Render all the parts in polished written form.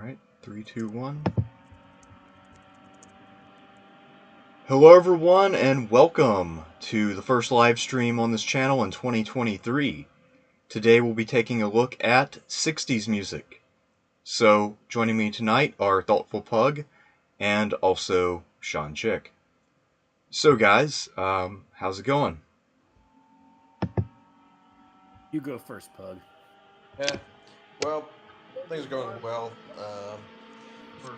right, 3, 2, 1. Hello, everyone, and welcome to the first live stream on this channel in 2023. Today we'll be taking a look at 60s music. So, joining me tonight are Thoughtful Pug and also Sean Chick. So, guys, how's it going? You go first, Pug. Yeah, well, things are going well.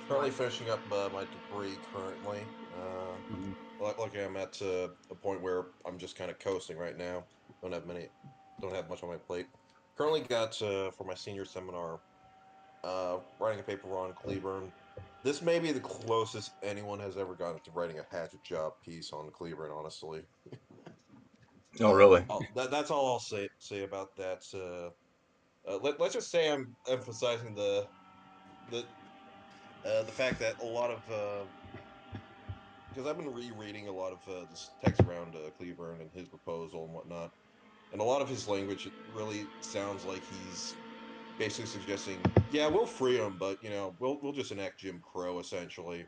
Currently finishing up my degree currently. Mhm. Luckily, I'm at a point where I'm just kind of coasting right now. Don't have much on my plate. Currently got for my senior seminar, writing a paper on Cleburne. This may be the closest anyone has ever gotten to writing a hatchet job piece on Cleburne, honestly. Oh, really? That's all I'll say about that. Let's just say I'm emphasizing the the fact that a lot of because I've been rereading a lot of this text around Cleburne and his proposal and whatnot, and a lot of his language really sounds like he's basically suggesting, yeah, we'll free them, but we'll just enact Jim Crow essentially,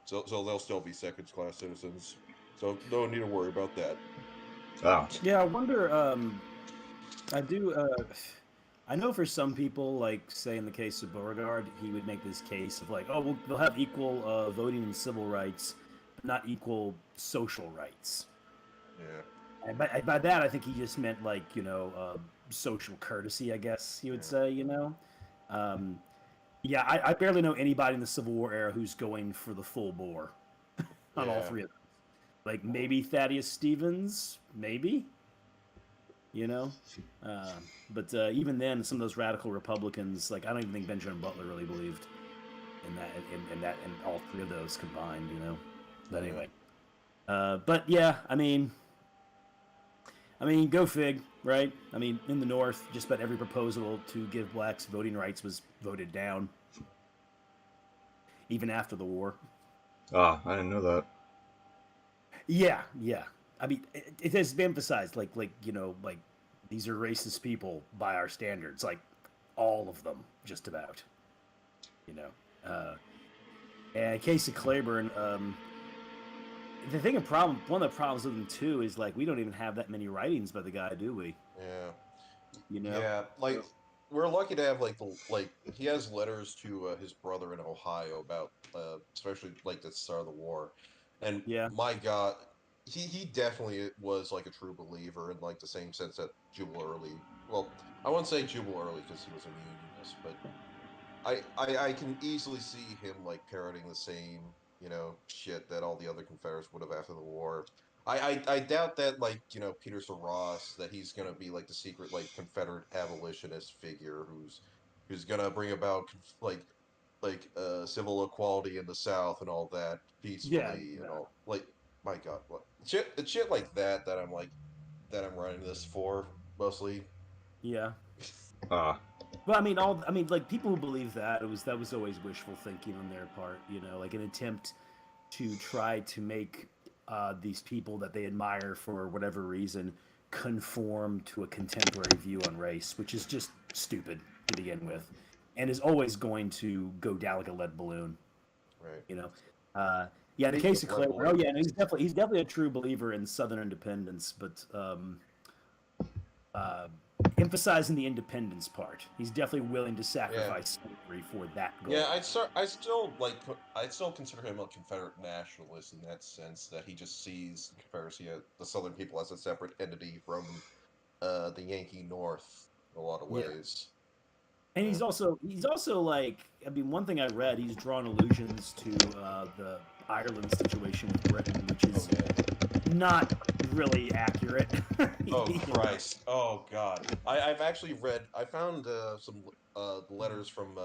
so they'll still be second class citizens, so no need to worry about that. Oh, Yeah, I wonder. I do. I know for some people, like say in the case of Beauregard, he would make this case of like, oh, they'll have equal voting and civil rights, but not equal social rights. Yeah, And by that, I think he just meant like social courtesy. I guess he would yeah, say. Um, yeah, I barely know anybody in the Civil War era who's going for the full bore on all yeah. three of them. Like maybe Thaddeus Stevens, maybe. you know. But even then, some of those radical Republicans, like I don't even think Benjamin Butler really believed in that, in all three of those combined, But Yeah. anyway, but yeah, go fig, right? I mean, in the North, just about every proposal to give blacks voting rights was voted down, even after the war. I didn't know that. Yeah, yeah. I mean, it has been emphasized, like these are racist people by our standards, like all of them, just about. you know. Uh, and in case of Claiborne, one of the problems with him too is like we don't even have that many writings by the guy, do we? Yeah. You know. Yeah, like we're lucky to have like he has letters to his brother in Ohio about especially like the start of the war, and Yeah. my God, he definitely was like a true believer in like the same sense that Jubal Early. Well, I won't say Jubal Early because he was a unionist, but I can easily see him like parroting the same shit that all the other Confederates would have after the war. I doubt that like Peter Ross that he's gonna be like the secret like Confederate abolitionist figure who's gonna bring about civil equality in the South and all that Yeah. peacefully and No. all like my God, what shit like that I'm like that I'm writing this for mostly. Yeah. Ah, But like people who believe that that was always wishful thinking on their part. Like an attempt to try to make these people that they admire for whatever reason conform to a contemporary view on race, which is just stupid to begin with, and is always going to go down like a lead balloon. Right. You know, uh, yeah. In the Speaking case of of lead Claiborne, oh yeah, no, balloons. he's definitely a true believer in Southern independence, but uh, emphasizing the independence part. He's definitely willing to Yeah. sacrifice slavery for that Yeah, goal. I still consider him a Confederate nationalist in that sense that he just sees the Confederacy, the Southern people, as a separate entity from the Yankee North in a lot of Yeah. ways. And Yeah. he's also like, one thing I read, he's drawn allusions to the Ireland situation with Britain, which Oh is yeah. not really accurate. Oh you know? Christ. Oh God. I've actually read. I found some letters from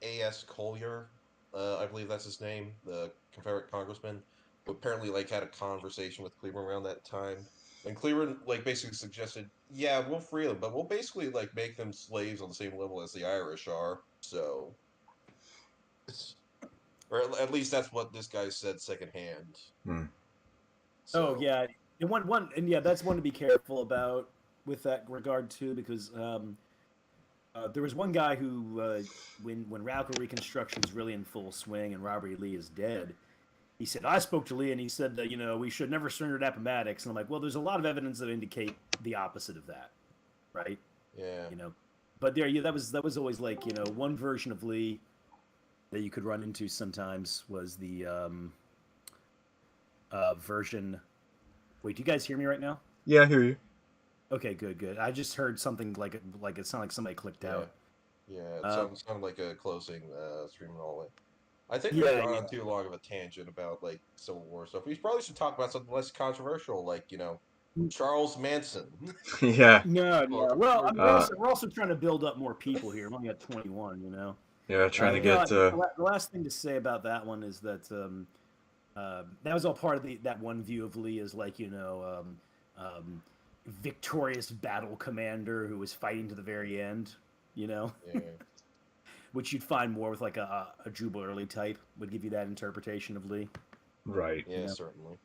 A.S. Collier. I believe that's his name, the Confederate congressman, who apparently like had a conversation with Cleveland around that time. And Cleveland like basically suggested, yeah, we'll free them, but we'll basically like make them slaves on the same level as the Irish are. So, or at least that's what this guy said secondhand. hmm. Oh So, yeah, and yeah, that's one to be careful about with that regard too, because There was one guy who, when Radical Reconstruction is really in full swing and Robert E. Lee is dead, he said, I spoke to Lee and he said that, we should never surrender to Appomattox. And I'm like, well, there's a lot of evidence that indicate the opposite of that, right? Yeah. You know, but there, yeah, that was always like, one version of Lee that you could run into sometimes was the version. Wait, do you guys hear me right now? Yeah, I hear you. Okay, good, good. I just heard something like it sounded like somebody clicked Yeah. out. Yeah. It Uh, sounded like a closing stream and all that. I think we've yeah, gone yeah. on too long of a tangent about like Civil War stuff. We probably should talk about something less controversial, like Charles Manson. Yeah. No, or, no. Well, I or mean, we're Uh, also we're also trying to build up more people here. We're only at 21, yeah, trying to I get. think the last thing to say about that one is that that was all part of that one view of Lee as like victorious battle commander who was fighting to the very end, you know, yeah. which you'd find more with like a Jubal Early type would give you that interpretation of Lee. Right. Yeah, certainly.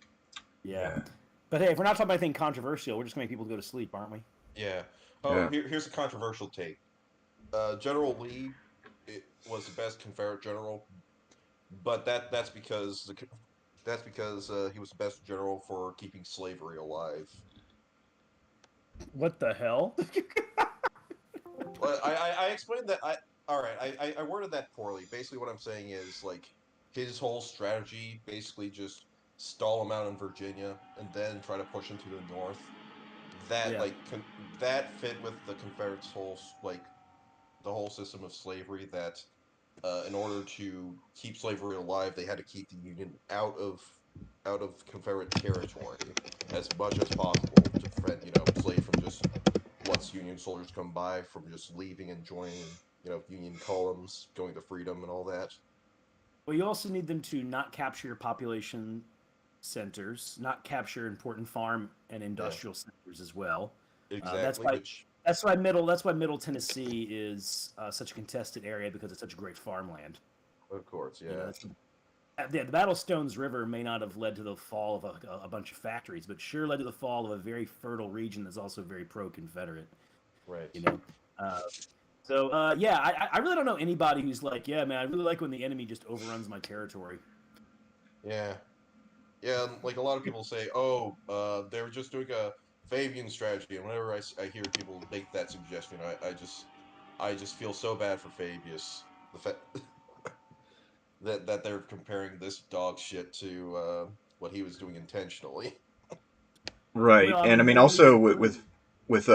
Yeah. Yeah. But hey, if we're not talking about anything controversial, we're just gonna make people go to sleep, aren't we? Yeah. Oh, Yeah. here's a controversial take. General Lee was the best Confederate general, but that's because he was the best general for keeping slavery alive. What the hell? Well, I explained that. All right. I worded that poorly. Basically, what I'm saying is like his whole strategy basically just stall him out in Virginia and then try to push him to the north. That Yeah. that fit with the Confederates' like the whole system of slavery. That in order to keep slavery alive, they had to keep the Union out of Confederate territory as much as possible to prevent slaves from just once Union soldiers come by from just leaving and joining Union columns, going to freedom and all that. Well, you also need them to not capture your population centers, not capture important farm and Yeah, industrial centers as well. That's exactly. why Which that's why Middle Tennessee is such a contested area because it's such great farmland. of course, You know, yeah, the Battle of Stones River may not have led to the fall of a bunch of factories, but sure led to the fall of a very fertile region that's also very pro-Confederate. right. You know, uh, so yeah, I really don't know anybody who's like, yeah, man, I really like when the enemy just overruns my territory. Yeah, yeah. Like a lot of people say, oh, they were just doing a Fabian strategy, and whenever I hear people make that suggestion, I just feel so bad for Fabius. The fact that they're comparing this dog shit to what he was doing intentionally. Right. Well, I And I mean, mean, maybe also maybe with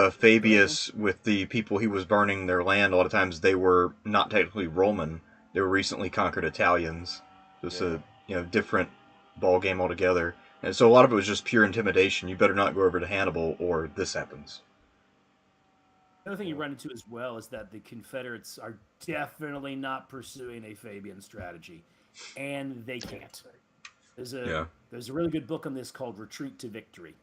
go ahead, man. Fabius, with the people he was burning their land, a lot of times they were not technically Roman. They were recently conquered Italians. So it's Yeah, a different ball game altogether. And so a lot of it was just pure intimidation. You better not go over to Hannibal, or this happens. Another thing you yeah, run into as well is that the Confederates are definitely not pursuing a Fabian strategy, and they can't. There's a Yeah. there's a really good book on this called Retreat to Victory,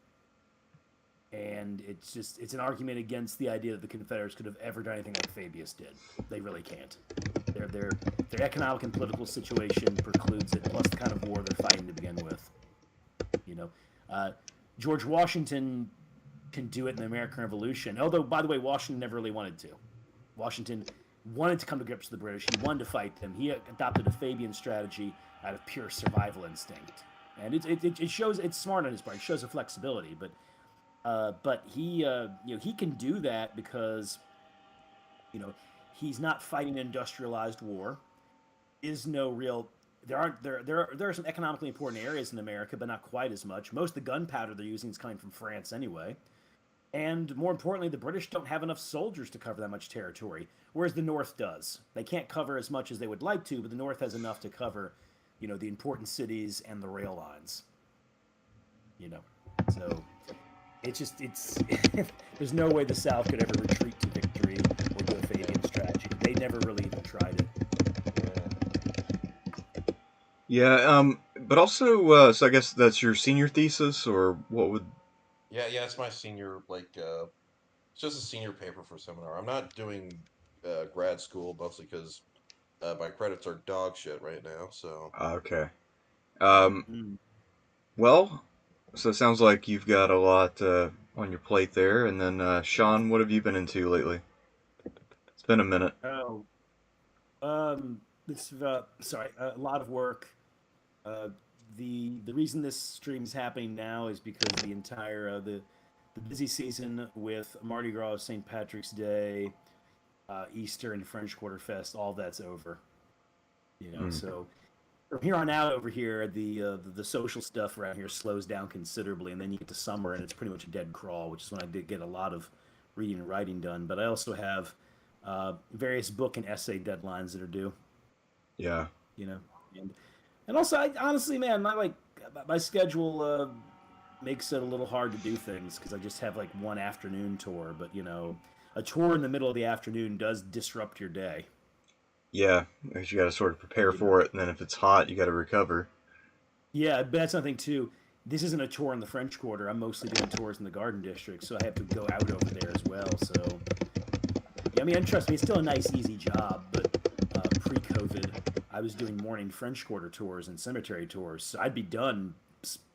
and it's an argument against the idea that the Confederates could have ever done anything like Fabius did. They really can't. Their economic and political situation precludes it, plus the kind of war they're fighting to begin with. You know, uh, George Washington can do it in the American Revolution. Although, by the way, Washington never really wanted to. Washington wanted to come to grips with the British. He wanted to fight them. He adopted a Fabian strategy out of pure survival instinct, and it shows. It's smart on his part. It shows a flexibility, but he he can do that because you know he's not fighting an industrialized war. Is no real there aren't there are some economically important areas in America, but not quite as much. Most of the gunpowder they're using is coming from France anyway. And more importantly, the British don't have enough soldiers to cover that much territory, whereas the North does. They can't cover as much as they would like to, but the North has enough to cover, the important cities and the rail lines. You know, so it's there's no way the South could ever retreat to victory or do a yeah, Fabian strategy. They never really even tried it. yeah. Yeah. But also, so I guess that's your senior thesis, or what would? Yeah, it's my senior it's just a senior paper for seminar. I'm not doing grad school mostly because my credits are dog shit right now. So Okay. Um. Mm. Well, so it sounds like you've got a lot on your plate there. And then, Sean, what have you been into lately? It's been a minute. Oh, this sorry, a lot of work. Uh, the reason this stream is happening now is because the entire the busy season with Mardi Gras, St. Patrick's Day, Easter, and French Quarter Fest, all that's over. You know, Mm. so from here on out, over here, the social stuff around here slows down considerably, and then you get to summer, and it's pretty much a dead crawl, which is when I did get a lot of reading and writing done. But I also have various book and essay deadlines that are due. Yeah. You know, and and also, I honestly, man, my schedule makes it a little hard to do things because I just have like one afternoon tour. But a tour in the middle of the afternoon does disrupt your day. Yeah, because you got to sort of prepare You know. for it, and then if it's hot, you got to recover. Yeah, but that's something too. This isn't a tour in the French Quarter. I'm mostly doing tours in the Garden District, so I have to go out over there as well. So, yeah, I mean, and trust me, it's still a nice, easy job. But pre-COVID, I was doing morning French Quarter tours and cemetery tours, so I'd be done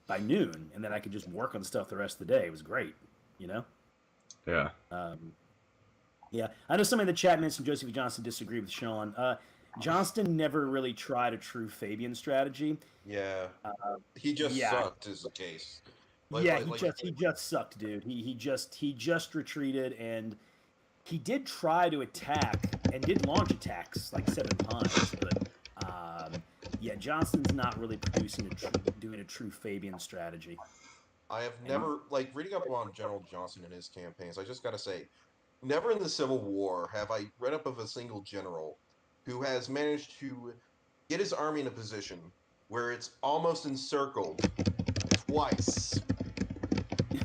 by noon, and then I could just work on stuff the rest of the day. It was great, you know. Yeah. Um, yeah, I know somebody in the chat mentioned Joseph Johnson disagreed with Sean. Johnston never really tried a true Fabian strategy. Yeah, Uh, he just yeah, sucked is the case. Like yeah, like like he just sucked, dude. He just retreated, and he did try to attack and did launch attacks like 7 times, but yeah, Johnston's not really doing a true Fabian strategy. I have And never like reading up on General Johnson and his campaigns. I just got to say, never in the Civil War have I read up of a single general who has managed to get his army in a position where it's almost encircled twice.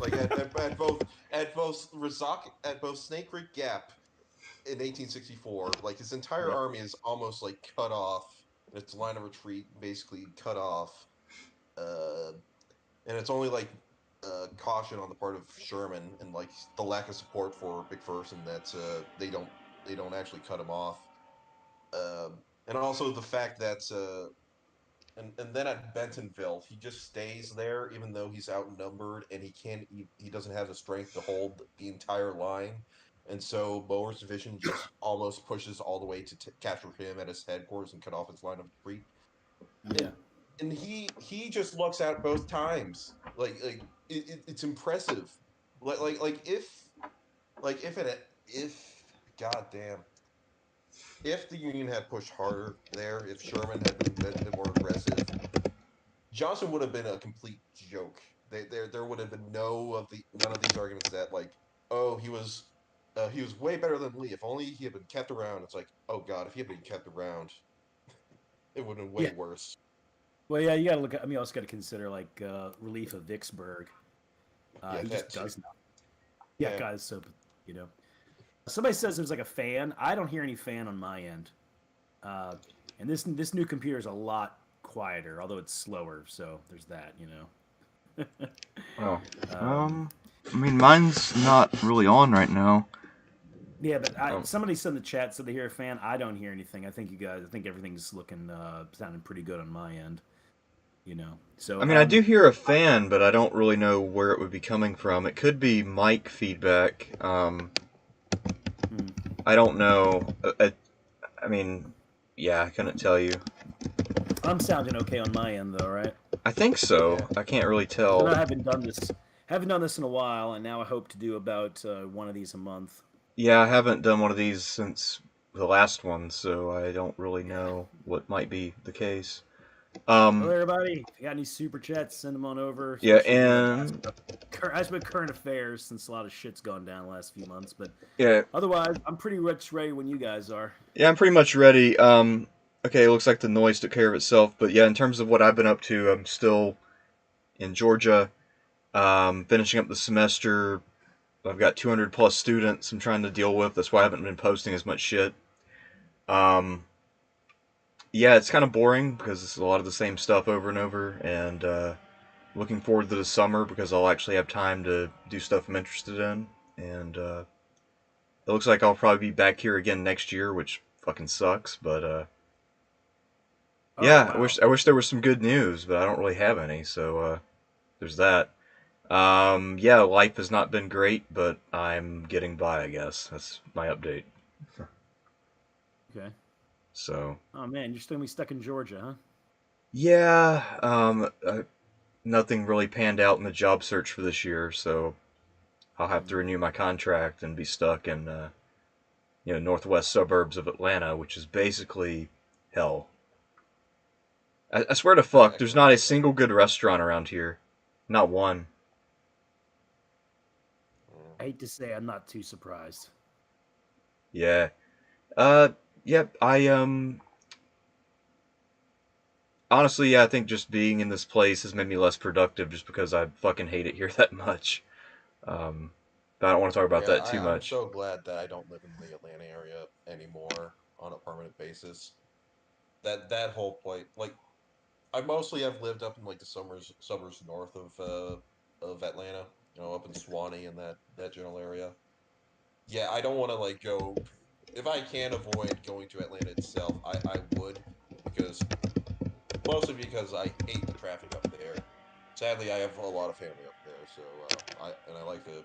Like at both Snake Creek Gap in 1864, like his entire Yeah. army is almost like cut off. Its line of retreat basically cut off, uh, and it's only like caution on the part of Sherman and like the lack of support for McPherson that they don't actually cut him off, and also the fact that and then at Bentonville, he just stays there even though he's outnumbered and he doesn't have the strength to hold the entire line. And so Bower's division just almost pushes all the way to capture him at his headquarters and cut off his line of retreat. yeah, And he just looks out both times. It's impressive. Like if goddamn if the Union had pushed harder there, if Sherman had been more aggressive, Johnson would have been a complete joke. There would have been none of these arguments that like, oh, he was way better than Lee. If only he had been kept around. It's like, oh god, if he had been kept around, it would have been way yeah. worse. Well, yeah, you got to look at. I mean, you also got to consider like relief of Vicksburg. Yeah, He just that too. does not. Yeah, Yeah, guys. So you know, somebody says there's like a fan. I don't hear any fan on my end. Uh, and this new computer is a lot quieter, although it's slower. So there's that. Oh. Um, I mean, mine's not really on right now. yeah, but Oh. somebody said in the chat said they hear a fan. I don't hear anything. I think you guys. I think everything's looking sounding pretty good on my end. I So mean, I do hear a fan, but I don't really know where it would be coming from. It could be mic feedback. hmm. I don't know. I mean, yeah, I couldn't tell you. I'm sounding okay on my end though, right? I think so. yeah. I can't really But I tell. haven't done this in a while, and now I hope to do about one of these a month. Yeah, I haven't done one of these since the last one, so I don't really Yeah. know what might be the case. Well, Um, everybody, if you got any super chats, send them on over. yeah, Especially if you want to and ask about current affairs, since a lot of shit's gone down the last few months. But yeah, otherwise, I'm pretty much ready when you guys are. yeah, I'm pretty much ready. Okay, it looks like the noise took care of itself, but yeah, in terms of what I've been up to, I'm still in Georgia, finishing up the semester. I've got 200 plus students I'm trying to deal with. That's why I haven't been posting as much shit. Um, yeah, it's kind of boring because it's a lot of the same stuff over and over, and looking forward to the summer because I'll actually have time to do stuff I'm interested in. And it looks like I'll probably be back here again next year, which fucking sucks. But Oh yeah, wow. I wish there was some good news, but I don't really have any. So there's that. Yeah, life has not been great, but I'm getting by. I guess that's my update. Okay. So Oh man, you're still gonna be stuck in Georgia, huh? yeah, nothing really panned out in the job search for this year, so I'll have to Mm. renew my contract and be stuck in northwest suburbs of Atlanta, which is basically hell. I swear to fuck, I there's can not a imagine. single good restaurant around here, not one. Yeah. I hate to say, I'm not too surprised. Yeah. Uh. Yep. I honestly, yeah, I think just being in this place has made me less productive, just because I fucking hate it here that much. Um. But I don't want to talk about Yeah, that too I'm much. so glad that I don't live in the Atlanta area anymore on a permanent basis. That whole place, like I mostly have lived up in like the suburbs north of Atlanta, up in Swanee and that general area. Yeah, I don't want to like go if I can avoid going to Atlanta itself, I would because mostly because I hate the traffic up there. Sadly, I have a lot of family up there, so I like to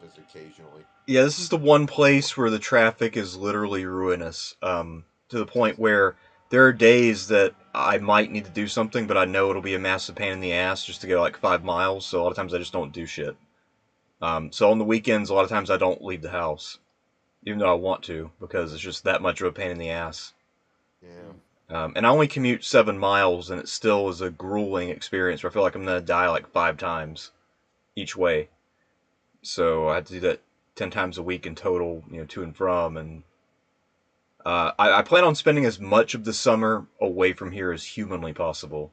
visit occasionally. Yeah, this is the one place where the traffic is literally ruinous. To the point where there are days that I might need to do something, but I know it'll be a massive pain in the ass just to go like 5 miles. So a lot of times I just don't do shit. So on the weekends, a lot of times I don't leave the house, even though I want to, because it's just that much of a pain in the ass. Yeah. Mm. And I only commute 7 miles, and it still is a grueling experience where I feel like I'm gonna die like 5 times each way. So I have to do that 10 times a week in total, to and from, and I plan on spending as much of the summer away from here as humanly possible.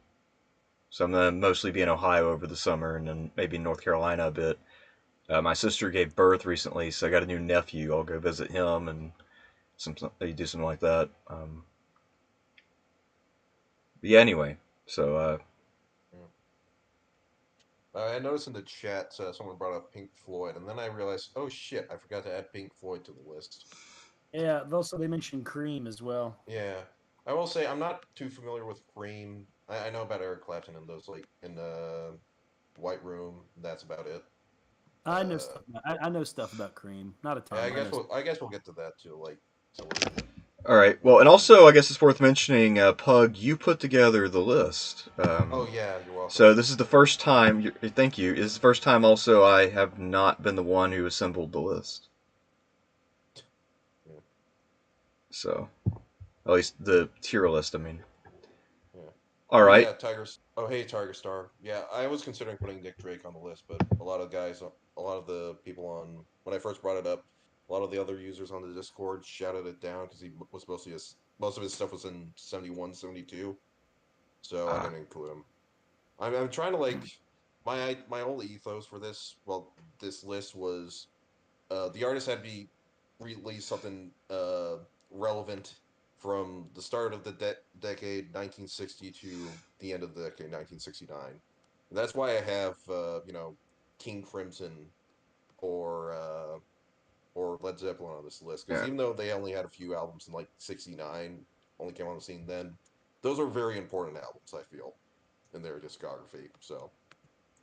So I'm gonna mostly be in Ohio over the summer, and then maybe in North Carolina a bit. My sister gave birth recently, so I got a new nephew. I'll go visit him and do something like that. But yeah, anyway. So Yeah. I noticed in the chat someone brought up Pink Floyd, and then I realized, oh shit, I forgot to add Pink Floyd to the list. Yeah. Also, they mentioned Cream as well. Yeah, I will say I'm not too familiar with Cream. I know about Eric Clapton and those like in the White Room. That's about it. I know Uh, stuff. I know stuff about Cream. Not a yeah, ton, but I know. I guess we'll get to that too, like so later. all right. Well, and also I guess it's worth mentioning, Pug, you put together the list. Oh yeah, you're welcome. So this is the first time. Thank you. This is the first time also I have not been the one who assembled the list. Yeah, So at least the tier list. I mean. yeah. All Oh right. yeah, Tigers. Oh hey, Tiger Star. Yeah, I was considering putting Nick Drake on the list, but a lot of the people on when I first brought it up, a lot of the other users on the Discord shouted it down because he was mostly most of his stuff was in 71, 72, so I Ah. didn't include him. I'm trying to like my only ethos for this. Well, this list was the artist had to be release something relevant from the start of the decade 1960 to the end of the decade 1969. And that's why I have King Crimson or uh, or Led Zeppelin on this list because Yeah. even though they only had a few albums in like 69, only came on the scene then, those are very important albums I feel in their discography. So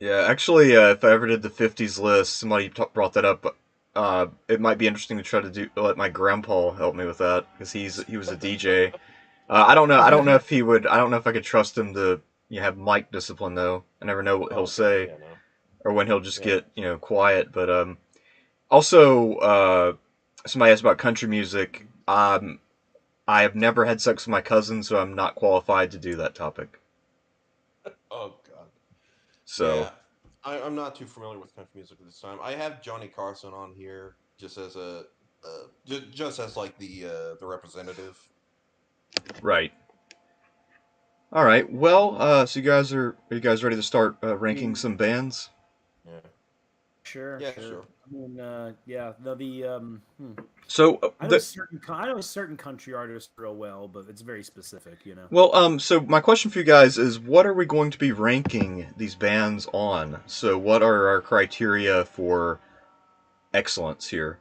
Yeah, actually, if I ever did the '50s list, somebody brought that up. It might be interesting to try to let my grandpa help me with that because he was a DJ. I don't know. I don't know if he would. I don't know if I could trust him to have mic discipline though. I never know what he'll oh god, say yeah, no. or when he'll just Yeah. get quiet. But also, somebody asked about country music. I have never had sex with my cousin, so I'm not qualified to do that topic. Oh god. So Yeah, I'm not too familiar with country music at this time. I have Johnny Carson on here just as just as like the representative. right. All right. Well, so are you guys ready to start I ranking mean, some bands? Yeah, sure, yeah, sure. sure. I mean, yeah. So I know certain country artists real well, but it's very specific, you know. so my question for you guys is, what are we going to be ranking these bands on? So, what are our criteria for excellence here?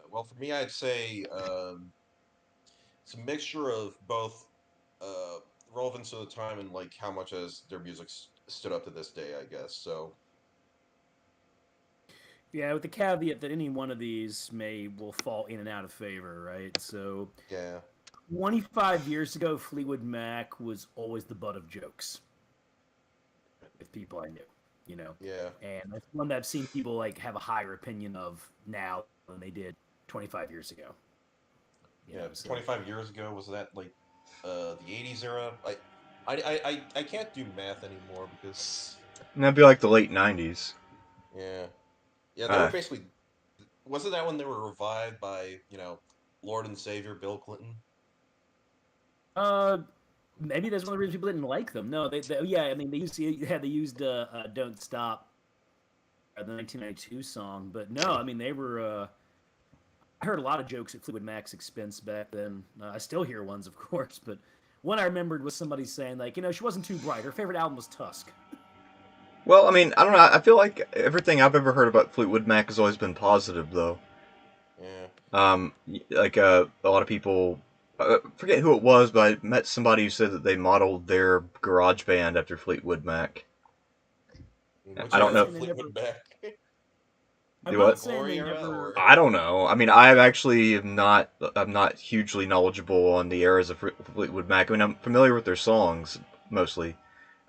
Well, for me, I'd say it's a mixture of both uh, relevance of the time and like how much has their music stood up to this day. I guess so. Yeah, with the caveat that any one of these will fall in and out of favor, right? So Yeah. 25 years ago, Fleetwood Mac was always the butt of jokes with people I knew, you know, Yeah. and that's one that I've seen people like have a higher opinion of now than they did 25 years ago. You Yeah. know, so 25 years ago, was that like the 80s era? I can't do math anymore because And that'd be like the late 90s. yeah. Yeah, they were Uh, basically, wasn't that when they were revived by, Lord and Savior Bill Clinton? uh, maybe that's one of the reasons people didn't like them. No, yeah, I mean they used "Don't Stop," the 1992 song, but no, I mean they were. I heard a lot of jokes at Fleetwood Mac's expense back then. I still hear ones, of course, but one I remembered was somebody saying like, she wasn't too bright. Her favorite album was Tusk. well, I mean, I don't know. I feel like everything I've ever heard about Fleetwood Mac has always been positive, though. Yeah. Like a lot of people, forget who it was, but I met somebody who said that they modeled their garage band after Fleetwood Mac. Which I I'm don't not era know. of saying they Fleetwood never. Mac? I'm Do The not what? saying glory they era never. or I don't know. I mean, I actually am not. I'm not hugely knowledgeable on the eras of Fleetwood Mac. I mean, I'm familiar with their songs mostly.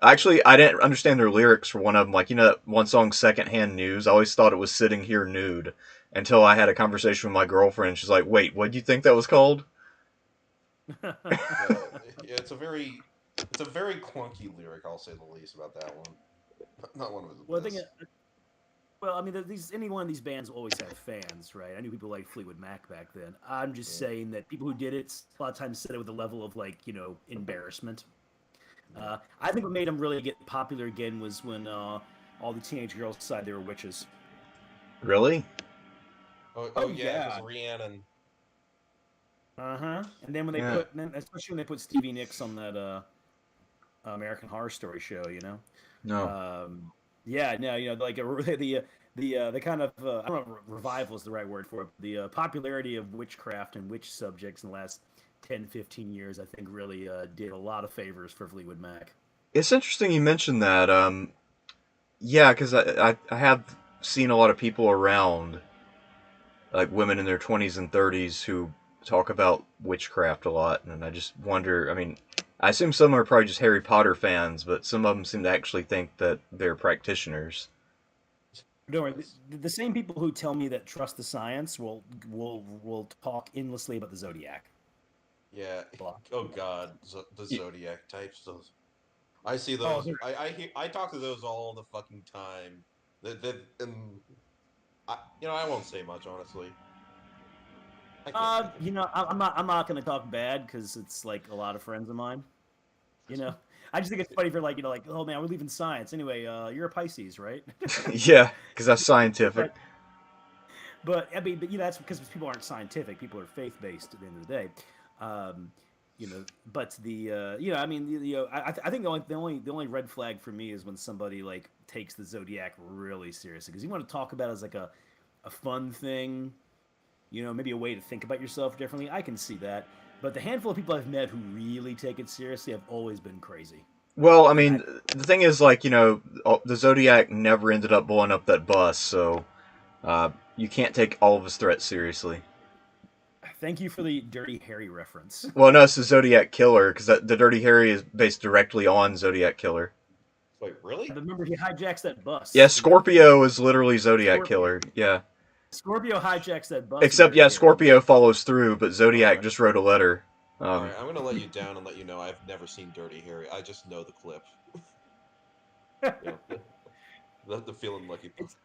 Actually, I didn't understand their lyrics for one of them. Like, that one song, Secondhand News. I always thought it was Sitting Here Nude until I had a conversation with my girlfriend. She's like, wait, what do you think that was called? yeah, yeah, it's a very clunky lyric, I'll say the least about that one. Not one of his well, I think. best. Well, I mean, any one of these bands always have fans, right? I knew people like Fleetwood Mac back then. I'm just Yeah, saying that people who did it a lot of times said it with a level of like, embarrassment. yeah. I think what made them really get popular again was when all the teenage girls decided they were witches. Really? Oh Oh yeah, because yeah. Rhiannon. Uh huh. And then when they Yeah. put, especially when they put Stevie Nicks on that American Horror Story show, No. um, yeah, no, like the kind of I don't know if revival is the right word for it. The popularity of witchcraft and witch subjects in the last 10, 15 years, I think, really did a lot of favors for Fleetwood Mac. It's interesting you mentioned that. Yeah, because I have seen a lot of people around, like women in their 20s and 30s, who talk about witchcraft a lot, and I just wonder. I mean, I assume some are probably just Harry Potter fans, but some of them seem to actually think that they're practitioners. Don't worry, the same people who tell me that trust the science will talk endlessly about the zodiac. Yeah. Blah. Oh God, the Y- Zodiac types. Those I see Oh, those. I talk to those all the fucking time. And I won't say much honestly. I can't. I can't. I'm not going to talk bad because it's like a lot of friends of mine. You know, I just think it's funny for like like, oh man, we're leaving science anyway. You're a Pisces, right? yeah, because that's scientific. but but I mean, but that's because people aren't scientific. People are faith based at the end of the day. Um, but I mean, I think the only red flag for me is when somebody like takes the zodiac really seriously because you want to talk about it as like a fun thing, maybe a way to think about yourself differently. I can see that. But the handful of people I've met who really take it seriously have always been crazy. Well, I And I mean, the thing is, like, the Zodiac never ended up blowing up that bus, so you can't take all of his threats seriously. thank you for the Dirty Harry reference. Well, no, it's the Zodiac Killer, because the Dirty Harry is based directly on Zodiac Killer. Wait, really? But remember, he hijacks that Yeah, bus in Dirty Harry. Scorpio is literally Zodiac Scorpio, Killer, yeah. Scorpio hijacks that bus in Except, Dirty yeah, Harry. Scorpio follows through, but All Zodiac right. just wrote a letter. All right. I'm gonna let you down and let you know I've never seen Dirty Harry. I just know the clip. You know, the feeling lucky. it's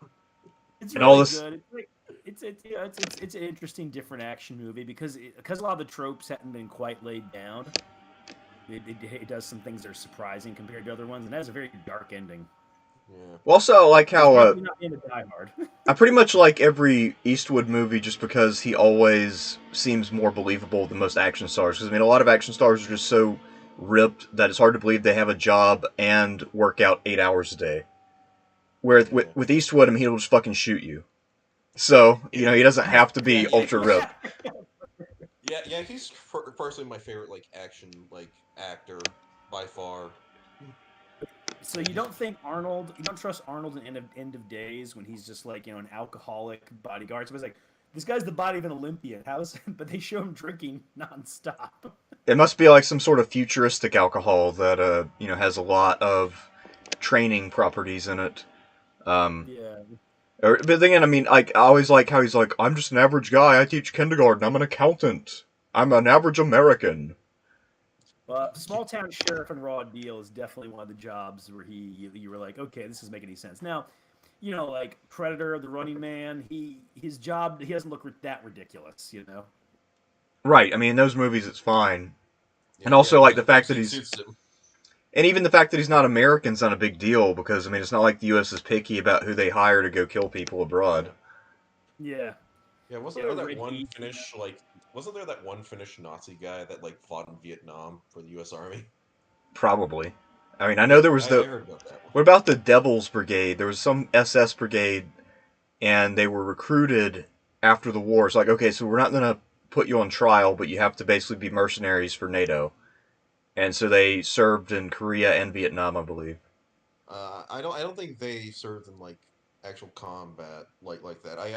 it's And all really this, good. It's an interesting, different action movie because a lot of the tropes hadn't been quite laid down. It does some things that are surprising compared to other ones, and it has a very dark ending. Yeah. also, I like It's how definitely not in a Die Hard. I pretty much like every Eastwood movie just because he always seems more believable than most action stars. Because, I mean, a lot of action stars are just so ripped that it's hard to believe they have a job and work out 8 hours a day. Where Yeah. with Eastwood, I mean, he'll just fucking shoot you. So, he doesn't have to Yeah. be Yeah. ultra ripped. Yeah. He's personally my favorite like action like actor by far. So you don't think Arnold? You don't trust Arnold in End of Days when he's just like an alcoholic bodyguard? So it's like this guy's the body of an Olympian. How's but they show him drinking nonstop. It must be like some sort of futuristic alcohol that has a lot of training properties in it. Um, Yeah. but then again, I mean, like I always like how he's like, I'm just an average guy. I teach kindergarten. I'm an accountant. I'm an average American. Small town sheriff and raw deal is definitely one of the jobs where you were like, okay, this doesn't make any sense. Now, like Predator, the Running Man, his job he doesn't look that ridiculous, Right. I mean, in those movies, it's fine. Yeah, And also, like the it fact that actually he's, suits him. and even the fact that he's not American's not a big deal because I mean, it's not like the U.S. is picky about who they hire to go kill people abroad. Yeah. Yeah, Red Heat. wasn't there that one Finnish Nazi guy that like fought in Vietnam for the U.S. Army? Probably. I mean, I know there was I the. heard about that one. What about the Devil's Brigade? There was some SS brigade, and they were recruited after the war. It's like, okay, so we're not going to put you on trial, but you have to basically be mercenaries for NATO. And so they served in Korea and Vietnam, I believe. I don't think they served in like actual combat like that. I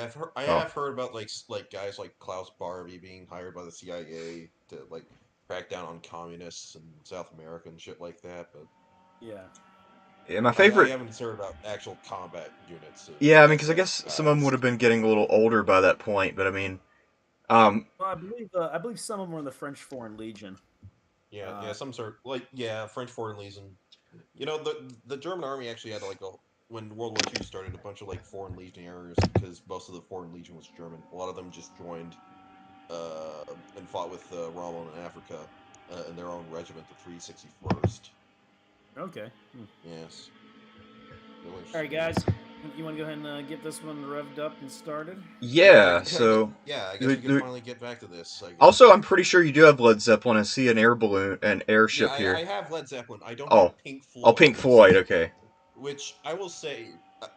Oh, have heard about like guys like Klaus Barbie being hired by the CIA to like crack down on communists in South America and shit like that. But Yeah. yeah, my I favorite. haven't heard about actual combat units of Yeah, I mean, because I SS guess some of them would guys. have been getting a little older by that point, but I mean, um, Well, I believe some of them were in the French Foreign Legion. Yeah, Uh, some sort like yeah, French Foreign Legion. You know, the German army actually had like a when World War II started, a bunch of like foreign legionnaires because most of the foreign legion was German. A lot of them just joined and fought with Rommel in Africa in their own regiment, the 361st. okay. Yes, real All right, interesting guys. unit. You want to go ahead and get this one revved up and started? yeah. So Yeah, I guess the, we could the, finally get back to this. I guess. also, I'm pretty sure you do have Led Zeppelin. I see an air balloon, an Yeah, airship here. I have Led Zeppelin. I don't Oh, have Pink oh, Floyd, Pink Floyd. Okay, which I will say.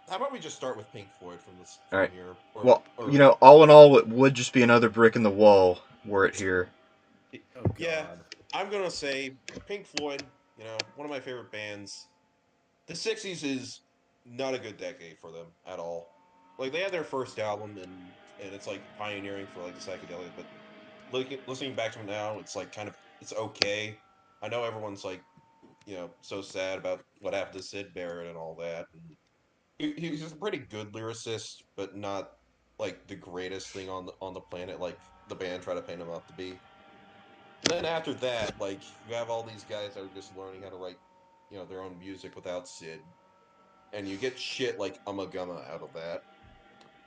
How about we just start with Pink Floyd from this all from right. here, Well, or all in all, it would just be another brick in the wall were it here. Oh yeah, God. I'm gonna say Pink Floyd. You know, one of my favorite bands. The '60s is not a good decade for them at all. Like they had their first album and it's like pioneering for like the psychedelic, but listening back to it now, it's like kind of it's okay. I know everyone's like so sad about what happened to Sid Barrett and all that. And he's just a pretty good lyricist, but not like the greatest thing on the planet. Like the band try to paint him up to be. And then after that, like you have all these guys that are just learning how to write, their own music without Sid, and you get shit like Ummagumma out of that,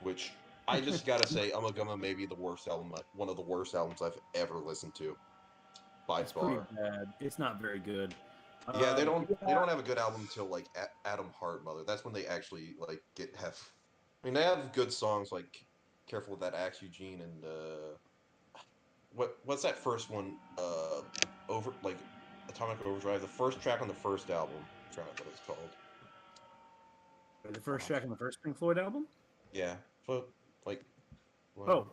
which I just gotta say, Ummagumma may be the worst album, one of the worst albums I've ever listened to by It's pretty far. bad. It's not very good. Yeah, they Yeah. don't have a good album till like Atom Heart Mother. That's when they actually like get have. I mean, they have good songs like "Careful with That Axe, Eugene" and what's that first one? Over like Atomic Overdrive, the first track on the first album. I forgot what it's called. The first Fuck. track on the first Pink Floyd album. Yeah, but like, Oh,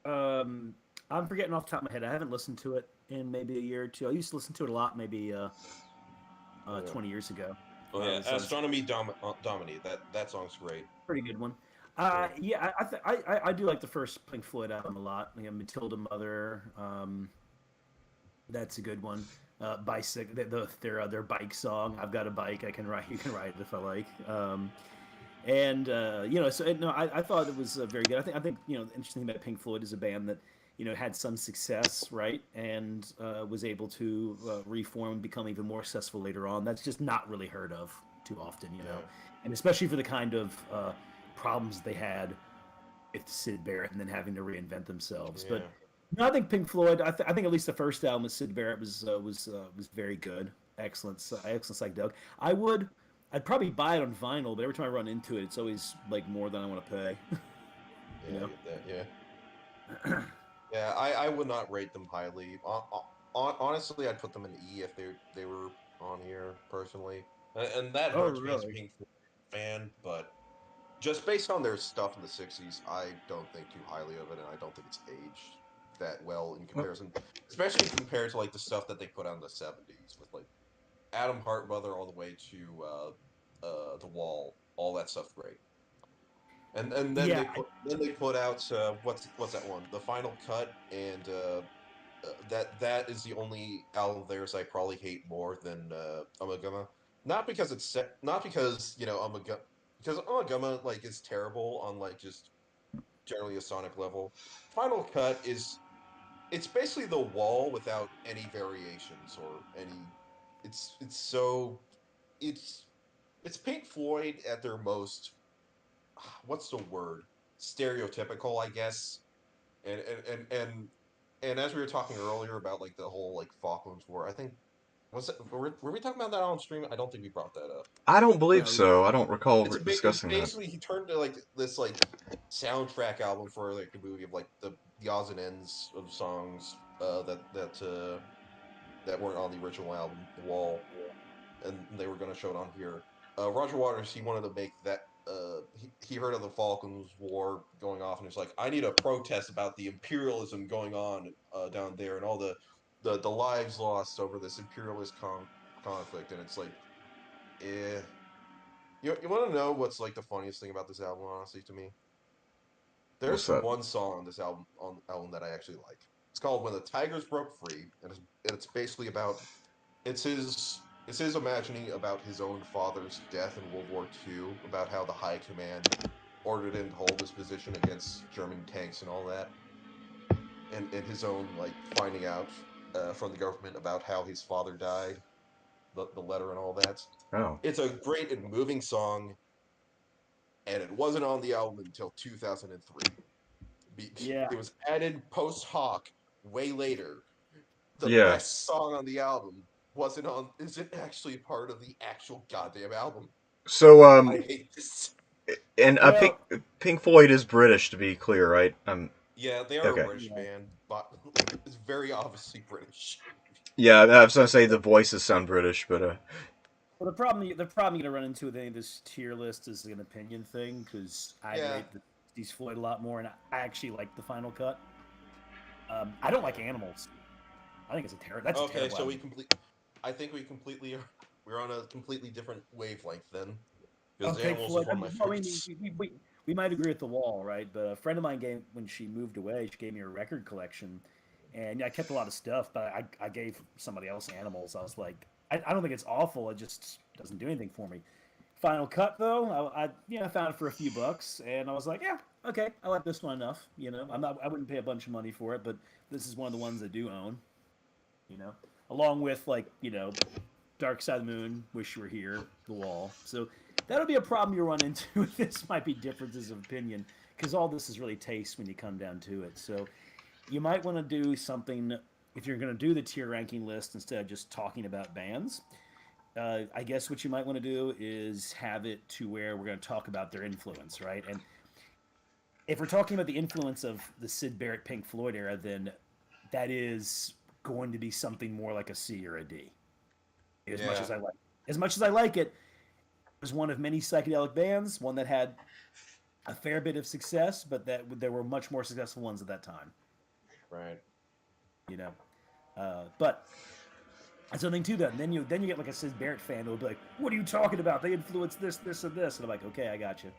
well, um, I'm forgetting off the top of my head. I haven't listened to it in maybe a year or two. I used to listen to it a lot, maybe yeah. 20 years ago. Oh yeah, I was Astronomy Domini. That song's great. pretty good one. Yeah, Yeah, I do like the first Pink Floyd album a lot. Matilda Mother, that's a good one. Bicycle, their bike song. I've got a bike. I can ride. You can ride it if I like. And so no, I thought it was very good. I think the interesting thing about Pink Floyd is a band that had some success, right, and was able to reform and become even more successful later on. That's just not really heard of too often, yeah, and especially for the kind of problems they had with Sid Barrett and then having to reinvent themselves. But yeah. no, I think Pink Floyd. I think at least the first album with Sid Barrett was very good, excellent, excellent psychedelic. I'd probably buy it on vinyl, but every time I run into it, it's always like more than I want to pay. you Yeah, I know. get that. Yeah, yeah. I would not rate them highly. Honestly, I'd put them in E if they were on here personally, and that Oh, hurts me as a really? Pink Floyd fan. But just based on their stuff in the '60s, I don't think too highly of it, and I don't think it's aged that well in Well, comparison, especially compared to like the stuff that they put out in the '70s with like Adam Hart Mother all the way to The Wall. All that stuff great. And then Yeah, they put out what's that one? The Final Cut, and that is the only album of theirs I probably hate more than Umaguma. Not because Umaguma, because Umaguma like is terrible on like just generally a sonic level. Final Cut is it's basically The Wall without any variations or any. It's so it's it's Pink Floyd at their most, what's the word, stereotypical, I guess. And as we were talking earlier about like the whole like Falklands War, I think were we talking about that on stream? I don't think we brought that up. I don't believe no, so. I don't recall It's discussing that. basically he turned to like this like soundtrack album for like a movie of like the odds and ends of songs that weren't on the original album, The Wall, and they were going to show it on here. Roger Waters, he wanted to make that. He heard of the Falklands War going off, and he's like, "I need a protest about the imperialism going on down there, and all the lives lost over this conflict." And it's like, eh. You want to know what's like the funniest thing about this album? Honestly, to me, What's there's that? one song on this album that I actually like. It's called "When the Tigers Broke Free," and it's basically about it's his imagining about his own father's death in World War II, about how the High Command ordered him to hold his position against German tanks and all that, and his own like finding out from the government about how his father died, the letter and all that. Oh, It's a great and moving song, and it wasn't on the album until 2003. yeah, It was added post hoc way later. The yeah. best song on the album isn't actually part of the actual goddamn album. So, I hate this. and well, Pink Floyd is British, to be clear, right? Yeah, they are a Okay. British yeah. band, but it's very obviously British. Yeah, I was gonna say the voices sound British, but Well, the problem you're gonna run into with any of this tier list is an opinion thing because I Yeah. rate these Floyd a lot more, and I actually like the Final Cut. I don't like Animals. I think it's a That's a Okay, terrible so album. I think we're on a completely different wavelength then, because Okay, Animals is Floyd. one of my Well, I mean, favorites. we might agree with The Wall, right? But a friend of mine gave when she moved away, she gave me a record collection, and yeah, I kept a lot of stuff. But I gave somebody else Animals. I was like, I don't think it's awful. It just doesn't do anything for me. Final Cut though, I found it for a few bucks, and I was like, yeah, okay, I like this one enough. I wouldn't pay a bunch of money for it, but this is one of the ones I do own. You know, along with like Dark Side of the Moon, Wish You Were Here, The Wall. So that'll be a problem you run into. This might be differences of opinion because all this is really taste when you come down to it. So you might want to do something if you're going to do the tier ranking list instead of just talking about bands. I guess what you might want to do is have it to where we're going to talk about their influence, right? And if we're talking about the influence of the Sid Barrett Pink Floyd era, then that is going to be something more like a C or a D. As much Yeah. as I like, as much as I like it, was one of many psychedelic bands, one that had a fair bit of success, but that there were much more successful ones at that time. Right. You know, but that's something to that. And then you get like a Sid Barrett fan who will be like, "What are you talking about? They influenced this, this, and this." And I'm like, "Okay, I got you."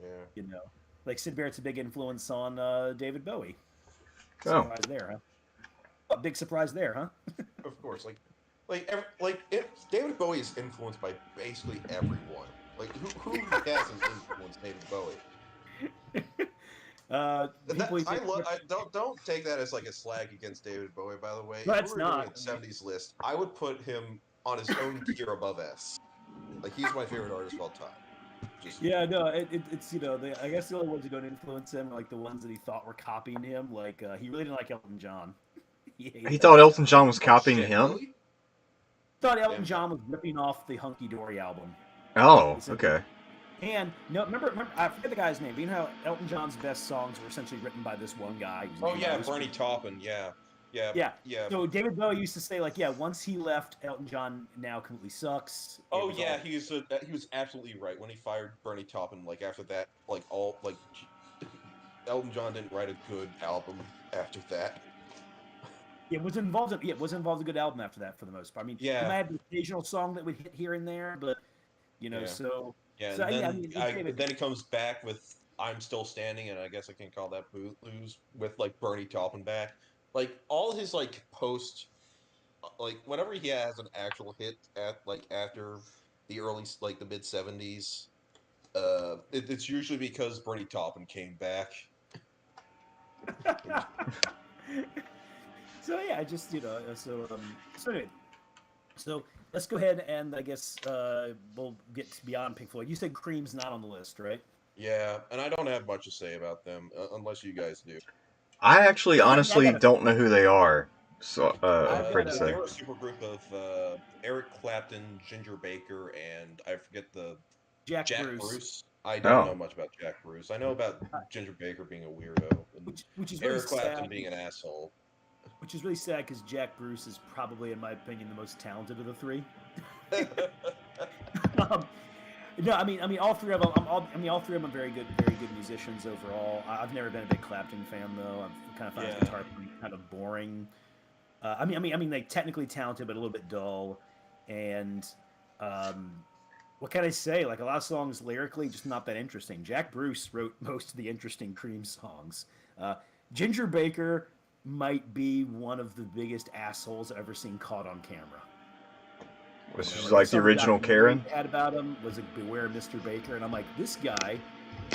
Yeah. You know, like Sid Barrett's a big influence on David Bowie. oh, Surprise there, huh? A big surprise there, huh? Of course, David Bowie is influenced by basically everyone. Like who he has influenced David Bowie. And People that even, I don't take that as like a slag against David Bowie. By the way, no, if we it's were doing not. a I mean, '70s list, I would put him on his own tier above S. Like he's my favorite artist of all time. Just yeah, no, it's I guess the only ones who don't influence him are like the ones that he thought were copying him. Like he really didn't like Elton John. He he hated thought Elton Elton John. John was oh copying shit, him. really? Thought Elton Damn that. John was ripping off the Hunky Dory album. Oh, Essentially. okay. And no, remember, I forget the guy's name. But you know how Elton John's best songs were essentially written by this one guy whose Oh name I yeah, always Bernie forget. Taupin. Yeah, yeah, Yeah. yeah. So David Bowie used to say like, yeah, once he left, Elton John now completely sucks. It Oh was yeah, all he was absolutely right when he fired Bernie Taupin. Like after that, like all like Elton John didn't write a good album after that. It was involved. It was involved a good album after that for the most part. I mean, he Yeah, might have an occasional song that would hit here and there, but yeah, so yeah. so And yeah. I then mean, it gave it. then he comes back with "I'm Still Standing," and I guess I can call that blues with like Bernie Taupin back. Like all his like post, like whenever he has an actual hit at like after the early like the mid 70s, it's usually because Bernie Taupin came back. So yeah, I just so anyway, so let's go ahead and I guess we'll get to beyond Pink Floyd. You said Cream's not on the list, right? Yeah, and I don't have much to say about them unless you guys do. I actually Yeah, I honestly got a, don't know who they are, so I'm I've afraid got to They say. a were a super group of Eric Clapton, Ginger Baker, and I forget the Jack Jack Bruce, Bruce. I don't know Oh, much about Jack Bruce. I know about uh, Ginger Baker being a weirdo and which is really Eric sad. Clapton being an asshole. Which is really sad because Jack Bruce is probably, in my opinion, the most talented of the three. um, no, I mean, all three of them. All three of them are very good musicians overall. I've never been a big Clapton fan though. I've kind of found his Yeah. guitar playing kind of boring. Like technically talented, but a little bit dull. And um, what can I say? Like a lot of songs lyrically, just not that interesting. Jack Bruce wrote most of the interesting Cream songs. Uh, Ginger Baker might be one of the biggest assholes I've ever seen caught on camera. this is Like I like the saw the original documentary Karen. they had about him was like Beware Mr. Baker, and I'm like, this guy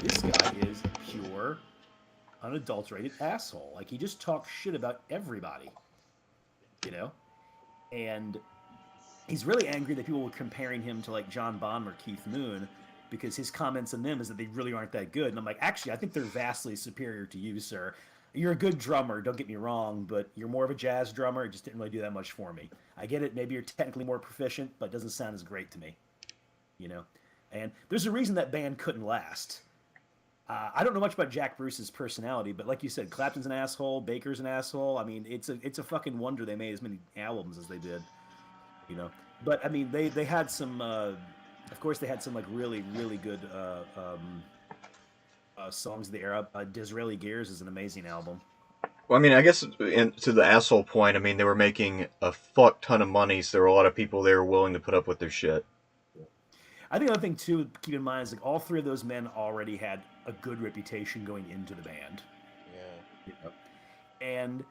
is a pure, unadulterated asshole. Like he just talks shit about everybody, you know, and he's really angry that people were comparing him to like John Bonham or Keith Moon because his comments on them is that they really aren't that good. And I'm like, actually, I think they're vastly superior to you, sir. You're a good drummer, don't get me wrong, but you're more of a jazz drummer. It just didn't really do that much for me. I get it, maybe you're technically more proficient, but it doesn't sound as great to me, you know? And there's a reason that band couldn't last. I don't know much about Jack Bruce's personality, but like you said, Clapton's an asshole, Baker's an asshole. I mean, it's a fucking wonder they made as many albums as they did, you know. But I mean, they had some. Of course, they had some like really good songs of the era. Disraeli Gears is an amazing album. Well, I mean, I guess to the asshole point, I mean, they were making a fuck ton of money, so there were a lot of people there willing to put up with their shit. I think another thing too, to keep in mind is like all three of those men already had a good reputation going into the band. Yeah. You know? And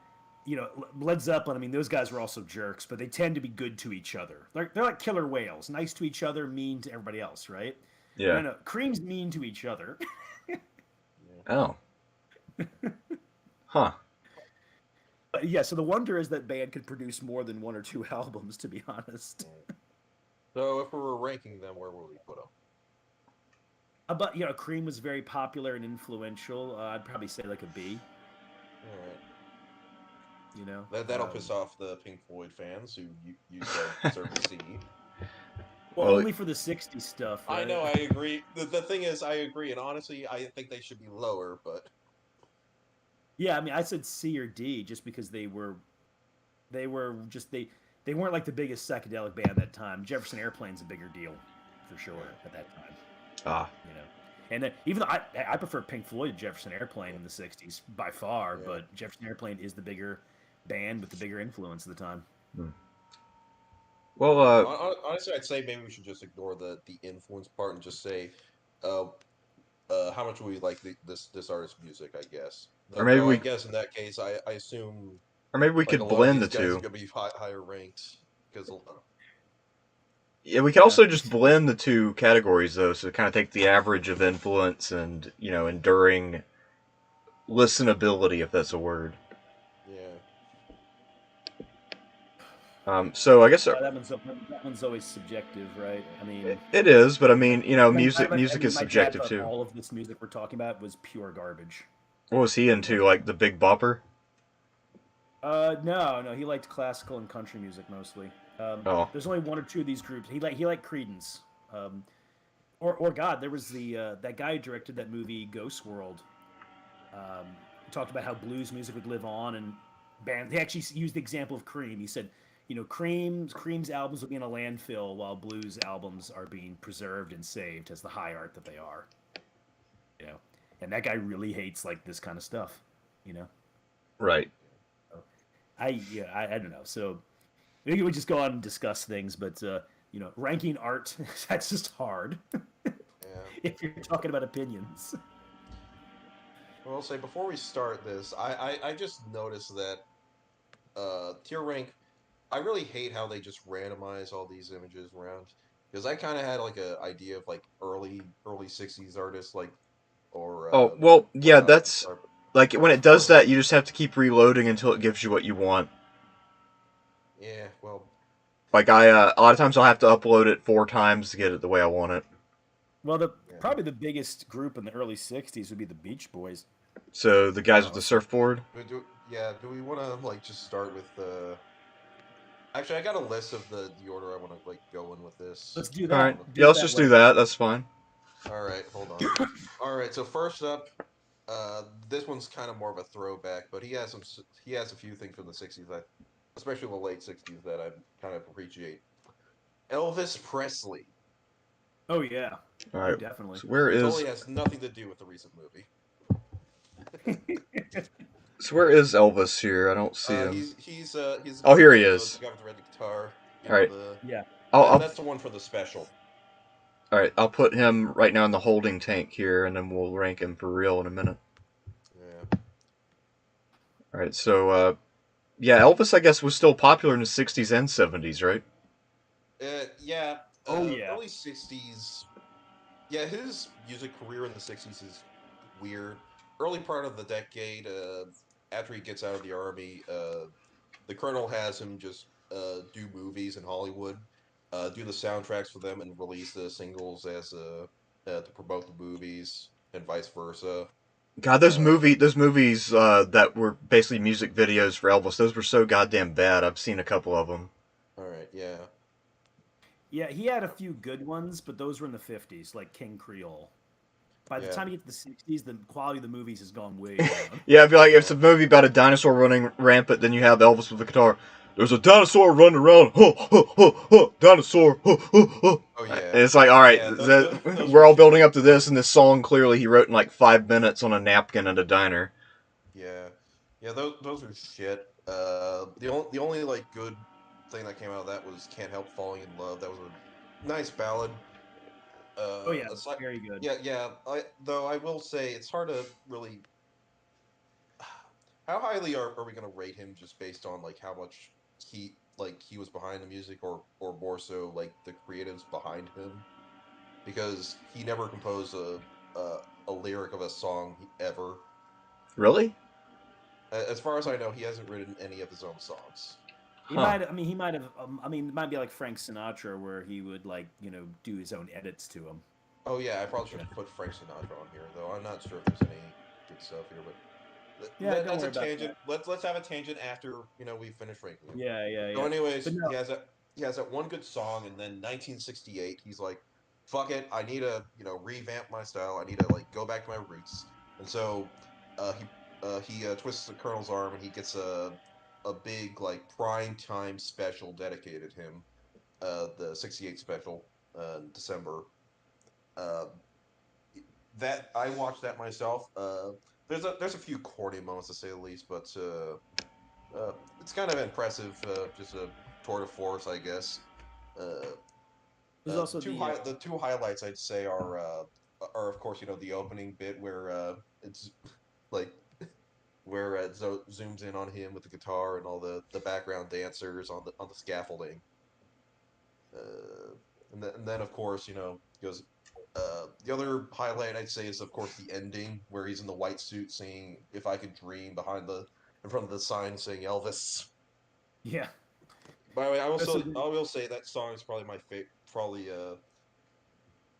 Led Zeppelin. I mean, those guys were also jerks, but they tend to be good to each other. They're like killer whales, nice to each other, mean to everybody else, right? Yeah. No, Cream's mean to each other. Oh. Huh. But yeah, so the wonder is that band could produce more than one or two albums, to be honest. So if we were ranking them, where would we put them? But Cream was very popular and influential. I'd probably say like a B. All right. You know, That'll piss off the Pink Floyd fans who you said deserve a C. well, Well, only for the '60s stuff. Right? I know, I agree. The thing is, I agree, and honestly, I think they should be lower. But Yeah, I mean, I said C or D just because they weren't like the biggest psychedelic band at that time. Jefferson Airplane's a bigger deal, for sure, at that time. ah. You know, and even though I prefer Pink Floyd to Jefferson Airplane in the '60s by far, yeah. but Jefferson Airplane is the bigger band with the bigger influence at the time. Hmm. Well, Honestly, I'd say maybe we should just ignore the influence part and just say, uh, how much we like this artist's music. I guess. or maybe Though I we, guess in that case, I assume or maybe we like a could lot of blend the these guys are two. gonna be higher ranked because Yeah, we could Yeah, also just blend the two categories though, so kind of take the average of influence and enduring listenability, if that's a word. yeah. So I guess that one's always subjective, right? I mean, it is, but I mean, I music is my dad subjective thought too. all of this music we're talking about was pure garbage. What was he into? Like the Big Bopper? No, he liked classical and country music mostly. Oh, There's only one or two of these groups. He liked Creedence, or God, there was the that guy who directed that movie Ghost World. He talked about how blues music would live on, and band. He actually used the example of Cream. He said, Cream's albums will be in a landfill while blues albums are being preserved and saved as the high art that they are. You know, and that guy really hates like this kind of stuff. You know. right. I don't know. So maybe we just go on and discuss things, but ranking art, that's just hard Yeah. if you're talking about opinions. Well, I'll say before we start this, I just noticed that tier rank. I really hate how they just randomize all these images around because I kind of had like a idea of like early '60s artists like or Oh, well, yeah, whatnot at the that's start. like when it does that, you just have to keep reloading until it gives you what you want. Yeah, well, Like a lot of times I'll have to upload it 4 times to get it the way I want it. Well, the yeah. probably the biggest group in the early '60s would be the Beach Boys. So the guys with the surfboard. Do we want to like just start with Actually, I got a list of the order I want to like go in with this. Let's do All right, that. Do yeah, it let's that just do way. that. That's fine. All right, hold on. All right, so first up, this one's kind of more of a throwback, but he has a few things from the '60s that, especially the late '60s, that I kind of appreciate. Elvis Presley. Oh yeah. All Oh right. definitely. So where It is totally has nothing to do with the recent movie. so where is Elvis here? I don't see him. He's Oh, here he the is. guy with the red guitar. You All know right. the Yeah. I'll that's the one for the special. all right. I'll put him right now in the holding tank here, and then we'll rank him for real in a minute. Yeah. All right. So yeah, Elvis, I guess, was still popular in the '60s and '70s, right? Yeah. Oh yeah. Early '60s. Yeah, his music career in the '60s is weird. Early part of the decade, after he gets out of the army, the colonel has him just do movies in Hollywood, do the soundtracks for them, and release the singles as to promote the movies, and vice versa. God, Uh, those movies that were basically music videos for Elvis, those were so goddamn bad. I've seen a couple of them. all right, yeah, Yeah, he had a few good ones, but those were in the '50s, like King Creole. By the yeah. time you get to the '60s, the quality of the movies has gone way down. Yeah, I feel like if it's Well, a movie about a dinosaur running rampant, then you have Elvis with a guitar. There's a dinosaur running around, dinosaur, And oh yeah, it's like, all right, yeah. Those were we're all building shitty. up to this, and this song clearly he wrote in like 5 minutes on a napkin at a diner. Yeah, yeah. Those are shit. The only like good thing that came out of that was "Can't Help Falling in Love." That was a nice ballad. Oh yeah, Aside, very good. yeah. Though I will say it's hard to really. How highly are we going to rate him just based on like how much he was behind the music, or more so like the creatives behind him? Because he never composed a, a lyric of a song ever. Really? As far as I know, he hasn't written any of his own songs. He Huh. might. I mean, he might have. I mean, it might be like Frank Sinatra, where he would like do his own edits to them. Oh yeah, I probably should have put Frank Sinatra on here, though. I'm not sure if there's any good stuff here, but Yeah, don't that's worry a about tangent. that. Let's have a tangent after we finish ranking him. Yeah, yeah, So, yeah. But anyways, no, he has that one good song, and then 1968, he's like, "Fuck it, I need to revamp my style. I need to like go back to my roots." And so, he twists the Colonel's arm, and he gets a big like prime time special dedicated him. The '68 special, in December. Uh, that I watched that myself. There's a few corny moments to say the least, but it's kind of impressive. Just a tour de force, I guess. Uh, there's also the. the two highlights I'd say are of course the opening bit where it's like where zooms in on him with the guitar and all the background dancers on the scaffolding. Uh, and then of course goes the other highlight I'd say is of course the ending where he's in the white suit singing "If I Could Dream" in front of the sign saying Elvis. Yeah. By the way, So I will say that song is probably my favorite,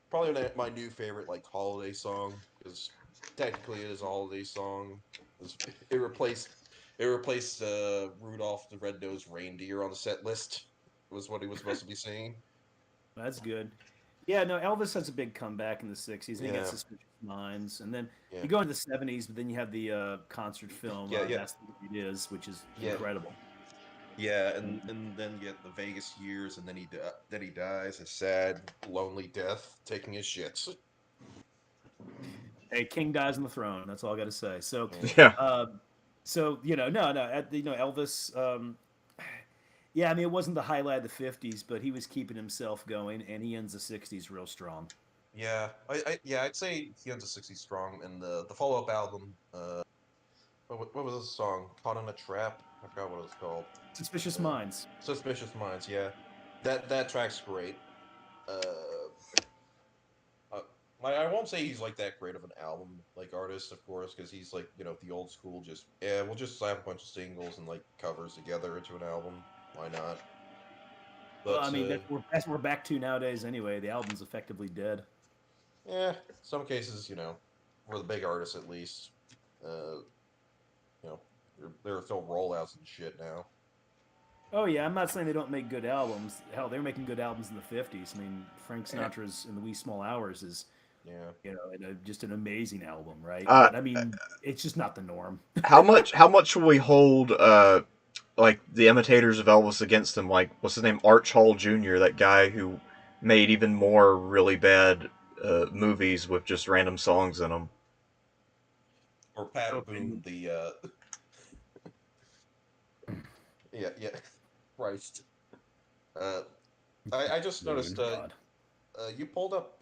probably my new favorite like holiday song because technically it is a holiday song. It replaced it replaced Rudolph the Red-Nosed Reindeer on the set list. Was what he was supposed to be singing. that's good. Yeah, no, Elvis has a big comeback in the '60s, and he got Yeah, Suspicious Minds, and then yeah, you go into the '70s, but then you have the concert film yeah, yeah, "That's the Way It Is," which is yeah. incredible. Yeah, and then get the Vegas years, and then he dies a sad, lonely death, taking his shits. Hey, King dies on the throne. That's all I got to say. So, Yeah, Yeah. uh, So Elvis. Yeah, I mean, it wasn't the highlight of the '50s, but he was keeping himself going, and he ends the '60s real strong. Yeah, I'd say he ends the '60s strong, and the follow up album. What was this song? Caught in a Trap. I forgot what it was called. Suspicious Uh, Minds. Suspicious Minds. Yeah, that track's great. Uh, uh, I won't say he's like that great of an album like artist, of course, because he's like the old school. Just we'll just slap a bunch of singles and like covers together into an album. Why not? Well, I But mean, that's what we're back to nowadays anyway. The album's effectively dead. yeah, some cases, for the big artists at least, uh, you know, there are still rollouts and shit now. Oh yeah, I'm not saying they don't make good albums. Hell, they were making good albums in the '50s. I mean, Frank Yeah, Sinatra's "In the Wee Small Hours" is, yeah. just an amazing album, right? Uh, But I mean, it's just not the norm. how much will we hold like the imitators of Elvis against him? Like what's his name, Arch Hall Jr., that guy who made even more really bad movies with just random songs in them. Or Pat Boone, Open. the yeah, Christ. Uh, I just noticed Boone, God. you pulled up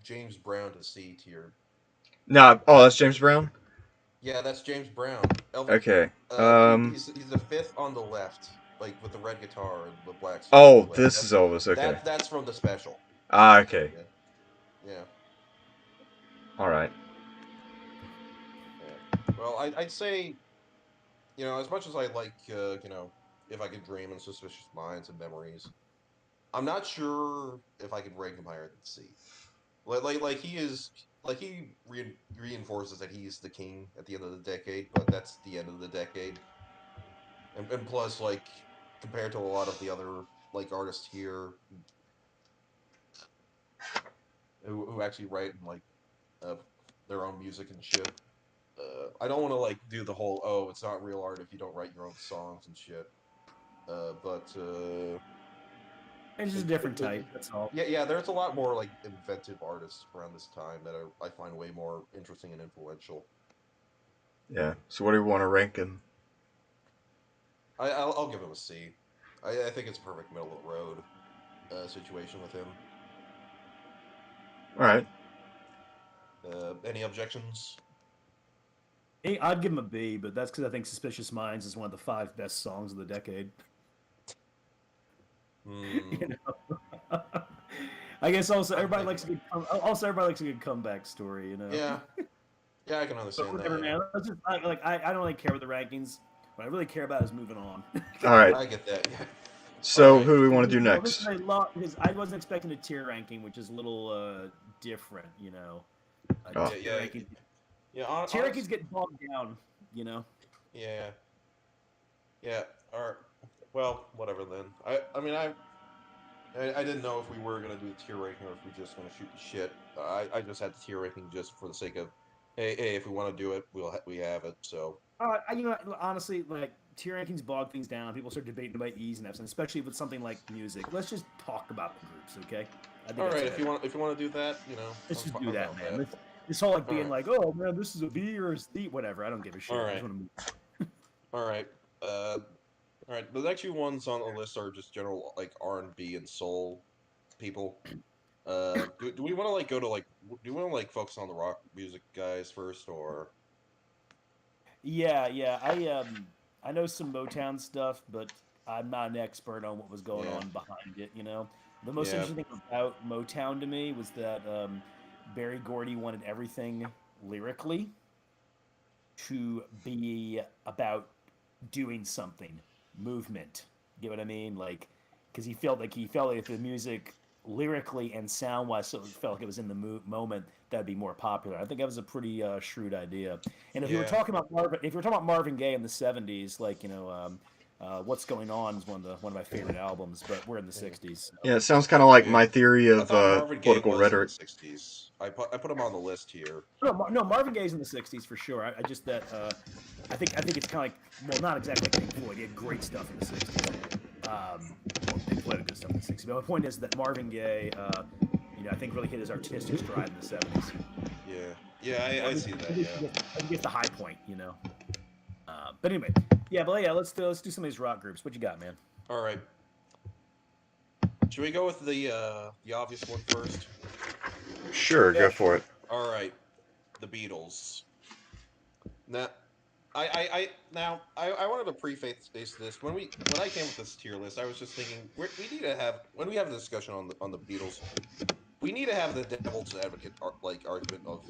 James Brown to C tier. No, oh, that's James Brown. Yeah, that's James Brown. Okay. He's the fifth on the left, like with the red guitar and the black suit on the Oh, left. this is Elvis. Okay. That's from the special. Ah, okay. Yeah, yeah, All right. yeah. Well, I'd say as much as I like if I could dream in suspicious minds and memories, I'm not sure if I could rank him higher than C. Like he is like he reinforces that he's the king at the end of the decade, but that's the end of the decade. And plus, like compared to a lot of the other like artists here who actually write and like uh, their own music and shit. I don't want to like do the whole it's not real art if you don't write your own songs and shit. But It's just a different type. That's all. yeah, there's a lot more like inventive artists around this time that I find way more interesting and influential. Yeah. So what do you want to rank him? I'll give him a C. I think it's a perfect middle of the road situation with him. All right. Any objections? I'd give him a B, but that's because I think "Suspicious Minds" is one of the five best songs of the decade. Hmm. You know? I guess also I'm everybody thinking. likes a good. Also, everybody likes a good comeback story. Yeah, yeah, I can But understand that. whatever, Yeah, man. I don't really care about the rankings. What I really care about is moving on. All right. I get that. Yeah. All So right. who do we want to do This is next? a lot because I wasn't expecting a tier ranking, which is a little different. Oh. Yeah, Tier yeah, rankings. yeah. Tier rankings get bogged down. You know. Yeah, yeah. All right. Well, whatever then. I mean, I didn't know if we were gonna do the tier ranking or if we are just gonna shoot the shit. I just had the tier ranking just for the sake of, hey, if we want to do it, we have it. So Honestly, like tier rankings bog things down. People start debating about E's and F's, and especially with something like music. Let's just talk about the groups, okay? I think all that's right, better. if you want to do that, Let's just do I'm down that, with man. that. This whole like All being right, like, oh man, this is a B or a C, whatever. I don't give a all shit. I just right, want to move. all right. All right. The next few ones on the list are just general like R&B and soul people. Do we want to like go to like do we want to like focus on the rock music guys first or Yeah, yeah. I know some Motown stuff, but I'm not an expert on what was going yeah, on behind it. The most yeah, interesting thing about Motown to me was that Barry Gordy wanted everything lyrically to be about doing something, movement. Get what I mean? Like, because he felt like if the music lyrically and sound wise, so it felt like it was in the moment, that'd be more popular. I think that was a pretty shrewd idea. And if you were yeah. talking about Marvin Gaye in the '70s, like What's Going On is one of my favorite albums, but we're in the Yeah. '60s. Yeah, it sounds kind of like Yeah. my theory I of thought Marvin Gaye political was in the rhetoric. '60s. I put him on the list here. No, Marvin Gaye's in the '60s for sure. I just that I think it's kind of like, well, not exactly like Pink Floyd. He had great stuff in the '60s. Well, Pink Floyd had good stuff in the '60s. But my point is that Marvin Gaye, I think really hit his artistic stride in the '70s. Yeah, yeah, I see that. Yeah, I think it's the high point. But anyway, let's do some of these rock groups. What you got, man? All right. Should we go with the obvious one first? Sure, Yeah, go for sure. it. All right. The Beatles. Now, I wanted to preface this when I came with this tier list. I was just thinking we need to have when we have a discussion on the Beatles, we need to have the devil's advocate argument of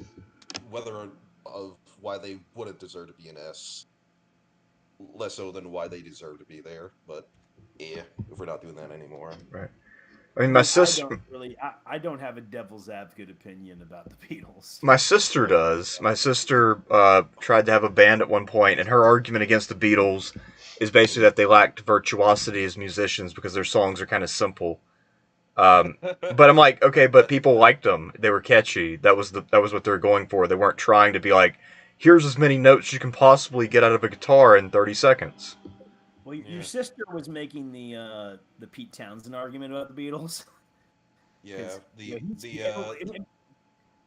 whether of why they wouldn't deserve to be an S, less so than why they deserve to be there. But yeah, if we're not doing that anymore. Right. I mean, I mean, I don't have a devil's advocate opinion about the Beatles. my sister does. My sister tried to have a band at one point, and her argument against the Beatles is basically that they lacked virtuosity as musicians because their songs are kind of simple. But I'm like, okay, but people liked them. They were catchy. That was what they were going for. They weren't trying to be like, here's as many notes you can possibly get out of a guitar in 30 seconds. Well, Yeah. your sister was making the Pete Townsend argument about the Beatles. Yeah,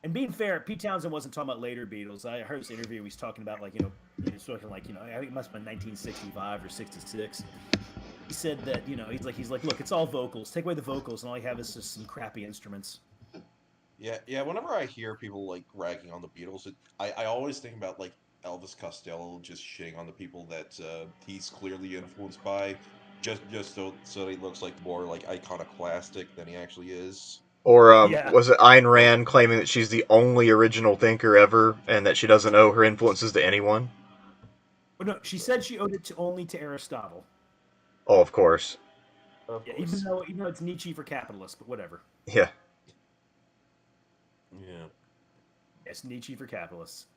And being fair, Pete Townsend wasn't talking about later Beatles. I heard this interview. He's talking about he was talking I think it must have been 1965 or 66. He said that he's like, look, it's all vocals. Take away the vocals, and all you have is just some crappy instruments. yeah. Whenever I hear people like ragging on the Beatles, I always think about like Elvis Costello just shitting on the people that he's clearly influenced by, just so he looks like more like iconoclastic than he actually is. Or Yeah. was it Ayn Like, Rand claiming that she's the only original thinker ever and that she doesn't owe her influences to anyone? But no, she said she owed it only to Aristotle. Oh, of course. of Yeah, course. even though it's Nietzsche for capitalists, but whatever. Yeah. Yeah. It's Nietzsche for capitalists.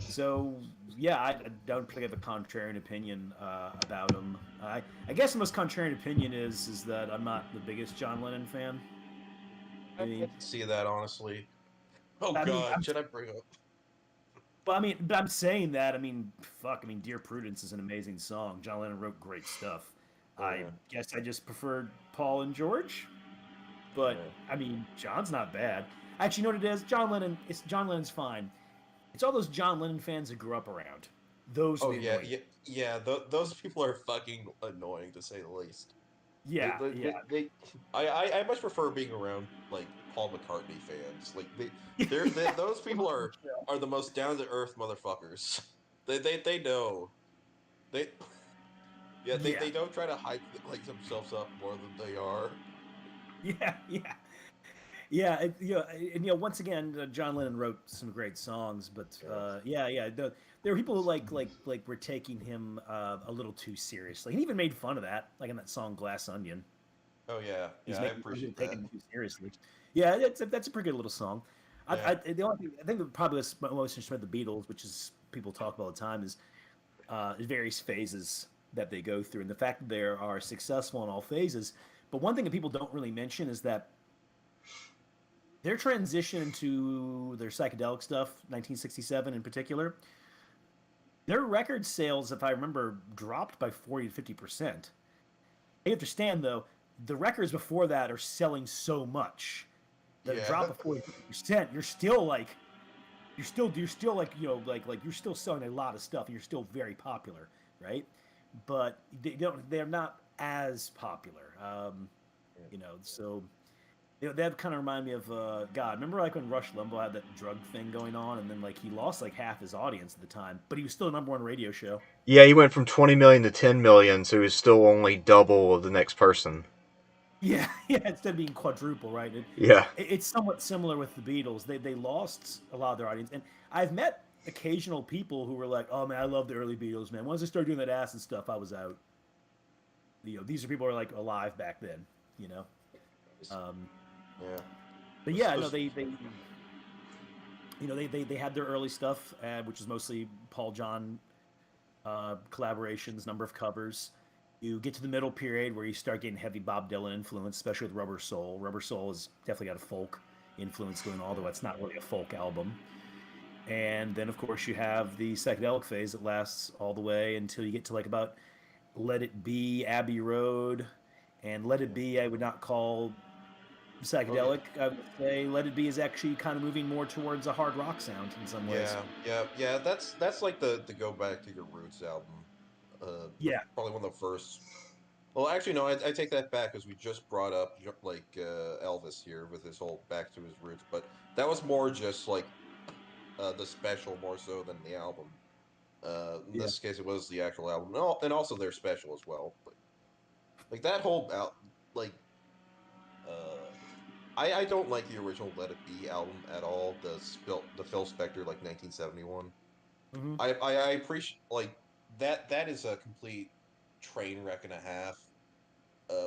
So yeah, I don't really have a contrarian opinion about him. I guess the most contrarian opinion is that I'm not the biggest John Lennon fan. I can see that honestly. Oh I mean, God, should I bring up? but I'm saying that. I mean, fuck. I mean, "Dear Prudence" is an amazing song. John Lennon wrote great stuff. I Yeah. guess I just preferred Paul and George, but Yeah. I mean, John's not bad. Actually, you know what it is? John Lennon's fine. It's all those John Lennon fans that grew up around. Those Oh are the yeah, annoying. yeah. Those people are fucking annoying to say the least. They, Yeah, they, yeah. they, I much prefer being around like Paul McCartney fans. Like those people are the most down to earth motherfuckers. They know they yeah Yeah, they don't try to hype like themselves up more than they are. yeah, yeah, yeah. Once again, John Lennon wrote some great songs, but there were people who were taking him a little too seriously. He even made fun of that, like in that song "Glass Onion." Oh yeah, He's yeah. I making fun of him appreciate taking that. him too seriously. Yeah, that's a pretty good little song. Yeah, The only thing I think that probably was most interesting about the Beatles, which is people talk about all the time, is various phases that they go through, and the fact that they are successful in all phases. But one thing that people don't really mention is that their transition to their psychedelic stuff, 1967 in particular, their record sales, if I remember, dropped by 40 to 50%. You understand though, the records before that are selling so much that a yeah. drop of 40% you're still like you're still selling a lot of stuff and you're still very popular, right? But they're not as popular. So that kind of remind me of God. Remember like when Rush Limbaugh had that drug thing going on, and then like he lost like half his audience at the time, but he was still a number one radio show. Yeah, he went from 20 million to 10 million, so he was still only double of the next person. Yeah, yeah. Instead of being quadruple, right? Yeah. It's somewhat similar with the Beatles. They lost a lot of their audience, and I've met occasional people who were like, "Oh man, I love the early Beatles, man. Once they started doing that acid stuff, I was out." These are people who are like alive back then, you know. Um, Yeah. but yeah, no, they had their early stuff, which is mostly Paul John collaborations, number of covers. You get to the middle period where you start getting heavy Bob Dylan influence, especially with Rubber Soul. Rubber Soul has definitely got a folk influence going on, although it's not really a folk album. And then, of course, you have the psychedelic phase that lasts all the way until you get to like about Let It Be, Abbey Road. And Let It Be, I would not call psychedelic. I would say Let It Be is actually kind of moving more towards a hard rock sound in some ways. Yeah. That's like the Go Back to Your Roots album. Yeah, Probably one of the first. Well, actually, no. I take that back because we just brought up like Elvis here with his whole back to his roots, but that was more just like the special more so than the album. In yeah. this case, it was the actual album, and also their special as well. But like that whole like uh, I don't like the original Let It Be album at all. The Phil Spector like 1971. Hmm. I appreciate like that is a complete train wreck and a half.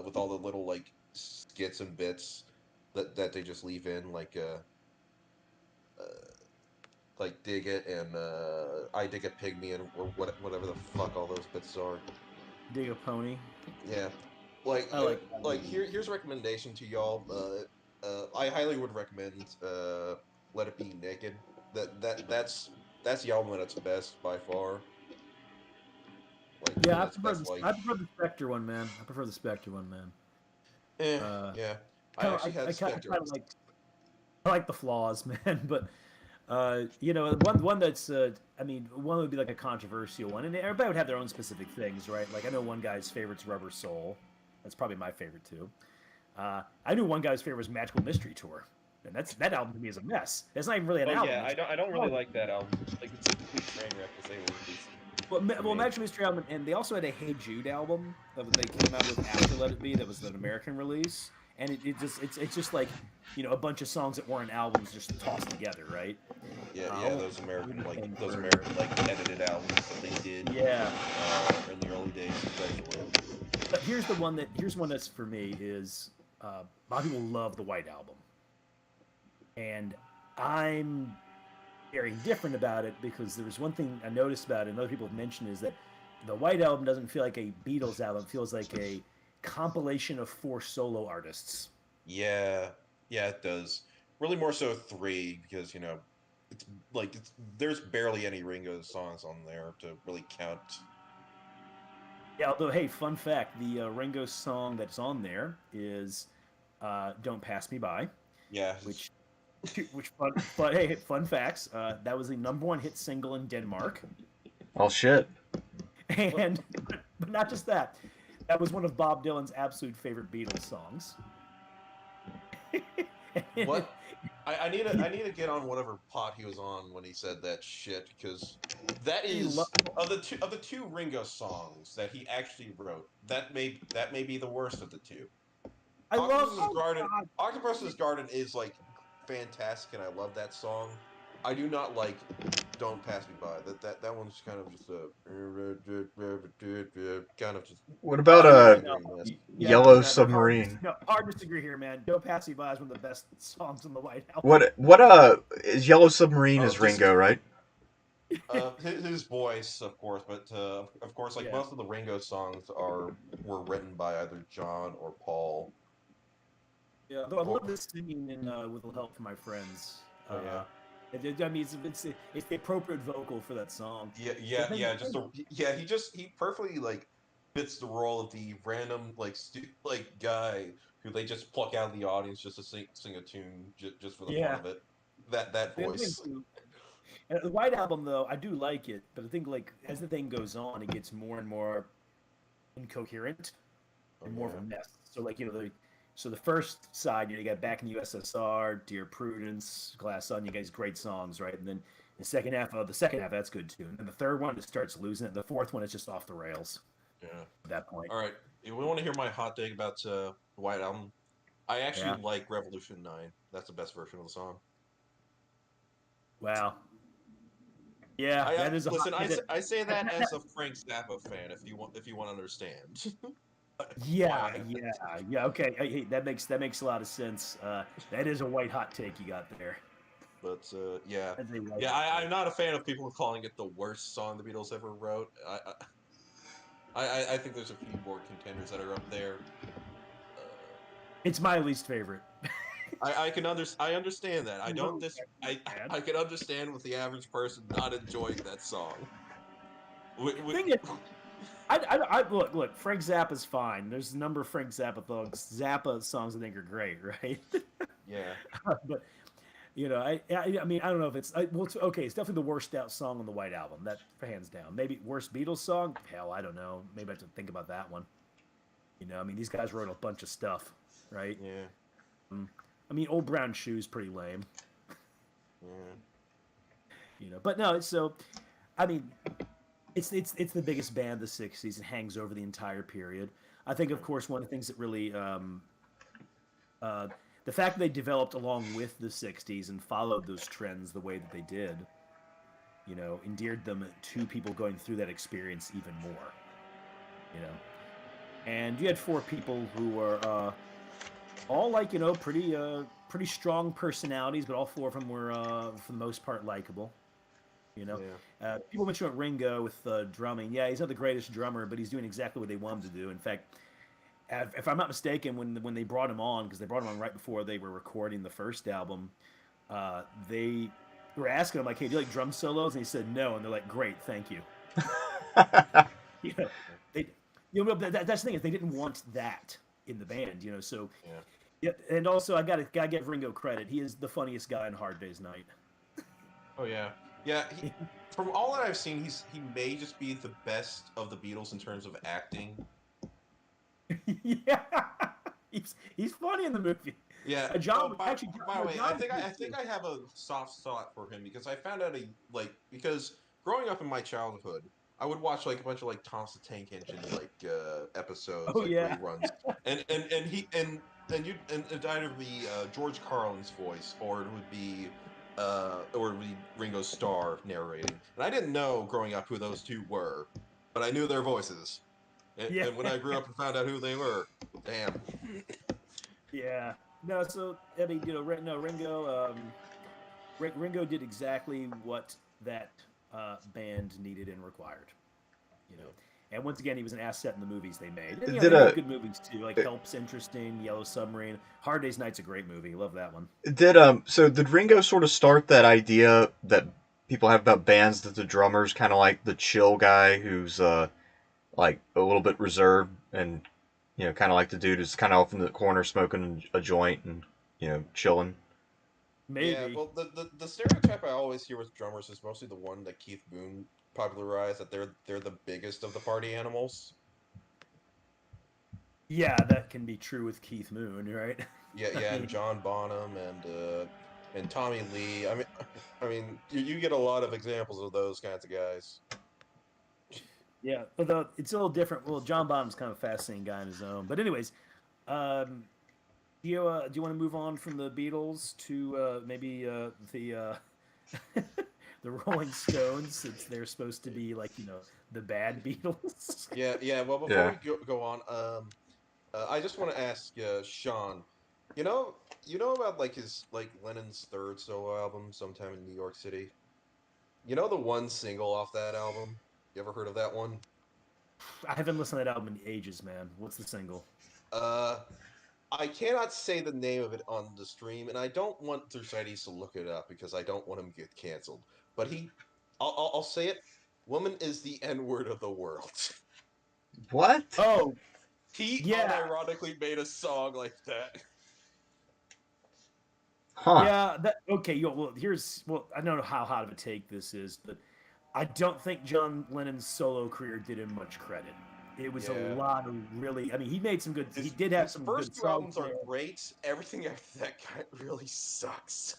With all the little like skits and bits that they just leave in uh like dig it and I dig a pygmy and or whatever the fuck all those bits are. Dig a Pony. Yeah, like I like that like one. here's a recommendation to y'all. I highly would recommend Let It Be Naked. That's the album at its best by far. Like Yeah, its best like I prefer the Spectre one, man. I prefer the Spectre one, man. Uh, yeah. I kind of actually had I Spectre. kind of like the flaws, man. But one that's I mean, one would be like a controversial one, and everybody would have their own specific things, right? Like I know one guy's favorite's Rubber Soul. That's probably my favorite too. I knew one guy's favorite was Magical Mystery Tour, and that album to me is a mess. It's not even really an Oh album. yeah, It's I don't really like that album. Like it's a complete train wreck to say the least. well, Me. Magical Mystery album, and they also had a Hey Jude album that they came out with after Let It Be. That was an American release, and it's just like a bunch of songs that weren't albums just tossed together, right? Yeah, those American like edited albums that they did Yeah. in the early days, especially. But here's one that's for me is a lot of people love the White Album, and I'm very different about it because there's one thing I noticed about it, and other people have mentioned is that the White Album doesn't feel like a Beatles album; it feels like a compilation of 4 solo artists. Yeah, yeah, it does. Really, more so three because it's there's barely any Ringo songs on there to really count. Yeah, although hey, fun fact: the Ringo song that's on there is "Don't Pass Me By," Yeah, which but hey, fun facts. That was the #1 hit single in Denmark, Oh shit. and but not just that. That was one of Bob Dylan's absolute favorite Beatles songs. what? I need to get on whatever pot he was on when he said that shit because that He is lo- of the two Ringo songs that he actually wrote. That may be the worst of the two. I love. Octopus's Oh Garden. God. Octopus's Garden is like fantastic, and I love that song. I do not like "Don't Pass Me By." That one's kind of just a kind of just What about No, lingering. yeah, Yellow hard, Submarine? no, hard disagree here, man. "Don't Pass Me By" is one of the best songs on the White Album. What is Yellow Submarine Oh, is Ringo, right? his voice, of course, but of course, like Yeah, most of the Ringo songs were written by either John or Paul. yeah. Though I Or, love this singing in "With a Help from My Friends." oh yeah, I mean, it's the appropriate vocal for that song. The thing, yeah. He perfectly like fits the role of the random like guy who they just pluck out of the audience just to sing a tune just for the fun yeah. of it. That The other thing voice. too, and the White Album though, I do like it, but I think like as the thing goes on, it gets more and more incoherent Oh and more of yeah. a mess. So like so the first side, you got Back in the USSR, Dear Prudence, Glass Onion, you guys great songs, right? And then the second half that's good too. And then the third one it starts losing it. The fourth one is just off the rails Yeah. at that point. All right. If we want to hear my hot take about the White Album, I actually Yeah. like Revolution 9. That's the best version of the song. Wow. Yeah, that is a hot. Listen. I say that as a Frank Zappa fan. If you want to understand why Yeah, I have yeah, that take. yeah. Okay, hey, that makes a lot of sense. That is a white hot take you got there. But yeah, That's a white yeah. hot I'm take. not a fan of people calling it the worst song the Beatles ever wrote. I think there's a few more contenders that are up there. Uh, It's my least favorite. I understand that. I don't Whoa, dis man. I can understand with the average person not enjoying that song. The thing is, Look. Frank Zappa's fine. There's a number of Frank Zappa songs I think are great, right? Yeah. But I mean, I don't know if okay. It's definitely the worst out song on the White Album. That hands down. Maybe worst Beatles song. Hell, I don't know. Maybe I have to think about that one. I mean, these guys wrote a bunch of stuff, right? Yeah. I mean, Old Brown Shoe's pretty lame. Yeah. But no. So, I mean, it's the biggest band of the '60s. It hangs over the entire period. I think, of course, one of the things that really uh, the fact that they developed along with the '60s and followed those trends the way that they did, endeared them to people going through that experience even more. You know, and you had four people who were all like pretty strong personalities, but all four of them were for the most part likable. You know, Yeah. people mention about Ringo with drumming. Yeah, he's not the greatest drummer, but he's doing exactly what they want him to do. In fact, if I'm not mistaken, when they brought him on, because they brought him on right before they were recording the first album, they were asking him like, "Hey, do you like drum solos?" And he said no, and they're like, "Great, thank you." you know, they, that's the thing is they didn't want that in the band. So Yeah. yeah, and also I gotta give Ringo credit. He is the funniest guy in Hard Day's Night. Oh yeah. Yeah. From all that I've seen, he may just be the best of the Beatles in terms of acting. Yeah, he's funny in the movie. Yeah. Oh, John actually, by the way, John is I good think too. I have a soft spot for him because I found out because growing up in my childhood, I would watch like a bunch of like Thomas the Tank Engine episodes Oh like yeah, reruns, and it either be George Carlin's voice or it would be Ringo Starr narrating, and I didn't know growing up who those two were, but I knew their voices, yeah, and when I grew up and found out who they were, damn. yeah. No, so I mean, no, Ringo did exactly what that band needed and required. You know, Yeah. and once again, he was an asset in the movies they made. And Did they made a good movies too. Like Help's interesting, Yellow Submarine, Hard Day's Night's a great movie. Love that one. did Ringo sort of start that idea that people have about bands that the drummer's kind of like the chill guy who's like a little bit reserved and kind of like the dude who's kind of off in the corner smoking a joint and chilling. Yeah, Maybe. well, the stereotype I always hear with drummers is mostly the one that Keith Moon popularized, that they're the biggest of the party animals. Yeah, that can be true with Keith Moon, right? Yeah, I yeah, and mean, John Bonham and Tommy Lee. I mean, you get a lot of examples of those kinds of guys. yeah. Although it's a little different. Well, John Bonham's kind of a fascinating guy in his own. But anyways, um, do you want to move on from the Beatles to maybe the the Rolling Stones, since they're supposed to be like the bad Beatles? Yeah, yeah. Well, before Yeah. we go on, I just want to ask Sean. You know about like his like Lennon's third solo album, sometime in New York City. You know the one single off that album? You ever heard of that one? I haven't listened to that album in ages, man. What's the single? Uh, I cannot say the name of it on the stream, and I don't want Thucydides to look it up because I don't want him to get canceled. But I'll say it. Woman is the N word of the world. What? Oh, He yeah, unironically made a song like that. Huh. yeah. That okay. I don't know how hot of a take this is, but I don't think John Lennon's solo career did him much credit. It was a Yeah. lot of really. I mean, he made some good. He did have His some first good two songs albums there. are great. Everything after that guy really sucks.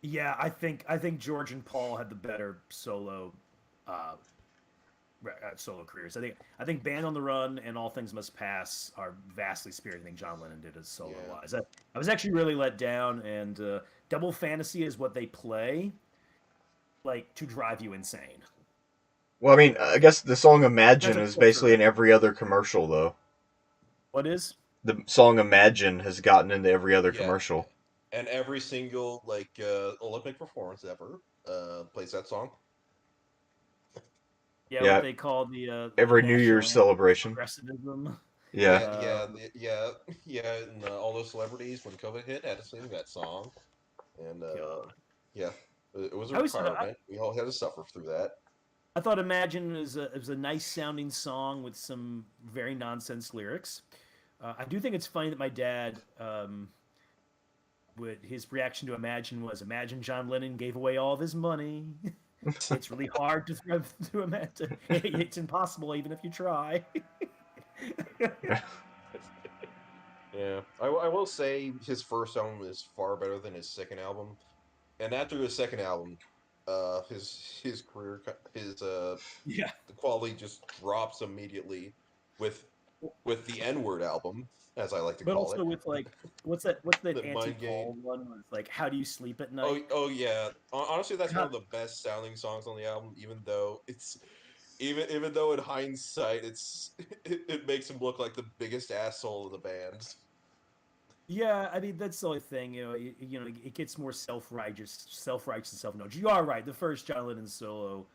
Yeah, I think George and Paul had the better uh, solo careers. I think Band on the Run and All Things Must Pass are vastly superior. I think John Lennon did as solo Yeah. wise. I was actually really let down, and Double Fantasy is what they play like to drive you insane. Well, I mean, I guess the song That's "Imagine" a is culture. basically in every other commercial, though. What is? The song "Imagine" has gotten into every other Yeah. commercial. And every single like Olympic performance ever plays that song. Yeah, what Yeah, they call the every New national Year's anthem of celebration. progressivism. Yeah, Yeah, Um, yeah. And all those celebrities when COVID hit had to sing that song, and God, yeah, it was a I always thought requirement. We all had to suffer through that. I thought Imagine was a nice sounding song with some very nonsense lyrics. I do think it's funny that my dad, his reaction to Imagine was, "Imagine John Lennon gave away all of his money. It's really hard to imagine. It's impossible even if you try." Yeah, I will say his first album is far better than his second album, and after his second album, his career, Yeah. the quality just drops immediately with the N word album, as I like to But call also it, with like, what's that the Mind Game. anti-Paul one? Where it's like, how do you sleep at Oh, night? oh yeah. Honestly, that's one God, of the best sounding songs on the album. Even though in hindsight, it makes him look like the biggest asshole of the band. yeah, I mean that's the only thing. It gets more self-righteous, and self-indulgent. You are right. The first John Lennon solo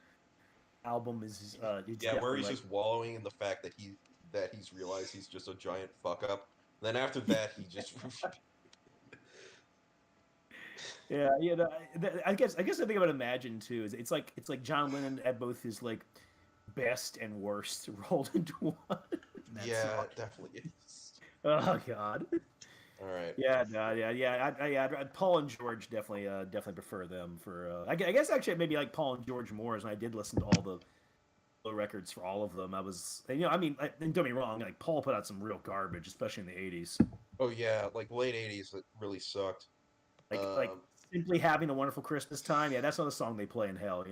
album is it's Yeah, where definitely he's like, just wallowing in the fact that he's realized he's just a giant fuck up. Then after that, he just yeah, I guess the thing about Imagine too is it's like John Lennon at both his like best and worst rolled into one. That yeah, song. it definitely is. Oh God. All right. Yeah, no, yeah. Paul and George definitely prefer them for. I guess actually maybe like Paul and George more, as I did listen to all the records for all of them. I mean, and don't be wrong, like Paul put out some real garbage, especially in the '80s. Oh yeah, like late '80s, it really sucked. Like Um, simply having a wonderful Christmas time. Yeah, that's not a song they play in hell.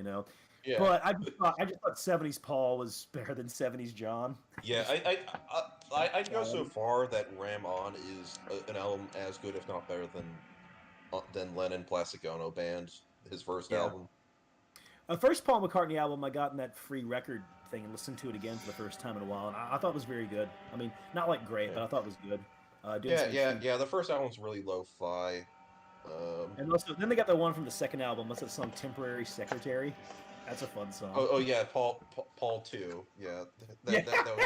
yeah, But I just thought '70s Paul was better than '70s John. yeah. I'd go so far that Ram On is an album as good, if not better, than Lennon Plastic Ono Band, his first Yeah. album. The first Paul McCartney album, I got in that free record thing and listened to it again for the first time in a while, and I thought it was very good. I mean, not like great, Yeah, but I thought it was good. Doing yeah, some yeah, interesting. yeah. The first album's really lo-fi. And also, then they got the one from the second album. What's that song, "Temporary Secretary"? That's a fun song. Oh yeah, Paul too. Yeah, Yeah. that was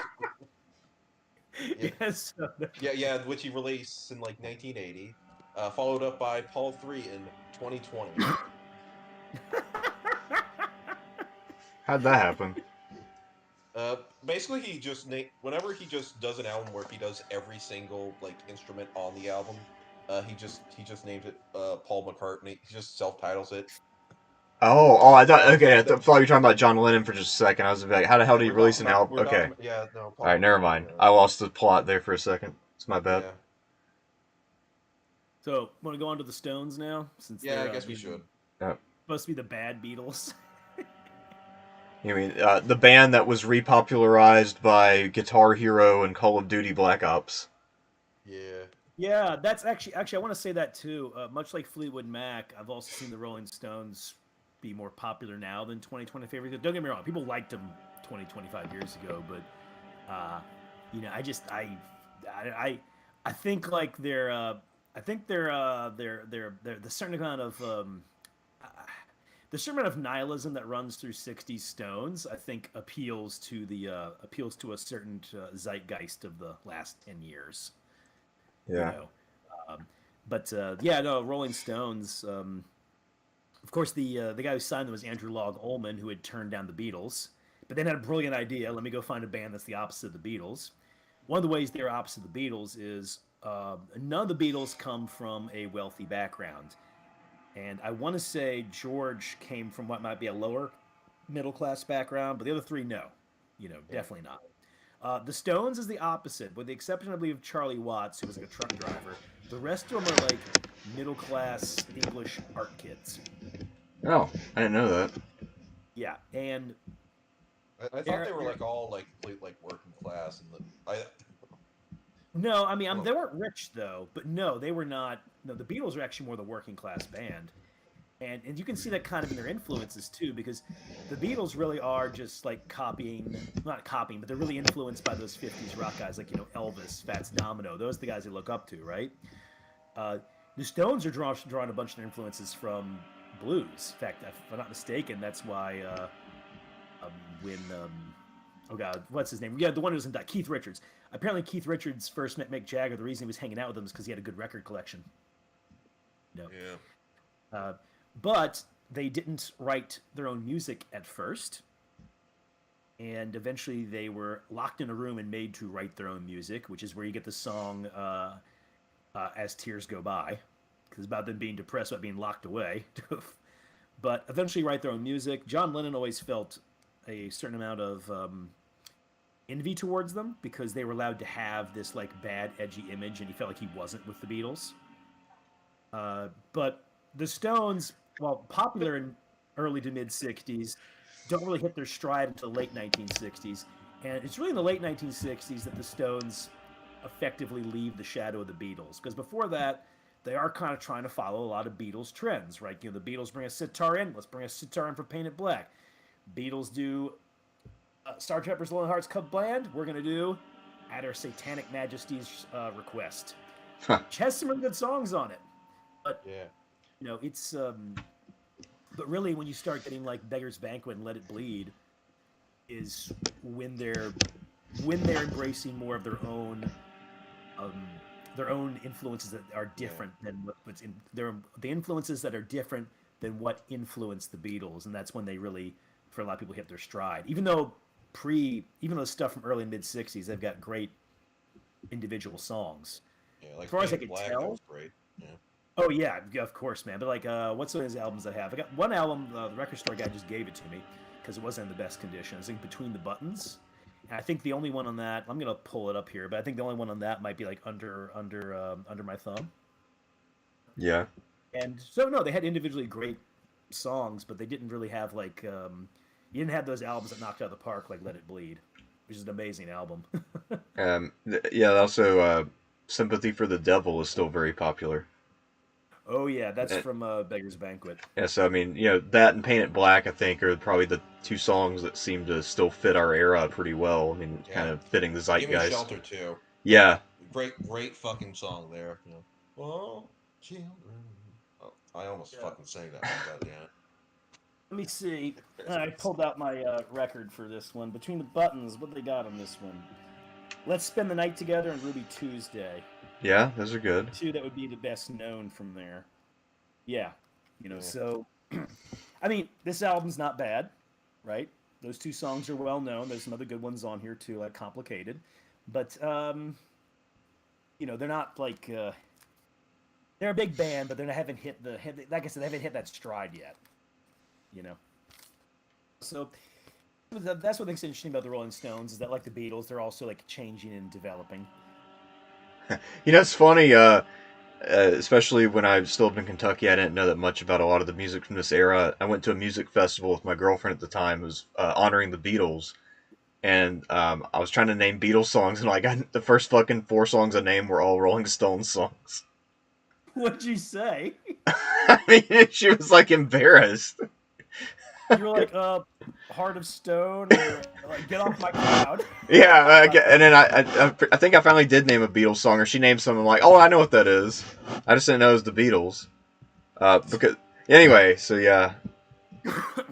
yeah, Yes. yeah, which he released in like 1980, followed up by Paul 3 in 2020. How'd that happen? Basically, whenever he just does an album where he does every single like instrument on the album, he just names it Paul McCartney. He just self-titles it. Oh, I thought. That, Okay, I that, thought you were talking about John Lennon for just a second. I was like, how the hell yeah, did he release an album? we're talking Okay, about, yeah, no, all Paul right, never McCartney. mind. I lost the plot there for a second. It's my bad. Yeah, So, want to go on to the Stones now, since yeah. I they're guess we should. Yeah. supposed to be the bad Beatles. You mean the band that was repopularized by Guitar Hero and Call of Duty Black Ops? Yeah, Yeah, that's actually I want to say that too. Much like Fleetwood Mac, I've also seen the Rolling Stones be more popular now than 2020 favorites. Don't get me wrong, people liked them 20, 25 years ago, but uh, I just I think like they're the certain amount of the certain amount of nihilism that runs through '60s Stones, I think appeals to a certain zeitgeist of the last 10 years. you Yeah. know. Um, but yeah, no, Rolling Stones. Of course, the guy who signed them was Andrew Loog Oldham, who had turned down the Beatles, but then had a brilliant idea. Let me go find a band that's the opposite of the Beatles. One of the ways they're opposite of the Beatles is none of the Beatles come from a wealthy background, and I want to say George came from what might be a lower middle class background, but the other three, no, yeah. definitely not. The Stones is the opposite, with the exception, I believe, of Charlie Watts, who was like a truck driver. The rest of them are like middle class English art kids. Oh, I didn't know that. Yeah, and I thought they were like all like complete like working class, and no, I mean, well, they weren't rich though, but no, they were not. No, the Beatles are actually more the working class band, and you can see that kind of in their influences too, because the Beatles really are just like not copying, but they're really influenced by those '50s rock guys like Elvis, Fats Domino. Those are the guys they look up to, right? The Stones are drawing a bunch of their influences from blues. In fact, if I'm not mistaken, that's why when oh god, what's his name? Yeah, the one who's in Keith Richards. Apparently, Keith Richards first met Mick Jagger. The reason he was hanging out with him is because he had a good record collection. No, yeah. but they didn't write their own music at first. and eventually they were locked in a room and made to write their own music, which is where you get the song "As Tears Go By," because it's about them being depressed about being locked away. But eventually write their own music. John Lennon always felt a certain amount of envy towards them because they were allowed to have this like bad, edgy image, and he felt like he wasn't with the Beatles. But the Stones, while popular in early to mid '60s, don't really hit their stride until the late 1960s, and it's really in the late 1960s that the Stones effectively leave the shadow of the Beatles. Because before that, they are kind of trying to follow a lot of Beatles trends, right? You know, the Beatles bring a sitar in, let's bring a sitar in for Paint It Black. Beatles do Sgt. Pepper's Lonely Hearts Club Band, we're going to do At Our Satanic Majesty's Request. Which has some really good songs on it. But, Yeah. you know, it's... but really, when you start getting like Beggar's Banquet and Let It Bleed, is when they're embracing more of their own influences that are different than what's in the influences that are different than what influenced the Beatles, and that's when they really, for a lot of people, hit their stride. Even though stuff from early and mid '60s, they've got great individual songs. Yeah, like As far as I Paint It could Black, that tell, was great. Yeah. oh yeah, of course, man. But like, what's some of his albums I have? I got one album. The record store guy just gave it to me because it wasn't in the best condition. It's like Between the Buttons, and I think the only one on that. I'm gonna pull it up here, but I think the only one on that might be like under my thumb. Yeah. And so no, they had individually great songs, but they didn't really have like you didn't have those albums that knocked out of the park like Let It Bleed, which is an amazing album. Yeah. Also, "Sympathy for the Devil" is still very popular. Oh yeah, that's Uh, from Beggar's Banquet. yeah. So I mean, that and "Paint It Black" I think are probably the two songs that seem to still fit our era pretty well. I mean, kind Yeah. of fitting the Give Me zeitgeist. Shelter too. Yeah. Great fucking song there. You know. Oh, children. Oh, I almost fucking sang that one. God damn it. Let me see. I pulled out my record for this one. Between the Buttons, what they got on this one? Let's Spend the Night Together and Ruby Tuesday. Yeah, those are good. Two that would be the best known from there. Yeah. Yeah. So, I mean, this album's not bad, right? Those two songs are well known. There's some other good ones on here too, like Complicated. But, they're not like, they're a big band, but they haven't hit like I said, they haven't hit that stride yet. So that's what makes it interesting about the Rolling Stones is that, like the Beatles, they're also like changing and developing. It's funny, especially when I still lived in Kentucky, I didn't know that much about a lot of the music from this era. I went to a music festival with my girlfriend at the time, who was honoring the Beatles, and I was trying to name Beatles songs, and like the first fucking 4 songs I named were all Rolling Stones songs. What'd you say? I mean, she was like embarrassed. You were like, Heart of Stone, or like, Get Off My Cloud. Yeah, and then I think I finally did name a Beatles song, or she named something like, oh, I know what that is. I just didn't know it was the Beatles. Because anyway, so yeah. But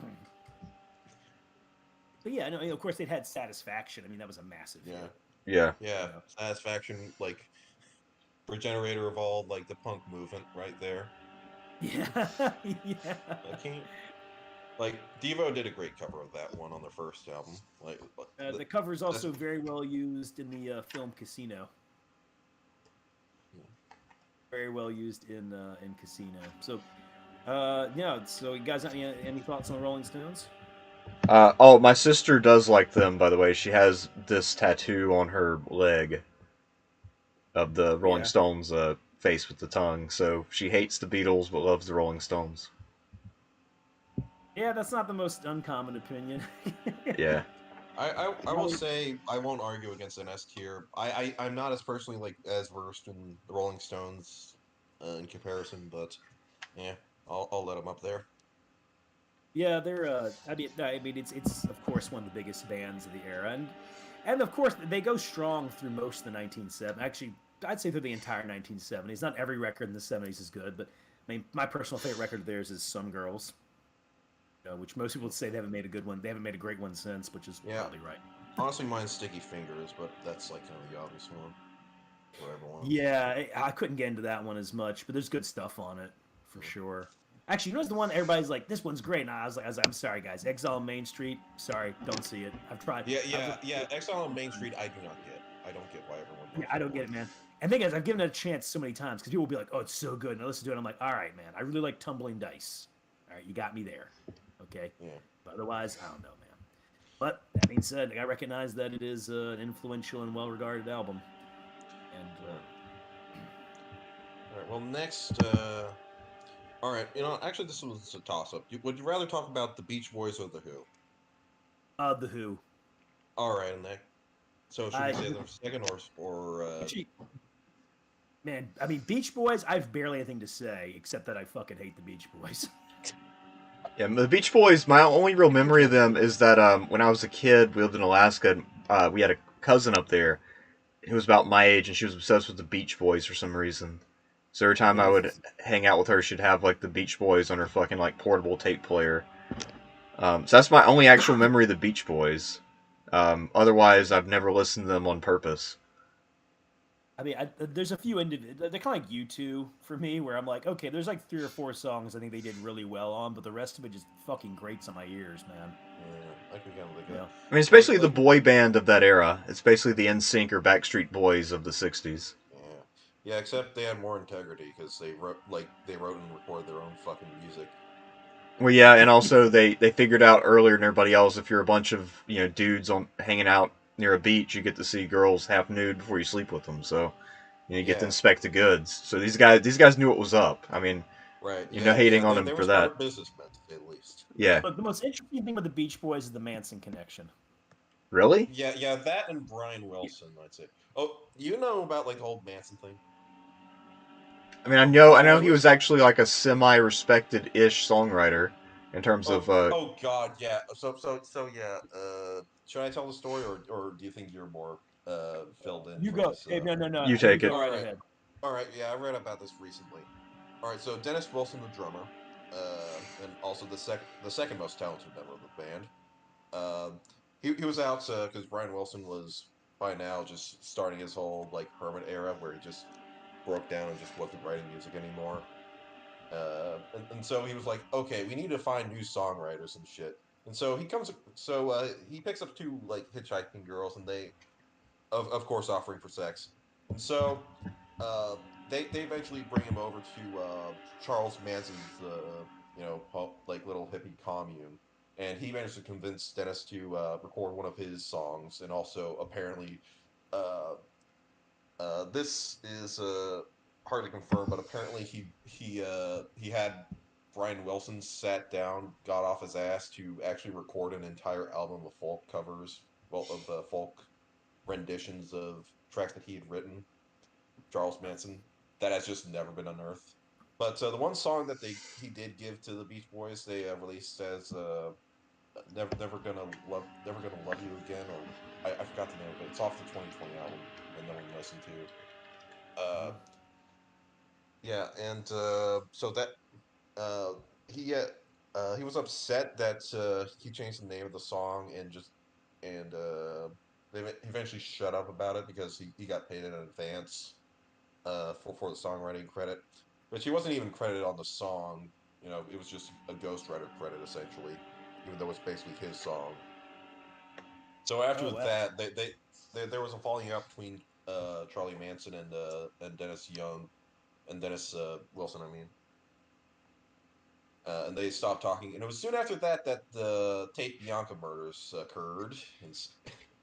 yeah, no, of course they'd had Satisfaction. I mean, that was a massive hit. Yeah. Yeah. Satisfaction, like regenerator of all like the punk movement right there. Yeah. Yeah. I can't. Like Devo did a great cover of that one on their first album. Like the cover is also very well used in the film Casino. Very well used in Casino. So, yeah. So, you guys, any thoughts on the Rolling Stones? My sister does like them, by the way. She has this tattoo on her leg of the Rolling Stones face with the tongue. So she hates the Beatles but loves the Rolling Stones. Yeah, that's not the most uncommon opinion. Yeah. I will say I won't argue against an S tier. I'm not as personally like as versed in the Rolling Stones in comparison, but yeah, I'll let them up there. Yeah, they're. I mean, it's of course one of the biggest bands of the era, and of course they go strong through most of the 1970s. Actually, I'd say through the entire 1970s. Not every record in the 70s is good, but I mean, my personal favorite record of theirs is "Some Girls," which most people would say they haven't made a good one. They haven't made a great one since, which is probably right. Honestly, mine's "Sticky Fingers," but that's like kind of the obvious one for everyone. Yeah, I couldn't get into that one as much, but there's good stuff on it for sure. Actually, you know, it's the one everybody's like, this one's great. And I was like, I'm sorry, guys. Exile on Main Street. Sorry, don't see it. I've tried. Yeah. Exile on Main Street, I do not get. I don't get why everyone Yeah, loves I that don't get one. it, man. And thing is, I've given it a chance so many times because people will be like, "Oh, it's so good," and I listen to it. And I'm like, "All right, man. I really like Tumbling Dice. All right, you got me there. Okay." Yeah. But otherwise, I don't know, man. But that being said, I recognize that it is an influential and well-regarded album. And All right. Well, next. All right. Actually, this was a toss-up. Would you rather talk about the Beach Boys or the Who? The Who. All right, and that. So should we I say them second or actually, man, I mean, Beach Boys. I've barely anything to say except that I fucking hate the Beach Boys. Yeah, the Beach Boys. My only real memory of them is that when I was a kid, we lived in Alaska. And, we had a cousin up there who was about my age, and she was obsessed with the Beach Boys for some reason. So every time I would hang out with her, she'd have like the Beach Boys on her fucking like portable tape player. So that's my only actual memory of the Beach Boys. Otherwise, I've never listened to them on purpose. I mean, there's a few individuals. They're kind of like U2 for me, where I'm like, okay, there's like 3 or 4 songs I think they did really well on, but the rest of it just fucking grates on my ears, man. Yeah, I can kind of look Yeah. at. I mean, it's basically the boy band of that era. It's basically the NSYNC or Backstreet Boys of the '60s. Yeah, except they had more integrity because they wrote and recorded their own fucking music. Well, yeah, and also they figured out earlier than everybody else if you're a bunch of dudes on hanging out near a beach, you get to see girls half nude before you sleep with them. So you get to inspect the goods. So these guys knew what was up. I mean, Right. no hating on They, them they for were that. smart businessmen, to say the least. Yeah. Look, the most interesting thing with the Beach Boys is the Manson connection. Really? Yeah, that and Brian Wilson, I'd say. Oh, you know about like the whole Manson thing? I mean, I know It he was was. actually like a semi-respected-ish songwriter in terms of Oh God, yeah. So yeah. Should I tell the story, or do you think you're more filled in You for go. this? Hey, no. you You take go it. All right right, ahead. all right. Yeah, I read about this recently. All right, so Dennis Wilson, the drummer, and also the second most talented member of the band. Um, he was out because Brian Wilson was by now just starting his whole like hermit era where he just broke down and just wasn't writing music anymore. And so he was like, okay, we need to find new songwriters and shit. And so he picks up 2 like hitchhiking girls, and they of course offering for sex. And so uh, they eventually bring him over to Charles Manson's like little hippie commune, and he managed to convince Dennis to record one of his songs, and also apparently uh, this is hard to confirm, but apparently he had Brian Wilson sat down, got off his ass to actually record an entire album of folk covers, well, of folk renditions of tracks that he had written, Charles Manson, that has just never been unearthed. But the one song that he did give to the Beach Boys, they released as never gonna love you again, or I forgot the name of it. It's off the 2020 album that no one listened to. Uh, yeah, and so that uh, he uh, he was upset that he changed the name of the song and they eventually shut up about it because he got paid in advance for the songwriting credit, but he wasn't even credited on the song. It was just a ghostwriter credit essentially, even though it's basically his song. So after Oh wow. that, there was a falling out between Charlie Manson and Dennis Young and Dennis Wilson. I mean, and they stopped talking. And it was soon after that that the Tate Bianca murders occurred. And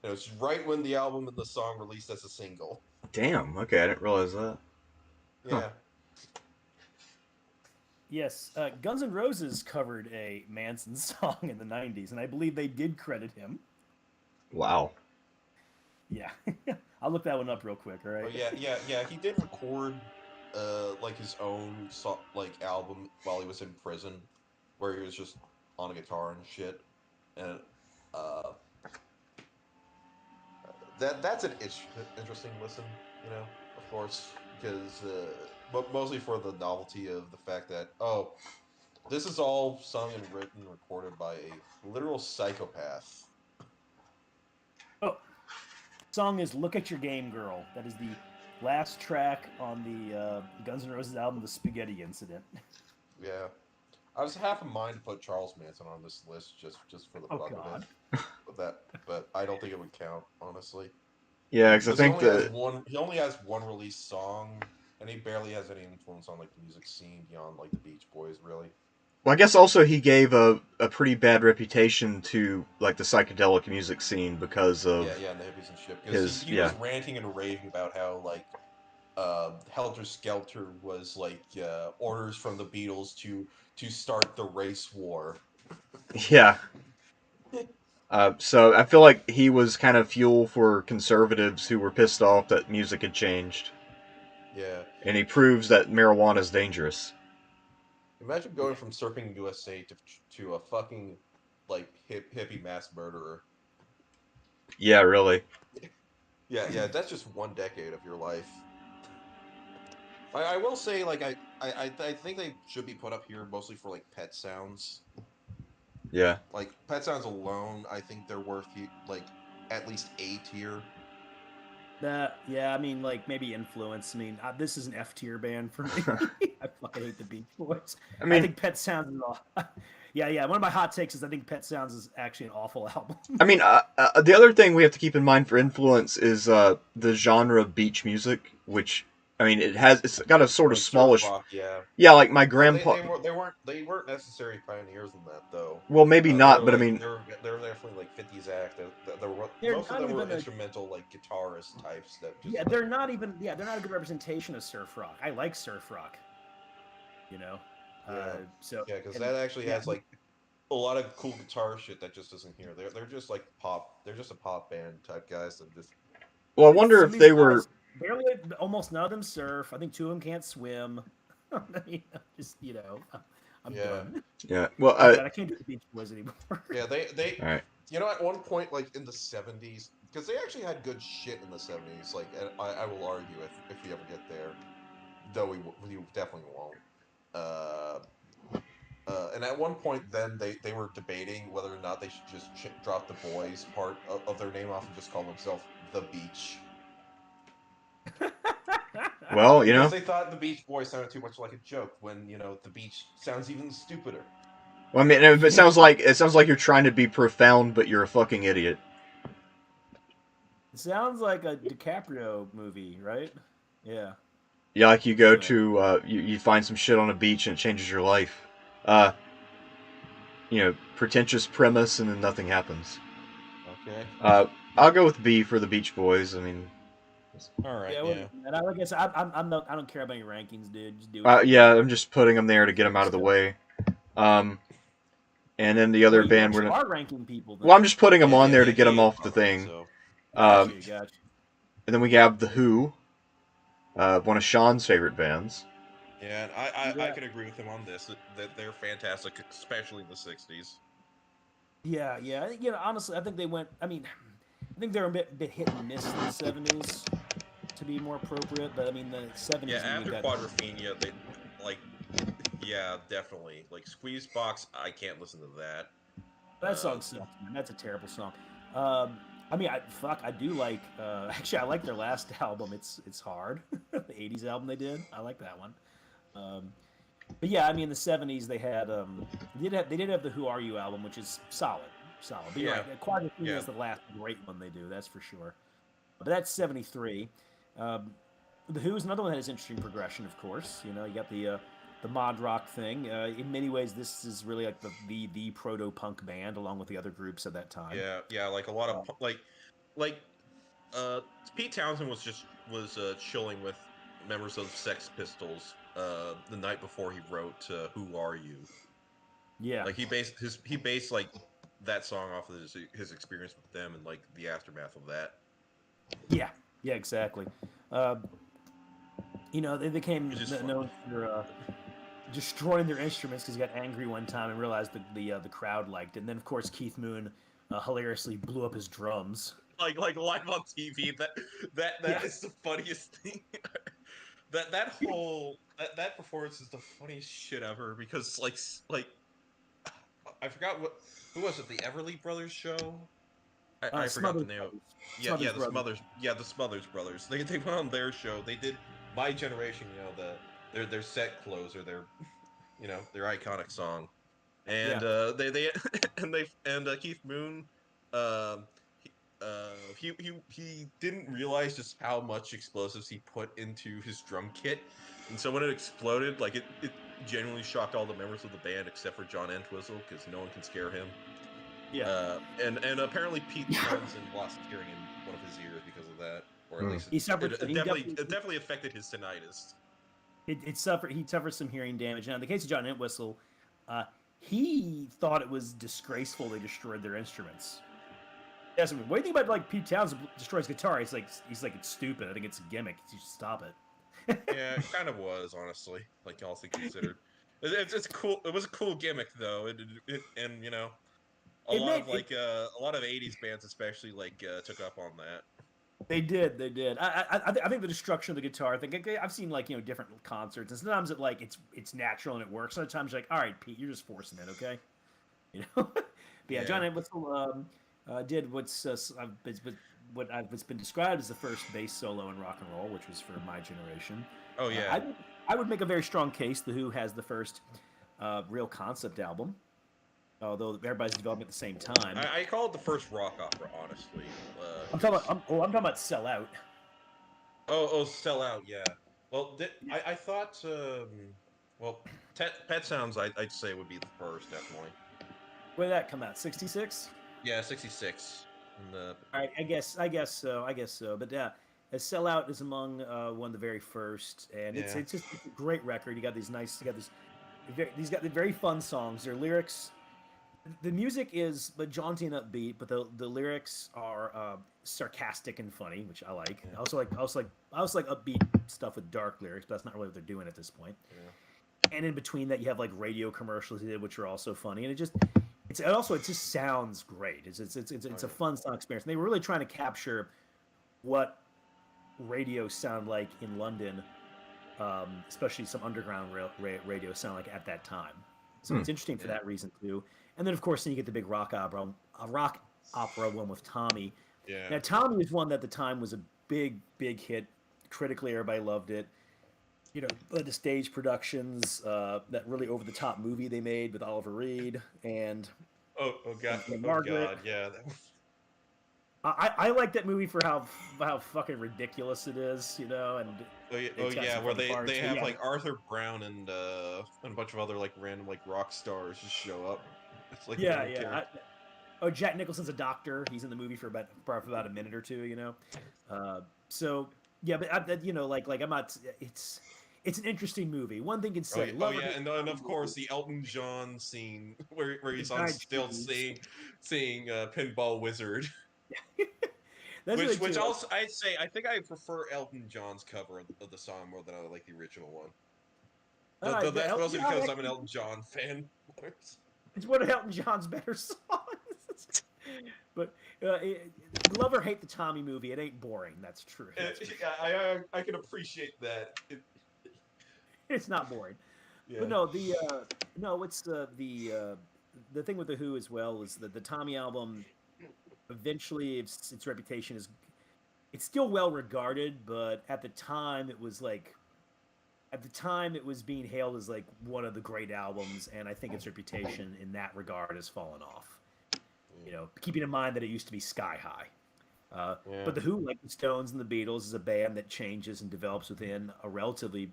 it was right when the album and the song released as a single. Damn. Okay, I didn't realize that. Huh. Yeah. Yes, Guns N' Roses covered a Manson song in the '90s, and I believe they did credit him. Wow. Yeah, I'll look that one up real quick. All Oh right. yeah. He did record like his own like album while he was in prison, where he was just on a guitar and shit. And uh, that's an interesting listen, of course, because but mostly for the novelty of the fact that this is all sung and written, recorded by a literal psychopath. Oh, song is "Look at Your Game, Girl." That is the last track on the Guns N' Roses album, "The Spaghetti Incident." Yeah. I was half a mind to put Charles Manson on this list just for the Oh fuck of God. it. But I don't think it would count, honestly. Yeah, because I Because he think only has that one released song, and he barely has any influence on like the music scene beyond like the Beach Boys, really. well, I guess also he gave a pretty bad reputation to like the psychedelic music scene because Yeah, of yeah, and the hippies and shit. Because his he yeah was ranting and raving about how like Helter Skelter was like orders from the Beatles to start the race war. yeah. So I feel like he was kind of fuel for conservatives who were pissed off that music had changed, Yeah. and he proves that marijuana is dangerous. Imagine going from Surfing USA to a fucking like hippie mass murderer. Yeah, really. Yeah, yeah, that's just one decade of your life. I will say, like, I think they should be put up here mostly for like Pet Sounds. Yeah. Like Pet Sounds alone, I think they're worth like at least A tier. That yeah, I mean, like maybe influence. I mean, this is an F tier band for me. I fucking hate the Beach Boys. I I mean, think Pet Sounds is all. Yeah, yeah. One of my hot takes is I think Pet Sounds is actually an awful album. the other thing we have to keep in mind for influence is the genre of beach music, which I mean, it's got a sort of Like surf smallish. rock, yeah. Yeah, like my But they, grandpa. they weren't necessary pioneers in that though. Well, maybe They're not, but I like mean, they're definitely like 50s act. They're Most of not them were even a instrumental like guitarist types that just yeah. like They're not a good representation of surf rock. I like surf rock. You know, yeah so yeah because and that actually yeah, has like a lot of cool guitar shit that just isn't here. They're just like pop. They're just a pop band type guys that just well, I wonder some if of these they were. guys barely, almost none of them surf. I think two of them can't swim. I mean, just I'm yeah done. Yeah. Well, I'm done. I can't do the Beach Boys anymore. yeah they all right. you know at one point like in the 70s because they actually had good shit in the 70s like and I will argue if we ever get there though we definitely won't. Uh, and at one point, then they were debating whether or not they should just drop the boys part of their name off and just call themselves the Beach Well, because they thought the Beach Boys sounded too much like a joke when the beach sounds even stupider. well, I mean, it sounds like you're trying to be profound, but you're a fucking idiot. It sounds like a DiCaprio movie, right? Yeah. Yeah, like you go Anyway, to you find some shit on a beach and it changes your life. Uh, pretentious premise and then nothing happens. Okay. I'll go with B for the Beach Boys. I mean, All right. yeah. Yeah. And I guess I'm not, I don't care about your rankings, dude. Just do what you yeah, want. I'm just putting them there to get them out of the way. Um, and then the other Well, you band actually we're. are ranking people then. Well, I'm just putting them Yeah. on Yeah. there Yeah. to get He them is off the properly thing. so. Um, Gotcha. and then we have the Who, one of Sean's favorite bands. Yeah, and I Yeah. could agree with him on this. That they're fantastic, especially in the '60s. Yeah, yeah. Honestly, I think they went. I mean, I think they're a bit hit and miss in the '70s, to be more appropriate. But I mean, the Yeah, '70s when you after got Quadrophenia, they like, yeah, definitely. Like Squeeze Box, I can't listen to that. that song sucks, man. That's a terrible song. I mean, I do like. Actually, I like their last album. It's hard. The '80s album they did. I like that one. Um, but yeah, I mean, in the '70s they did have the Who Are You album, which is solid. But you're Yeah, right. Quadrophenia yeah. is the last great one they do. That's for sure. But that's '73. Um, the Who's another one that has interesting progression, of course. You got the mod rock thing. In many ways, this is really like the proto punk band, along with the other groups at that time. Yeah, yeah, like a lot of like uh Pete Townsend was chilling with members of Sex Pistols the night before he wrote Who Are You? Yeah, Like he based like that song off of his experience with them and like the aftermath of that. yeah, yeah, exactly. Uh, they became Which is funny. known for destroying their instruments because he got angry one time and realized the crowd liked it. And then, of course, Keith Moon hilariously blew up his drums. Like live on TV, that Yeah, is the funniest thing. That performance is the funniest shit ever because like I forgot who was it, the Everly Brothers show? I forgot the Smothers name of. Brothers. Yeah, Smothers Brothers. The Smothers Brothers. They went on their show. They did My Generation, their set closer, their their iconic song. And Yeah. they and Keith Moon, um, he didn't realize just how much explosives he put into his drum kit, and so when it exploded, like it genuinely shocked all the members of the band except for John Entwistle because no one can scare him. Yeah. And apparently Pete Townsend lost hearing in one of his ears because of that, or at Hmm. least He suffered. it definitely affected his tinnitus. It suffered. He suffered some hearing damage. Now, in the case of John Entwistle, uh, he thought it was disgraceful they destroyed their instruments. Yes, what do you think about like Pete Townsend destroys guitar? He's like it's stupid. I think it's a gimmick. You should stop it. Yeah, it kind of was, honestly, like all things considered. It's cool. It was a cool gimmick though, and a It lot made of it. a lot of '80s bands especially took up on that. They did. They did. I think the destruction of the guitar. I think I've seen like different concerts, and sometimes it's natural and it works. Other times you're like, all right, Pete, you're just forcing it, okay? But yeah, John Yeah. Entwistle did what's been described as the first bass solo in rock and roll, which was for my generation. Oh Uh, yeah. I, would- I would make a very strong case. The Who has the first real concept album, although everybody's developing at the same time. I call it the first rock opera, honestly. I'm talking about Sell Out. Sell Out. Yeah. Well, I thought. Well, Pet Sounds, I'd say would be the first, definitely. When did that come out? 66. Yeah, '66. And All right, I guess so. I guess so. But yeah, Sell Out is among one of the very first, and Yeah. it's a great record. You got these nice, you got this, these got the very fun songs. Their lyrics, the music is but jaunty and upbeat, but the lyrics are sarcastic and funny, which I like. Yeah. I also like upbeat stuff with dark lyrics, but that's not really what they're doing at this point. Yeah. And in between that, you have like radio commercials he did, which are also funny, and it just sounds great. It's a fun sound experience. And they were really trying to capture what radio sound like in London, especially some underground radio sound like at that time. So Hmm. it's interesting for that reason too. And then of course then you get the big rock opera one with Tommy. Yeah. Now Tommy was one that at the time was a big hit. Critically, everybody loved it. Led to stage productions, that really over the top movie they made with Oliver Reed and Oh god. and Oh Margaret. god. Yeah. I like that movie for how fucking ridiculous it is, and Oh it's got yeah, some where funny parts, they but have yeah. like Arthur Brown and a bunch of other like random like rock stars just show up. It's like Yeah, random yeah. characters. Jack Nicholson's a doctor. He's in the movie for about a minute or two. So yeah, but like I'm not. It's an interesting movie. One thing can say, Oh yeah, and of course the Elton John scene where he's on Giant still trees. seeing Pinball Wizard, That's really which too. also I'd say I think I prefer Elton John's cover of the song more than I like the original one. But The that's Elton mostly John because I'm an actually, Elton John fan. it's one of Elton John's better songs. But love or hate the Tommy movie, it ain't boring. That's true. That's for sure. I can appreciate that. It's not boring. Yeah. But no, it's the thing with the Who as well is that the Tommy album eventually its reputation is it's still well regarded, but at the time it was being hailed as like one of the great albums, and I think its reputation in that regard has fallen off. Keeping in mind that it used to be sky high. Yeah. But the Who, like the Stones and the Beatles, is a band that changes and develops within a relatively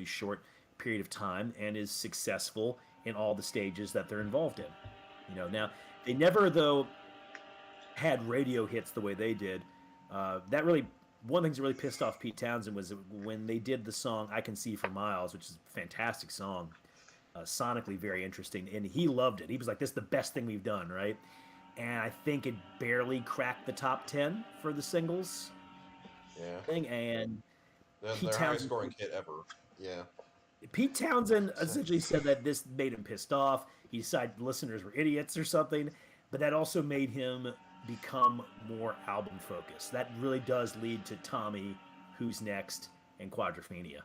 short period of time and is successful in all the stages that they're involved in. Now they never though had radio hits the way they did. That really one thing that really pissed off Pete Townsend was when they did the song "I Can See for Miles," which is a fantastic song, sonically very interesting, and he loved it. He was like, "This is the best thing we've done," right? And I think it barely cracked the top 10 for the singles Yeah. thing. And Their Pete highest Townsend, scoring hit ever. Yeah. Pete Townsend essentially said that this made him pissed off. He decided listeners were idiots or something, but that also made him become more album focused. That really does lead to Tommy, Who's Next, and Quadrophenia.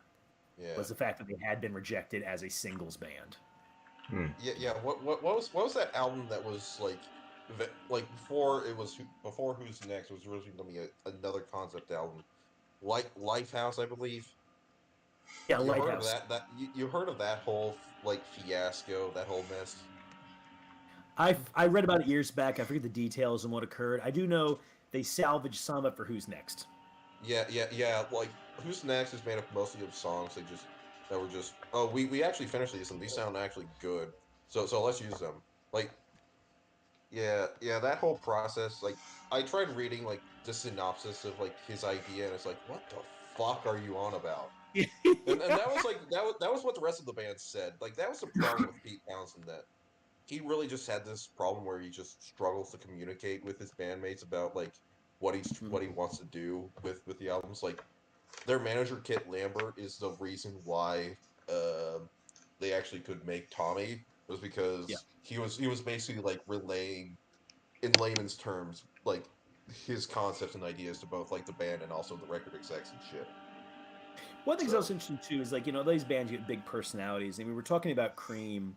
Yeah. Was the fact that they had been rejected as a singles band. Yeah. What was that album that was like before Who's Next was originally going to be another concept album, like Lifehouse, I believe. Yeah, You heard of Lighthouse. you heard of that whole like fiasco, that whole mess? I read about it years back. I forget the details and what occurred. I do know they salvaged some of it for Who's Next. Yeah. Like, Who's Next is made up mostly of songs that were just, oh, we actually finished these and these sound actually good. So let's use them. Like, yeah, that whole process. Like, I tried reading like the synopsis of like his idea, and it's like, what the fuck are you on about? And that was like that was what the rest of the band said. Like, that was the problem with Pete Townsend, that he really just had this problem where he just struggles to communicate with his bandmates about like what he wants to do with the albums. Like, their manager Kit Lambert is the reason why uh, they actually could make Tommy, was Yeah. because he was basically like relaying in layman's terms like his concepts and ideas to both like the band and also the record execs and shit. One thing's So also interesting too is like these bands get big personalities. I mean, we were talking about Cream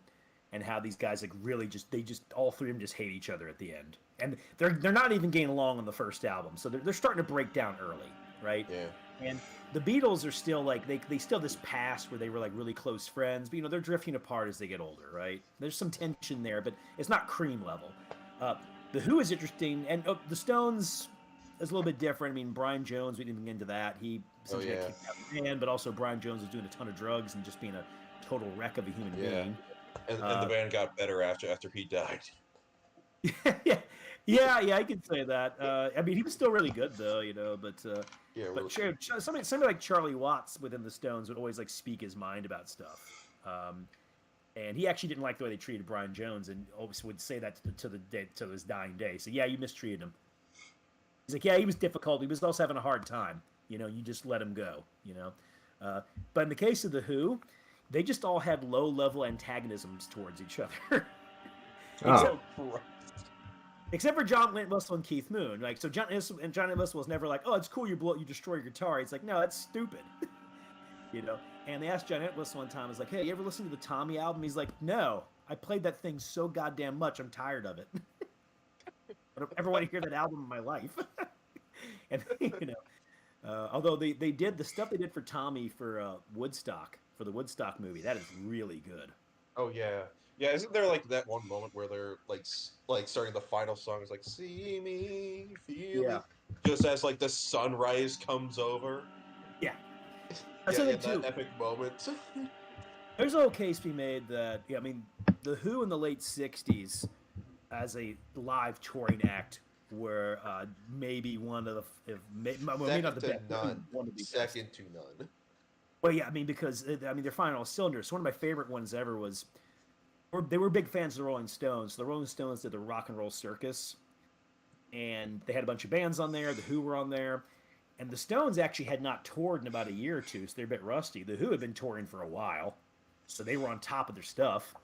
and how these guys like really just all three of them just hate each other at the end, and they're not even getting along on the first album, so they're starting to break down early, right? yeah, And the Beatles are still like they still have this past where they were like really close friends, but they're drifting apart as they get older, right? There's some tension there, but it's not Cream level. Uh, the Who is interesting, and the Stones is a little bit different. I mean, Brian Jones, we didn't even get into that. He oh essentially got yeah, kicked out of the band, but also Brian Jones was doing a ton of drugs and just being a total wreck of a human yeah. being. And the Uh, band got better after he died. yeah, yeah, I can say that. I mean, he was still really good though, Yeah, but really. somebody like Charlie Watts within the Stones would always like speak his mind about stuff. And he actually didn't like the way they treated Brian Jones, and always would say that to his dying day. So yeah, you mistreated him. He's like, yeah, he was difficult. He was also having a hard time. You just let him go. But in the case of the Who, they just all had low-level antagonisms towards each other, Oh, except for John Entwistle and Keith Moon. Like, so John Entwistle was never like, oh, it's cool you destroy your guitar. It's like, no, that's stupid. And they asked John Entwistle one time, I was like, hey, you ever listen to the Tommy album? He's like, no, I played that thing so goddamn much, I'm tired of it. I don't ever want to hear that album in my life. And although they did the stuff they did for Tommy for Woodstock, for the Woodstock movie, that is really good. Oh yeah. Isn't there like that one moment where they're like like starting the final song is like "See me, feel Yeah, me," just as like the sunrise comes over. yeah. That's Yeah, the thing in that too. epic moment. There's a little case to be made that I mean, the Who in the late '60s as a live touring act were maybe one of the, if maybe not Second the to best, none. one of the best. Second to none. Well, yeah, I mean because they're firing all cylinders. So one of my favorite ones ever was they were big fans of the Rolling Stones. So the Rolling Stones did the Rock and Roll Circus, and they had a bunch of bands on there. The Who were on there, and the Stones actually had not toured in about a year or two, so they're a bit rusty. The Who had been touring for a while, so they were on top of their stuff,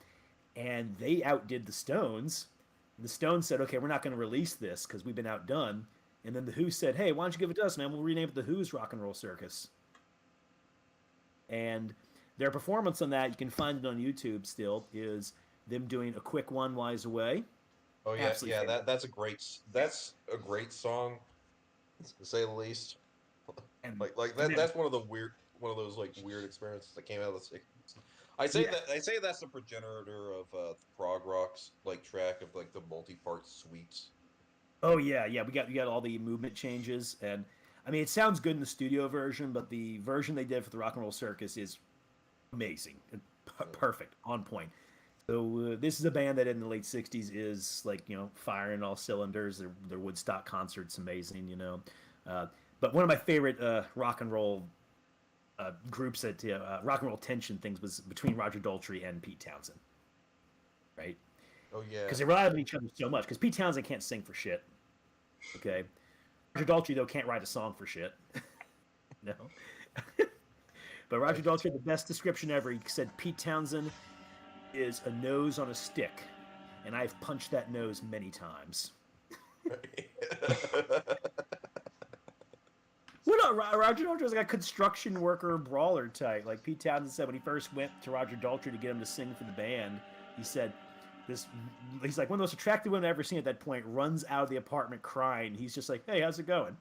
and they outdid the Stones. The Stones said, "Okay, we're not going to release this because we've been outdone." And then the Who said, "Hey, why don't you give it to us, man? We'll rename it the Who's Rock and Roll Circus." And their performance on that, you can find it on YouTube still, is them doing A Quick One Lies Away. Oh yeah, Absolutely yeah. favorite. That's a great song, to say the least. And, Like and that. then, That's one of those like weird experiences that came out of the '60s. yeah. I say that's the progenitor of prog rock's like track of like the multi-part suites. Oh yeah, yeah. We got all the movement changes, and I mean it sounds good in the studio version, but the version they did for the Rock and Roll Circus is amazing, perfect, on point. So this is a band that in the late '60s is like firing all cylinders. Their Woodstock concerts amazing. But one of my favorite rock and roll groups that rock and roll tension things was between Roger Daltrey and Pete Townsend, right? Oh yeah. Because they relied on each other so much. Because Pete Townsend can't sing for shit. Okay, Roger Daltrey though can't write a song for shit. No. But Roger Daltrey had the best description ever. He said Pete Townsend is a nose on a stick, and I've punched that nose many times. Well, no, Roger Daltrey was like a construction worker brawler type. Like Pete Townsend said when he first went to Roger Daltrey to get him to sing for the band, he said, he's like one of the most attractive women I've ever seen at that point, runs out of the apartment crying. He's just like, hey, how's it going?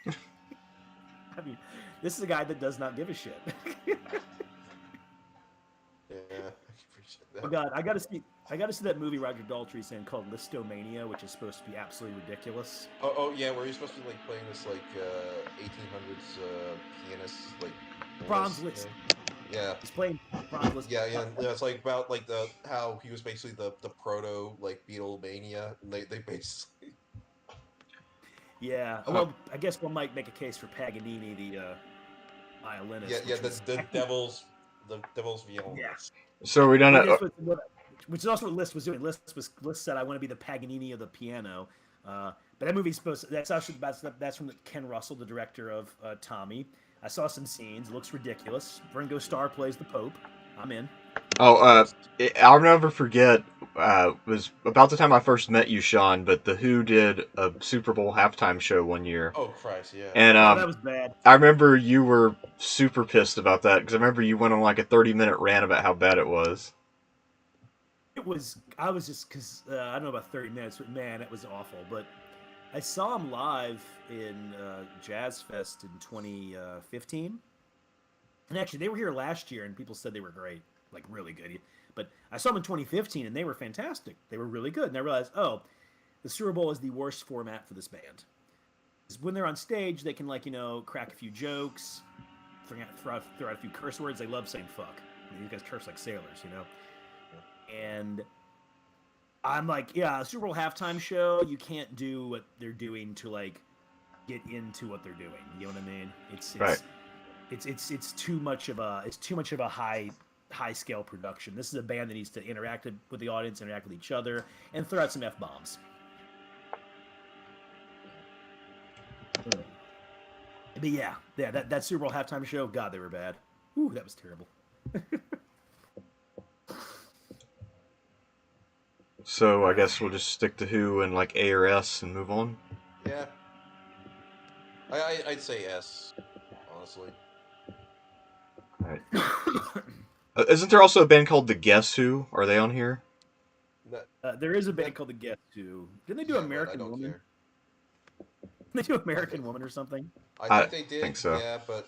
I mean, this is a guy that does not give a shit. Oh God, I gotta see that movie Roger Daltrey's in called Listomania, which is supposed to be absolutely ridiculous. Oh yeah, where you're supposed to be like playing this like 1800s pianist like Franz Liszt Liszt. thing. Yeah. He's playing Franz Liszt. Yeah. It's like about like the how he was basically the proto like Beatlemania, and they basically Yeah. Uh, Well, I guess one might make a case for Paganini, the violinist, yeah which was the actually, devil's yeah. violinist. so we done Well, it. guess which is also what Liszt was doing. Liszt said, "I want to be the Paganini of the piano." But that movie's supposed to, that's from Ken Russell, the director of Tommy. I saw some scenes. It looks ridiculous. Ringo Starr plays the Pope. I'm in. I'll never forget. Was about the time I first met you, Sean. But the Who did a Super Bowl halftime show one year, Oh Christ, yeah. and Oh, that was bad. I remember you were super pissed about that because I remember you went on like a 30-minute rant about how bad it was. It was. I was just because I don't know about 30 minutes, but man, it was awful. But I saw him live in Jazz Fest in 2015, and actually they were here last year, and people said they were great, like really good. But I saw them in 2015, and they were fantastic. They were really good, and I realized, oh, the Super Bowl is the worst format for this band. Because when they're on stage, they can crack a few jokes, throw out a few curse words. They love saying fuck. You guys curse like sailors. And I'm like, yeah, a Super Bowl halftime show, you can't do what they're doing to like get into what they're doing. You know what I mean? Right. It's too much of a high scale production. This is a band that needs to interact with the audience, interact with each other, and throw out some F bombs. But yeah, that Super Bowl halftime show, God, they were bad. Ooh, that was terrible. So I guess we'll just stick to Who and like A or S and move on. Yeah. I'd say S, honestly. All right. Isn't there also a band called the Guess Who? Are they on here? There is a band called the Guess Who. Didn't they do American Woman? Care. Didn't they do American Woman or something? I think they did. Think so. Yeah, but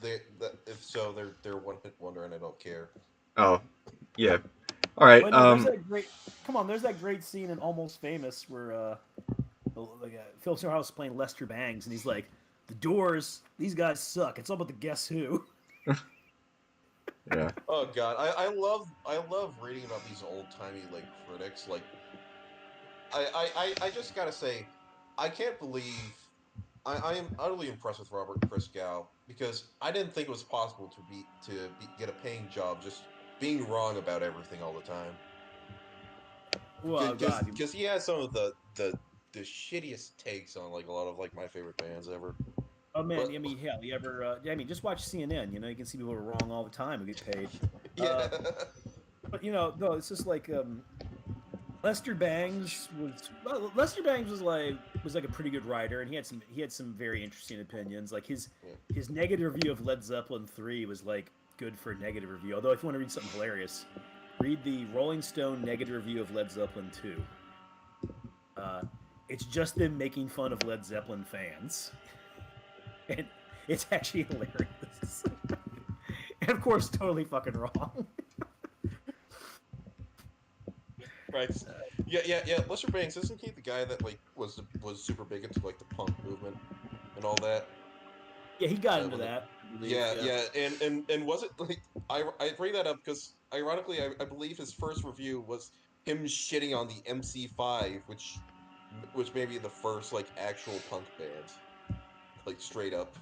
if so, they're one hit wonder, and I don't care. Oh, yeah. All right. But no, there's that great scene in Almost Famous where Philip Seymour House is playing Lester Bangs, and he's like, "The Doors, these guys suck. It's all about the Guess Who." Yeah. Oh God, I love reading about these old timey like critics. Like, I just gotta say, I can't believe I am utterly impressed with Robert Christgau because I didn't think it was possible to get a paying job just being wrong about everything all the time. Well, God, Because he has some of the shittiest takes on like a lot of like my favorite bands ever. oh man, But- I mean, hell, you ever? Just watch CNN. You can see people are wrong all the time who get paid. Yeah. But no, it's just like Lester Bangs was like a pretty good writer, and he had some very interesting opinions. Like his negative review of Led Zeppelin 3 was like good for a negative review. Although if you want to read something hilarious, read the Rolling Stone negative review of Led Zeppelin 2. It's just them making fun of Led Zeppelin fans, and it's actually hilarious. And of course, totally fucking wrong. Right. Yeah. Lester Bangs, isn't he the guy that like was super big into like the punk movement and all that? Yeah, he got into that. Yeah. And was it like I bring that up because ironically I believe his first review was him shitting on the MC5, which may be the first like actual punk band, like straight up.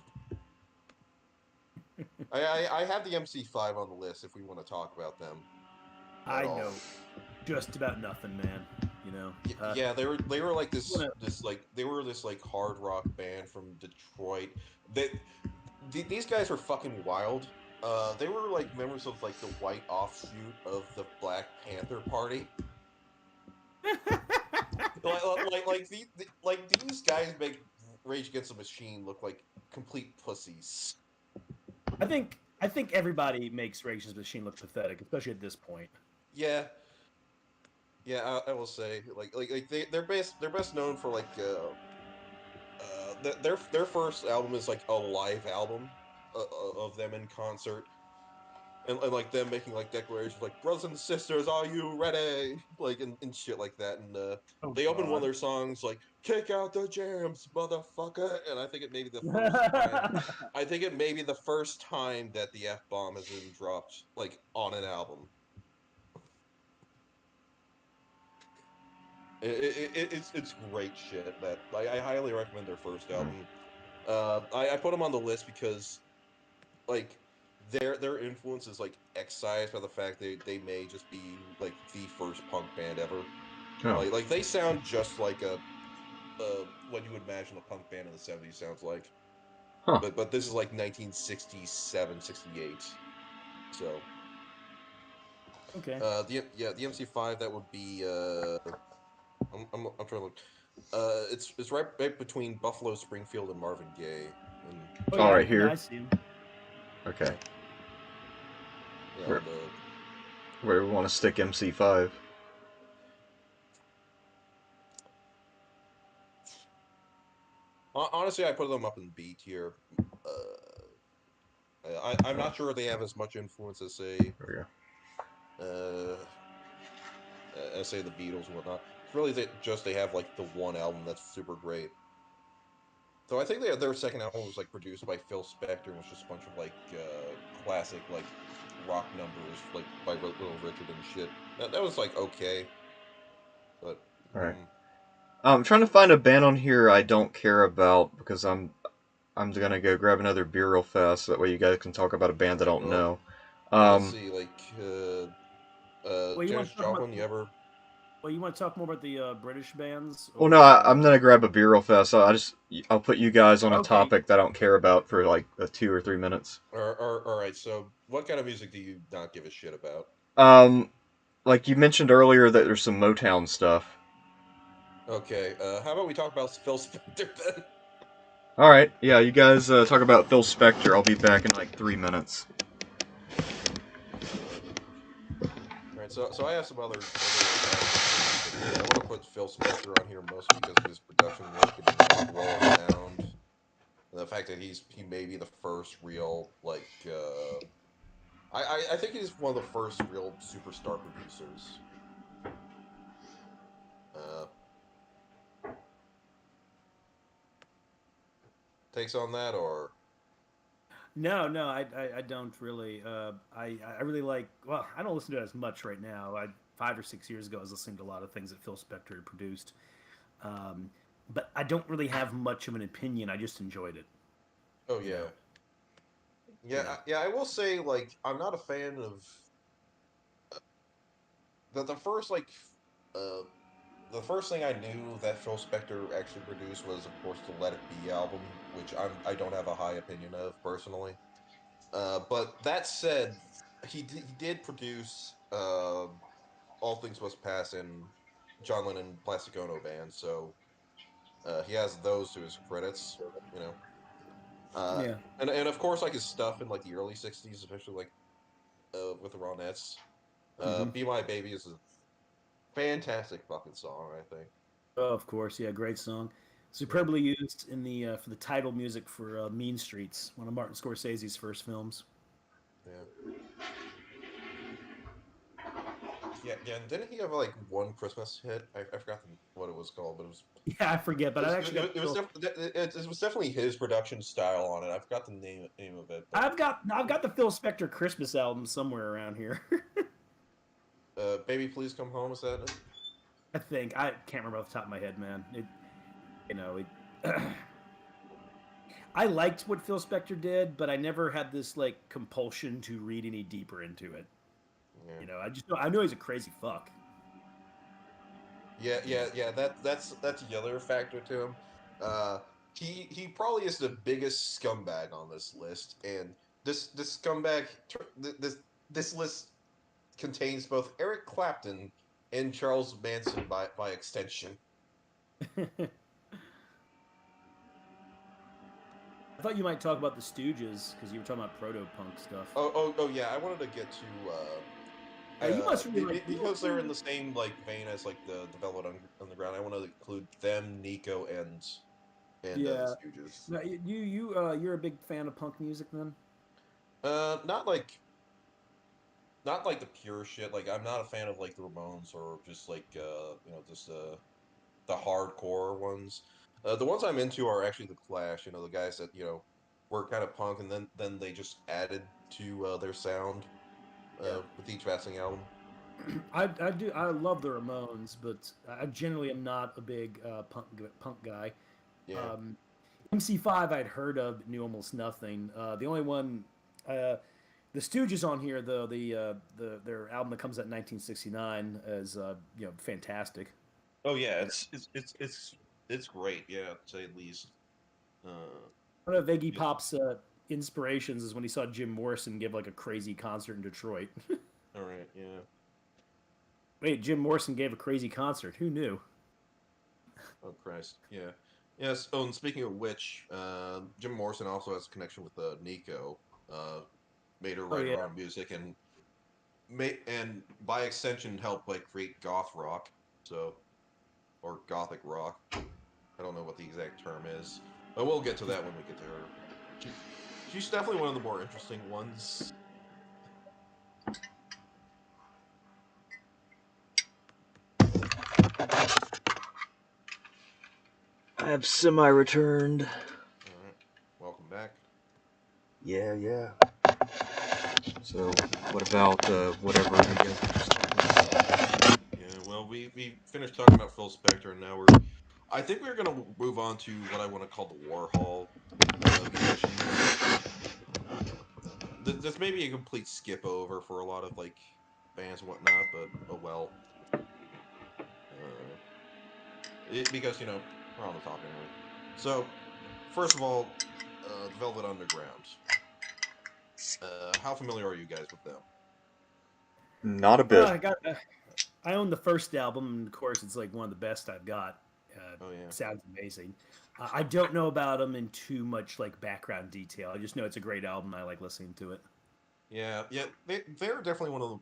I have the MC5 on the list if we want to talk about them. I know just about nothing, man. Yeah, they were like this hard rock band from Detroit. These guys were fucking wild. They were like members of like the white offshoot of the Black Panther Party. These guys make Rage Against the Machine look like complete pussies. I think everybody makes Rage Against the Machine look pathetic, especially at this point. Yeah, I will say they're best known for like their first album is like a live album of them in concert, and like them making like declarations like "Brothers and sisters, are you ready?" Like and shit like that. And Oh they opened one of God. their songs like "Kick out the jams, motherfucker." And I think it may be the first time. I think it may be the first time that the F bomb has been dropped like on an album. It's great shit. That I highly recommend their first album. I put them on the list because like their influence is like excised by the fact they may just be like the first punk band ever. Oh, Like they sound just like a what you would imagine a punk band in the 70s sounds like. huh. But this is like 1967, 68. So Okay. the MC5 that would be I'm trying to look. It's right between Buffalo Springfield and Marvin Gaye. And Oh All yeah, right, yeah, I here. see him. Okay. yeah, Where, on the where we want to stick MC5? honestly, I put them up in B tier. I'm not sure they have as much influence There uh, as say the Beatles and whatnot. It's really just they have like the one album that's super great. So I think their second album was like produced by Phil Spector and was just a bunch of like classic like rock numbers like by Little Richard and shit. That was like okay, but we go. All right. I'm trying to find a band on here I don't care about because I'm gonna go grab another beer real fast. So that way you guys can talk about a band I don't well, know. let's Um, see like Well, you want Janis to talk about? Joplin. You ever? Well, you want to talk more about the British bands, well, no, or? I'm gonna grab a beer real fast. So I'll put you guys on a Okay. topic that I don't care about for like 2 or 3 minutes. All right. So what kind of music do you not give a shit about? Um, like you mentioned earlier that there's some Motown stuff. Okay. How about we talk about Phil Spector then? All right, yeah, you guys talk about Phil Spector. I'll be back in like 3 minutes. All right. So I have some other categories to put here. I want to put Phil Spector on here mostly because of his production work and like raw sound. And the fact that he may be the first real like I think he's one of the first real superstar producers. Uh, takes on that or No, no, I don't really. I really like. Well, I don't listen to it as much right now. 5 or 6 years ago, I was listening to a lot of things that Phil Spector had produced, um, but I don't really have much of an opinion. I just enjoyed it. oh You know. yeah. You know. Yeah, I will say like I'm not a fan of the first like uh the first thing I knew that Phil Spector actually produced was of course the Let It Be album, which I don't have a high opinion of personally. But that said, he did produce All Things Must Pass and John Lennon Plastic Ono Band, so he has those to his credits, you know. Uh, Yeah. and of course like his stuff in like the early '60s, especially like with the Ronettes. Hmm. Be My Baby is a fantastic fucking song, I think. Oh, of course, yeah, great song. Yeah. Superbly used in the for the title music for Mean Streets, one of Martin Scorsese's first films. Yeah. Yeah, and didn't he have like one Christmas hit? I forgot what it was called, but Yeah, I forget, but I actually got the it was definitely his production style on it. I forgot the name of it, but I've got the Phil Spector Christmas album somewhere around here. Baby Please Come Home, is that it? I think I can't remember off the top of my head, man. You know, it, I liked what Phil Spector did, but I never had this like compulsion to read any deeper into it. Yeah. You know, I know he's a crazy fuck. You know, Yeah. That's the other factor to him. Uh, he probably is the biggest scumbag on this list, and this scumbag this list contains both Eric Clapton and Charles Manson by extension. I thought you might talk about the Stooges because you were talking about proto punk stuff. Oh yeah, I wanted to get to You must really like. You because must they're in really, the same like vein as like the Velvet Underground. I want to include them, Nico, and the yeah. Stooges. No, you're a big fan of punk music then? Not like not like the pure shit. Like I'm not a fan of like the Ramones or just like just the hardcore ones. The ones I'm into are actually the Clash. You know, the guys that were kind of punk, and then they just added to their sound Yeah. with each passing album. I love the Ramones, but I generally am not a big punk guy. Yeah. Um, MC5 I'd heard of, but knew almost nothing. The only one, uh, the Stooges on here though, their album that comes out in 1969 is fantastic. Oh yeah, And it's great. Yeah, to say the least. Uh, one of Iggy just Pop's inspirations is when he saw Jim Morrison give like a crazy concert in Detroit. all right. Yeah. Wait, Jim Morrison gave a crazy concert. Who knew? Oh Christ. Yeah. Yes. Oh, and speaking of which, Jim Morrison also has a connection with Nico. Uh, Made her Oh write yeah. her own music and by extension helped like create goth rock. So or gothic rock. I don't know what the exact term is, but we'll get to that when we get to her. She, she's definitely one of the more interesting ones. I have semi-returned. All right, welcome back. Yeah. So, what about whatever you guys were just talking about? Yeah, well, we finished talking about Phil Spector, and now I think we're gonna move on to what I want to call the Warhol musicians. This may be a complete skip over for a lot of like bands and whatnot, but oh well. Because we're on the topic anyway. So first of all, the Velvet Underground. How familiar are you guys with them? Not a bit. I own the first album, and of course, it's like one of the best I've got. Oh yeah, Sounds amazing. I don't know about them in too much like background detail. I just know it's a great album. I like listening to it. yeah. They're definitely one of the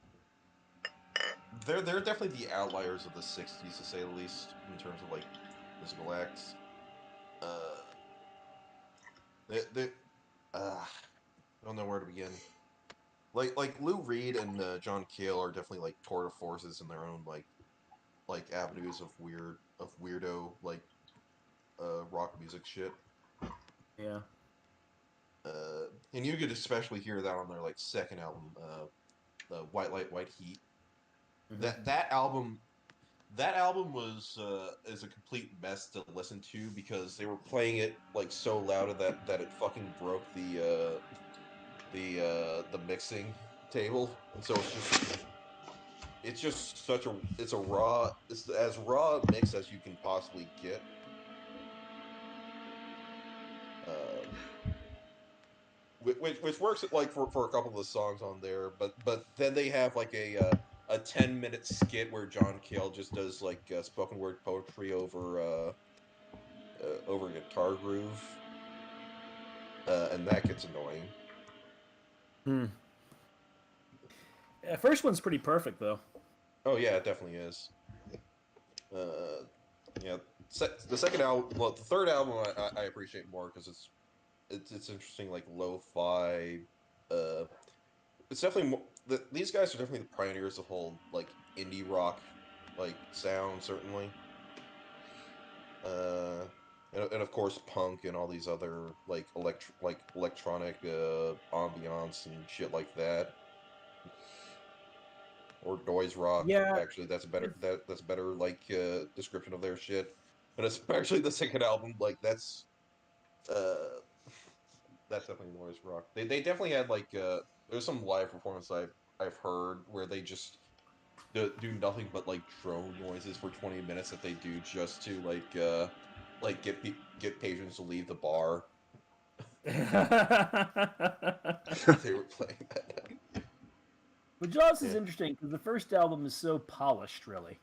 they're definitely the outliers of the '60s to say the least in terms of like musical acts. Uh, they I don't know where to begin. Like Lou Reed and John Cale are definitely like tour de forces in their own like avenues of weirdo like rock music shit. Yeah. And you could especially hear that on their like second album, the White Light, White Heat. Hmm. That album was is a complete mess to listen to because they were playing it like so loud that it fucking broke the mixing table, and so it's just such a it's as raw a mix as you can possibly get. Uh, which works like for a couple of the songs on there, but then they have like a 10-minute skit where John Cale just does like spoken word poetry over a guitar groove, and that gets annoying. Hmm. Yeah, first one's pretty perfect though. Oh yeah, it definitely is. Uh, yeah, the second album, well, the third album I appreciate more because it's interesting like lo-fi. Uh, it's definitely more. These guys are definitely the pioneers of whole like indie rock like sound certainly. Uh, and of course punk and all these other like electronic ambiance and shit like that, or noise rock. Yeah. Actually, that's a better like description of their shit. But especially the second album, like uh that's definitely noise rock. They definitely had like there's some live performance I've heard where they just do nothing but like drone noises for 20 minutes that they do just to like get patrons to leave the bar that they were playing that night. But Jaws is Yeah. interesting because the first album is so polished, really,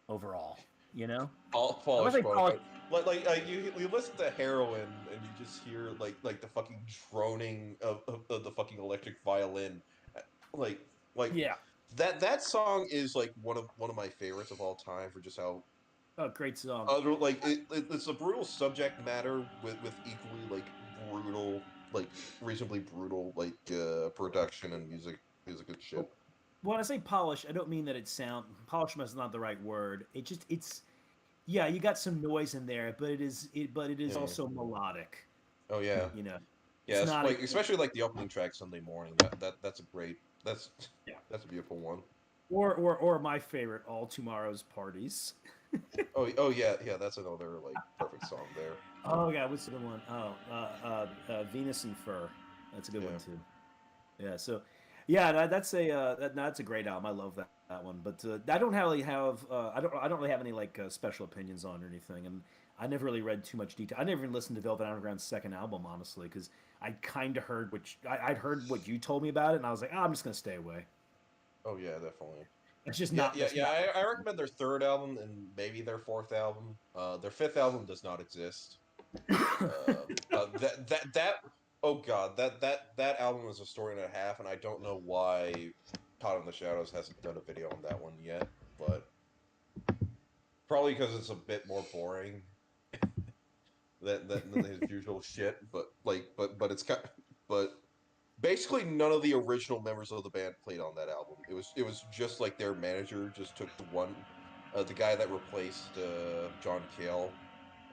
overall. You know, All I would polished, say polished. polished. You listen to Heroin and you just hear like the fucking droning of the fucking electric violin, like like Yeah. that song is like one of my favorites of all time for just how Oh, great song. like it's a brutal subject matter with equally like brutal like reasonably brutal like production and music and shit. when I say polish, I don't mean that polish is not the right word. It's yeah, you got some noise in there, but it is Yeah. also melodic. Oh yeah. You know, it's Yes, not like especially like the opening track Sunday morning. That's a great. That's yeah. that's a beautiful one. Or my favorite, All Tomorrow's Parties. Oh yeah, yeah. That's another like perfect song there. Oh yeah, what's the good one? Oh, Venus and Fur. That's a good one Yeah. too. Yeah. So, yeah, that's a great album. I love that one. But I don't really have I don't really have any like special opinions on or anything. And I never really read too much detail. I never even listened to Velvet Underground's second album honestly because I kind of heard I'd heard what you told me about it, and I was like, oh, I'm just gonna stay away. Oh yeah, definitely. That's just Yeah, not. yeah, That's yeah. not. I recommend their third album and maybe their fourth album. Their fifth album does not exist. That oh god, that album is a story and a half, and I don't know why Todd in the Shadows hasn't done a video on that one yet, but probably because it's a bit more boring than his usual shit. But like, but it's kind, but basically none of the original members of the band played on that album. It was just like their manager just took the guy that replaced John Cale.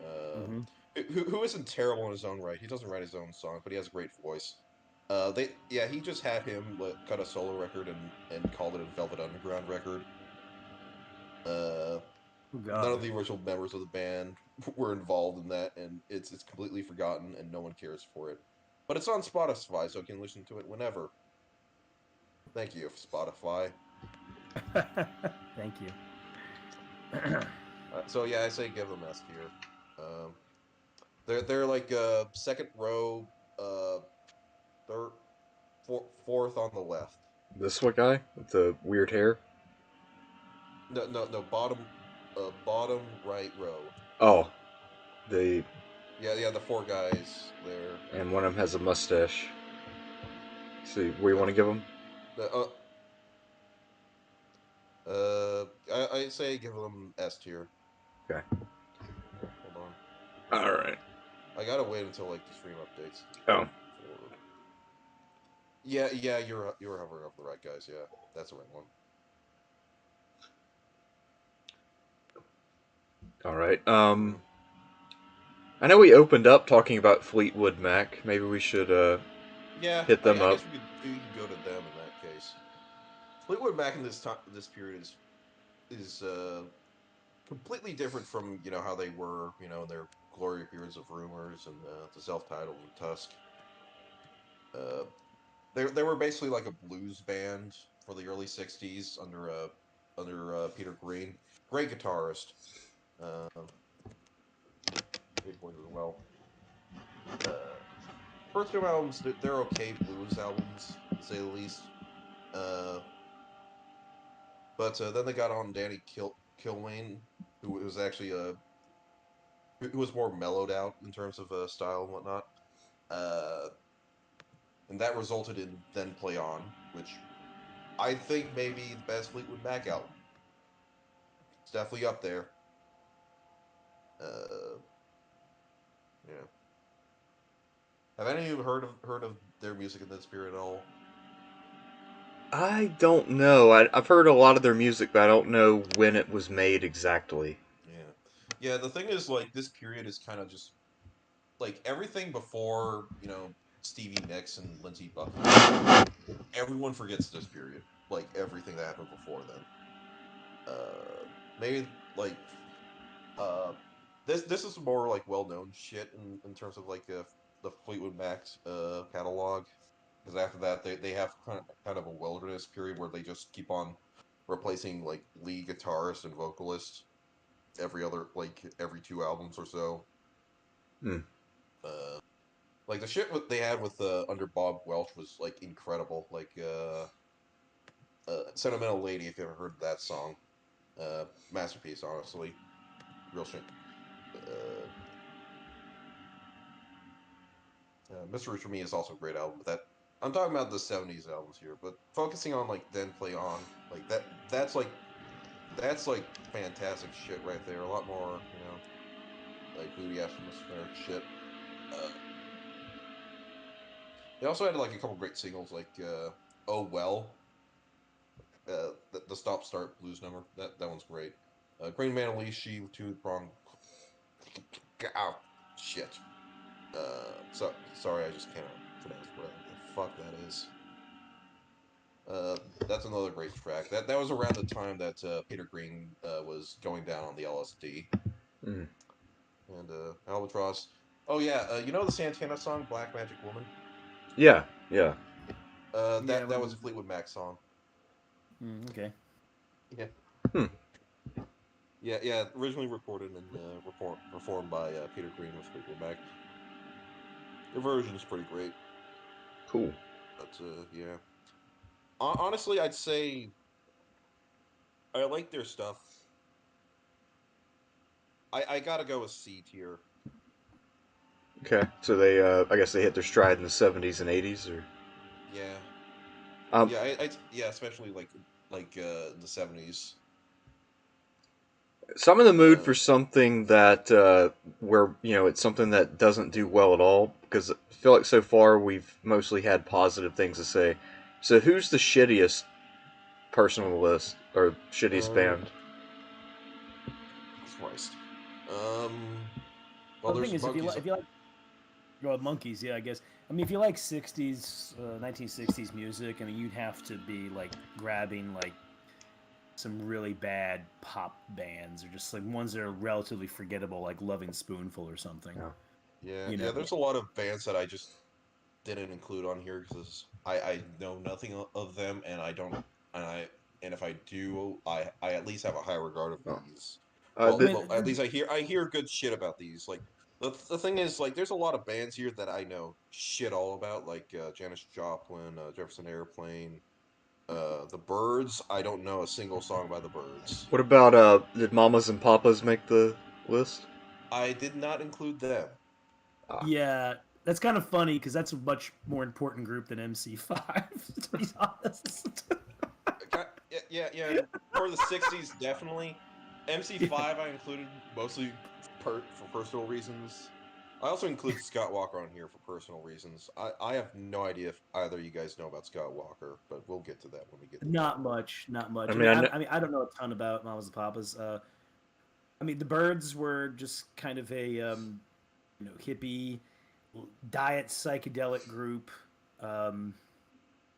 Uh, Hmm. who isn't terrible in his own right. He doesn't write his own songs, but he has a great voice. He just had him cut a solo record and called it a Velvet Underground record. Uh, Oh None God. of the original members of the band were involved in that, and it's completely forgotten, and no one cares for it. But it's on Spotify, so you can listen to it whenever. Thank you, Spotify. Thank you. So yeah, I say give them S tier. Um, they're like second row, uh, third, fourth on the left. This what guy with the weird hair? No, bottom right row. Oh, the Yeah, the four guys there. and one of them has a mustache. See, what you Uh, want to give him? the, I say give them S tier. Okay. Hold on, All right. I gotta wait until like the stream updates. Oh, For yeah, you're hovering over the right guys. Yeah, that's the right one. all right. Mm. I know we opened up talking about Fleetwood Mac. Maybe we should Yeah, hit them I up. guess we could go to them in that case. Fleetwood Mac in this period is completely different from how they were their glory periods of Rumors and the self-titled and Tusk. Uh, they were basically like a blues band for the early '60s under Peter Green, great guitarist. Uh, they played really well. Uh, First two albums they're okay blues albums to say the least. Uh, but then they got on Danny Kilwane, who was actually who was more mellowed out in terms of style and whatnot. Uh, and that resulted in Then Play On, which I think may be the best Fleetwood Mac album. It's definitely up there. Uh, yeah. Have any of you heard of their music in this period at all? I don't know. I've heard a lot of their music, but I don't know when it was made exactly. Yeah, yeah. The thing is, like, this period is kind of just like everything before Stevie Nicks and Lindsey Buckingham. Everyone forgets this period, like everything that happened before then. Maybe like uh, this is more like well known shit in terms of like the Fleetwood Mac's catalog. Because after that, they have kind of a wilderness period where they just keep on replacing like lead guitarist and vocalist every two albums or so. Hmm. Uh, like the shit they had with under Bob Welch was like incredible. Like "Sentimental Lady," if you ever heard that song, masterpiece, honestly, real shit. Uh, Mystery for Me is also a great album, but I'm talking about the '70s albums here. But focusing on like Then Play On, like that's like fantastic shit right there. A lot more, like booty atmospheric shit. Uh, they also had like a couple great singles, like "Oh Well." the stop start blues number. That one's great. Green Manalishi, two prong. Ow, shit. Sorry, I just cannot pronounce whatever the fuck that is. That's another great track. That was around the time that Peter Green was going down on the LSD. Mm. And Albatross. Oh yeah, you know the Santana song "Black Magic Woman"? Yeah, yeah. Yeah. That was a Fleetwood Mac song. Okay. Yeah, Hmm. yeah. Originally recorded and performed by Peter Green with Fleetwood Mac. Their version is pretty great, Cool. but yeah. Honestly, I'd say I like their stuff. I gotta go with C tier. Okay. So they, I guess they hit their stride in the '70s and '80s, or Yeah, um, yeah. Yeah, especially the '70s. so I'm in the mood Uh, for something that where it's something that doesn't do well at all because I feel like so far we've mostly had positive things to say. So who's the shittiest person on the list or shittiest uh, band? Christ. Um. Well, Well, the thing there's is, monkeys. if you like, well, monkeys, yeah, I guess. I mean, if you like '60s, 1960s music, I mean, you'd have to be like grabbing like some really bad pop bands, or just like ones that are relatively forgettable, like Loving Spoonful or something. Yeah. Yeah, You yeah. know, There's a lot of bands that I just didn't include on here because I know nothing of them, and I don't, and I and if I do, I at least have a high regard of Oh. these. I mean, Well, at least I hear good shit about these. Like the thing is, like, there's a lot of bands here that I know shit all about, like Janis Joplin, Jefferson Airplane, the Byrds. I don't know a single song by the Byrds. What about did Mamas and Papas make the list? I did not include them. Ah. yeah, that's kind of funny because that's a much more important group than MC5, to be honest. Yeah. For the '60s, definitely. MC5 I included mostly for personal reasons. I also include Scott Walker on here for personal reasons. I have no idea if either of you guys know about Scott Walker, but we'll get to that when we get to that. Not much, not I much. mean, I know. I mean, I don't know a ton about Mamas and Papas. I mean, the Birds were just kind of a hippie, diet psychedelic group. Um,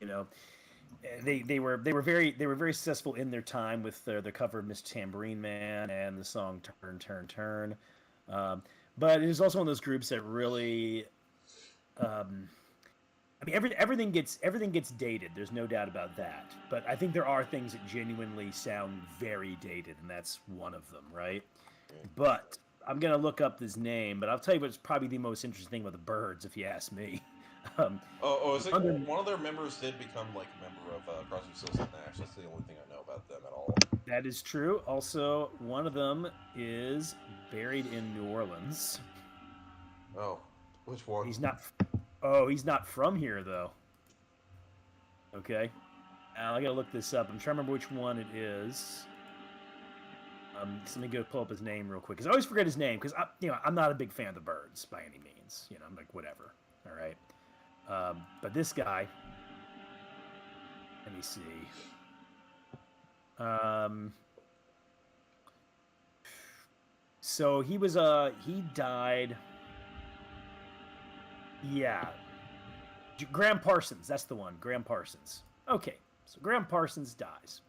you know, they were very successful in their time with their cover of Mr. Tambourine Man and the song Turn Turn Turn. Um, but it is also one of those groups that really um, I mean, everything gets dated. There's no doubt about that. But I think there are things that genuinely sound very dated, and that's one of them, right? Yeah. But I'm gonna look up this name. But I'll tell you what's probably the most interesting thing about the Birds, if you ask me. Um, Is it under, one of their members did become like a member of Crosby, Stills and Nash? That's the only thing I know about them at all. that is true. Also, one of them is buried in New Orleans. Oh, which one? He's not. Oh, he's not from here though. Okay. Now I gotta look this up. I'm trying to remember which one it is. So let me go pull up his name real quick because I always forget his name because I'm not a big fan of the Birds by any means. I'm like whatever. All right. But this guy, let me see. So he died. Yeah, Graham Parsons. That's the one. Graham Parsons. Okay, so Graham Parsons dies.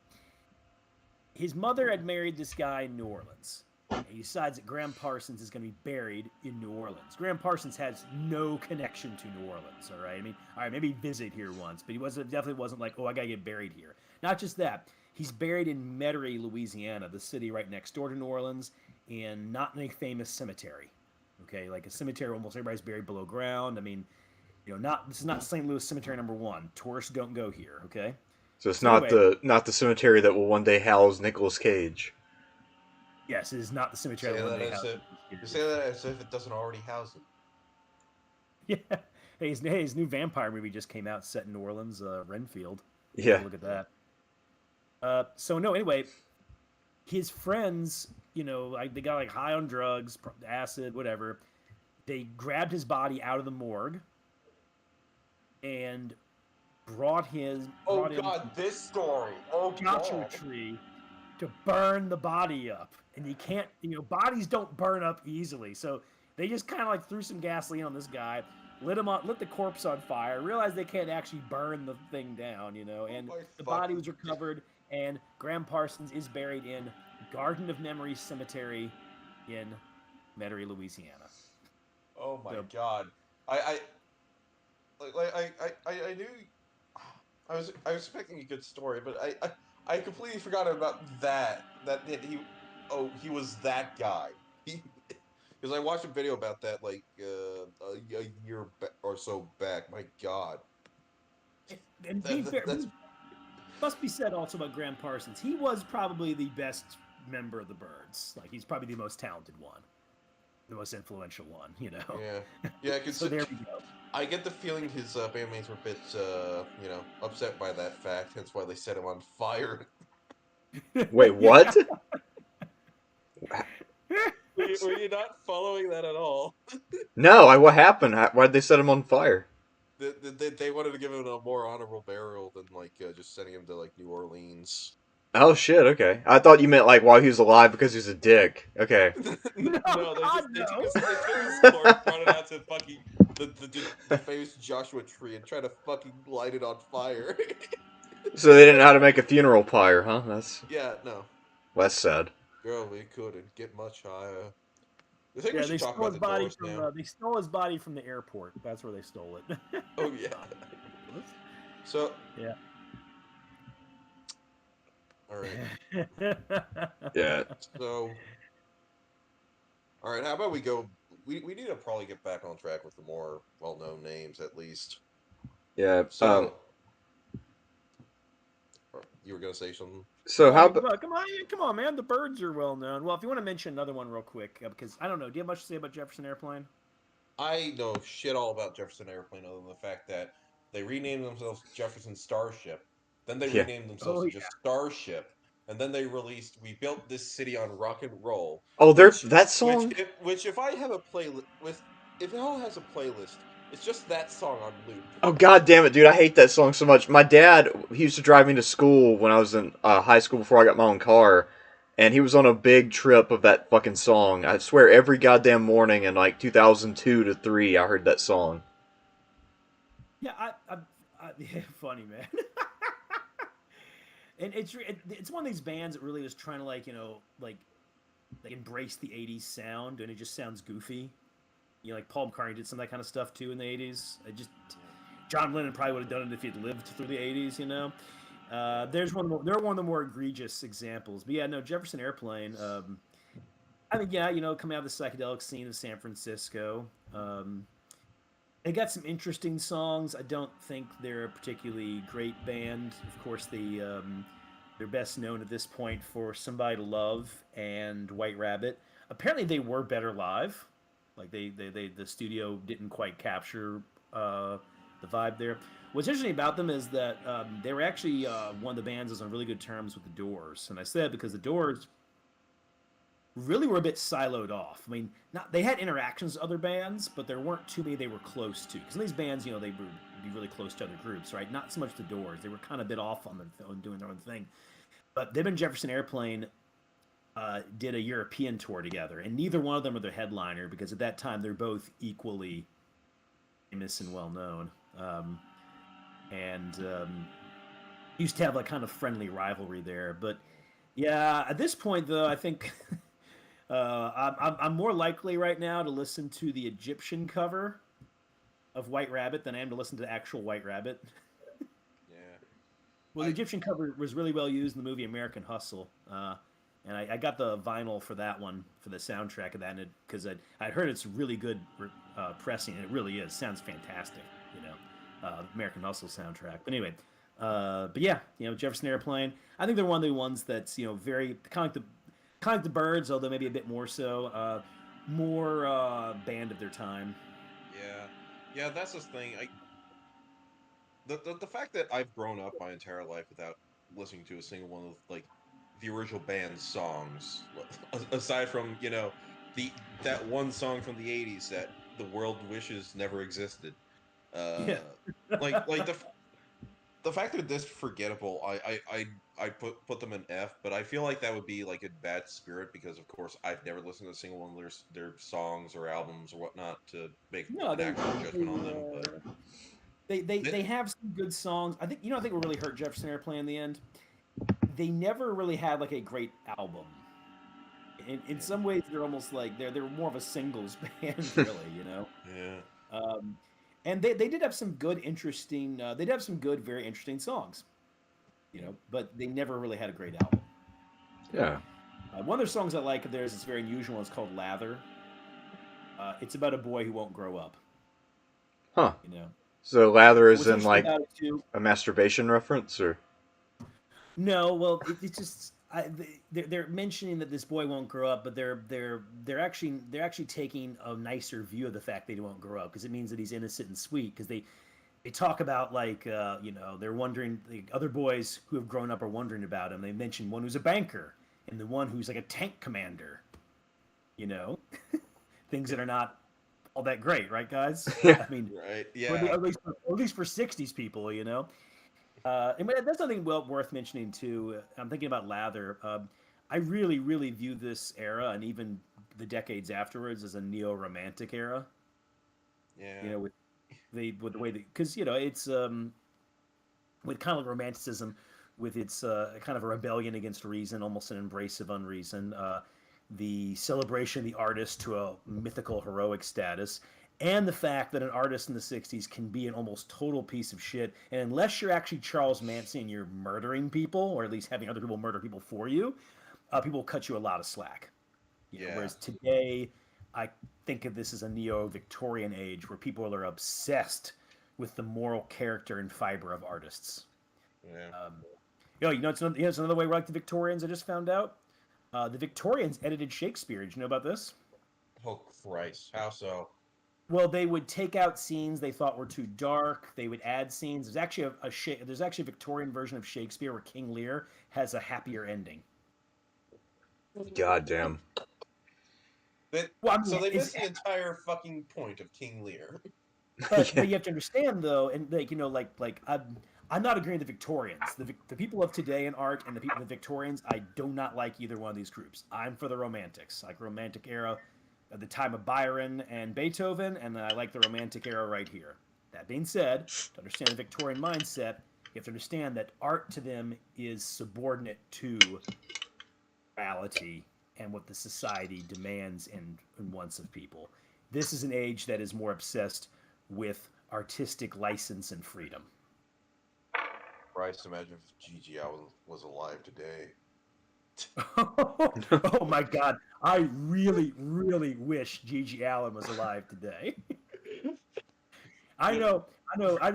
His mother had married this guy in New Orleans. And he decides that Graham Parsons is going to be buried in New Orleans. Graham Parsons has no connection to New Orleans. All right, I mean, all right, maybe visit here once, but he definitely wasn't like, oh, I got to get buried here. Not just that, he's buried in Metairie, Louisiana, the city right next door to New Orleans, and not in a famous cemetery. Okay, like a cemetery, almost everybody's buried below ground. I mean, not this is not St. Louis Cemetery #1. Tourists don't go here. Okay. So it's So anyway, not the cemetery that will one day house Nicolas Cage. yes, it is not the You cemetery say that one that day as houses. if you say that as if it doesn't already house him. Yeah. His new vampire movie just came out, set in New Orleans, Renfield. Yeah. Look at that. So no, anyway, his friends, like they got like high on drugs, acid, whatever. They grabbed his body out of the morgue, and brought Oh him God, this story. Oh Joshua God. tree to burn the body up. And you can't, bodies don't burn up easily. So they just kind of like threw some gasoline on this guy, lit the corpse on fire, realized they can't actually burn the thing down, and My the body fucking. was recovered. And Graham Parsons is buried in Garden of Memory Cemetery in Metairie, Louisiana. Oh my So, God. I I knew. I was expecting a good story, but I completely forgot about that he. Oh, he was that guy. He because I watched a video about that like a year or so back. My God, and being fair, that's must be said also about Graham Parsons. He was probably the best member of the Byrds. Like he's probably the most talented one, the most influential one. yeah, yeah. So there we go. I get the feeling his bandmates were a bit upset by that fact. Hence why they set him on fire. Wait, what? Were you not following that at all? No, what happened? Why'd they set him on fire? They wanted to give him a more honorable burial than like just sending him to like New Orleans. Oh shit, okay. I thought you meant like while he was alive because he was a dick. Okay. No, No, God, They no. took his corpse, brought it out to fucking the famous Joshua tree, and tried to fucking light it on fire. So they didn't know how to make a funeral pyre, huh? Yeah, no, That's sad. girl, we couldn't get much higher. I think we Yeah, should talk about the Doors now. they stole his body from the airport. That's where they stole it. Oh yeah. So Yeah. all right. Yeah. So all right. How about we go? We need to probably get back on track with the more well-known names at least. Yeah. So you were gonna say something? So how Well, come on, man. The Byrds are well known. Well, if you want to mention another one real quick, because I don't know, do you have much to say about Jefferson Airplane? I know shit all about Jefferson Airplane other than the fact that they renamed themselves Jefferson Starship. Then they Yeah. renamed themselves Oh to yeah. just Starship. And then they released "We Built This City on Rock and Roll," Oh, that song. which if I have a playlist with if it all has a playlist, it's just that song on loop. Oh god damn it, dude! I hate that song so much. My dad, he used to drive me to school when I was in high school before I got my own car, and he was on a big trip of that fucking song. I swear, every goddamn morning in like 2002 to 3, I heard that song. Yeah, yeah, funny man. And it's one of these bands that really is trying to like embrace the '80s sound, and it just sounds goofy. Like Paul McCartney did some of that kind of stuff too in the '80s. John Lennon probably would have done it if he'd lived through the '80s. They're one of the more egregious examples. But yeah, no, Jefferson Airplane. I mean, yeah, coming out of the psychedelic scene of San Francisco. They got some interesting songs. I don't think they're a particularly great band. Of course, they're best known at this point for "Somebody to Love" and "White Rabbit." Apparently, they were better live. Like the studio didn't quite capture the vibe there. What's interesting about them is that they were actually one of the bands that was on really good terms with the Doors, and I say that because the Doors really were a bit siloed off. I mean, they had interactions with other bands, but there weren't too many they were close to. Because in these bands, they would be really close to other groups, right? Not so much the Doors. They were kind of a bit off on doing their own thing. But them and Jefferson Airplane did a European tour together, and neither one of them are the headliner because at that time they're both equally famous and well known. And used to have like kind of friendly rivalry there. But yeah, at this point though, I think I'm more likely right now to listen to the Egyptian cover of White Rabbit than I am to listen to the actual White Rabbit. Yeah. Well, the Egyptian cover was really well used in the movie American Hustle. And I got the vinyl for that one, for the soundtrack of that, because I'd heard it's really good pressing, and it really is. Sounds fantastic, American Hustle soundtrack. But anyway, but yeah, Jefferson Airplane. I think they're one of the ones that's very kind of like the Byrds, although maybe a bit more so, more band of their time. Yeah, that's the thing. The fact that I've grown up my entire life without listening to a single one of like the original band's songs, aside from that one song from the '80s that the world wishes never existed. Yeah. Like the fact that this forgettable, I put them in F, but I feel like that would be like a bad spirit because, of course, I've never listened to a single one of their songs or albums or whatnot to make No, an actual judgment on them. But they have some good songs. I think what really hurt Jefferson Airplane in the end. They never really had like a great album. In some ways, they're almost like they're more of a singles band, really. yeah, Um, and they did have some good, interesting. They did have some good, very interesting songs. But they never really had a great album. Yeah. One of their songs I like of theirs is very unusual. It's called Lather. It's about a boy who won't grow up. Huh. You know. So lather is What's in interesting like about it too? a masturbation reference, or? No, well, it's just they're mentioning that this boy won't grow up, but they're actually taking a nicer view of the fact that he won't grow up because it means that he's innocent and sweet. Because they talk about like they're wondering the other boys who have grown up are wondering about him. They mention one who's a banker and the one who's like a tank commander. Things that are not all that great, right, guys? Yeah. I mean, right, at least for '60s people, and that's something worth mentioning too. I'm thinking about Lather. I really, really view this era and even the decades afterwards as a neo-romantic era. yeah. With the way that because it's with kind of like romanticism, with its kind of a rebellion against reason, almost an embrace of unreason. The celebration of the artist to a mythical heroic status, and the fact that an artist in the 60s can be an almost total piece of shit, and unless you're actually Charles Manson and you're murdering people, or at least having other people murder people for you, people will cut you a lot of slack. Whereas today, I think of this as a neo-Victorian age where people are obsessed with the moral character and fiber of artists. Yeah. It's another way we're like the Victorians. I just found out. The Victorians edited Shakespeare. Did you know about this? Oh Christ! How so? Well, they would take out scenes they thought were too dark. They would add scenes. There's actually there's actually a Victorian version of Shakespeare where King Lear has a happier ending. God damn. So they missed the entire fucking point of King Lear. But you have to understand though, and I'm not agreeing with the Victorians. The people of today in art and the Victorians, I do not like either one of these groups. I'm for the Romantics, like Romantic era, at the time of Byron and Beethoven, and I like the Romantic era right here. That being said, to understand the Victorian mindset, you have to understand that art to them is subordinate to morality and what the society demands and wants of people. This is an age that is more obsessed with artistic license and freedom. Christ, imagine if Gigi Allen was alive today. Oh my God! I really, really wish Gigi Allen was alive today. I know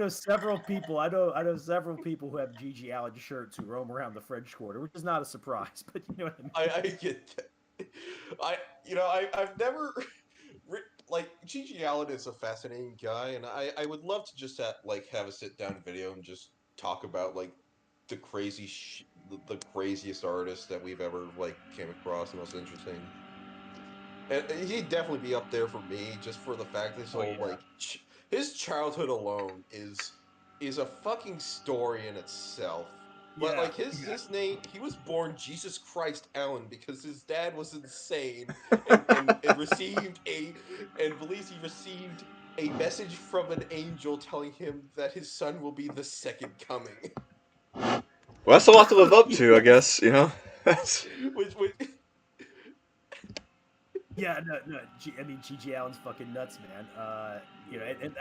several people. I know several people who have Gigi Allen shirts who roam around the French Quarter, which is not a surprise. But you know what I mean. I get that. I've never like Gigi Allen is a fascinating guy, and I would love to just have a sit down video and just talk about like the the craziest artist that we've ever came across, the most interesting. And he'd definitely be up there for me, just for the fact that his childhood alone is a fucking story in itself. But his name, he was born Jesus Christ Allen because his dad was insane and believes he received a message from an angel telling him that his son will be the second coming. Well, that's a lot to live up to, I guess. which Yeah, no. I mean, Gigi Allen's fucking nuts, man. And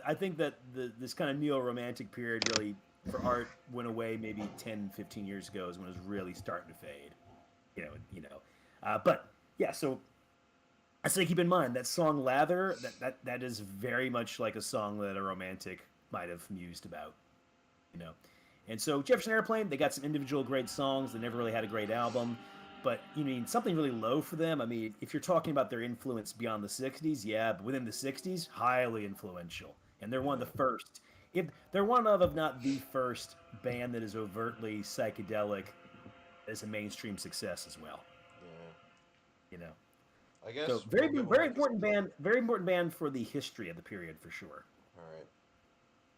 I think that this kind of neo-romantic period really, for art, went away maybe 10, 15 years ago is when it was really starting to fade. But yeah, so I say keep in mind that song "Lather." That is very much like a song that a romantic might have mused about. And so Jefferson Airplane, they got some individual great songs. They never really had a great album. But you mean something really low for them? I mean, if you're talking about their influence beyond the 60s, yeah, but within the 60s, highly influential. And they're one of the first. They're one of, if not the first, band that is overtly psychedelic as a mainstream success as well. Yeah. I guess so very important band for the history of the period for sure. All right.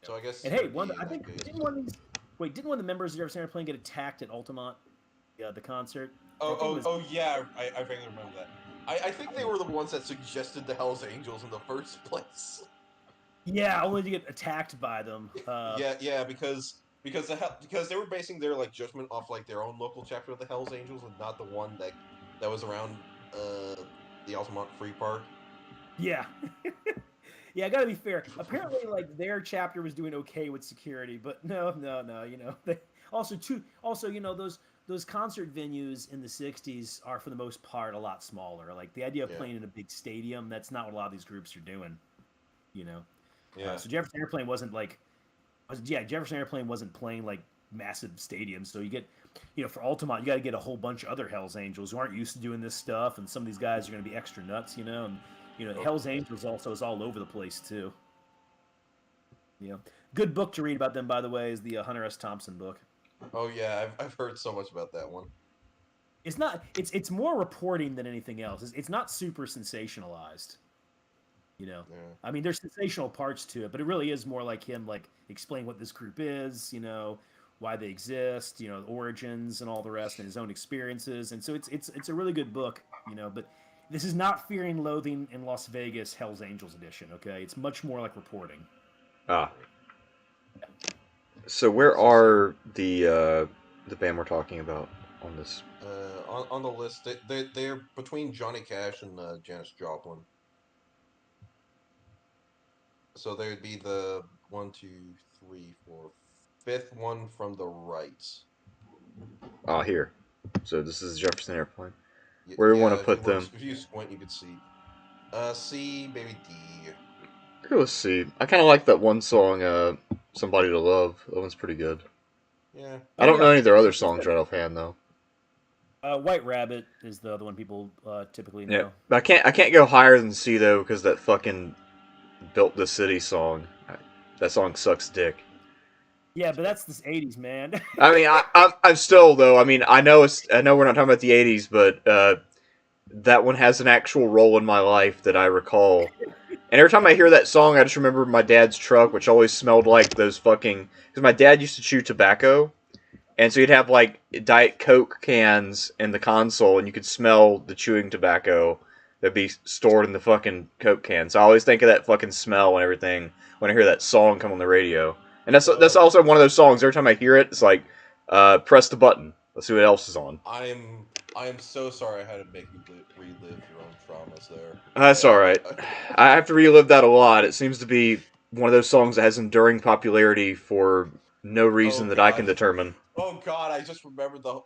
So I guess. And hey, I think Wait, didn't one of the members of Jefferson Airplane get attacked at Altamont, the concert? Yeah, I vaguely remember that. I think they were the ones that suggested the Hell's Angels in the first place. Yeah, only to get attacked by them. Yeah, because they were basing their like judgment off like their own local chapter of the Hell's Angels and not the one that was around the Altamont Free Park. Yeah. Yeah, I gotta be fair. Apparently, like their chapter was doing okay with security, but no. Also, those concert venues in the '60s are for the most part a lot smaller. Like the idea of Yeah. playing in a big stadium, that's not what a lot of these groups are doing. You know. Yeah. So Jefferson Airplane Jefferson Airplane wasn't playing like massive stadiums. So you get, for Altamont, you got to get a whole bunch of other Hell's Angels who aren't used to doing this stuff, and some of these guys are going to be extra nuts, and Hell's Angels also is all over the place too. Good book to read about them, by the way, is the Hunter S. Thompson book. Oh yeah, I've heard so much about that one. It's not. It's more reporting than anything else. It's not super sensationalized. Yeah. I mean, there's sensational parts to it, but it really is more like him, like explain what this group is, why they exist, the origins and all the rest, and his own experiences. And so it's a really good book, But this is not Fear and Loathing in Las Vegas Hell's Angels edition. Okay, it's much more like reporting. Ah. So where are the band we're talking about on this? On the list, they're between Johnny Cash and Janis Joplin. So there'd be the 1, 2, 3, 4, fifth one from the right. Ah, here. So this is Jefferson Airplane. Where do you want to put them? If you squint, you could see. C, maybe D. Okay, let's see. I kind of like that one song, "Somebody to Love." That one's pretty good. Yeah. I don't know any of their other songs right offhand though. White Rabbit is the other one people typically know. Yeah, but I can't go higher than C though because that fucking Built the City song. That song sucks dick. Yeah, but that's the '80s, man. I mean, I'm still though. I mean, I know we're not talking about the '80s, but that one has an actual role in my life that I recall. And every time I hear that song, I just remember my dad's truck, which always smelled like those fucking. Because my dad used to chew tobacco, and so he'd have like Diet Coke cans in the console, and you could smell the chewing tobacco that'd be stored in the fucking Coke can. So I always think of that fucking smell and everything when I hear that song come on the radio. And that's also one of those songs. Every time I hear it, it's like, press the button. Let's see what else is on. I am so sorry I had to make you relive your own traumas there. That's all right. I have to relive that a lot. It seems to be one of those songs that has enduring popularity for no reason that I can determine. Oh God, I just remembered the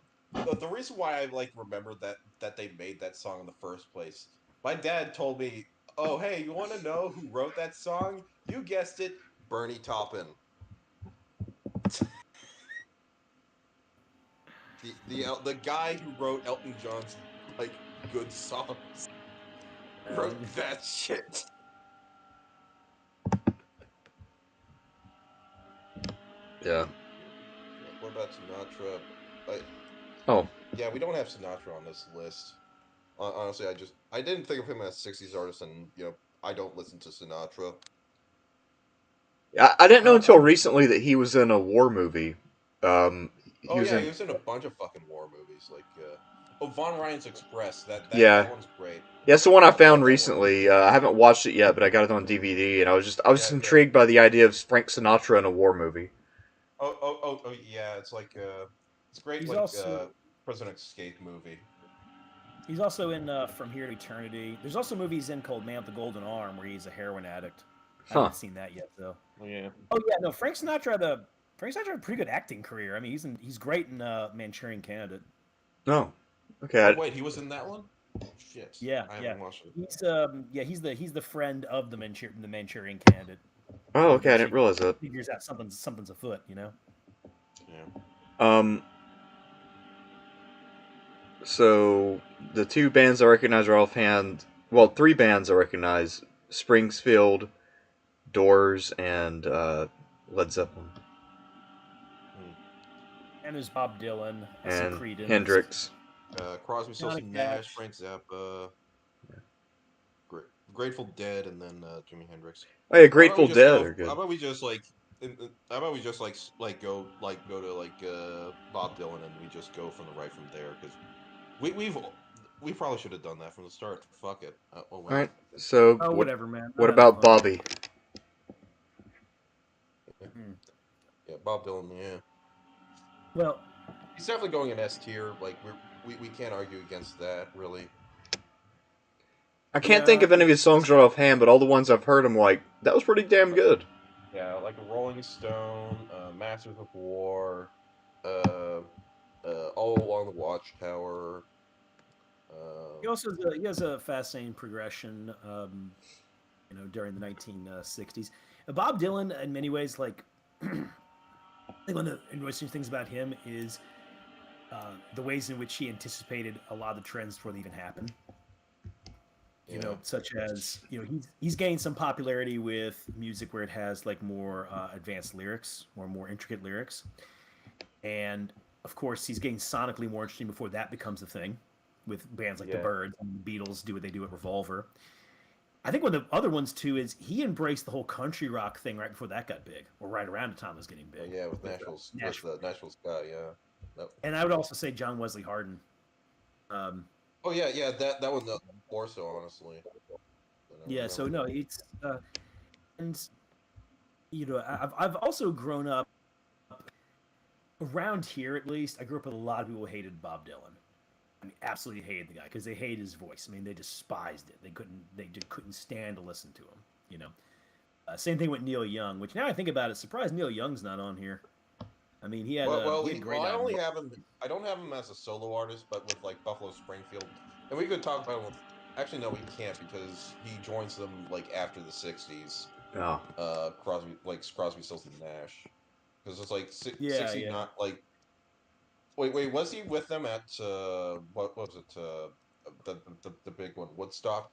reason why I remembered that they made that song in the first place. My dad told me, "Oh, hey, you want to know who wrote that song? You guessed it, Bernie Taupin." The guy who wrote Elton John's good songs wrote that shit. Yeah. What about Sinatra? Yeah, we don't have Sinatra on this list. Honestly, I didn't think of him as a '60s artist, and I don't listen to Sinatra. I didn't know until recently that he was in a war movie. He was in a bunch of fucking war movies, Von Ryan's Express. That one's great. Yeah, it's the one I found recently. I haven't watched it yet, but I got it on DVD, and I was intrigued by the idea of Frank Sinatra in a war movie. Oh yeah, it's it's great. He's also President Escape movie. He's also in From Here to Eternity. There's also movies in called Man with the Golden Arm where he's a heroin addict. I haven't seen that yet though. Yeah. Oh yeah, no. Frank Sinatra had a pretty good acting career. I mean, he's great in Manchurian Candidate. No. Okay. Wait, he was in that one? Shit. Yeah, I haven't watched it. He's the friend of the Manchurian Candidate. Oh, okay. I didn't realize that. Figures out something's afoot, Yeah. So the two bands I recognize are offhand. Well, three bands I recognize: Springfield, Doors, and Led Zeppelin. And there's Bob Dylan and Creedence. Hendrix. Crosby, Stills and Nash, Frank Zappa, Grateful Dead, and then Jimi Hendrix. Oh yeah, Grateful Dead are good. How about we just How about we just go to Bob Dylan and we just go from the right from there because we probably should have done that from the start. Fuck it. Oh All well. right. So Oh, whatever, man. I'm what having about fun. Bobby? Yeah, Hmm. yeah, Bob Dylan. Yeah, Well, he's definitely going in S tier. Like we can't argue against that really. I can't think yeah, of any of his songs right offhand, but all the ones I've heard, I'm like, that was pretty damn Like good. yeah, like a Rolling Stone, Masters of War, uh, All Along the Watchtower. he Um, also he has a fascinating progression. During the 1960s, Bob Dylan, in many ways, like I think one of the interesting things about him is the ways in which he anticipated a lot of the trends before they even happened. yeah, Such as he's gained some popularity with music where it has like more advanced lyrics or more intricate lyrics, and of course he's getting sonically more interesting before that becomes a thing, with bands like the yeah. Byrds and the Beatles do what they do at Revolver. I think one of the other ones too is he embraced the whole country rock thing right before that got big, or right around the time it was getting Oh big yeah, with with Nashville, Nashville. Nashville Sky. Yeah. Nope. And I would also say John Wesley Hardin. Um, Oh yeah, yeah. That one more so honestly. But I yeah, so remember. no, it's and I've also grown up around here at least. I grew up with a lot of people who hated Bob Dylan. I mean, absolutely hated the guy because they hated his voice. I mean, they despised it. They just couldn't stand to listen to him. You know, same thing with Neil Young, which now I think about it, surprised Neil Young's not on here. I mean, he had great I only albums. have him. I don't have him as a solo artist, but with like Buffalo Springfield, and we could talk about him. Actually, no, we can't because he joins them like after the '60s. Oh. Crosby, Stills, and Nash, because it's like Yeah, '60 yeah. not like wait, was he with them at what was it the big one Woodstock?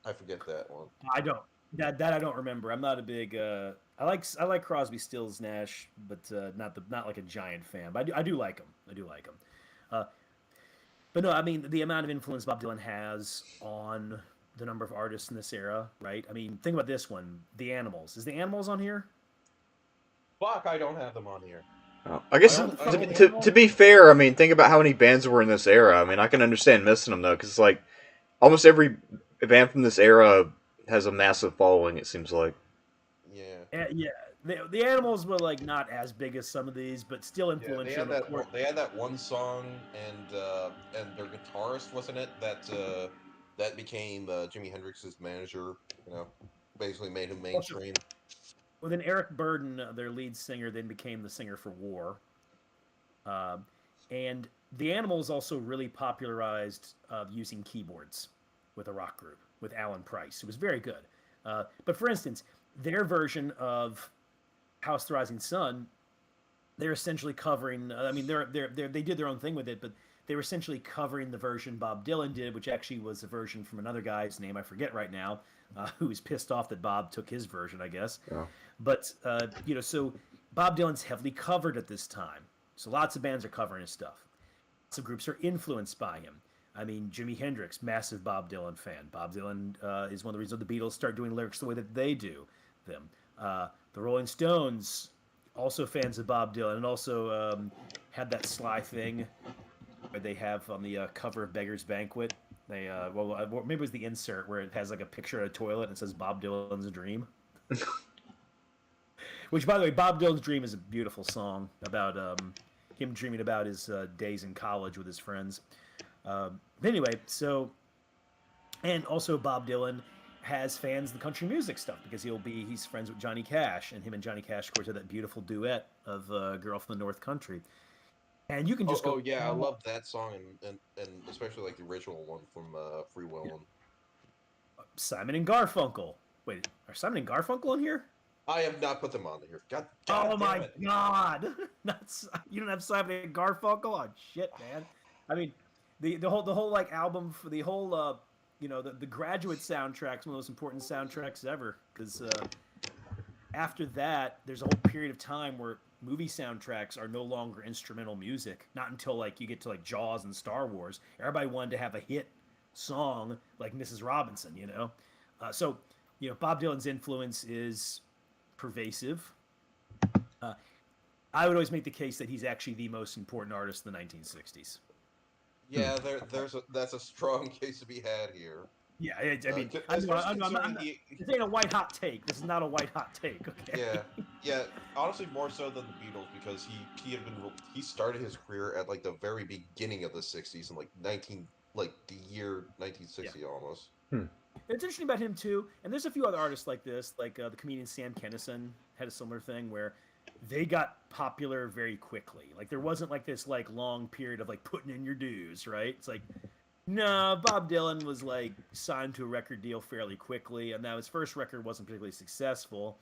I forget that one. I don't that I don't remember. I'm not a big. I like Crosby, Stills, Nash, but not like a giant fan. But I do like him. I do like him. Uh, but no, I mean the amount of influence Bob Dylan has on the number of artists in this era, right? I mean, think about this one: The Animals. Is The Animals on here? Fuck, I don't have them on here. Oh. I guess Not the I to, fucking only to, Animals. to be fair, I mean, think about how many bands were in this era. I mean, I can understand missing them though, because like almost every band from this era has a massive following. It seems like. yeah. Yeah, the Animals were like not as big as some of these, but still Yeah, influential. And of course, they had that one song and their guitarist wasn't it that became Jimi Hendrix's manager, you know, basically made him also mainstream. well, then Eric Burden, their lead singer, then became the singer for War. Um, and the Animals also really popularized using keyboards with a rock group with Alan Price. It was very good. But for instance, their version of House the Rising Sun, they're essentially covering. I mean, they did their own thing with it, but they were essentially covering the version Bob Dylan did, which actually was a version from another guy's name I forget right now, who was pissed off that Bob took his version, I guess. Oh. But so Bob Dylan's heavily covered at this time. So lots of bands are covering his stuff. Lots of groups are influenced by him. I mean, Jimi Hendrix, massive Bob Dylan fan. Bob Dylan is one of the reasons the Beatles start doing lyrics the way that they do them. The Rolling Stones, also fans of Bob Dylan, and also had that sly thing where they have on the cover of Beggar's Banquet. Maybe it was the insert where it has like a picture of a toilet and it says Bob Dylan's Dream. Which, by the way, Bob Dylan's Dream is a beautiful song about him dreaming about his days in college with his friends. Anyway, so, and also Bob Dylan has fans of the country music stuff because he's friends with Johnny Cash, and him and Johnny Cash, of course, have that beautiful duet of Girl from the North Country. And you can just Oh go, yeah, I love that song and especially like the original one from Free Willin'. Simon and Garfunkel. Wait, are Simon and Garfunkel on here? I have not put them on here. God Oh damn my it. God! You don't have Simon and Garfunkel? Oh shit, man! I mean, the whole like album for the whole the Graduate soundtrack's one of the most important soundtracks ever because after that there's a whole period of time where movie soundtracks are no longer instrumental music. Not until like you get to like Jaws and Star Wars. Everybody wanted to have a hit song like Mrs. Robinson, so Bob Dylan's influence is pervasive. I would always make the case that he's actually the most important artist in the 1960s. Yeah, that's a strong case to be had here. Yeah, I mean, especially considering this ain't a white hot take. This is not a white hot take. Okay. yeah. Honestly, more so than the Beatles because he started his career at like the very beginning of the '60s in like the year 1960 almost. It's interesting about him too, and there's a few other artists like this, like the comedian Sam Kinison had a similar thing where they got popular very quickly. Like there wasn't like this like long period of like putting in your dues, right? It's like, no, Bob Dylan was like signed to a record deal fairly quickly, and now his first record wasn't particularly successful.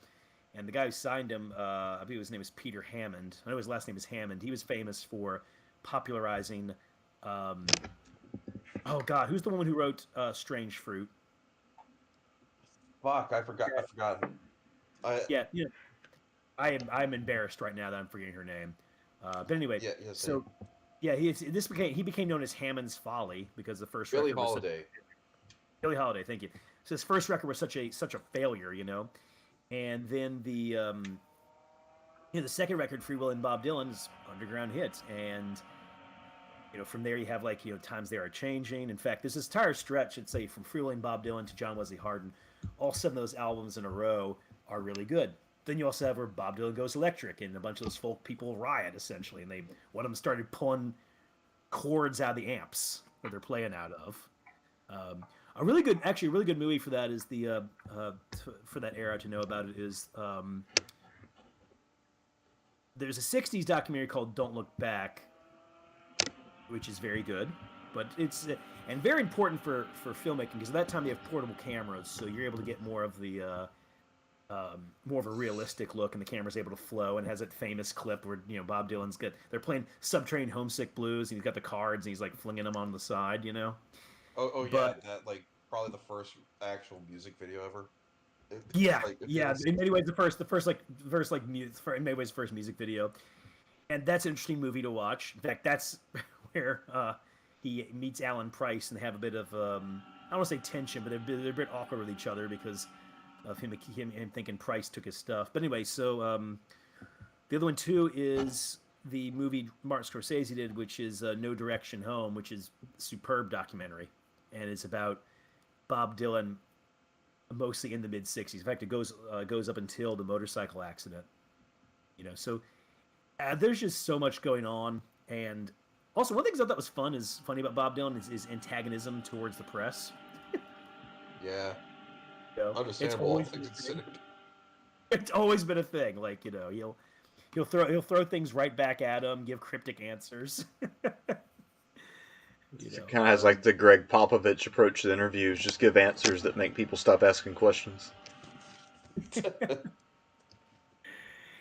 And the guy who signed him, I believe his name is Peter Hammond. I know his last name is Hammond. He was famous for popularizing. Oh God, who's the woman who wrote "Strange Fruit"? Fuck, I forgot. Yeah. I'm embarrassed right now that I'm forgetting her name. But anyway, he became known as Hammond's Folly because the first Billie record Holiday. Billie Holiday, thank you. So his first record was such a failure, and then the second record, Free Will and Bob Dylan's underground hits, and from there you have like Times They Are Changing. In fact, this entire stretch, I'd say from Free Will and Bob Dylan to John Wesley Hardin, all 7 of those albums in a row are really good. Then you also have where Bob Dylan goes electric, and a bunch of those folk people riot essentially, and one of them started pulling chords out of the amps that they're playing out of. A really good movie for that is for that era to know about it is there's a '60s documentary called Don't Look Back, which is very good, but it's and very important for filmmaking because at that time they have portable cameras, so you're able to get more of a realistic look, and the camera's able to flow, and has that famous clip where Bob Dylan's they're playing Subterranean Homesick Blues, and he's got the cards, and he's like flinging them on the side, That like probably the first actual music video ever. In many ways the first in many ways the first music video, and that's an interesting movie to watch. In fact, that's where he meets Alan Price and they have a bit of I don't want to say tension, but they're a bit awkward with each other because of him thinking Price took his stuff. But anyway, so the other one too is the movie Martin Scorsese did, which is No Direction Home, which is a superb documentary, and it's about Bob Dylan mostly in the mid '60s. In fact, it goes up until the motorcycle accident. So there's just so much going on, and also one thing that was funny about Bob Dylan is his antagonism towards the press. Yeah. Understandable. It's always been a thing. Like he'll throw things right back at him, give cryptic answers. It kind of has like the Greg Popovich approach to interviews, just give answers that make people stop asking questions.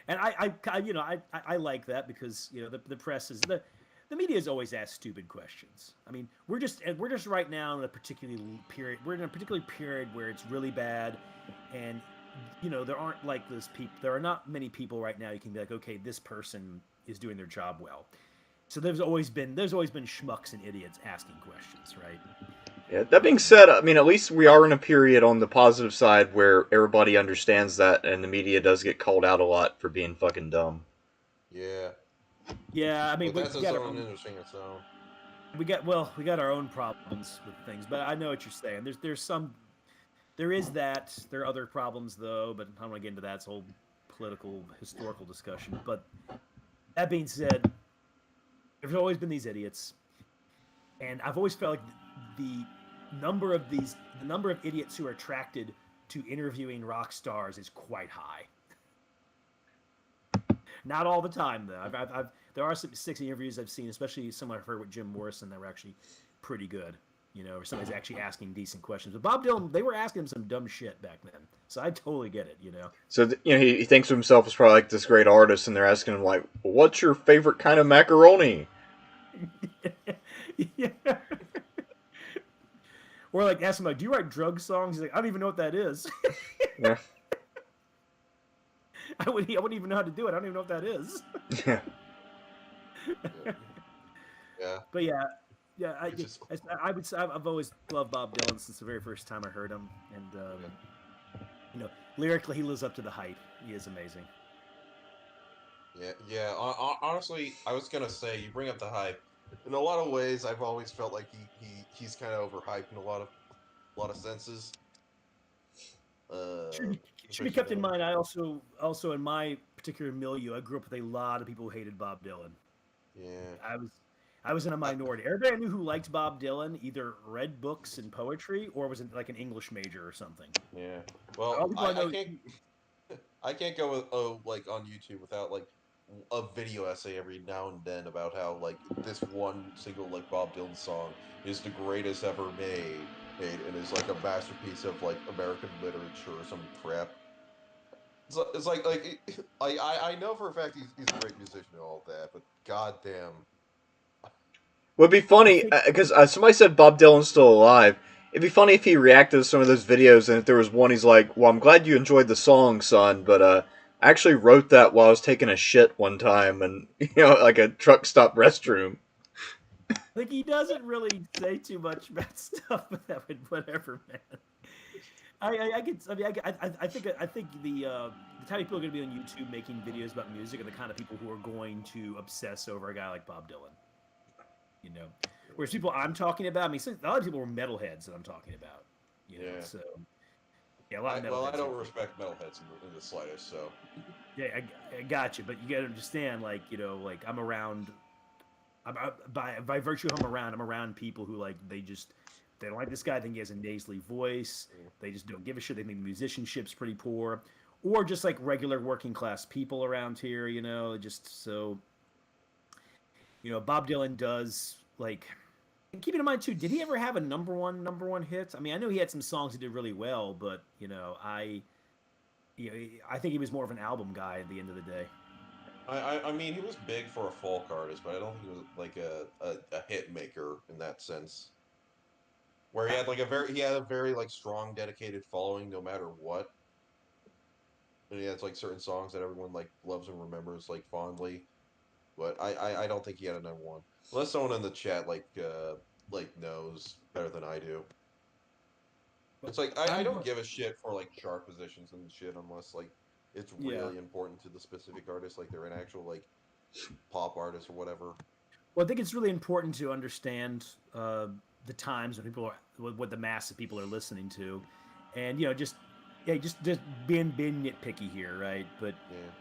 And I like that because the press is the media's always asked stupid questions. I mean, we're just right now in a particular period. We're in a particular period where it's really bad, and there aren't like those people. There are not many people right now you can be like, okay, this person is doing their job well. So there's always been schmucks and idiots asking questions, right? Yeah. That being said, I mean, at least we are in a period on the positive side where everybody understands that, and the media does get called out a lot for being fucking dumb. Yeah. Yeah, I mean, that's its own interesting its own. We got our own problems with things, but I know what you're saying. There are other problems though, but I don't want to get into that. It's a whole political, historical discussion. But that being said, there's always been these idiots, and I've always felt like the number of idiots who are attracted to interviewing rock stars is quite high. Not all the time though. There are some 60 interviews I've seen, especially some I've heard with Jim Morrison, that were actually pretty good. Or somebody's actually asking decent questions. But Bob Dylan, they were asking him some dumb shit back then, so I totally get it. So he thinks of himself as probably like this great artist, and they're asking him like, "What's your favorite kind of macaroni?" Yeah. Or like ask him like, "Do you write drug songs?" He's like, "I don't even know what that is." Yeah. I wouldn't even know how to do it. I don't even know what that is. Yeah. Yeah. But yeah, I've always loved Bob Dylan since the very first time I heard him, and lyrically, he lives up to the hype. He is amazing. Yeah. Honestly, I was gonna say you bring up the hype. In a lot of ways, I've always felt like he's kind of overhyped in a lot of senses. Should be, should be Especially kept in when mind. I also in my particular milieu, I grew up with a lot of people who hated Bob Dylan. yeah. I was I was in a I, minority. Everybody I knew who liked Bob Dylan either read books and poetry or was in, like an English major or something. yeah. All Well, the people I I know. can't I can't go with, like on YouTube without like a video essay every now and then about how like this one single like Bob Dylan song is the greatest ever made and is like a masterpiece of like American literature or some crap. It's like I know for a fact he's a great musician and all that, but goddamn, Would be I funny think because somebody said Bob Dylan's still alive. It'd be funny if he reacted to some of those videos, and if there was one, he's like, "Well, I'm glad you enjoyed the song, son, but I actually wrote that while I was taking a shit one time, and like a truck stop restroom." like he doesn't really say too much about stuff, but that would whatever, man. I could. I mean, I think the type of people are going to be on YouTube making videos about music are the kind of people who are going to obsess over a guy like Bob Dylan. You know, whereas people I'm talking about, I mean, a lot of people were metalheads that I'm talking about. yeah. So yeah, a lot of I metalheads. don't respect metalheads in the slightest. So Yeah, I got you, but you got to understand, like like I'm around. By virtue of I'm around people who like they don't like this guy. I think he has a nasally voice. mm, They just don't give a shit. They think musicianship's pretty poor, or just like regular working class people around here. Just so Bob Dylan does like. And keep in mind too, did he ever have a number one hit? I mean, I know he had some songs he did really well, but I think he was more of an album guy at the end of the day. I mean he was big for a folk artist, but I don't think he was like a hit maker in that sense. Where he had a very like strong dedicated following no matter what. And he has like certain songs that everyone like loves and remembers like fondly. But I don't think he had a number one. Unless someone in the chat like knows better than I do. But It's like I I'm don't give a shit for like chart positions and shit unless like it's yeah. really important to the specific artist, like they're an actual like pop artist or whatever. Well, I think it's really important to understand the times when people are what the mass of people are listening to, and just yeah, just being nitpicky here, right? But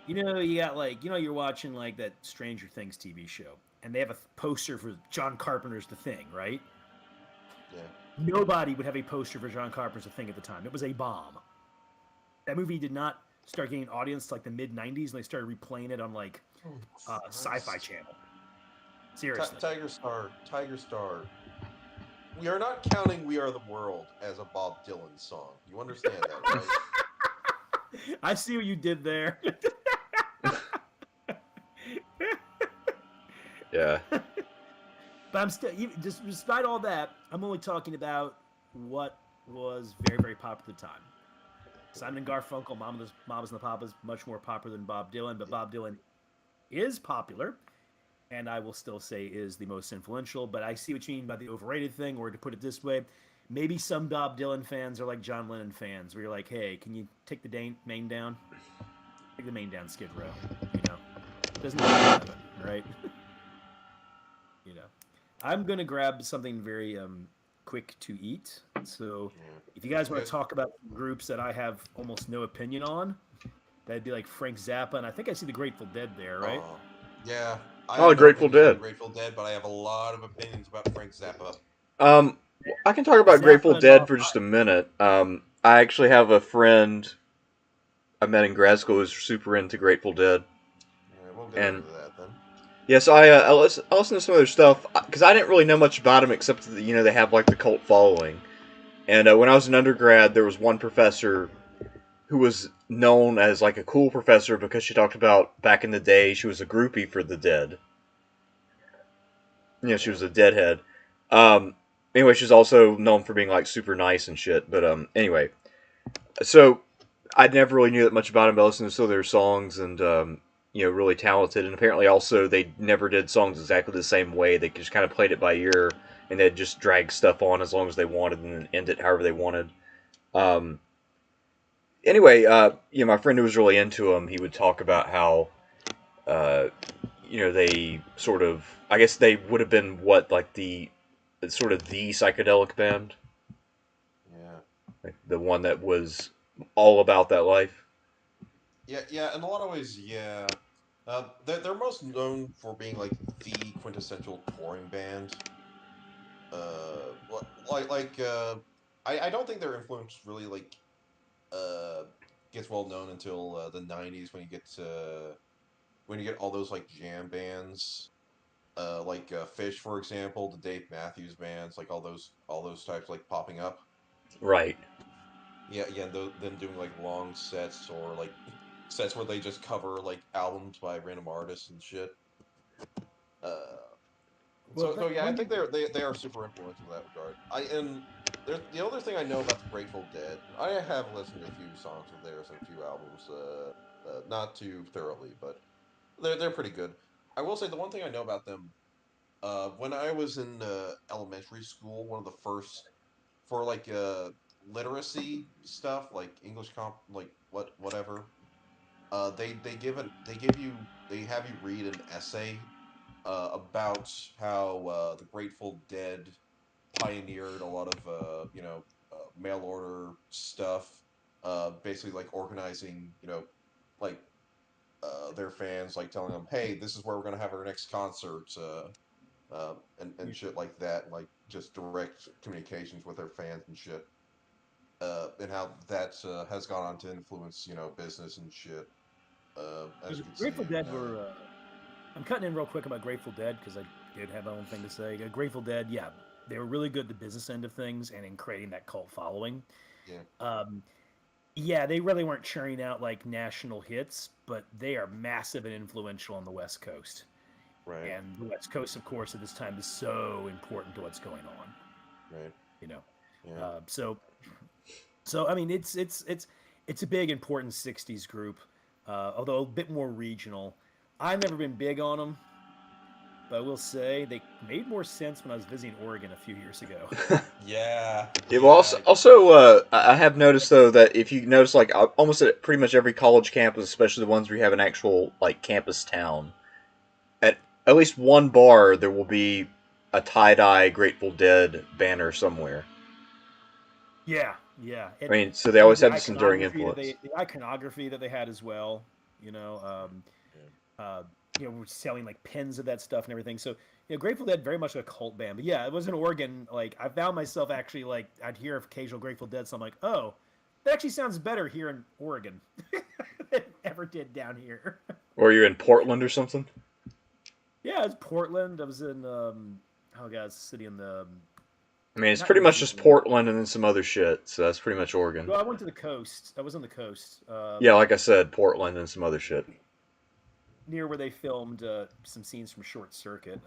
Yeah, you got like you're watching like that Stranger Things TV show, and they have a poster for John Carpenter's The Thing, right? yeah. Nobody would have a poster for John Carpenter's The Thing at the time. It was a bomb. That movie did not start getting an audience to, like the mid '90s, and they started replaying it on like Oh Sci-Fi Christ! Channel. Seriously. Tiger Star. We are not counting "We Are the World" as a Bob Dylan song. You understand that, right? I see what you did there. Yeah. But I'm still, just despite all that, I'm only talking about what was very, very popular at the time. Simon and Garfunkel, Mamas and the Papas, much more popular than Bob Dylan, but Bob Dylan is popular, and I will still say is the most influential. But I see what you mean by the overrated thing, or to put it this way, maybe some Bob Dylan fans are like John Lennon fans, where you're like, hey, can you take the main down? Take the main down, Skid Row. Doesn't happen, right? you know. I'm gonna grab something very quick to eat. So, Yeah. if you guys want Okay. to talk about groups that I have almost no opinion on, that'd be like Frank Zappa, and I think I see the Grateful Dead there, right? Yeah. I Oh, have the no Grateful opinions on the Dead. Grateful Dead, but I have a lot of opinions about Frank Zappa. Um, I can talk about Grateful Zappa and Dead Bob. for just a minute. I actually have a friend I met in grad school who's super into Grateful Dead, Yeah, we'll get and into that then. yes, I listen to some of their stuff because I didn't really know much about them except that they have like the cult following. And when I was an undergrad, there was one professor who was known as like a cool professor because she talked about back in the day she was a groupie for the Dead. She Yeah. was a Deadhead. Um, anyway, she's also known for being like super nice and shit. But anyway, so I never really knew that much about him, but I listened to some of their songs and really talented. And apparently, also they never did songs exactly the same way. They just kind of played it by ear, and they'd just drag stuff on as long as they wanted, and then end it however they wanted. Um, Anyway, my friend who was really into him, he would talk about how, uh, they sort of, I guess they would have been what, like the sort of the psychedelic band, Yeah. like the one that was all about that life. Yeah. In a lot of ways, yeah. They're most known for being like the quintessential touring band. I don't think their influence really uh gets well known until the '90s when you get all those like jam bands, Fish, for example, the Dave Matthews bands, like all those types like popping up. Right. Yeah, and them doing like long sets or like sets where they just cover like albums by random artists and shit. Uh, Well, so yeah, I when think you they are super influential in that regard. And there's the other thing I know about the Grateful Dead. I have listened to a few songs of theirs and a few albums, not too thoroughly, but they're pretty good. I will say the one thing I know about them, when I was in elementary school, one of the first for literacy stuff like English comp, like whatever. They have you read an essay about how the Grateful Dead pioneered a lot of mail order stuff, basically like organizing like their fans, like telling them, hey, this is where we're gonna have our next concert, and shit like that, like just direct communications with their fans and shit, and how that has gone on to influence business and shit, as you can Grateful see Dead now. were. I'm cutting in real quick about Grateful Dead because I did have my own thing to say. Grateful Dead, yeah, they were really good at the business end of things and in creating that cult following. Yeah, Um, yeah, they really weren't churning out like national hits, but they are massive and influential on the West Coast. right, And the West Coast, of course, at this time is so important to what's going on. right, You know, yeah. uh, so I mean, it's a big important '60s group, although a bit more regional. I've never been big on them, but I will say they made more sense when I was visiting Oregon a few years ago. Yeah, Yeah, well, yeah, I have noticed though that if you notice, like almost at pretty much every college campus, especially the ones where you have an actual like campus town, at least one bar there will be a tie dye Grateful Dead banner somewhere. Yeah, yeah, I and mean, so they you know always have this enduring influence. the iconography that they had as well. You know, yeah. uh, we're selling like pins of that stuff and everything. So Grateful Dead very much a cult band. But yeah, it was in Oregon. Like I found myself actually like I'd hear occasional Grateful Dead, so I'm like, oh, that actually sounds better here in Oregon than it ever did down here. Or you're in Portland or something. Yeah, it's Portland. I was in oh god, it's a city in the I mean, it's not pretty much Indiana. just Portland and then some other shit. So that's pretty much Oregon. Well, I went to the coast. I was on the coast, Yeah, like I said, Portland and some other shit. near where they filmed some scenes from Short Circuit.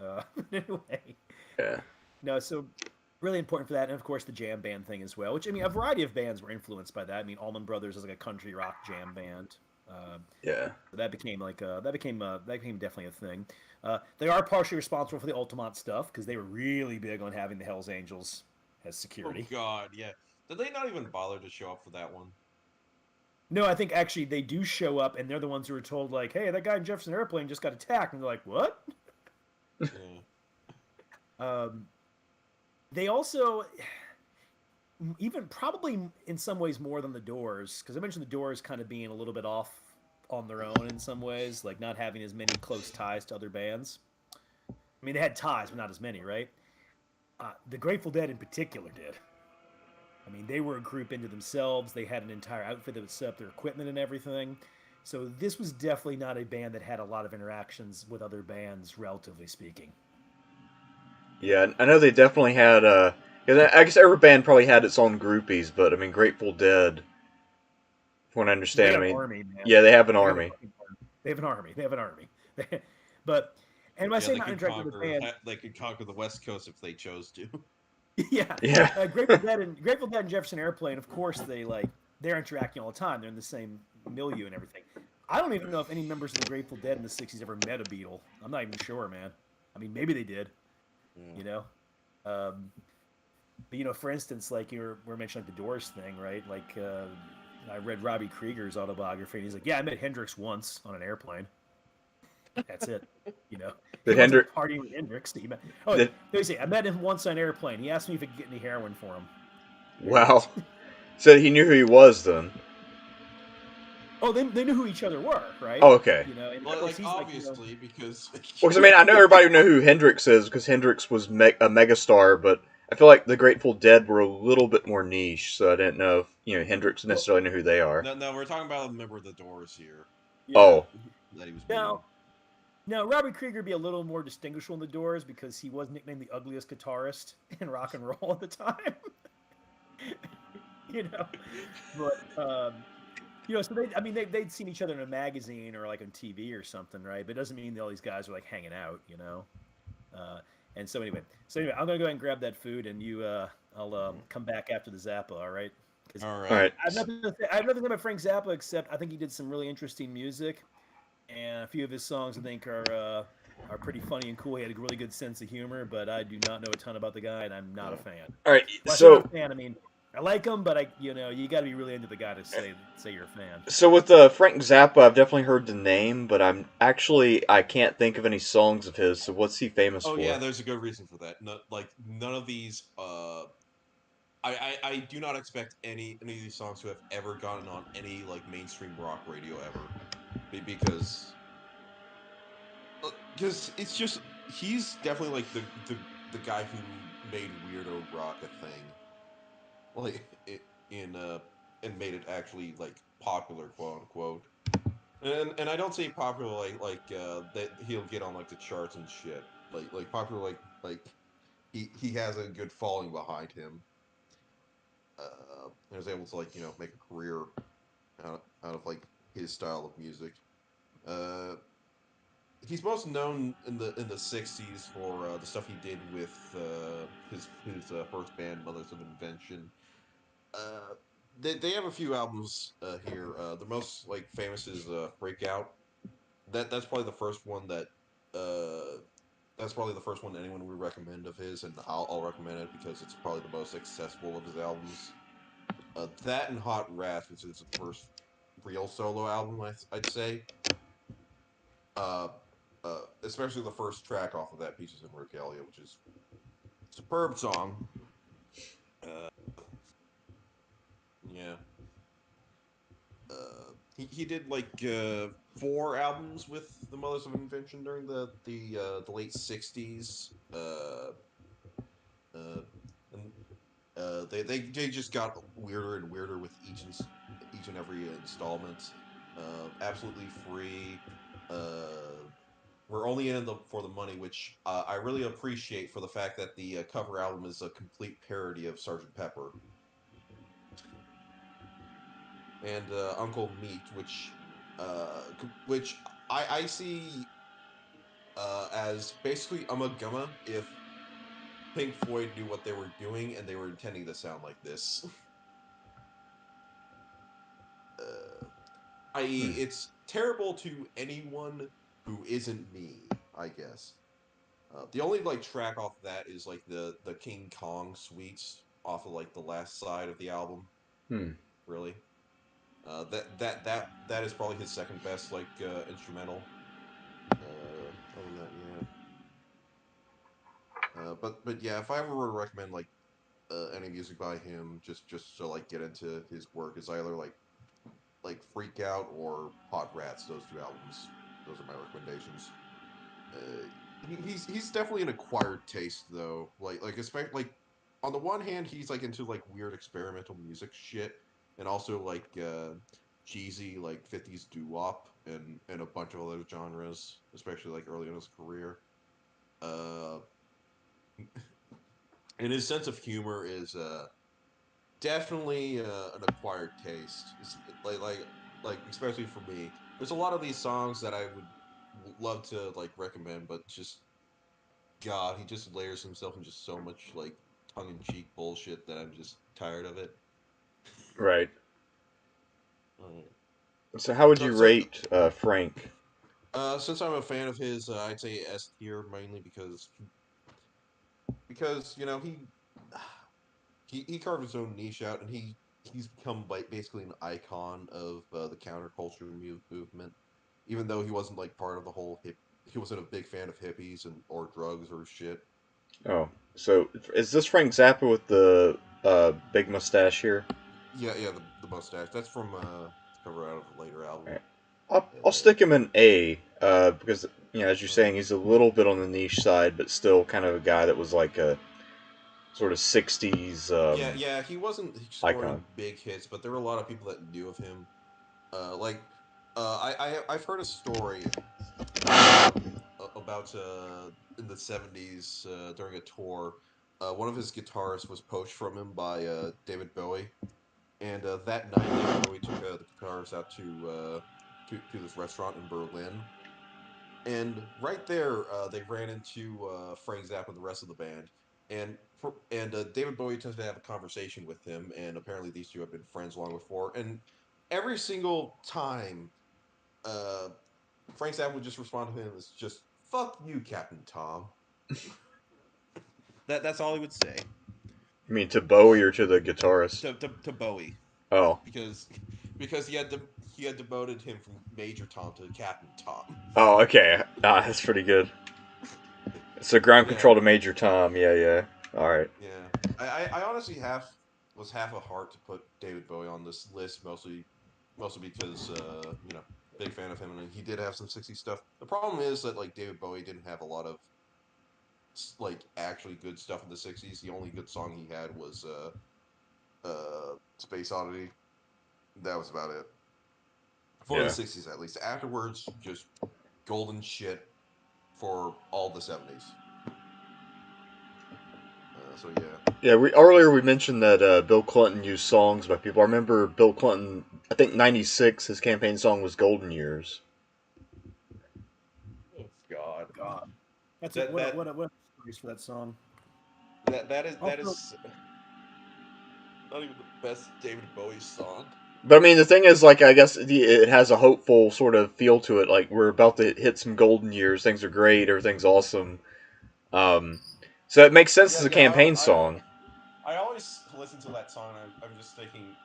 Anyway, Yeah. no, so really important for that, and of course the jam band thing as well. Which I mean, a variety of bands were influenced by that. I mean, Allman Brothers is like a country rock jam band. Uh, Yeah. so that became definitely a thing. They are partially responsible for the Altamont stuff because they were really big on having the Hell's Angels as Oh security. God, yeah. Did they not even bother to show up for that one? No, I think actually they do show up, and they're the ones who are told like, "Hey, that guy in Jefferson Airplane just got attacked," and they're like, "What?" Yeah, Um, they also, even probably in some ways more than the Doors, because I mentioned the Doors kind of being a little bit off on their own in some ways, like not having as many close ties to other bands. I mean, they had ties, but not as many, right? The Grateful Dead in particular did. I mean, they were a group into themselves. They had an entire outfit that would set up their equipment and everything. So this was definitely not a band that had a lot of interactions with other bands, relatively speaking. Yeah, I know they definitely had. 'Cause I guess every band probably had its own groupies, but I mean, Grateful Dead, from what I They understand, I got an mean, army, man. yeah, they have an They have a army. fucking army. They have an army. They have an army. But and when I yeah. say not interacting with bands, They could conquer the West Coast if they chose to. yeah, Yeah. Grateful Dead and Jefferson Airplane, of course, they're interacting all the time. They're in the same milieu and everything. I don't even know if any members of the Grateful Dead in the '60s ever met a Beatle. I'm not even sure, man. I mean, maybe they did. Yeah. You know, but for instance, like we're mentioning like the Doors thing, right? Like I read Robbie Krieger's autobiography, and he's like, "Yeah, I met Hendrix once on an airplane. That's it. You know, he Did wasn't Hendrix? partying with Hendrix. He met, oh, Did let me see. I met him once on an airplane. He asked me if he could get any heroin for him. There it wow? is. So he knew who he was then. Oh, they knew who each other were, right? Oh, okay. You know, and of course Like he's like, you know, obviously because Well, 'cause, I mean, I know everybody know who Hendrix is because Hendrix was a megastar, but I feel like the Grateful Dead were a little bit more niche, so I didn't know if Hendrix well, necessarily knew who they are. no, we're talking about a member of the Doors here yeah. Oh, that he was Now, meeting. now Robbie Krieger would be a little more distinguishable in the Doors because he was nicknamed the ugliest guitarist in rock and roll at the time. you know, but so I mean, they'd seen each other in a magazine or like on TV or something, right? But it doesn't mean all these guys are like hanging out, you know. Uh, and so anyway, I'm gonna go ahead and grab that food, and I'll come back after the Zappa, all right? Because All all right. right. I have nothing about Frank Zappa except I think he did some really interesting music, and a few of his songs I think are pretty funny and cool. He had a really good sense of humor, but I do not know a ton about the guy, and I'm not a fan. All right. Well, I say not So a fan. I mean, I like him, but you got to be really into the guy to say you're a fan. so with Frank Zappa, I've definitely heard the name, but I can't think of any songs of his. So what's he famous Oh yeah, for? there's a good reason for that. No, like none of these. I do not expect any of these songs to have ever gotten on any like mainstream rock radio ever, because it's just he's definitely like the guy who made weirdo rock a thing, like in and made it actually like popular, quote unquote. And I don't say popular like that he'll get on like the charts and shit. Like popular like he has a good following behind him. And was able to like make a career out of like his style of music. Uh, he's most known in the '60s for the stuff he did with his first band, Mothers of Invention. Uh, they have a few albums here. The most like famous is Breakout. That's probably the first one that that's probably the first one anyone would recommend of his, and I'll recommend it because it's probably the most accessible of his albums. That and Hot Rats, which is the first real solo album, I'd say. Uh, Especially the first track off of that, Peaches and Regalia, which is a superb song. Uh, yeah. He did like four albums with the Mothers of Invention during the late '60s. Uh, and they just got weirder and weirder with each and every installment. Absolutely free. Uh, we're only in the for the money, which I really appreciate for the fact that the cover album is a complete parody of Sergeant Pepper and Uncle Meat, which I see as basically Gumma if Pink Floyd knew what they were doing and they were intending to sound like this. uh, i.e., Hmm. it's terrible to anyone who isn't me, I guess. The only like track off that is like the King Kong suites off of like the last side of the album. Hmm. Really, that is probably his second best like instrumental. Other than that, yeah. But yeah, if I ever were to recommend like any music by him, just to like get into his work, is either like Freak Out or Hot Rats. Those two albums. Those are my recommendations. Uh, he's definitely an acquired taste though. Like especially like on the one hand, he's like into like weird experimental music shit, and also like cheesy like '50s doo wop and a bunch of other genres, especially like early in his career. Uh, and his sense of humor is definitely an acquired taste. It's like especially for me. There's a lot of these songs that I would love to like recommend, but just God, he just layers himself in just so much like tongue in cheek bullshit that I'm just tired of it. Right. Uh, So how would so you so rate Frank? since I'm a fan of his, I'd say S tier mainly because he carved his own niche out and he he's become like basically an icon of the counterculture movement, even though he wasn't like part of the whole hip. He wasn't a big fan of hippies and or drugs or shit. Oh, so is this Frank Zappa with the big mustache here? Yeah, the mustache. That's from cover out of a later album. Alright. I'll stick him in A, because as you're saying, he's a little bit on the niche side, but still kind of a guy that was like a sort of '60s Yeah. He wasn't scoring icon. big hits, but there were a lot of people that knew of him. Like, I've heard a story about in the '70s during a tour. One of his guitarists was poached from him by David Bowie, and that night David Bowie took the guitarist out to this restaurant in Berlin, and right there they ran into Frank Zappa and the rest of the band, and David Bowie tends to have a conversation with him, and apparently these two have been friends long before, and every single time uh, Frank Zappa would just respond to him as just "fuck you, Captain Tom." That's all he would say You mean to Bowie or to the guitarist? to Bowie Oh, because he had demoted him from Major Tom to Captain Tom. oh, okay. That's pretty good. So ground Yeah, control to Major Tom. Yeah, yeah. All right. yeah. I honestly was half a heart to put David Bowie on this list, mostly because big fan of him, and he did have some '60s stuff. The problem is that like David Bowie didn't have a lot of like actually good stuff in the '60s. The only good song he had was Space Oddity. That was about it for the Yeah. '60s, at least. Afterwards, just golden shit for all the '70s. So yeah. Yeah, we earlier we mentioned that Bill Clinton used songs by people. I remember Bill Clinton. I think '96. His campaign song was "Golden Years." Oh God. God, that's it. That that What a stories for that song. that Also, is not even the best David Bowie song. But I mean, the thing is, like, I guess it has a hopeful sort of feel to it. Like we're about to hit some golden years. Things are great. Everything's awesome. Um, so it makes sense as Yeah, a yeah. campaign song. I always listen to that song. And I'm just thinking,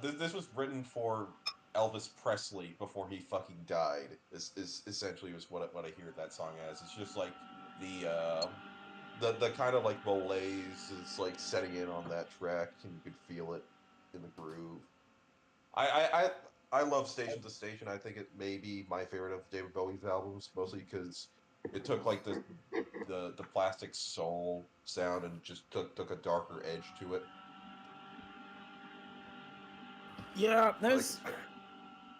this was written for Elvis Presley before he fucking died. Is essentially was what I hear that song as. It's just like the uh, the kind of like malaise is like setting in on that track, and you could feel it in the groove. I I I, I love Station to Station. I think it may be my favorite of David Bowie's albums, mostly because it took like the plastic soul sound and just took a darker edge to it. yeah, Like, there's.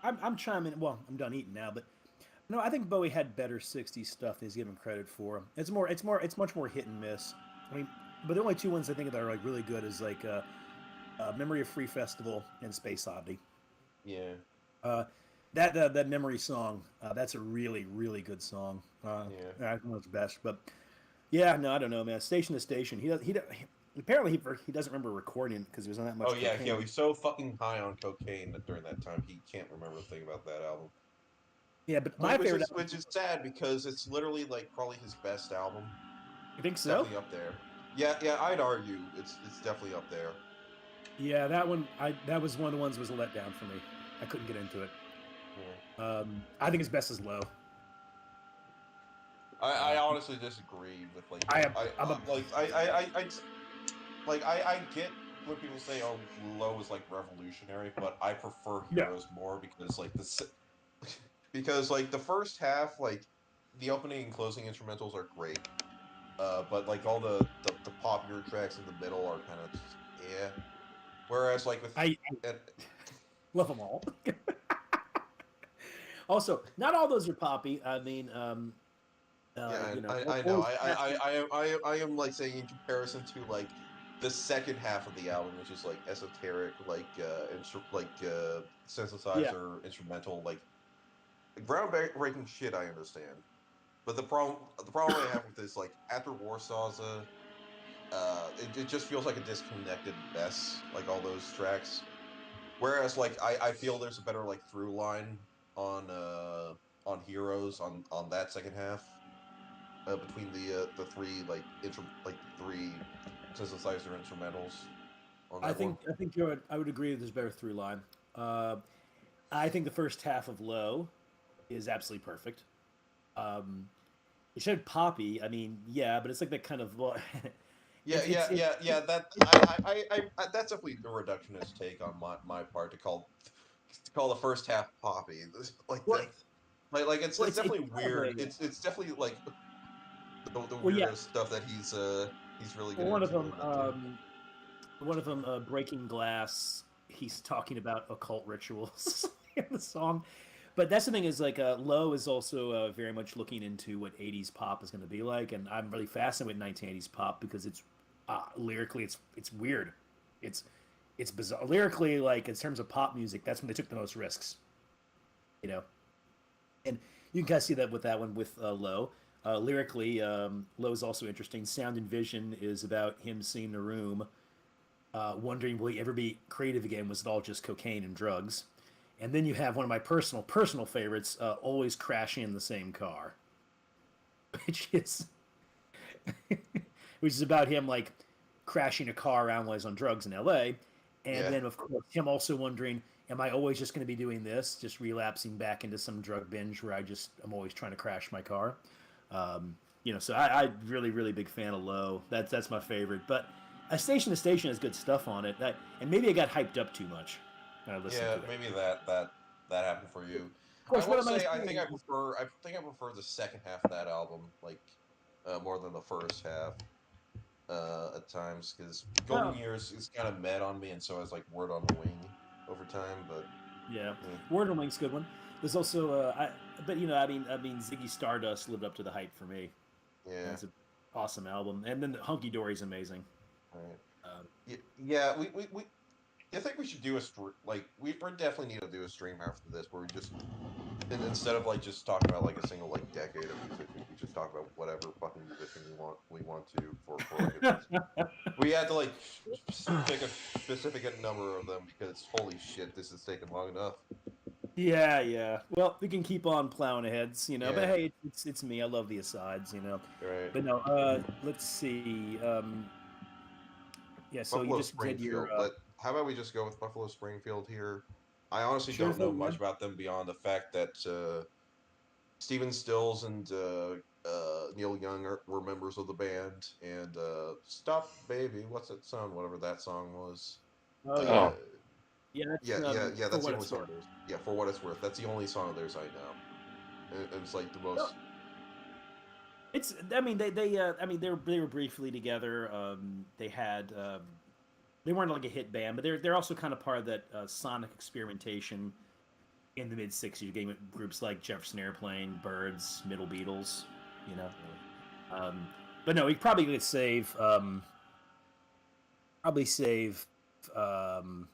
I'm chiming. Well, I'm done eating now, but no, I think Bowie had better '60s stuff than he's given credit for. It's much more hit and miss. I mean, but the only two ones I think that are like really good is like Memory of Free Festival and Space Oddity. yeah, Uh, that memory song, that's a really good song. yeah. I don't know it's best, but yeah, no, I don't know, man. Station to Station, apparently he doesn't remember recording because there was not that Oh much yeah, cocaine. he's so fucking high on cocaine that during that time he can't remember a thing about that album. Yeah, but my favorite. Which is sad because it's literally like probably his best album. You think It's so? definitely up there. Yeah, I'd argue it's definitely up there. Yeah, that one. That was one of the ones that was a letdown for me. I couldn't get into it. Yeah. I think his best is low. I Uh, honestly disagree with like I am. I'm a. I get when people say oh Low is like revolutionary, but I prefer Yeah. Heroes more because like because like the first half like the opening and closing instrumentals are great, but like all the popular tracks in the middle are kind of just yeah. Whereas like with I and love them all. Also, not all those are poppy. I mean, yeah, I know. old fashioned. I am like saying in comparison to like the second half of the album, which is like esoteric, like Yeah, synthesizer, instrumental, like groundbreaking shit. I understand, but the problem I have with this, like after Warsaw's, it just feels like a disconnected mess, like all those tracks. Whereas like I feel there's a better like through line on Heroes on that second half between the three like the three synthesizer instrumentals. on I that one. think I would agree that there's a better through line. Uh, I think the first half of Low is absolutely perfect. Um, it showed poppy. I mean, yeah, but it's like that kind of well, Yeah, yeah, it's yeah, yeah. That that's definitely a reductionist take on my part to call the first half poppy like well, that. Like it's it's definitely kind of weird. It's definitely like the well, yeah. weirdest stuff that he's really Well, getting into in that thing. one of them, Breaking Glass. He's talking about occult rituals in the song. But that's the thing is like Low is also very much looking into what '80s pop is going to be like, and I'm really fascinated with 1980s pop because it's lyrically it's weird, it's it's bizarre lyrically like in terms of pop music. That's when they took the most risks, you know. And you can kind of see that with that one with Low. Lyrically, Low is also interesting. Sound and Vision is about him seeing the room, wondering will he ever be creative again? Was it all just cocaine and drugs? And then you have one of my personal favorites, always crashing in the same car, which is which is about him like crashing a car around while he's on drugs in L.A. And Yeah, then of course him also wondering, am I always just going to be doing this, just relapsing back into some drug binge where I'm always trying to crash my car. So I really big fan of Low. That's my favorite. But a Station to Station has good stuff on it. And maybe I got hyped up too much when I listened yeah. to it. Maybe that happened for you. Of I course, what will am I say saying? I think I prefer the second half of that album like more than the first half at times because Golden Well, Years is kind of met on me, and so is like Word on the Wing over time. But yeah, eh, Word and Wing's a good one. There's also, but I mean, Ziggy Stardust lived up to the hype for me. yeah, That's an awesome album, and then Hunky Dory's amazing. all right. Um, Yeah. We I think we should do we definitely need to do a stream after this where we just instead of like just talking about like a single like decade of music, we just talk about whatever fucking musician we want to for like a we had to like pick a specific number of them because holy shit, this is taking long enough. yeah, yeah. Well, we can keep on plowing ahead, But Yeah, hey, it's me. I love the asides. right. But no, let's see. Yeah, so you Buffalo just did your Springfield. How about we just go with Buffalo Springfield here? I honestly sure don't know thing, much man. about them beyond the fact that Steven Stills and Neil Young were members of the band, and "Stop Baby," what's that song? Whatever that song was. Oh Uh, yeah, Oh, yeah. That's yeah. for That's the what only it's song worth. of theirs. Yeah, for what it's worth, that's the only song of theirs I know, and it's like the No, most. it's. I mean, I mean, they were briefly together. They had. They weren't like a hit band, but they're also kind of part of that sonic experimentation in the mid '60s. You're getting groups like Jefferson Airplane, Byrds, Middle Beatles. You know. Um, but no, we probably could probably save. Um,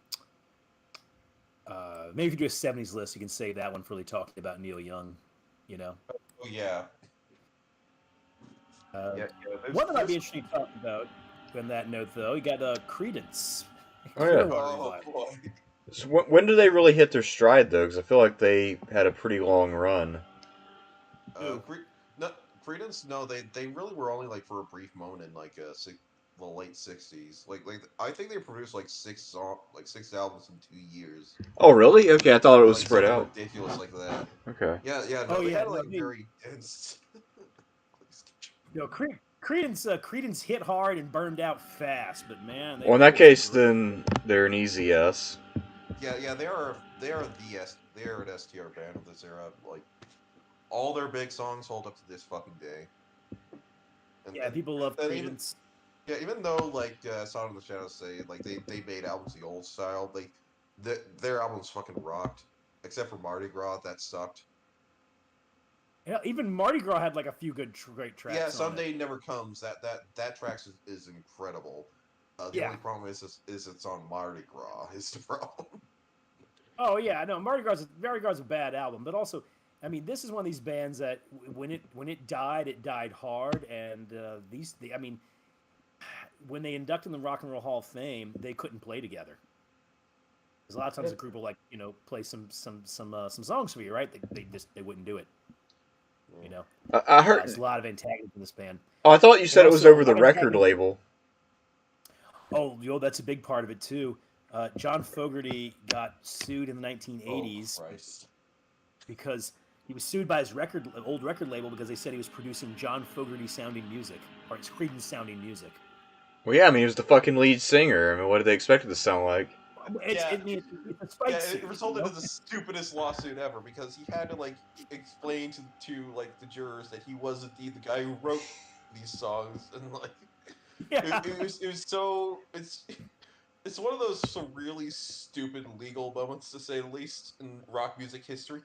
Maybe if you do a '70s list, you can save that one for really talking about Neil Young. You know, Oh yeah, uh, yeah. one that might be interesting to talk about. On that note, though, you got Credence, oh yeah. Clearwater Oh Revival. boy. So when do they really hit their stride though? Because I feel like they had a pretty long run. Uh, Who? Cre- no, Credence. No, they really were only like for a brief moment in like the late '60s. Like I think they produced like six albums in 2 years, Oh really? Okay, I thought it or was like spread something out. ridiculous like that. Okay. Yeah. Oh No, they yeah, had no, like very dense. no. Credence hit hard and burned out fast, but man, Well, in they that were case, great. then they're an easy yes. Yeah. They are an STR band of this era. Like all their big songs hold up to this fucking day, and Yeah, people love and even Credence. yeah, even though like Song of the Shadows say like they made albums the old style, their albums fucking rocked. Except for Mardi Gras, that sucked. Yeah, even Mardi Gras had like a few great Yeah, tracks on it. Someday Never Comes. That track is incredible. The Yeah. only problem is it's on Mardi Gras. Is the problem? Oh yeah, no, Mardi Gras is a bad album, but also, I mean, this is one of these bands that when it died, it died hard, and I mean, when they inducted in the Rock and Roll Hall of Fame, they couldn't play together. Because a lot of times a group will like play some songs for you, right? They wouldn't do it. You know, I there's heard. a lot of antagonism in this band, Oh, I thought you and said it was also a over lot the of record antagonism. label. Oh, that's a big part of it too. John Fogerty got sued in the 1980s Christ. because he was sued by his old record label because they said he was producing John Fogerty sounding music, or it's Creedence sounding music. Well, yeah, I mean, he was the fucking lead singer. I mean, what did they expect it to sound like? It's Yeah. it's a spite suit. It resulted in the stupidest lawsuit ever because he had to like explain to like the jurors that he was indeed the guy who wrote these songs, and like Yeah. it was so it's one of those some really stupid legal moments, to say the least, in rock music history.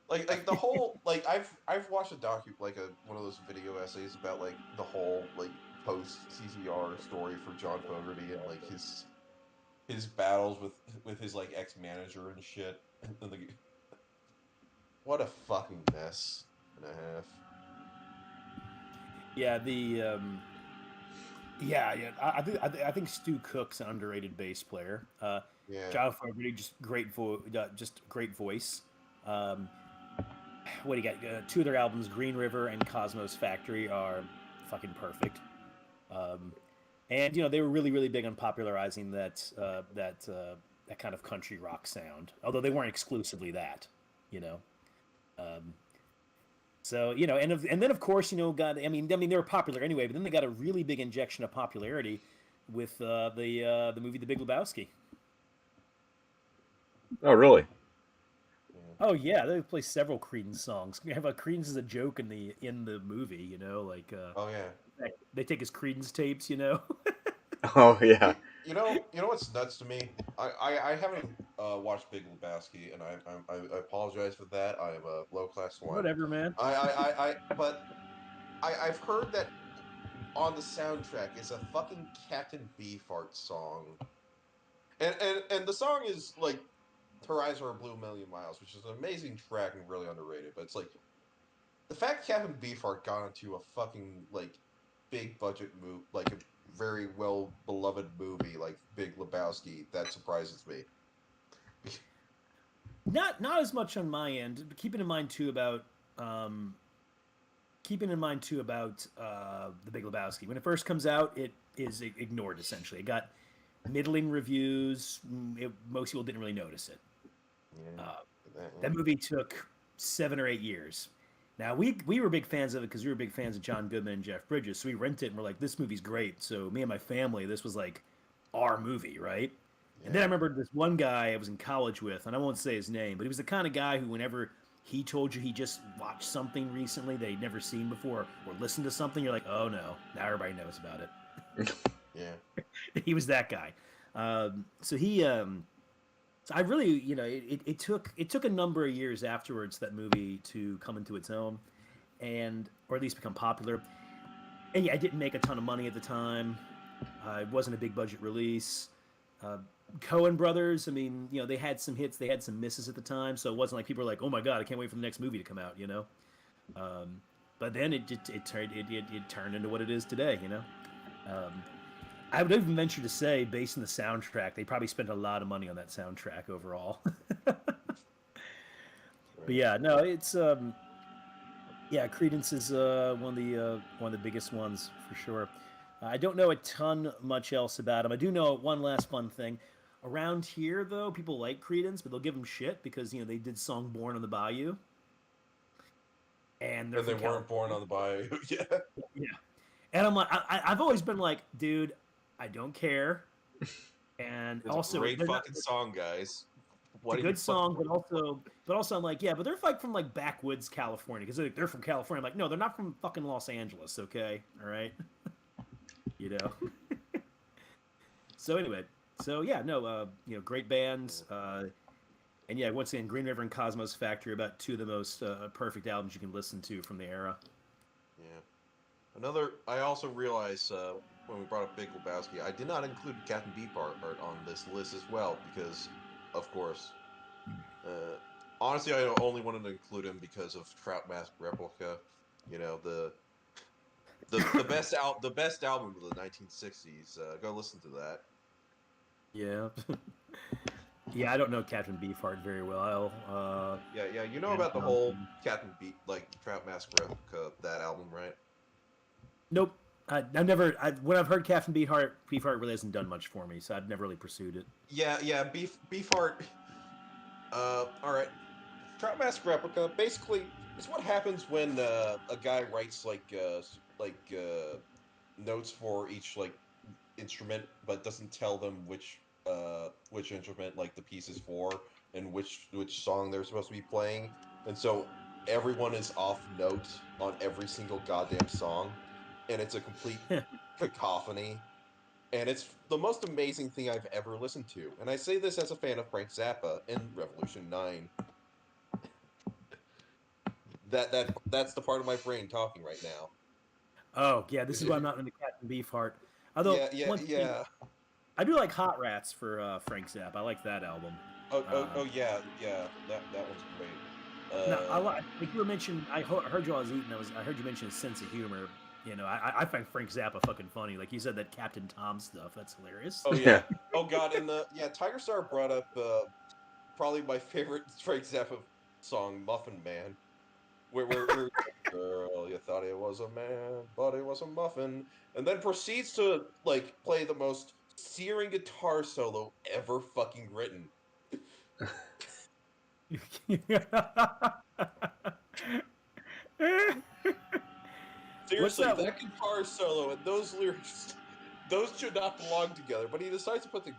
Like the whole like I've watched a one of those video essays about like the whole like post CCR story for John Fogerty and like his battles with his like ex manager and shit. And what a fucking mess and a half. Yeah, I think Stu Cook's an underrated bass player. Yeah. John Fogerty, just great voice. Um, what do you got? Two of their albums, Green River and Cosmos Factory, are fucking perfect. Um, and they were really, really big on popularizing that kind of country rock sound. Although they weren't exclusively that, you know. Um, so and then of course I mean they were popular anyway, but then they got a really big injection of popularity with the movie The Big Lebowski. Oh, really? Yeah. Oh yeah, they play several Creedence songs. We have a Creedence as a joke in the movie. Oh yeah. They take his Creedence tapes. Oh, yeah. You know what's nuts to me? I haven't watched Big Lebowski, and I apologize for that. I am a low class one. Whatever, man. But I've heard that on the soundtrack is a fucking Captain Beefheart song, and the song is like Her Eyes Are a Blue Million Miles, which is an amazing track and really underrated. But it's like the fact Captain Beefheart got into a fucking like big budget move, like a very well beloved movie like Big Lebowski, that surprises me. Not as much on my end, but um, keeping in mind too about the Big Lebowski. When it first comes out, it is ignored essentially. It got middling reviews. Most people didn't really notice it. Yeah, Uh, that, that movie took 7 or 8 years. Now we were big fans of it because we were big fans of John Goodman and Jeff Bridges. So we rented it and we're like, this movie's great. So me and my family, this was like our movie, right? And then I yeah, remember this one guy I was in college with, and I won't say his name, but he was the kind of guy who, whenever he told you he just watched something recently they'd never seen before or listened to something, you're like, oh no, now everybody knows about it. yeah, He was that guy. So he, so I really, it took a number of years afterwards that movie to come into its own, or at least become popular. And yeah, I didn't make a ton of money at the time. It wasn't a big budget release. Uh, Coen Brothers, I mean, they had some hits, they had some misses at the time, so it wasn't like people were like, "Oh my god, I can't wait for the next movie to come out." But then it turned into what it is today. Um, I would even venture to say, based on the soundtrack, they probably spent a lot of money on that soundtrack overall. But right. yeah, no, it's yeah, Credence is one of the biggest ones for sure. I don't know a ton much else about him. I do know one last fun thing. Around here, though, people like Credence, but they'll give them shit because they did song "Born on the Bayou," and they're And they from weren't born California. on the bayou. Yeah, Yeah, and I'm like, I've always been like, dude, I don't care. And it's a also, great they're not. fucking song, guys. It's a What are you good fucking song, but also, I'm like, yeah, but they're like from like backwoods California because they're from California. I'm like, no, they're not from fucking Los Angeles. Okay, all right, you know. So anyway, so yeah, no, great bands, and yeah, once again, Green River and Cosmos Factory, about two of the most perfect albums you can listen to from the era. Yeah. Another, I also realized when we brought up Big Lebowski, I did not include Captain Beefheart on this list as well because, of course, uh, honestly, I only wanted to include him because of Trout Mask Replica. You know, the best album of the 1960s. Go listen to that. Yeah, yeah, I don't know Captain Beefheart very well. Yeah, yeah, you know And, about the whole Captain Beef, like Trout Mask Replica, that album, right? nope, When I've heard Captain Beefheart really hasn't done much for me, so I've never really pursued it. Yeah, Beefheart. All right. Troutmask Replica basically is what happens when a guy writes notes for each like instrument, but doesn't tell them which instrument like the piece is for and which song they're supposed to be playing, and so everyone is off note on every single goddamn song, and it's a complete cacophony. And it's the most amazing thing I've ever listened to. And I say this as a fan of Frank Zappa and Revolution 9. That's the part of my brain talking right now. Oh yeah, this is why I'm not into Captain Beefheart. Although Yeah, once again, yeah. I do like Hot Rats for Frank Zappa. I like that album. Oh yeah, yeah. That one's great. Now, like you were mentioning, heard you while I was eating. I heard you mention his sense of humor. You know, I find Frank Zappa fucking funny. Like you said that Captain Tom stuff. That's hilarious. Oh Yeah. yeah. Oh god. And Tiger Star brought up probably my favorite Frank Zappa song, Muffin Man, where girl, you thought it was a man, but it was a muffin, and then proceeds to like play the most searing guitar solo ever fucking written. What's Seriously, that? that guitar solo and those lyrics, those should not belong together. But he decides to put them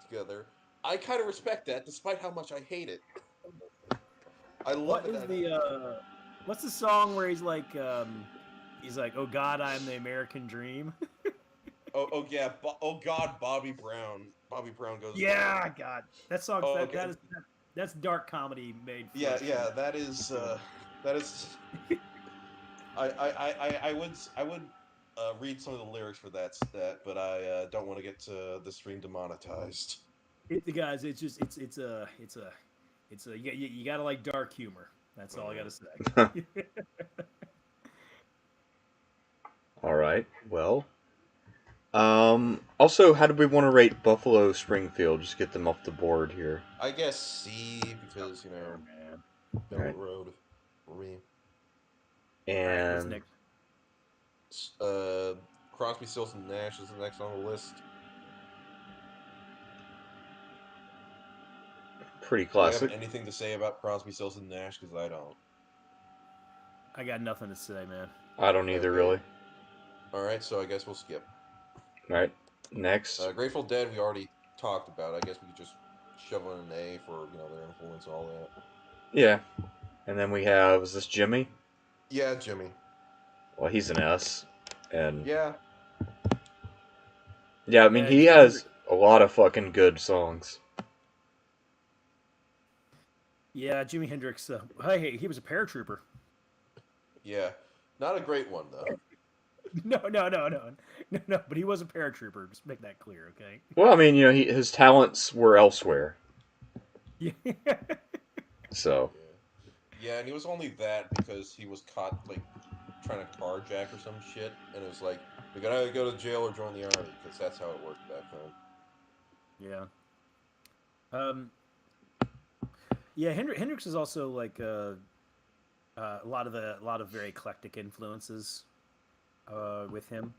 together. I kind of respect that, despite how much I hate it. I love What it. is what's the song where he's like, "Oh God, I'm the American Dream." Oh yeah. Oh God, Bobby Brown. Bobby Brown goes. Yeah, God, that song Oh okay. that's dark comedy made. Yeah. That is. That is. I would read some of the lyrics for but I don't want to get the stream demonetized. Guys, it's a you gotta like dark humor. That's all I gotta say. All right. Well. Also, how do we want to rate Buffalo Springfield? Just get them off the board here. I guess C because Man. All Velvet right. Road for me. All right, what's And next? Uh, Crosby, Stills, and Nash is the next on the list. pretty Do you have classic. anything to say about Crosby, Stills, and Nash? Because I don't. I got nothing to say, man. I don't either, Okay. really. All right, so I guess we'll skip. All right. Next. Grateful Dead, we already talked about. I guess we could just shove on an A for their influence and all that. Yeah. And then we have, is this Jimmy? Yeah, Jimmy. Well, he's an S. And Yeah, yeah, I mean, he Jimi has Hendrix. a lot of fucking good songs. Yeah, Jimi Hendrix. Hey, he was a paratrooper. yeah. Not a great one though. No. But he was a paratrooper. Just make that clear, okay? Well, I mean, his talents were elsewhere. Yeah. So, Yeah, and he was only that because he was caught like trying to carjack or some shit, and it was like you gotta either go to jail or join the army because that's how it worked back then. Yeah. Yeah. Hendrix is also like a lot of very eclectic influences with him,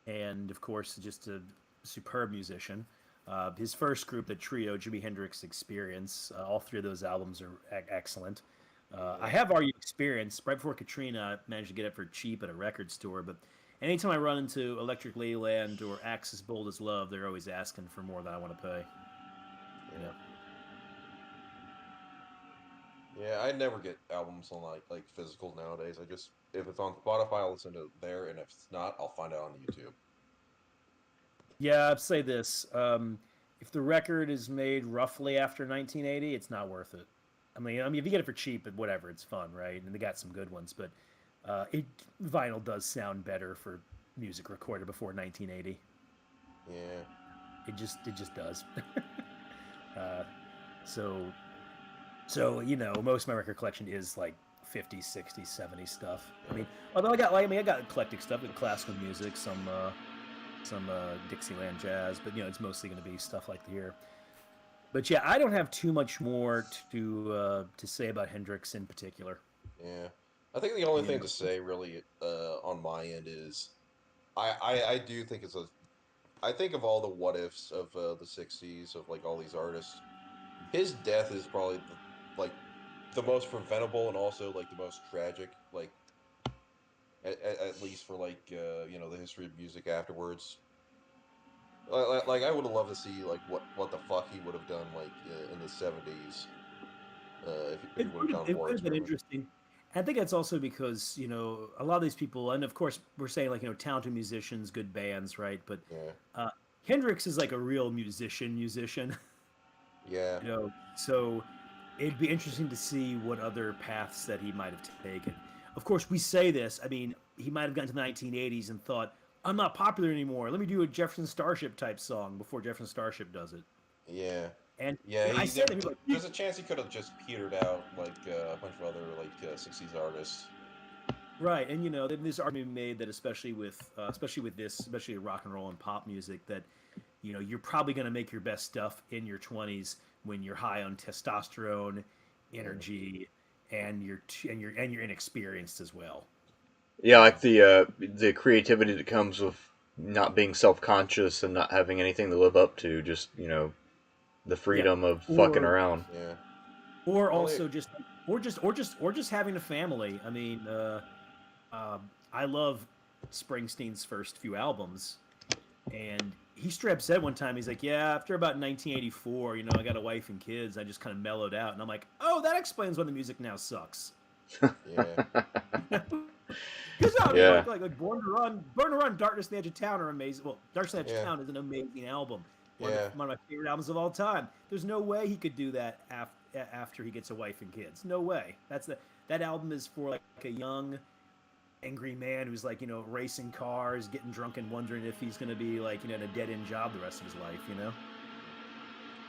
and of course, just a superb musician. His first group, the trio, Jimi Hendrix Experience, all three of those albums are excellent. I have Are You Experience. Right before Katrina, I managed to get it for cheap at a record store, but anytime I run into Electric Ladyland or Axis Bold as Love, they're always asking for more than I want to pay. Yeah. Yeah, I never get albums on like physical nowadays. I just if it's on Spotify, I'll listen to it there, and if it's not, I'll find it on YouTube. Yeah, I'd say this. If the record is made roughly after 1980, it's not worth it. I mean, if you get it for cheap, whatever, it's fun, right? And they got some good ones, but vinyl does sound better for music recorded before 1980. Yeah. It just does. uh, so most of my record collection is like 50s, 60s, 70s stuff. I mean, although I got eclectic stuff, like classical music, some Dixieland jazz, but it's mostly going to be stuff like here. But yeah, I don't have too much more to say about Hendrix in particular. Yeah. I think the only thing to say really on my end is I do think it's a. I think of all the what ifs of the '60s of like all these artists. His death is probably like the most preventable and also like the most tragic. Like at least for like the history of music afterwards. Like I would have loved to see like what the fuck he would have done like in the '70s if he would have gone It more would have been experimental. interesting. I think that's also because a lot of these people, and of course we're saying like talented musicians, good bands, right? But Yeah, uh, Hendrix is like a real musician, yeah, So it'd be interesting to see what other paths that he might have taken. Of course, we say this. I mean, he might have gotten to the 1980s and thought, "I'm not popular anymore. Let me do a Jefferson Starship type song before Jefferson Starship does it." yeah, And yeah. I He say that people are like, there's a chance he could have just petered out like a bunch of other like '60s artists. right, and there's argument made that especially with rock and roll and pop music, that you're probably going to make your best stuff in your 20s when you're high on testosterone, Yeah, energy, and you're inexperienced as well. Yeah, yeah, like the creativity that comes with not being self conscious and not having anything to live up to. Just the Yeah, freedom of fucking or around. yeah. or Only also just having a family. I mean, uh, I love Springsteen's first few albums, and he straight up said one time, he's like, "Yeah, after about 1984, I got a wife and kids. I just kind of mellowed out." And I'm like, "Oh, that explains why the music now sucks." yeah, Because I mean, Yeah. Born to Run, Darkness on the Edge of Town are amazing. Well, Darkness on the Edge of yeah, Town is an amazing album, yeah, one of my favorite albums of all time. There's no way he could do that after he gets a wife and kids. No way. That album is for like a young, angry man who's like racing cars, getting drunk, and wondering if he's going to be like in a dead end job the rest of his life.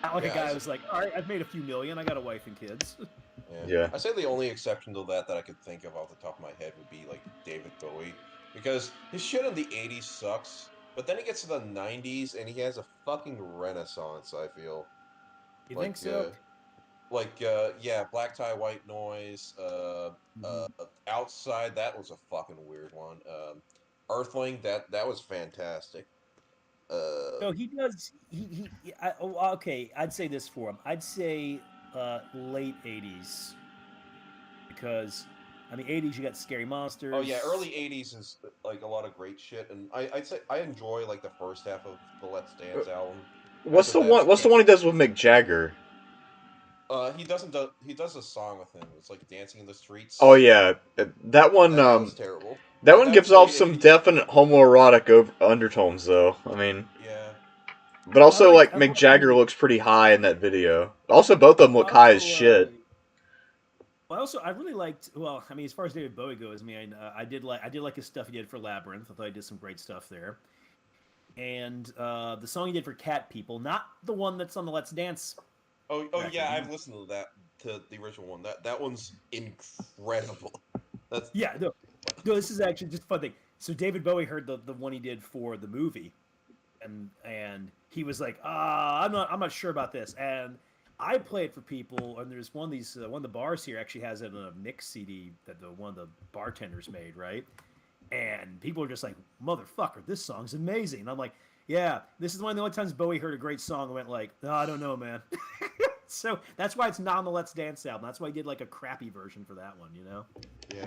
Not like a yeah. guy who's like, all right, I've made a few million, I got a wife and kids. Yeah, Yeah. I say the only exception to that I could think of off the top of my head would be like David Bowie, because his shit in the '80s sucks, but then he gets to the '90s and he has a fucking renaissance. I feel You think like, so? yeah, Black Tie, White Noise, Mhm. Outside. That was a fucking weird one. Earthling. That was fantastic. Uh, No, he does. Okay, I'd say this for him. I'd say late '80s because, I mean, '80s you got Scary oh yeah, Monsters. early '80s is like a lot of great shit, and I'd say I enjoy like the first half of the Let's Dance album. What's After the that, one? it's What's the one he does with Mick Jagger? he does a song with him. It's like Dancing in the Oh Streets. yeah, that one. That was terrible. That one That gives was off late some '80s. definite homoerotic undertones, though. I mean, Yeah, but also like I Mick liked Jagger looks pretty high in that video. Also, both of them well, look high as shit. I really liked. Well, I mean, as far as David Bowie goes, I mean, I did like his stuff he did for Labyrinth. I thought he did some great stuff there. And the song he did for Cat People, not the one that's on the Let's Dance oh record. yeah, I've listened to the original one. That one's incredible. That's Yeah, no, this is actually just a fun thing. So David Bowie heard the one he did for the movie, and he was like, I'm not sure about this. And I play it for people, and there's one of the bars here actually has it on a mix CD that one of the bartenders made, right? And people are just like, motherfucker, this song's amazing. And I'm like, yeah, this is one of the only times Bowie heard a great song and went like, no, I don't know, man. So that's why it's not on the Let's Dance album. That's why he did like a crappy version for that one. yeah,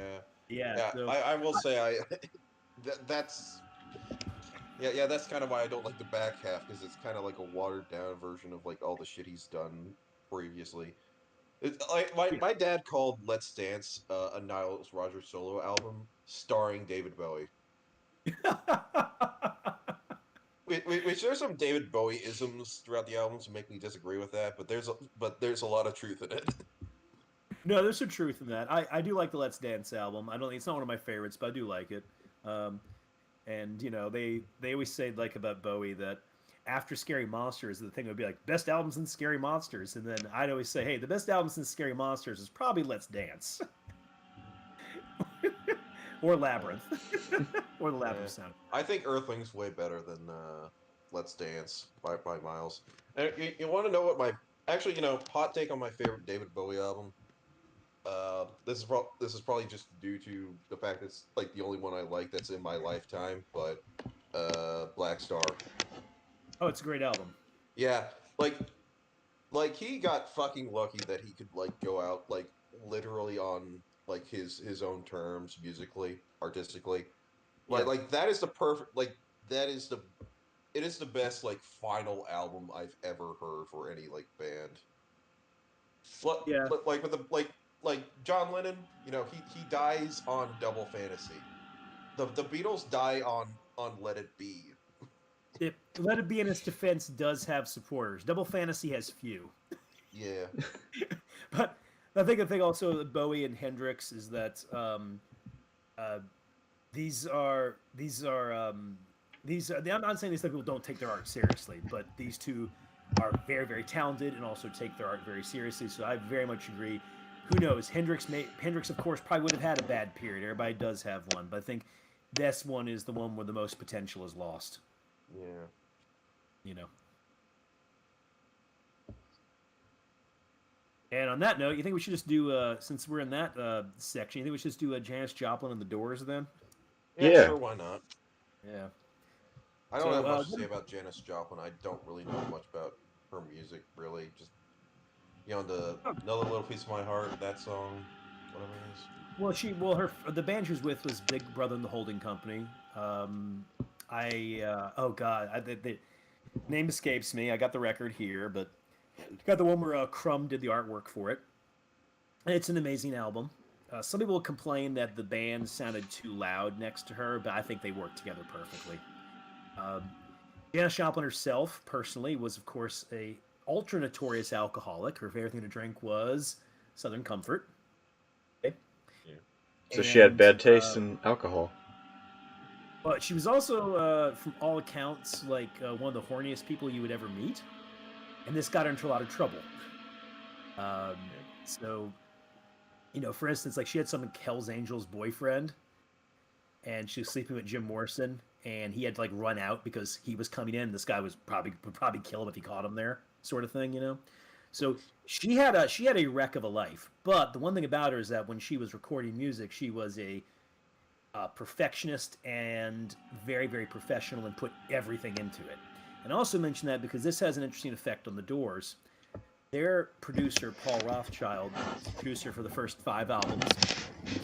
Yeah. yeah. So I will say that's yeah, that's kind of why I don't like the back half because it's kind of like a watered down version of like all the shit he's done previously. Like my dad called Let's Dance a Niles Rogers solo album starring David Bowie. Which there's some David Bowie isms throughout the album to make me disagree with that, but there's a lot of truth in it. no, there's some truth in that. I do like the Let's Dance album. I don't. It's not one of my favorites, but I do like it. Um, and they always say like about Bowie that after Scary Monsters, the thing would be like best albums in Scary Monsters, and then I'd always say, hey, the best albums in Scary Monsters is probably Let's Dance or Yeah, Labyrinth or the yeah. Labyrinth sound. I think Earthling's way better than Let's Dance by miles. And you want to know what my actually hot take on my favorite David Bowie album? This is probably just due to the fact it's like the only one I like that's in my lifetime, but Black Star. Oh, it's a great album. Yeah, he got fucking lucky that he could like go out like literally on like his own terms musically, artistically. Yeah. That is the perfect that is the it is the best like final album I've ever heard for any like band. Yeah. Like with the John Lennon, he dies on Double Fantasy. The Beatles die on Let It Be. Let It Be in its defense does have supporters. Double Fantasy has few. Yeah. But I think the thing also with Bowie and Hendrix is that uh, I'm not saying these people don't take their art seriously, but these two are very, very talented and also take their art very seriously. So I very much agree. Who knows? Hendrix, of course, probably would have had a bad period. Everybody does have one, but I think this one is the one where the most potential is lost. Yeah. You know. And on that note, you think we should just do, since we're in that section, you think we should just do Janis Joplin and the Doors then? Yeah. Sure, why not? Yeah. I don't have much to say about Janis Joplin. I don't really know much about her music, really. Just Another Little Piece of My Heart, that song, whatever it is. The band she was with was Big Brother and the Holding Company. The name escapes me. I got the record here, but got the one where Crumb did the artwork for it. And it's an amazing album. Some people complain that the band sounded too loud next to her, but I think they worked together perfectly. Janis Joplin herself, personally, was of course a ultra notorious alcoholic. Her favorite thing to drink was Southern Comfort. Okay. Yeah. So she had bad taste in alcohol. But she was also, from all accounts, like one of the horniest people you would ever meet, and this got her into a lot of trouble. So, for instance, like she had some Hell's Angels boyfriend, and she was sleeping with Jim Morrison, and he had to like run out because he was coming in. This guy would probably kill him if he caught him there, sort of thing, So she had a wreck of a life. But the one thing about her is that when she was recording music, she was a perfectionist and very, very professional and put everything into it. And I also mention that because this has an interesting effect on the Doors. Their producer, Paul Rothchild, producer for the first 5 albums,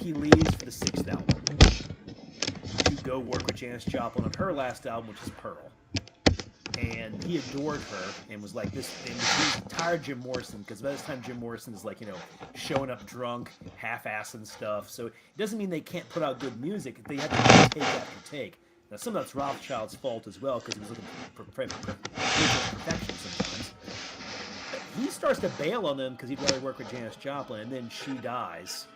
he leaves for the 6th album to go work with Janis Joplin on her last album, which is Pearl. And he adored her and was like this. And he was tired of Jim Morrison because by this time Jim Morrison is like, showing up drunk, half-assing stuff. So it doesn't mean they can't put out good music. They have to take after take. Now, some of that's Rothschild's fault as well because he was looking for perfection sometimes. But he starts to bail on them because he'd rather work with Janis Joplin, and then she dies.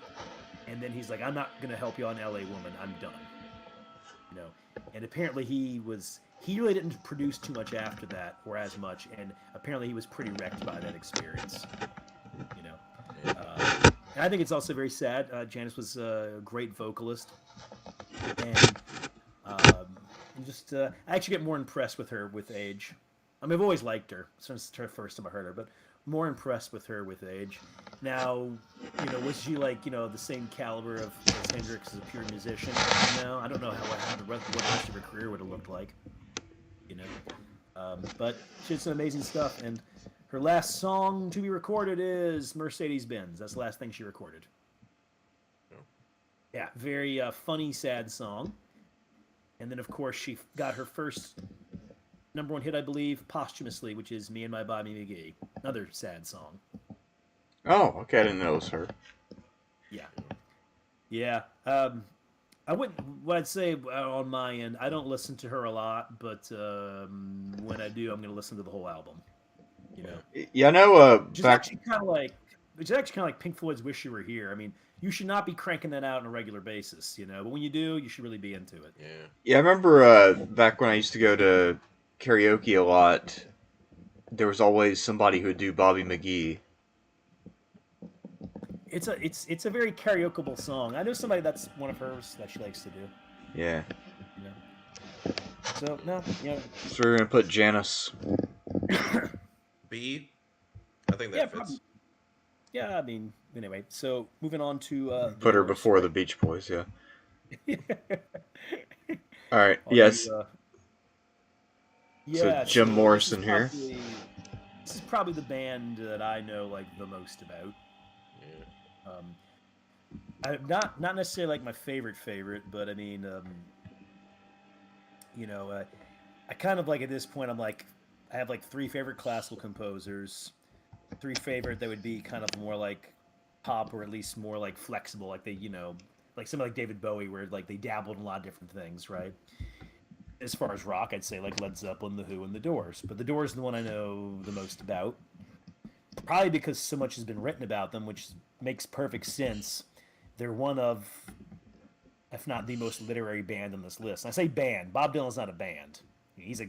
And then he's like, I'm not going to help you on LA Woman. I'm done. And apparently he really didn't produce too much after that, or as much, and apparently he was pretty wrecked by that experience. And I think it's also very sad. Janis was a great vocalist, and I actually get more impressed with her with age. I mean, I've always liked her since the first time I heard her, but more impressed with her with age. Now, was she like, the same caliber as Hendrix as a pure musician? No, I don't know what the rest of her career would have looked like. But she did some amazing stuff, and her last song to be recorded is Mercedes-Benz. That's the last thing she recorded. Yeah, very funny, sad song. And then, of course, she got her first #1 hit, I believe, posthumously, which is Me and My Bobby McGee. Another sad song. Oh, okay, I didn't know it was her. Yeah. Yeah. What I'd say on my end, I don't listen to her a lot, but when I do, I'm going to listen to the whole album. Yeah, I know. Which is actually kind of like Pink Floyd's "Wish You Were Here." I mean, you should not be cranking that out on a regular basis, but when you do, you should really be into it. Yeah. Yeah, I remember back when I used to go to karaoke a lot, there was always somebody who would do Bobby McGee. It's a very karaokeable song. I know somebody that's one of hers that she likes to do. Yeah. So no, So we're gonna put Janis. B. I think that fits. Probably. Yeah, I mean, anyway. So moving on to put her before the Beach Boys. Yeah. All right. Yes. Yeah, Jim so Morrison here. This is probably the band that I know like the most about. Yeah. Not necessarily like my favorite, but I mean, I kind of like at this point I'm like I have like three favorite classical composers, three favorite that would be kind of more like pop or at least more like flexible, like they like somebody like David Bowie where like they dabbled in a lot of different things, right? As far as rock, I'd say like Led Zeppelin, The Who, and The Doors. But The Doors is the one I know the most about. Probably because so much has been written about them, which makes perfect sense. They're one of, if not the most literary band on this list. And I say band. Bob Dylan's not a band. He's a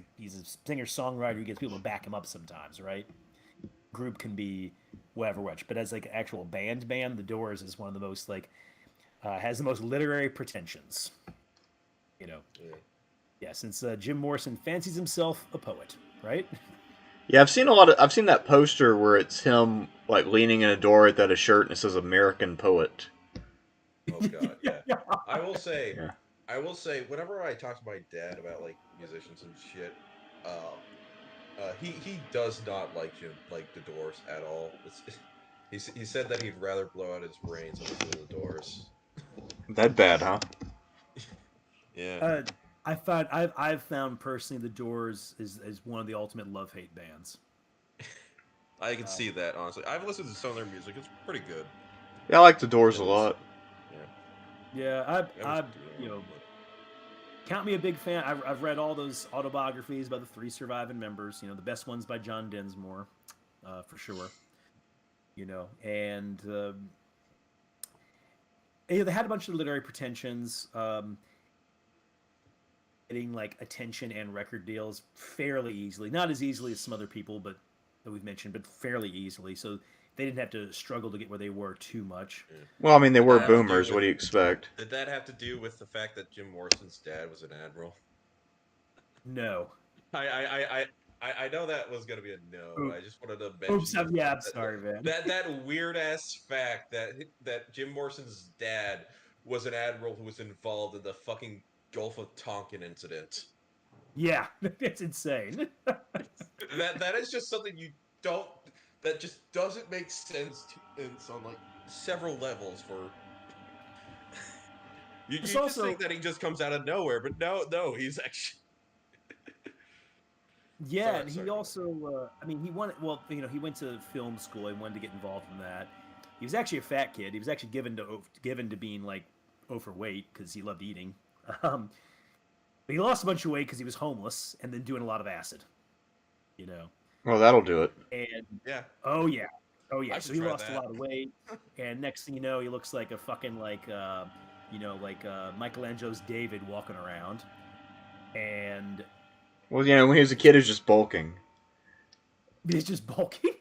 singer songwriter who gets people to back him up sometimes, right? Group can be whatever which, but as like actual band, The Doors is one of the most like has the most literary pretensions. You know, Yeah. yeah. Since Jim Morrison fancies himself a poet, right? Yeah, I've seen that poster where it's him like leaning in a door at a shirt and it says American Poet. Oh God, yeah. I will say, Yeah. whenever I talk to my dad about like musicians and shit, he does not like the Doors at all. He said that he'd rather blow out his brains than listen to the Doors. That bad, huh? Yeah. Uh, I've found personally the Doors is one of the ultimate love hate bands. I can see that, honestly. I've listened to some of their music. It's pretty good. Yeah, I like the Doors a It is. lot. Yeah. Yeah, I was I count me a big fan. I've read all those autobiographies about the three surviving members. The best ones by John Densmore, for sure. And they had a bunch of literary pretensions. Getting like attention and record deals fairly easily, not as easily as some other people, but that we've mentioned, but fairly easily. So they didn't have to struggle to get where they were too much. Yeah. Well, I mean, they Did were that have to do boomers. What do you expect? Did that have to do with the fact that Jim Morrison's dad was an admiral? No. I know that was gonna be a no. I just wanted to Oops, mention I'm sorry, man. that weird ass fact that Jim Morrison's dad was an admiral who was involved in the fucking Gulf of Tonkin incident. Yeah, it's insane. That is just something you don't that just doesn't make sense on like several levels for you It's just also think that he just comes out of nowhere, but no, he's actually yeah, and sorry. he also I mean he wanted well he went to film school and wanted to get involved in that. He was actually a fat kid. He was actually given to being like overweight because he loved eating. Um, but he lost a bunch of weight because he was homeless and then doing a lot of acid. You know. Well, that'll do it. And Yeah. oh yeah, I so should he try lost a that. lot of weight, and next thing you know, he looks like a fucking like Michelangelo's David walking around, and Well, when he was a kid, he was just bulking. he's just bulking.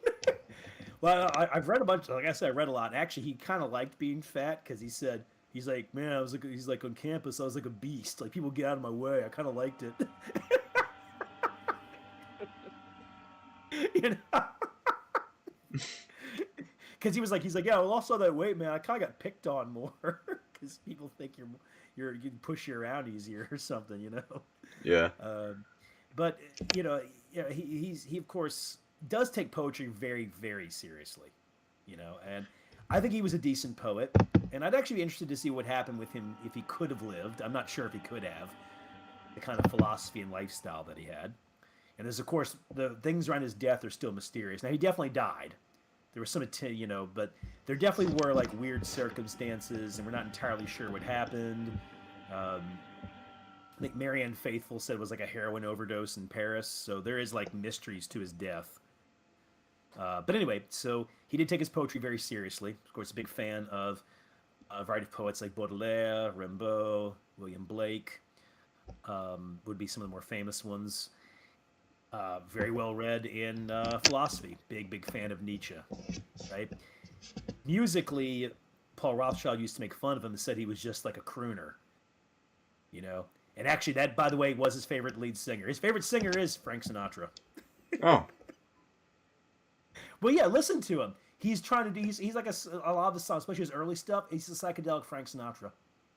Well, I've read a bunch. Like I said, I read a lot. Actually, he kind of liked being fat because he said he's like, man, he's like on campus, I was like a beast. Like people get out of my way. I kind of liked it. you know. Because he's like, yeah, I lost all that weight, man. I kind of got picked on more because people think you can push you around easier or something, Yeah. But he of course does take poetry very, very seriously, and I think he was a decent poet, and I'd actually be interested to see what happened with him if he could have lived. I'm not sure if he could have the kind of philosophy and lifestyle that he had. And there's of course the things around his death are still mysterious. Now he definitely died. There was some, but there definitely were like weird circumstances, and we're not entirely sure what happened. I think Marianne Faithfull said it was like a heroin overdose in Paris, so there is like mysteries to his death. But anyway, so he did take his poetry very seriously. Of course, a big fan of a variety of poets like Baudelaire, Rimbaud, William Blake, would be some of the more famous ones. Very well read in philosophy. Big fan of Nietzsche, right? Musically, Paul Rothschild used to make fun of him and said he was just like a crooner, And actually, that, by the way, was his favorite lead singer. His favorite singer is Frank Sinatra. Oh. Well, yeah, listen to him. He's trying to do. He's like a lot of the songs, especially his early stuff. He's a psychedelic Frank Sinatra,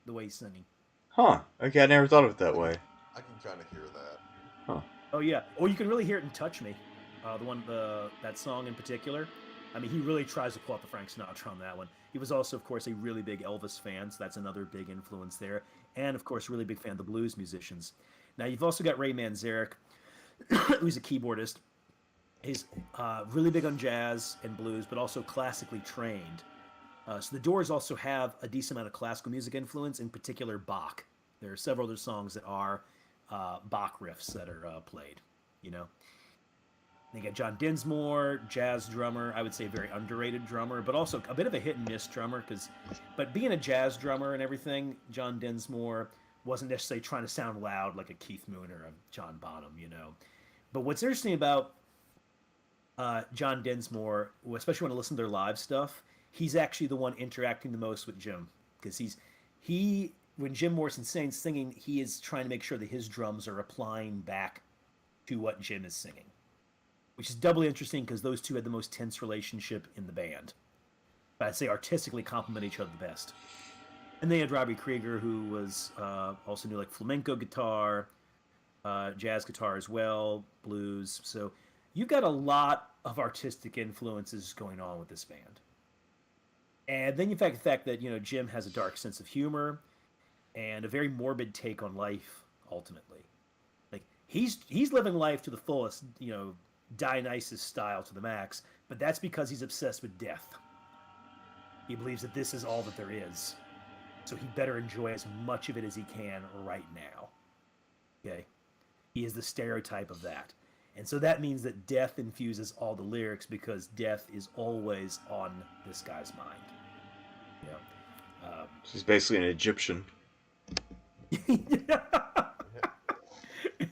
the way he's singing. Huh. Okay, I never thought of it that way. I can kind of hear that. Huh. Oh yeah. Oh, you can really hear it in "Touch Me," that song in particular. I mean, he really tries to pull out the Frank Sinatra on that one. He was also, of course, a really big Elvis fan, so that's another big influence there. And of course, really big fan of the blues musicians. Now you've also got Ray Manzarek, who's a keyboardist. He's really big on jazz and blues, but also classically trained. So the Doors also have a decent amount of classical music influence, in particular Bach. There are several other songs that are Bach riffs that are played. You know, they got John Dinsmore, jazz drummer. I would say very underrated drummer, but also a bit of a hit and miss drummer. But being a jazz drummer and everything, John Dinsmore wasn't necessarily trying to sound loud like a Keith Moon or a John Bonham. You know, but what's interesting about John Dinsmore, especially when I listen to their live stuff, he's actually the one interacting the most with Jim, because when Jim Morrison's singing, he is trying to make sure that his drums are applying back to what Jim is singing, which is doubly interesting because those two had the most tense relationship in the band. But I'd say artistically complement each other the best. And they had Robbie Krieger, who was also knew like flamenco guitar, jazz guitar as well, blues. So you've got a lot of artistic influences going on with this band. And then you fact the fact that, you know, Jim has a dark sense of humor and a very morbid take on life, ultimately. Like, he's living life to the fullest, you know, Dionysus style to the max, but that's because he's obsessed with death. He believes that this is all that there is, so he better enjoy as much of it as he can right now. Okay? He is the stereotype of that. And so that means that death infuses all the lyrics, because death is always on this guy's mind. You know? He's basically an Egyptian.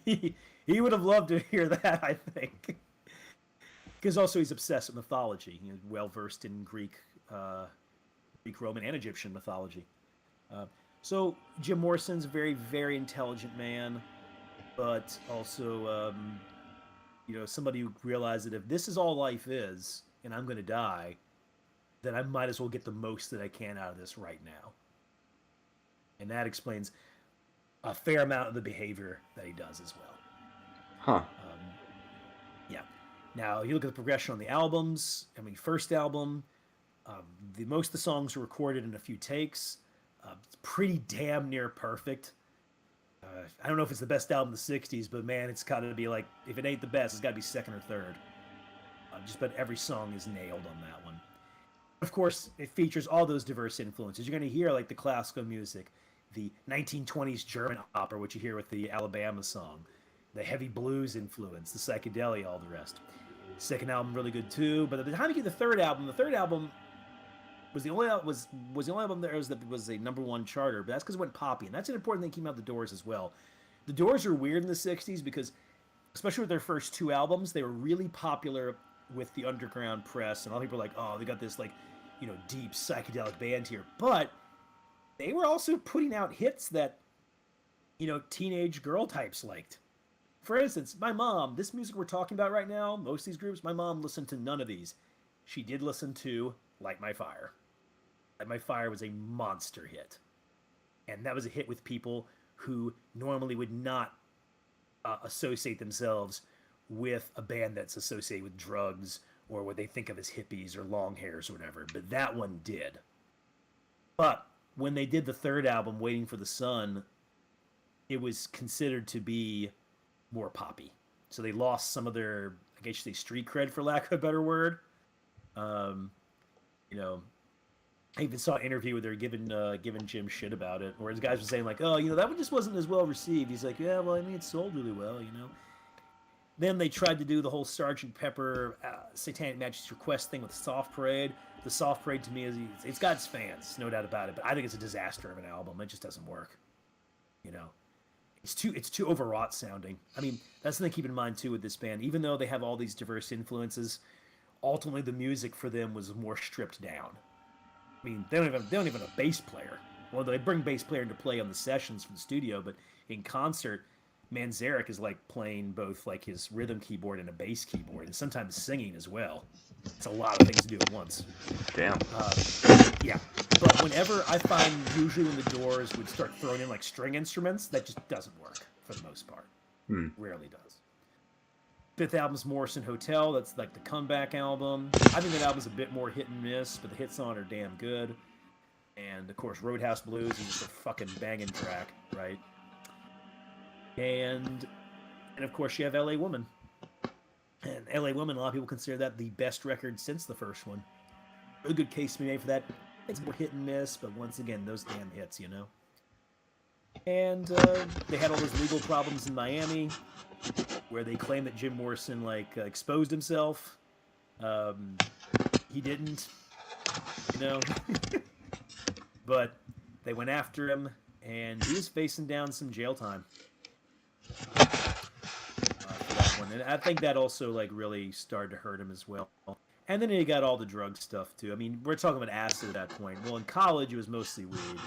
He would have loved to hear that, I think. Because also he's obsessed with mythology. You know, well versed in Greek, Roman, and Egyptian mythology. So Jim Morrison's a very, very intelligent man, but also, you know, somebody who realized that if this is all life is, and I'm going to die, then I might as well get the most that I can out of this right now. And that explains a fair amount of the behavior that he does as well. Huh. Yeah. Now, you look at the progression on the albums. I mean, first album, most of the songs were recorded in a few takes. It's pretty damn near perfect. I don't know if it's the best album of the 60s, but man, it's got to be like, if it ain't the best, it's got to be second or third. Just about every song is nailed on that one. Of course, it features all those diverse influences. You're going to hear like the classical music, the 1920s German opera, which you hear with the Alabama song, the heavy blues influence, the psychedelia, all the rest. Second album really good too, but by the time you get the third album was the only album there was a number one charter, but that's because it went poppy, and that's an important thing that came out the Doors as well. The Doors are weird in the 60s because, especially with their first two albums, they were really popular with the underground press, and a lot of people are like, oh, they got this, like, you know, deep psychedelic band here, but they were also putting out hits that, you know, teenage girl types liked. For instance, my mom, this music we're talking about right now, most of these groups, my mom listened to none of these. She did listen to Light My Fire. Light My Fire was a monster hit. And that was a hit with people who normally would not associate themselves with a band that's associated with drugs or what they think of as hippies or long hairs or whatever. But that one did. But when they did the third album, Waiting for the Sun, it was considered to be more poppy. So they lost some of their, I guess you say, street cred, for lack of a better word. You know, I even saw an interview where they're giving Jim shit about it, where his guys were saying like, oh, you know, that one just wasn't as well received. He's like, yeah, well, I mean, it sold really well, you know. Then they tried to do the whole Sgt. Pepper Satanic Majesty's Request thing with the Soft Parade. The Soft Parade to me it's got its fans, no doubt about it, but I think it's a disaster of an album. It just doesn't work, you know. It's too overwrought sounding. I mean, that's the thing to keep in mind too with this band. Even though they have all these diverse influences, ultimately the music for them was more stripped down. I mean, they don't even have a bass player. Well, they bring bass player into play on the sessions from the studio, but in concert, Manzarek is like playing both like his rhythm keyboard and a bass keyboard, and sometimes singing as well. It's a lot of things to do at once. Damn. Yeah. But whenever I find, usually when the Doors would start throwing in like string instruments, that just doesn't work for the most part. Rarely does. Fifth album's Morrison Hotel. That's like the comeback album. I think that album's a bit more hit and miss, but the hits on it are damn good. And of course, Roadhouse Blues is just a fucking banging track, right? And of course, you have L.A. Woman. And L.A. Woman, a lot of people consider that the best record since the first one. A good case to be made for that. It's more hit and miss, but once again, those damn hits, you know. And they had all those legal problems in Miami, where they claim that Jim Morrison exposed himself. He didn't, you know. But they went after him, and he was facing down some jail time for that one. And I think that also really started to hurt him as well. And then he got all the drug stuff too. I mean, we're talking about acid at that point. Well, in college it was mostly weed,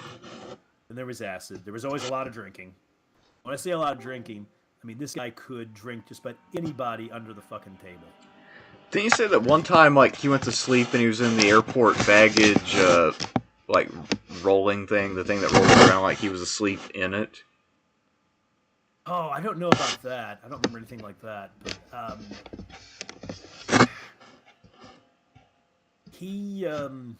and there was acid. There was always a lot of drinking. When I say a lot of drinking, I mean this guy could drink just about anybody under the fucking table. Didn't you say that one time, he went to sleep and he was in the airport baggage, rolling thing, the thing that rolls around like he was asleep in it? Oh, I don't know about that. I don't remember anything like that. But, he, of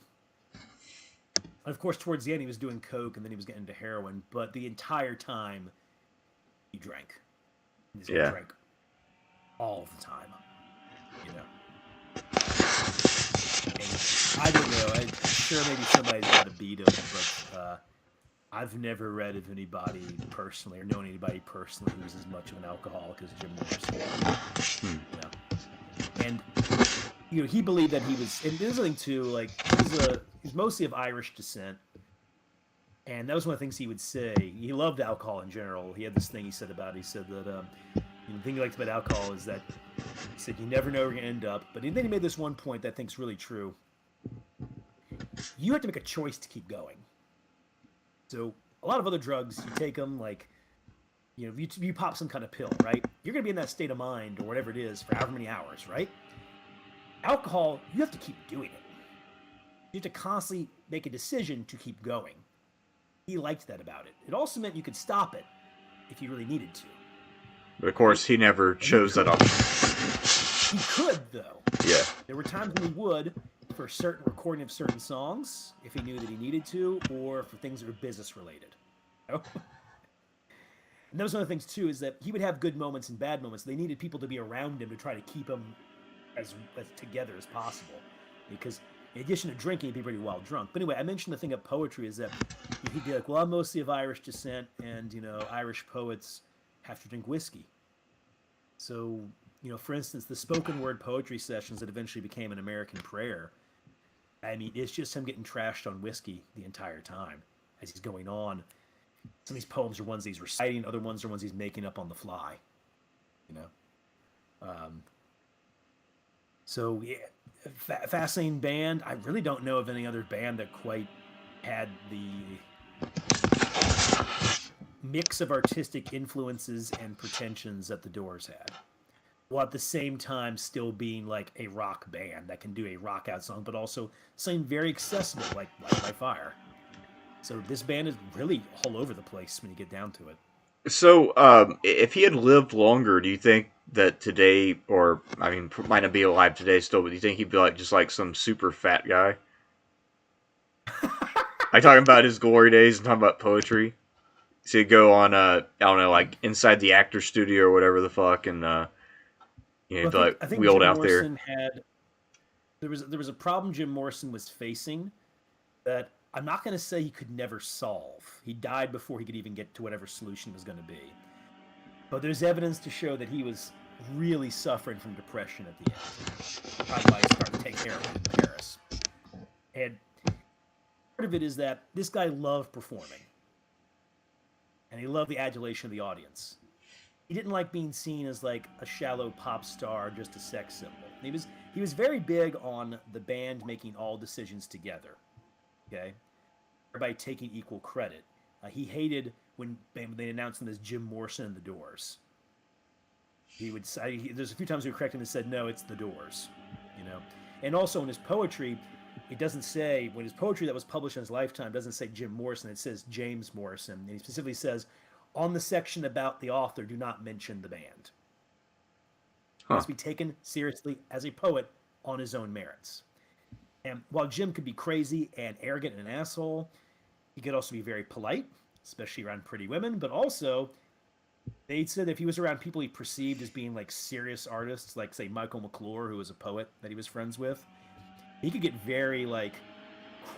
course, towards the end he was doing coke and then he was getting into heroin. But the entire time, he drank. He drank all the time. You know. And I don't know. I'm sure maybe somebody's got to beat him, but I've never read of anybody personally or known anybody personally who was as much of an alcoholic as Jim Morrison. You know? And he believed that he was. And there's something too. He's mostly of Irish descent, and that was one of the things he would say. He loved alcohol in general. He had this thing he said about it. He said that the thing he liked about alcohol is that he said you never know where you're gonna end up. But then he made this one point that I think's really true. You have to make a choice to keep going. So a lot of other drugs, you take them if you pop some kind of pill, right? You're gonna be in that state of mind or whatever it is for however many hours, right? Alcohol, you have to keep doing it. You have to constantly make a decision to keep going. He liked that about it. It also meant you could stop it if you really needed to. But of course, he never chose that option. He could, though. Yeah. There were times when he would, for certain recording of certain songs, if he knew that he needed to, or for things that were business related. And that was one of the things too, is that he would have good moments and bad moments. They needed people to be around him to try to keep him as together as possible. Because in addition to drinking, he'd be pretty wild drunk. But anyway, I mentioned the thing of poetry is that he'd be like, well, I'm mostly of Irish descent, and Irish poets have to drink whiskey. So, for instance, the spoken word poetry sessions that eventually became an American prayer, I mean, it's just him getting trashed on whiskey the entire time as he's going on. Some of these poems are ones he's reciting, other ones are ones he's making up on the fly. So, yeah, fascinating band. I really don't know of any other band that quite had the mix of artistic influences and pretensions that the Doors had, while at the same time still being like a rock band that can do a rock out song, but also something very accessible, like Light by Fire. So this band is really all over the place when you get down to it. So, if he had lived longer, do you think that today, or, I mean, might not be alive today still, but do you think he'd be just like some super fat guy? Like talking about his glory days and talking about poetry? So he'd go on, I don't know, inside the actor studio or whatever the fuck, and, he'd be I think wheeled Jim out Morrison there. There was a problem Jim Morrison was facing that I'm not going to say he could never solve. He died before he could even get to whatever solution was going to be. But there's evidence to show that he was really suffering from depression at the end. Probably why he started to take heroin in Paris. And part of it is that this guy loved performing. And he loved the adulation of the audience. He didn't like being seen as like a shallow pop star, just a sex symbol. He was very big on the band making all decisions together. Okay? Everybody taking equal credit. He hated when they announced him as Jim Morrison and the Doors. He would say, there's a few times we corrected him and said, no, it's the Doors. And also in his poetry, it doesn't say, when his poetry that was published in his lifetime doesn't say Jim Morrison, it says James Morrison. And he specifically says, on the section about the author, do not mention the band. He must be taken seriously as a poet on his own merits. And while Jim could be crazy and arrogant and an asshole, he could also be very polite, especially around pretty women. But also, they said if he was around people he perceived as being like serious artists, like say Michael McClure, who was a poet that he was friends with, he could get very like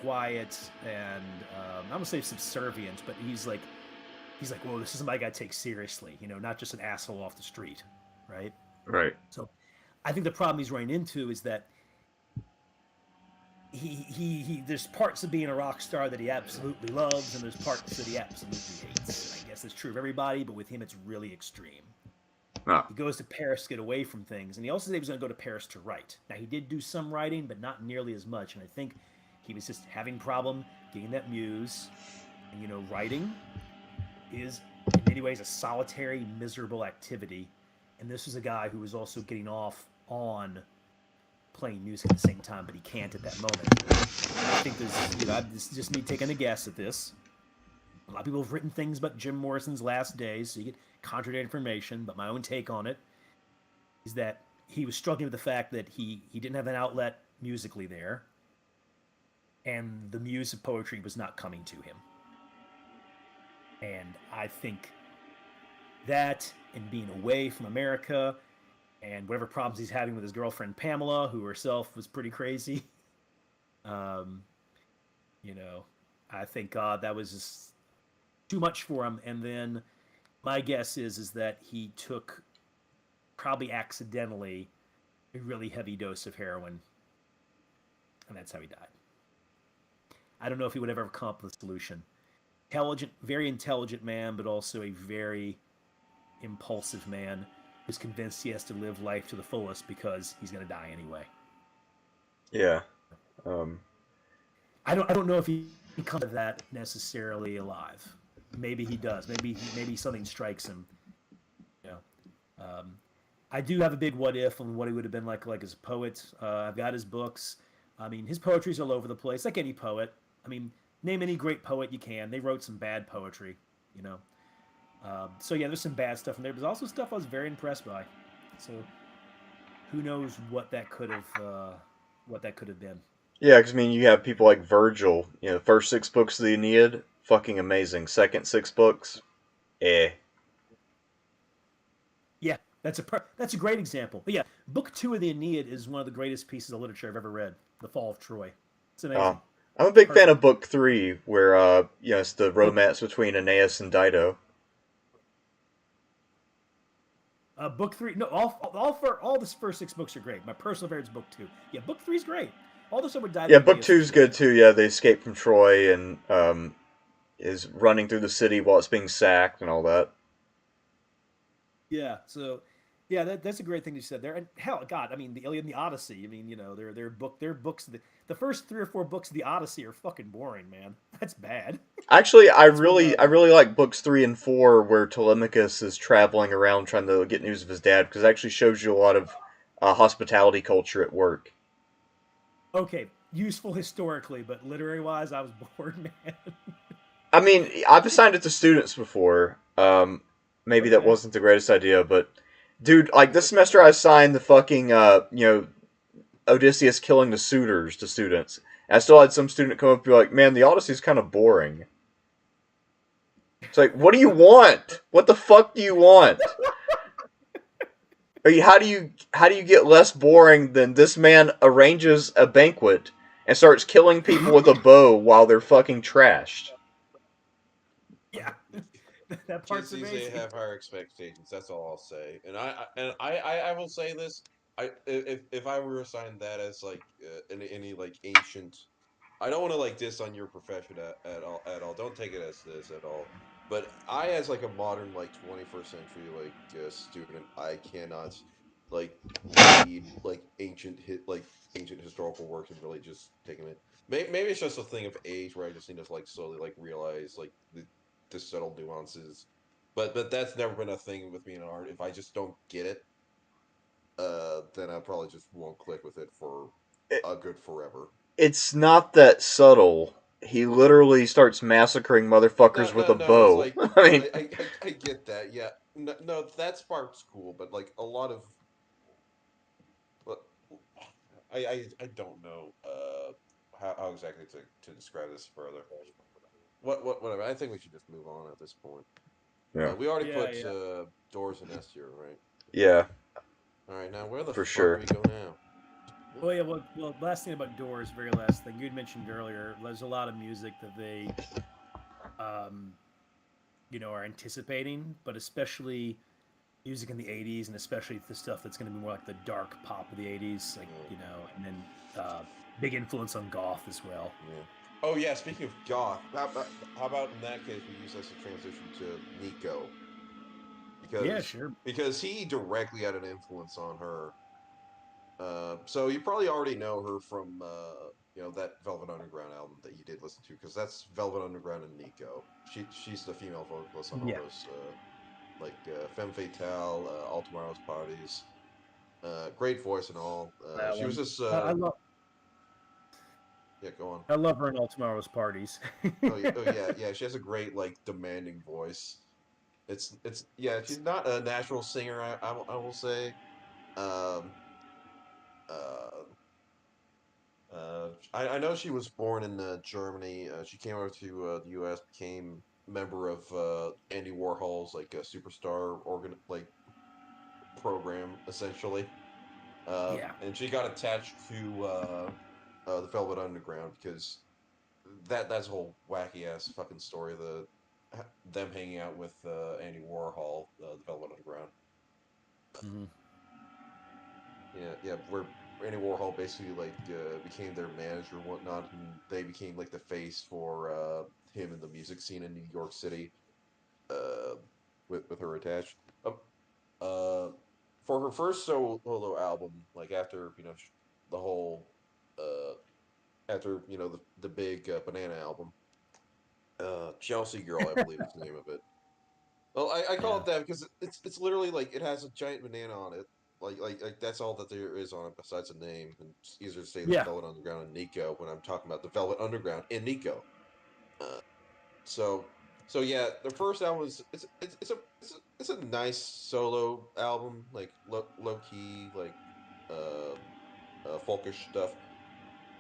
quiet and I don't say subservient, but he's like, whoa, this is somebody I gotta take seriously, you know, not just an asshole off the street, right? Right. So I think the problem he's running into is that he there's parts of being a rock star that he absolutely loves, and there's parts that he absolutely hates. I guess it's true of everybody, but with him it's really extreme. Ah. He goes to Paris to get away from things, and he also said he was going to go to Paris to write. Now he did do some writing, but not nearly as much, and I think he was just having problem getting that muse. And you know, writing is in many ways a solitary, miserable activity, and this was a guy who was also getting off on playing music at the same time, but he can't at that moment. I think there's, you know, this is just me taking a guess at this. A lot of people have written things about Jim Morrison's last days, so you get contradictory information, but my own take on it is that he was struggling with the fact that he didn't have an outlet musically there, and the muse of poetry was not coming to him. And I think that, and being away from America, and whatever problems he's having with his girlfriend Pamela, who herself was pretty crazy, you know, I think that was just too much for him. And then my guess is that he took, probably accidentally, a really heavy dose of heroin, and that's how he died. I don't know if he would ever come up with a solution. Intelligent, very intelligent man, but also a very impulsive man who's convinced he has to live life to the fullest because he's going to die anyway. Yeah. I don't know if he comes to that necessarily alive. Maybe he does. Maybe something strikes him. You know, I do have a big what if on what he would have been like as a poet. I've got his books. I mean, his poetry's all over the place, like any poet. I mean, name any great poet you can. They wrote some bad poetry, you know. So yeah, there's some bad stuff in there, but there's also stuff I was very impressed by. So who knows what that could have been. Yeah, because I mean, you have people like Virgil. You know, the first 6 books of the Aeneid, fucking amazing. Second 6 books, eh. Yeah, that's a great example. But yeah, book 2 of the Aeneid is one of the greatest pieces of literature I've ever read. The Fall of Troy. It's amazing. I'm a big fan of book 3, where you know, it's the romance between Aeneas and Dido. Book 3, no, all the first 6 books are great. My personal favorite is book 2. Yeah, book 3 is great. All the stuff with Dido. Yeah, book 2 is good too. Yeah, they escape from Troy and is running through the city while it's being sacked and all that. Yeah, so yeah, that's a great thing you said there. And hell, God, I mean, the Iliad and the Odyssey. I mean, you know, their books. The first 3 or 4 books of the Odyssey are fucking boring, man. That's bad. Actually, I really like books 3 and 4 where Telemachus is traveling around trying to get news of his dad, because it actually shows you a lot of hospitality culture at work. Okay, useful historically, but literary wise, I was bored, man. I mean, I've assigned it to students before. Maybe that wasn't the greatest idea, but dude, like this semester I assigned the fucking you know, Odysseus killing the suitors to students. And I still had some student come up and be like, "Man, the Odyssey's kind of boring." It's like, what do you want? What the fuck do you want? How do you get less boring than this man arranges a banquet and starts killing people with a bow while they're fucking trashed? Yeah, that part's Kids amazing. usually have higher expectations. That's all I'll say. And I will say this. If I were assigned that as like any like ancient, I don't want to like diss on your profession at all. Don't take it as this at all. But I, as like a modern like 21st century like student, I cannot like read like ancient historical works and really just take them in. Maybe it's just a thing of age where I just need to like slowly like realize like the subtle nuances. But that's never been a thing with me in art. If I just don't get it, then I probably just won't click with it for a good forever. It's not that subtle. He literally starts massacring motherfuckers with a bow. It's like, I mean, I get that. Yeah, no, that part's cool, but like a lot of I don't know how exactly to describe this further. Whatever. I think we should just move on at this point. Yeah. We already Yeah, put yeah. Doors in S tier, right? Yeah, All right, now where the for fuck do sure. we go now? Oh yeah, well, last thing about Doors, very last thing you had mentioned earlier. There's a lot of music that they, um, are anticipating, but especially music in the '80s, and especially the stuff that's going to be more like the dark pop of the '80s, like and then big influence on goth as well. Yeah. Oh yeah. Speaking of goth, how about in that case we use this to transition to Nico Yeah, because sure. he directly had an influence on her. So you probably already know her from that Velvet Underground album that you did listen to because that's Velvet Underground and Nico. She's the female vocalist on all Yeah, those Femme Fatale, All Tomorrow's Parties. Great voice and all. that She was one. just I love yeah. Go on. I love her in all tomorrow's parties. Oh yeah, yeah. She has a great like demanding voice. It's yeah. She's not a natural singer. I will say. Um, uh, I know she was born in Germany. She came over to the U.S. Became member of Andy Warhol's like a superstar program essentially. Yeah. And she got attached to the Velvet Underground because that's a whole wacky ass fucking story. Them hanging out with Andy Warhol, the Velvet Underground. Hmm. Yeah, yeah, where Andy Warhol basically became their manager and whatnot, and they became like the face for him in the music scene in New York City, uh, with her attached. Um, uh, for her first solo album, like after the whole uh after the big Banana album, Chelsea Girl, I believe is the name of it. Well, I call Yeah. it that because it's literally like it has a giant banana on it. Like that's all that there is on it besides the name. And it's easier to say the Yeah. Velvet Underground and Nico when I'm talking about the Velvet Underground and Nico. Uh, so yeah, the first album is it's a nice solo album, like low key, like uh, folkish stuff.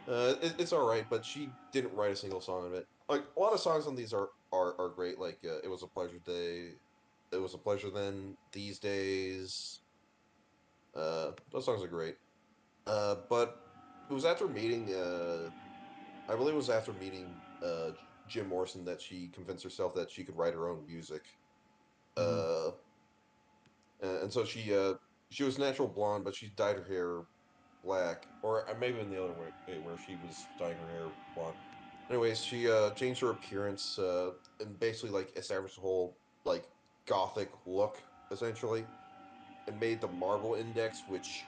It's all right, but she didn't write a single song of it. Like a lot of songs on these are great. Like it was a pleasure day. It was a pleasure then. These days, those songs are great. But it was after meeting. I believe it was after meeting Jim Morrison that she convinced herself that she could write her own music. Hmm. Uh, and so she was natural blonde, but she dyed her hair black, or maybe in the other way where she was dyeing her hair blonde. Anyways, she changed her appearance and basically like established a whole like gothic look essentially, and made the Marble Index, which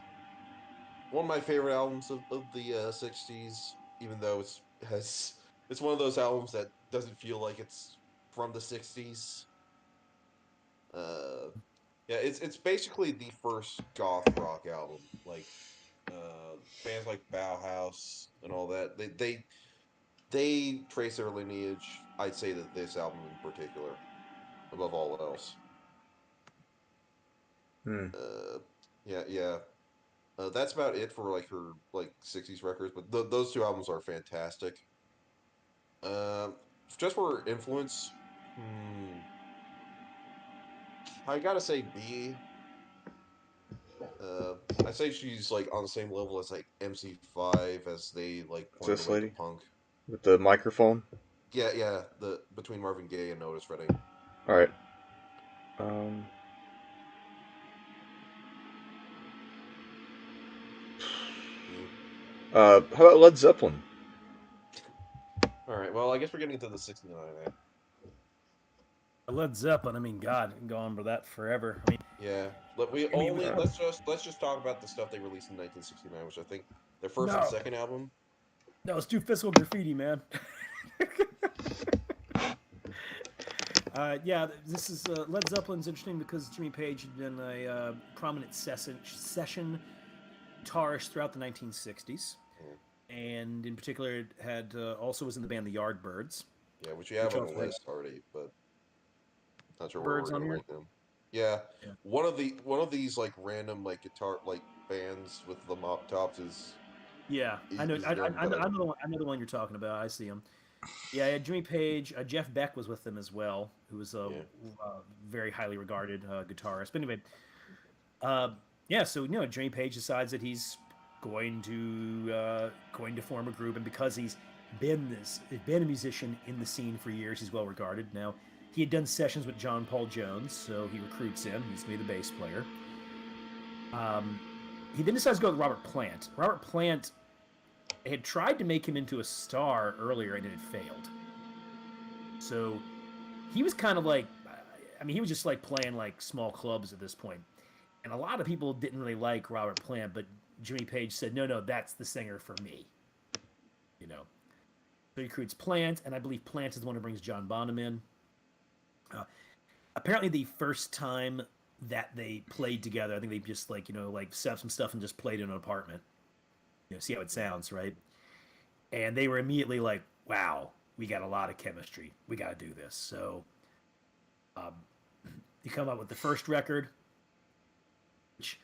one of my favorite albums of the '60s. Even though it's one of those albums that doesn't feel like it's from the '60s. Uh, yeah, it's basically the first goth rock album. Like bands like Bauhaus and all that, they trace their lineage. I'd say that this album in particular, above all else. Hmm. Uh, yeah, yeah. That's about it for like her like '60s records, but those two albums are fantastic. Um, just for influence, hmm, I gotta say B. Uh, I say she's like on the same level as like MC5 as they like Is pointed the this way to lady punk. with the microphone? Yeah, yeah. The between Marvin Gaye and Otis Redding. All right. Um. Mm. How about Led Zeppelin? All right. Well, I guess we're getting into the '69. Eh? Led Zeppelin. I mean, God, can go on with that forever. I mean, Yeah. Let we I mean, only Uh, let's just talk about the stuff they released in 1969, which I think their first and no, second album. no, let's do Physical Graffiti, man. Yeah, this is Led Zeppelin's interesting because Jimmy Page had been a prominent session guitarist throughout the 1960s, Mm. and in particular had also was in the band the Yardbirds, Yeah, which you have which on the also had list already, but not sure where birds we're on gonna here. rank them. Yeah, Yeah. one of these like random like guitar like bands with the mop tops is Yeah, I know. Is known I know. better. I know the one you're talking about. I see him. Yeah, Jimmy Page. Jeff Beck was with them as well, who was a Yeah. very highly regarded guitarist. But anyway, uh, yeah. So Jimmy Page decides that he's going to form a group, and because he's been a musician in the scene for years, he's well regarded. Now he had done sessions with John Paul Jones, so he recruits him. He's going to be the bass player. He then decides to go with Robert Plant. Robert Plant had tried to make him into a star earlier, and it had failed. So he was kind of like, I mean, he was just like playing like small clubs at this point. And a lot of people didn't really like Robert Plant, but Jimmy Page said, no, that's the singer for me. You know. So he recruits Plant, and I believe Plant is the one who brings John Bonham in. Apparently, the first time that they played together, I think they just like set up some stuff and just played in an apartment. See how it sounds, right? And they were immediately like, wow, we got a lot of chemistry. We got to do this. So they come up with the first record, which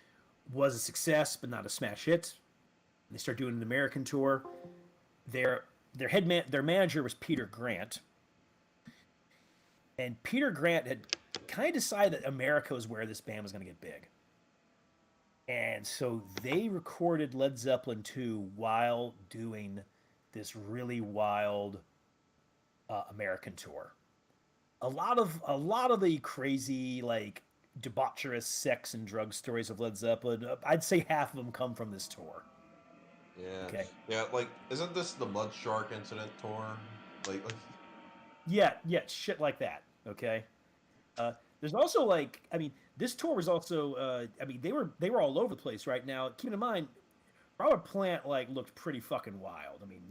was a success, but not a smash hit. They start doing an American tour. Their manager was Peter Grant. And Peter Grant had kind of decided that America was where this band was going to get big. And so they recorded Led Zeppelin 2 while doing this really wild American tour. A lot of the crazy, like, debaucherous sex and drug stories of Led Zeppelin, I'd say half of them come from this tour. Yeah. Okay. Yeah, like, isn't this the Mud Shark incident tour? Like Yeah, shit like that. Okay. There's also like, I mean, this tour was also, I mean, they were all over the place right now. Keep in mind, Robert Plant like looked pretty fucking wild. I mean,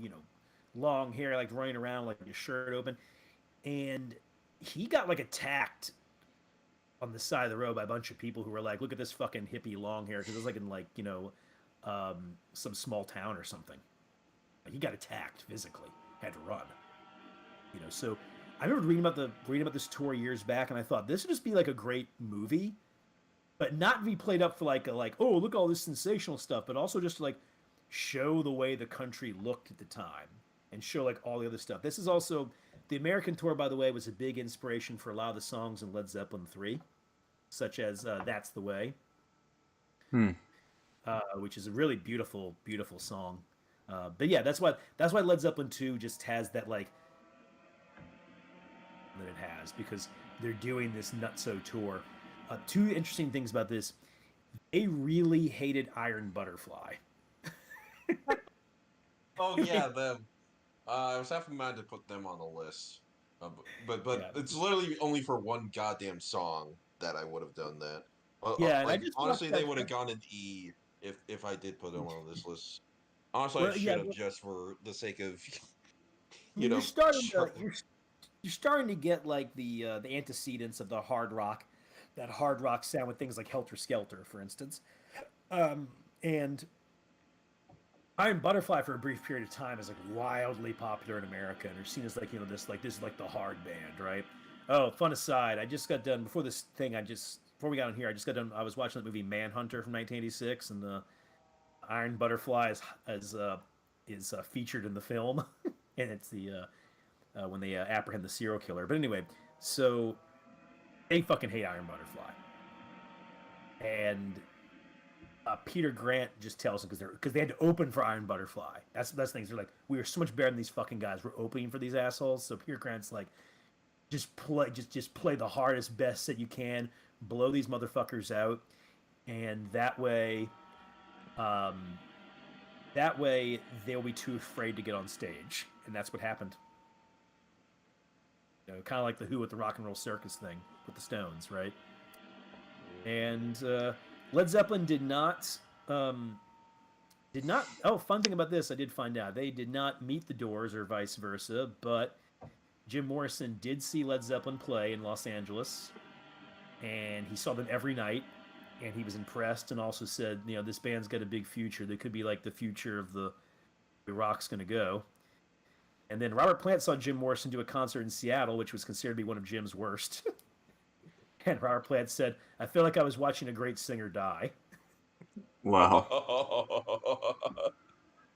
long hair, like running around like his shirt open, and he got like attacked on the side of the road by a bunch of people who were like, "Look at this fucking hippie long hair," because it was like in like some small town or something. Like, he got attacked physically, had to run. So I remember reading about this tour years back, and I thought this would just be like a great movie, but not be played up for like oh, look at all this sensational stuff, but also just to like show the way the country looked at the time and show like all the other stuff. This is also the American tour, by the way, was a big inspiration for a lot of the songs in Led Zeppelin 3, such as "That's the Way," which is a really beautiful, beautiful song. But yeah, that's why Led Zeppelin 2 just has that like that it has, because they're doing this nutso tour. Two interesting things about this: they really hated Iron Butterfly. oh yeah, them. I was half in mind to put them on the list, but Yeah, it's literally only for one goddamn song that I would have done that. yeah, and I Like just honestly, watched they that. would have gone an E if I did put them on this list. Honestly, I Well, yeah, should have just for the sake of I mean, sure. you're starting to get like the antecedents of the hard rock, that hard rock sound with things like Helter Skelter, for instance, and Iron Butterfly for a brief period of time is like wildly popular in America, and are seen as like this is like the hard band, right? Oh, fun aside, I just got done before this thing. Before we got on here, I just got done. I was watching the movie Manhunter from 1986, and the Iron Butterfly is featured in the film, and it's the when they apprehend the serial killer. But anyway, so they fucking hate Iron Butterfly, and Peter Grant just tells them because they had to open for Iron Butterfly. That's the thing. They're like, we are so much better than these fucking guys. We're opening for these assholes. So Peter Grant's like, just play the hardest, best that you can, blow these motherfuckers out, and that way they'll be too afraid to get on stage, and that's what happened. Kind of like the Who with the Rock and Roll Circus thing with the Stones, right? And Led Zeppelin did not. Oh, fun thing about this, I did find out they did not meet the Doors or vice versa, but Jim Morrison did see Led Zeppelin play in Los Angeles, and he saw them every night, and he was impressed, and also said, this band's got a big future. They could be like the future of the rock's going to go. And then Robert Plant saw Jim Morrison do a concert in Seattle, which was considered to be one of Jim's worst. And Robert Plant said, "I feel like I was watching a great singer die." Wow.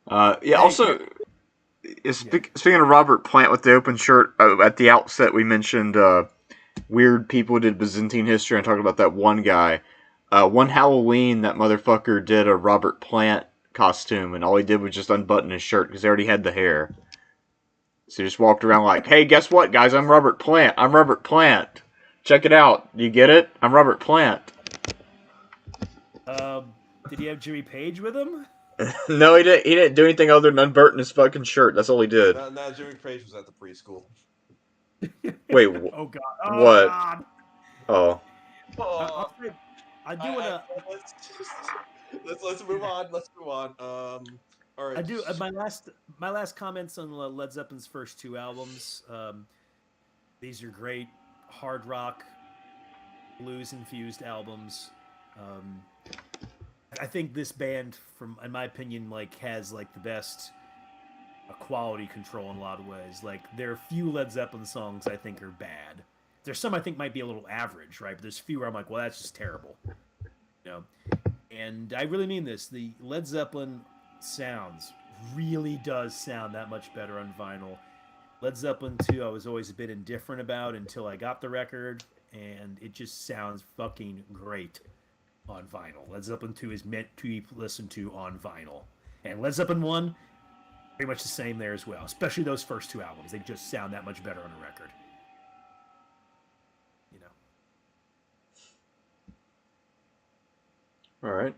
Yeah. Hey, Also, speaking of Robert Plant with the open shirt, at the outset we mentioned weird people who did Byzantine history and talked about that one guy. One Halloween, that motherfucker did a Robert Plant costume, and all he did was just unbutton his shirt because he already had the hair. So he just walked around like, "Hey, guess what, guys? I'm Robert Plant. I'm Robert Plant. Check it out. You get it? I'm Robert Plant." Did he have Jimmy Page with him? No, he didn't. He didn't do anything other than unbutton his fucking shirt. That's all he did. No, Jimmy Page was at the preschool. Wait, Oh god! Oh what? god! Oh, I do want to. Let's move on. Let's move on. All right. I do my last comments on Led Zeppelin's first two albums. These are great hard rock, blues infused albums. I think this band, in my opinion, like has like the best quality control in a lot of ways. Like there are few Led Zeppelin songs I think are bad. There's some I think might be a little average, right? But there's few where I'm like, well, that's just terrible, you know. And I really mean this. The Led Zeppelin sounds really does sound that much better on vinyl. Led Zeppelin 2 I was always a bit indifferent about until I got the record, and it just sounds fucking great on vinyl. Led Zeppelin 2 is meant to be listened to on vinyl. And Led Zeppelin 1, pretty much the same there as well, especially those first two albums. They just sound that much better on a record. You know. all right.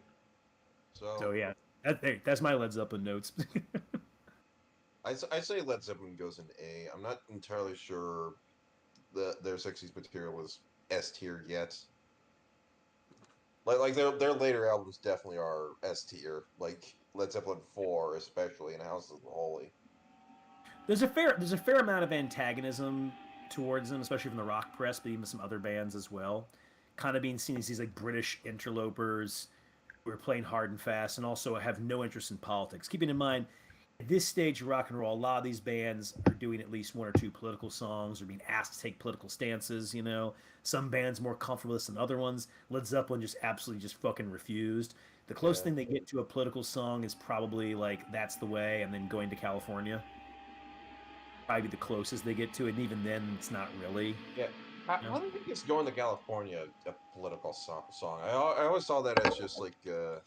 So yeah, that's my Led Zeppelin notes. I say Led Zeppelin goes in A. I'm not entirely sure their '60s material was S tier yet. Like their later albums definitely are S tier. Like Led Zeppelin 4 especially, and House of the Holy. There's a fair amount of antagonism towards them, especially from the rock press, but even some other bands as well. Kind of being seen as these like British interlopers who are playing hard and fast, and also have no interest in politics. Keeping in mind, at this stage of rock and roll, a lot of these bands are doing at least one or two political songs or being asked to take political stances, you know. Some bands more comfortable with this than other ones. Led Zeppelin just absolutely just fucking refused. The closest thing they get to a political song is probably like That's the Way and then Going to California. Probably the closest they get to it, and even then it's not really. Yeah. How do you think it's Going to California a political song? I always saw that as just like I'm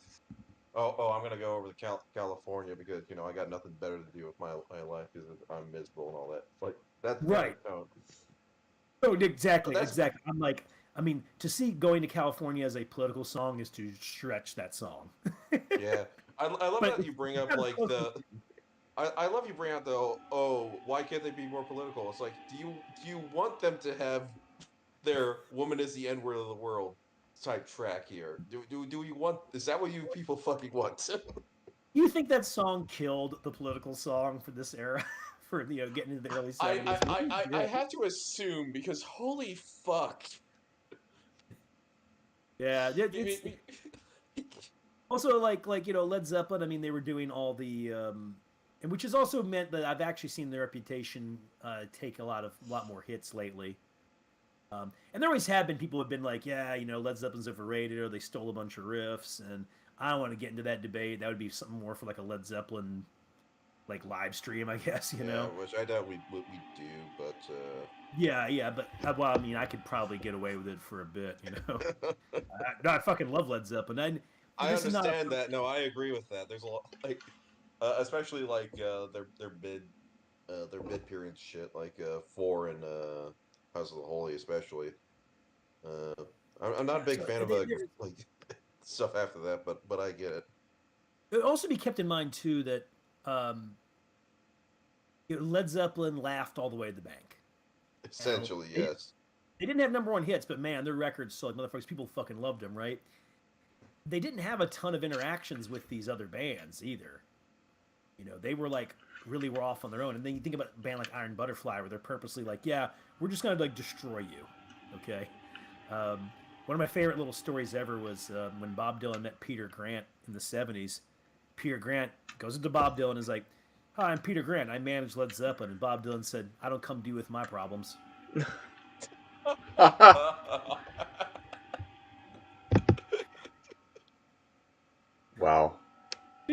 gonna go over to California because I got nothing better to do with my life because I'm miserable and all that. Like that, right? Oh, exactly. I'm like, I mean, to see Going to California as a political song is to stretch that song. Yeah, I love that you bring up like I love you bring out the why can't they be more political? It's like do you want them to have their woman is the N-word of the world type track here? Do you want? Is that what you people fucking want? You think that song killed the political song for this era, for getting into the early 70s? I had to assume because holy fuck. Yeah, it's also like Led Zeppelin. I mean, they were doing all the, and which has also meant that I've actually seen their reputation take a lot more hits lately. And there always have been people who have been like, yeah, Led Zeppelin's overrated, or they stole a bunch of riffs, and I don't want to get into that debate. That would be something more for like a Led Zeppelin like live stream, I guess, you know. Which I doubt we do, but yeah, but well, I mean, I could probably get away with it for a bit, No, I fucking love Led Zeppelin. I understand that. No, I agree with that. There's a lot, like, especially like their mid period shit, like 4 and House of the Holy, especially. I'm not a big fan of like stuff after that, but I get it. It would also be kept in mind too that Led Zeppelin laughed all the way to the bank. Essentially, yes. They didn't have #1 hits, but man, their records sold. Motherfuckers, people fucking loved them, right? They didn't have a ton of interactions with these other bands either. They were like really were off on their own. And then you think about a band like Iron Butterfly, where they're purposely like, yeah, we're just gonna like destroy you, okay? One of my favorite little stories ever was when Bob Dylan met Peter Grant in the '70s. Peter Grant goes into Bob Dylan and is like, "Hi, I'm Peter Grant. I manage Led Zeppelin." And Bob Dylan said, "I don't come deal with my problems." Wow.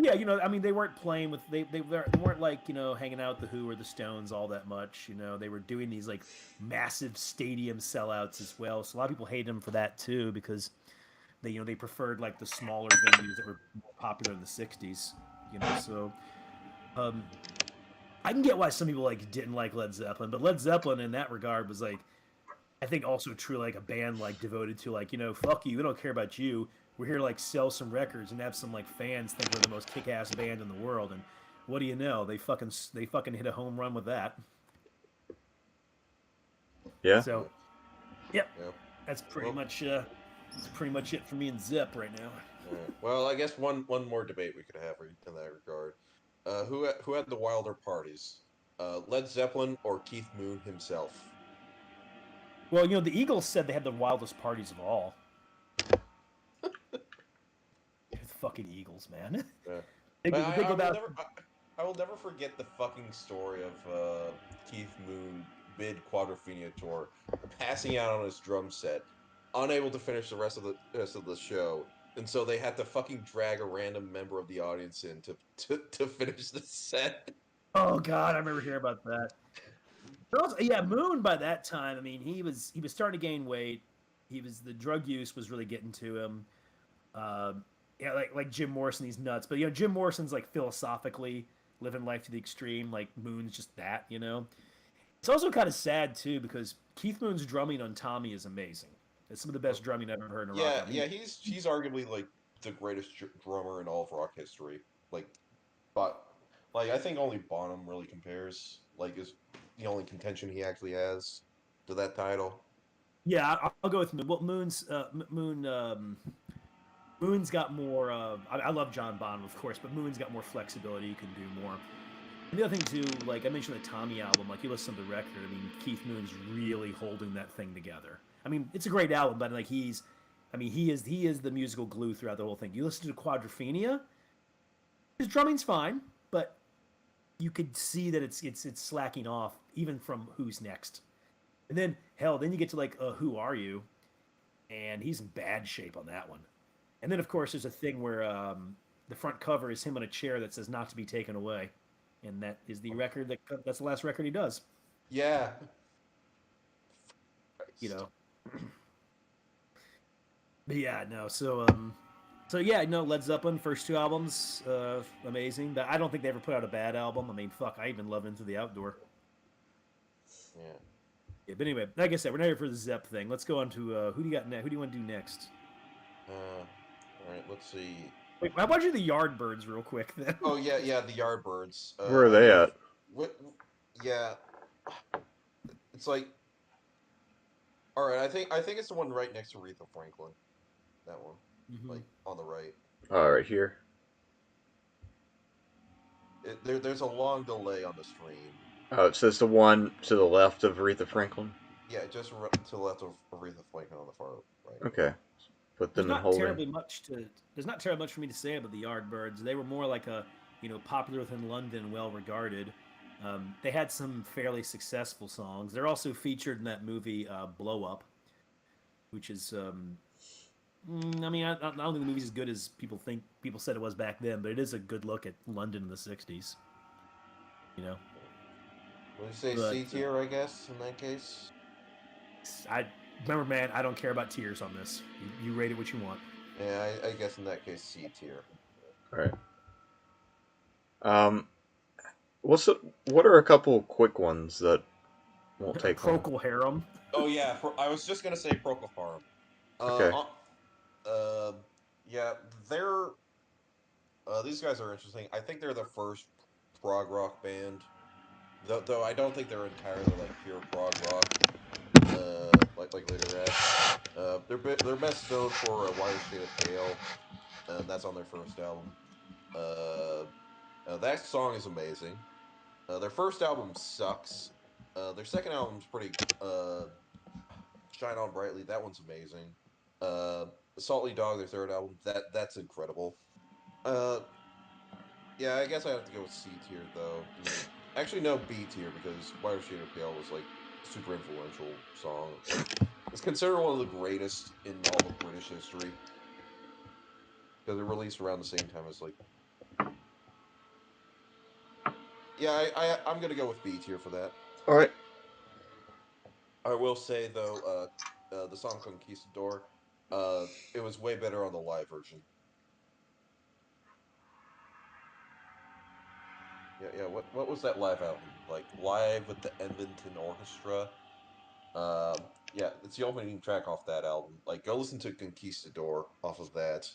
But yeah, I mean, they weren't playing with they weren't like hanging out with the Who or the Stones all that much. They were doing these like massive stadium sellouts as well. So a lot of people hated them for that too because they preferred like the smaller venues that were more popular in the '60s. So um, I can get why some people like didn't like Led Zeppelin, but Led Zeppelin in that regard was like I think also true like a band like devoted to like fuck you, we don't care about you. We're here to like sell some records and have some like fans think we're the most kick-ass band in the world. And what do you know? They fucking hit a home run with that. Yeah. So, yep, Yeah. that's Well, that's pretty much it for me and Zip right now. yeah. Well, I guess one more debate we could have in that regard. Who had the wilder parties? Led Zeppelin or Keith Moon himself? Well, the Eagles said they had the wildest parties of all. The fucking Eagles, man. Yeah. they, But go- they I go will down. never I will never forget the fucking story of Keith Moon mid Quadrophenia tour, passing out on his drum set, unable to finish the rest of the show, and so they had to fucking drag a random member of the audience in to finish the set. Oh God, I remember hearing about that. But also, yeah, Moon by that time, I mean, he was starting to gain weight. The drug use was really getting to him. Yeah, like Jim Morrison, he's nuts. But Jim Morrison's like philosophically living life to the extreme. Like Moon's just that. It's also kind of sad too because Keith Moon's drumming on Tommy is amazing. It's some of the best drumming I've ever heard in a rock Yeah, album. yeah, he's arguably like the greatest drummer in all of rock history. Like, but like I think only Bonham really compares. Like, is the only contention he actually has to that title. Yeah, I'll go with Moon. Well, Moon's got more. I love John Bonham, of course, but Moon's got more flexibility. You can do more. And the other thing too, like I mentioned the Tommy album, like you listen to the record, I mean Keith Moon's really holding that thing together. I mean it's a great album, but like he is the musical glue throughout the whole thing. You listen to Quadrophenia, his drumming's fine, but you could see that it's slacking off even from Who's Next. And then hell, then you get to like Who Are You, and he's in bad shape on that one. And then of course there's a thing where the front cover is him on a chair that says "Not to be taken away," and that is the record that's the last record he does. Yeah. You Christ. know, but yeah, no. So yeah, no. Led Zeppelin first two albums, amazing. But I don't think they ever put out a bad album. I mean, fuck, I even love Into the Outdoor. Yeah. Yeah, but anyway, like I said, we're not here for the Zepp thing. Let's go on to who do you got next? Who do you want to do next? All right. Let's see. Wait, how about you the Yardbirds real quick then? Oh yeah, yeah. The Yardbirds. Where are I they never. at? What? Yeah. It's like. All right. I think it's the one right next to Aretha Franklin. That one, Mhm. like on the right. Oh, right here. There's a long delay on the stream. Oh, it says the one to the left of Aretha Franklin. Yeah, just to the left of Aretha Franklin on the far right. Okay. Put There's them in not holding. terribly much to. There's not terribly much for me to say about the Yardbirds. They were more like a, popular within London, well regarded. They had some fairly successful songs. They're also featured in that movie Blow Up, which is, I mean, I don't think the movie's as good as people think. People said it was back then, but it is a good look at London in the '60s. You know, Would you say but C tier? I guess in that case. I remember, man. I don't care about tears on this. You rate it what you want. Yeah, I guess in that case C tier. All right. Um, what are a couple quick ones that won't take long? Procol Harum. Oh yeah, I was just gonna say Procol Harum. Okay. Uh, yeah, they're these guys are interesting. I think they're the first prog rock band, though I don't think they're entirely like pure prog rock. Like later Rats. They're best known for Wider Shade of Pale, and that's on their first album. Uh, that song is amazing. Their first album sucks. Their second album's pretty. Shine On Brightly. That one's amazing. Uh, Salty Dog, their third album. That's incredible. Uh, yeah, I guess I have to go with C tier though. Actually, no, B tier because Wider Shade of Pale was like super influential song. Like, it's considered one of the greatest in all of British history because it released around the same time as like Yeah, I'm gonna go with B tier for that. All right. I will say though, the song Conquistador, it was way better on the live version. Yeah. What was that live album like? Live with the Edmonton Orchestra. Yeah, it's the opening track off that album. Like, go listen to Conquistador off of that.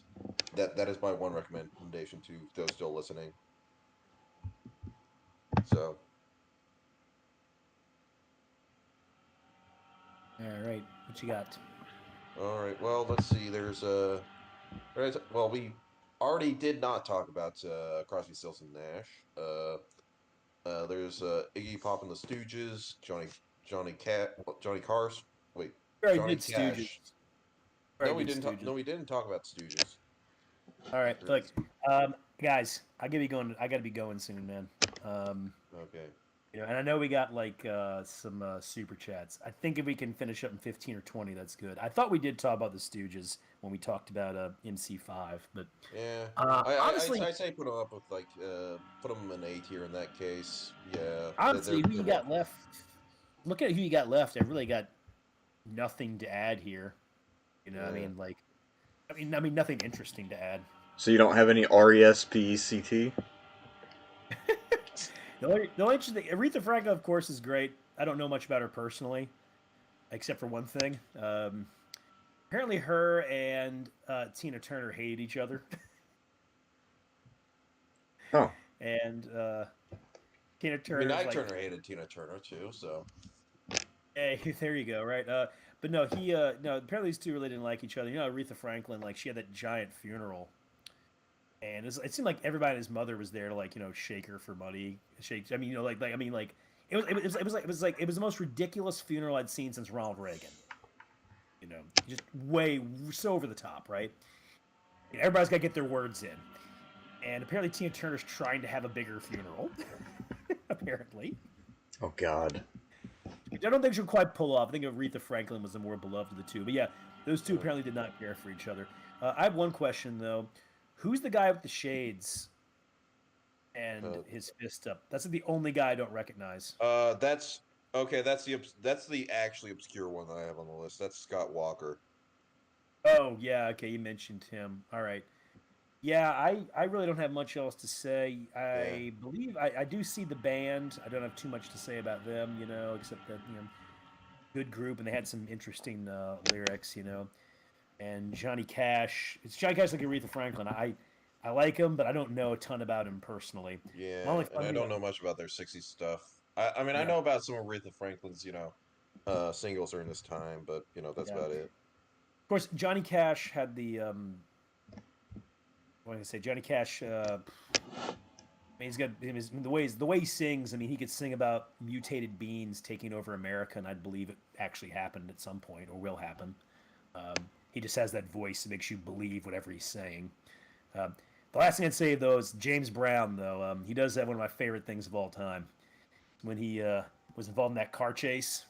That is my one recommendation to those still listening. So, All right, what you got? all right. Well, let's see. Well, we already did not talk about Crosby, Stills and Nash. There's Iggy Pop and the Stooges, Johnny Cars. Wait, We already Johnny did Stooges. Cash. We already did No, Stooges. we didn't talk about Stooges. All right, look, guys, I gotta be going. I gotta be going soon, man. Okay. And I know we got like some super chats. I think if we can finish up in 15 or 20, that's good. I thought we did talk about the Stooges when we talked about MC5, but Yeah. honestly, I say put them up with like put them in A tier in that case. Yeah. honestly, who They're you more got left? Look at who you got left. I really got nothing to add here. I Yeah. mean, like, I mean, nothing interesting to add. So you don't have any RESPECT? The only interesting Aretha Franklin, of course, is great. I don't know much about her personally, except for one thing. Apparently, her and Tina Turner hated each other. Oh. And Tina Turner. I mean, Ike Turner hated Tina Turner too, so. Hey, there you go, right? But no, no. Apparently, these two really didn't like each other. Aretha Franklin, like, she had that giant funeral, and it seemed like everybody and his mother was there to, like, shake her for money. I mean, it was the most ridiculous funeral I'd seen since Ronald Reagan. Just way so over the top, right? Everybody's got to get their words in, and apparently Tina Turner's trying to have a bigger funeral. Apparently. Oh God. I don't think she'll quite pull off. I think Aretha Franklin was the more beloved of the two. But yeah, those two apparently did not care for each other. I have one question, though. Who's the guy with the shades and his fist up? That's the only guy I don't recognize. That's okay. That's the actually obscure one that I have on the list. That's Scott Walker. Oh, yeah. Okay, you mentioned him. All right. Yeah, I really don't have much else to say. I believe I do see the band. I don't have too much to say about them, except that, good group, and they had some interesting lyrics, And Johnny Cash, it's Johnny Cash like Aretha Franklin. I like him, but I don't know a ton about him personally. Yeah, and I don't know much about their 60s stuff. I mean, I know about some of Aretha Franklin's, singles during this time, but, that's about it. Of course, Johnny Cash had the... what can I say? Johnny Cash. I mean, he's got the way he sings. I mean, he could sing about mutated beings taking over America, and I believe it actually happened at some point or will happen. He just has that voice that makes you believe whatever he's saying. The last thing I'd say though is James Brown. Though he does have one of my favorite things of all time when he was involved in that car chase.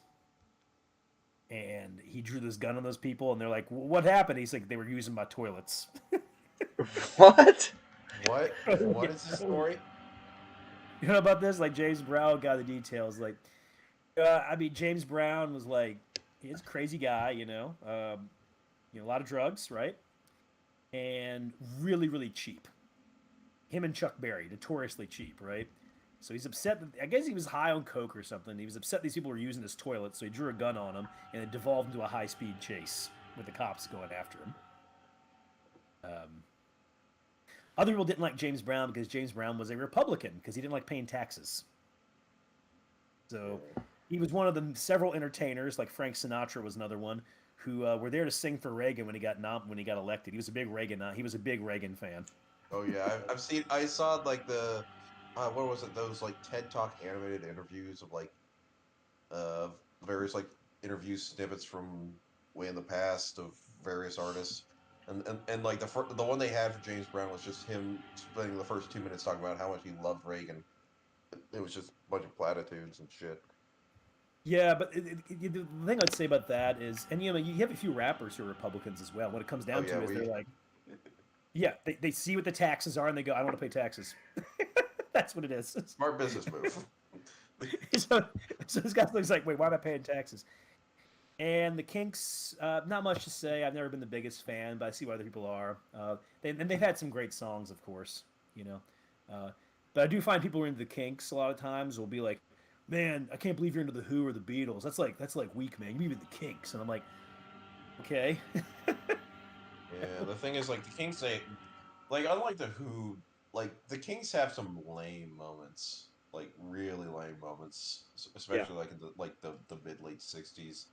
And he drew this gun on those people, and they're like, "What happened?" He's like, "They were using my toilets." What? What is the story? You know about this? Like, James Brown got the details. Like, I mean, James Brown was like, he's a crazy guy, a lot of drugs, right? And really, really cheap. Him and Chuck Berry, notoriously cheap, right? So he's upset that, I guess he was high on coke or something. He was upset these people were using his toilet, so he drew a gun on him, and it devolved into a high-speed chase with the cops going after him. Other people didn't like James Brown because James Brown was a Republican because he didn't like paying taxes. So he was one of the several entertainers, like Frank Sinatra was another one, who were there to sing for Reagan when he got elected. He was a big Reagan fan. Oh yeah, I saw like the what was it? Those like TED Talk animated interviews of like various like interview snippets from way in the past of various artists. And like the one they had for James Brown was just him spending the first 2 minutes talking about how much he loved Reagan. It was just a bunch of platitudes and shit. Yeah, but the thing I'd say about that is, and you have a few rappers who are Republicans as well. What it comes down to is they're like, yeah, they see what the taxes are and they go, I don't want to pay taxes. That's what it is. Smart business move. so this guy looks like, wait, why am I paying taxes? And the Kinks, not much to say. I've never been the biggest fan, but I see why other people are. And they've had some great songs, of course, you know. But I do find people who are into the Kinks a lot of times will be like, "Man, I can't believe you're into the Who or the Beatles. That's like weak, man. You even the Kinks." And I'm like, "Okay." Yeah, the thing is, like, the Kings say, like, unlike the Who, like, the Kings have some lame moments, like really lame moments, Yeah. especially like in the mid late '60s.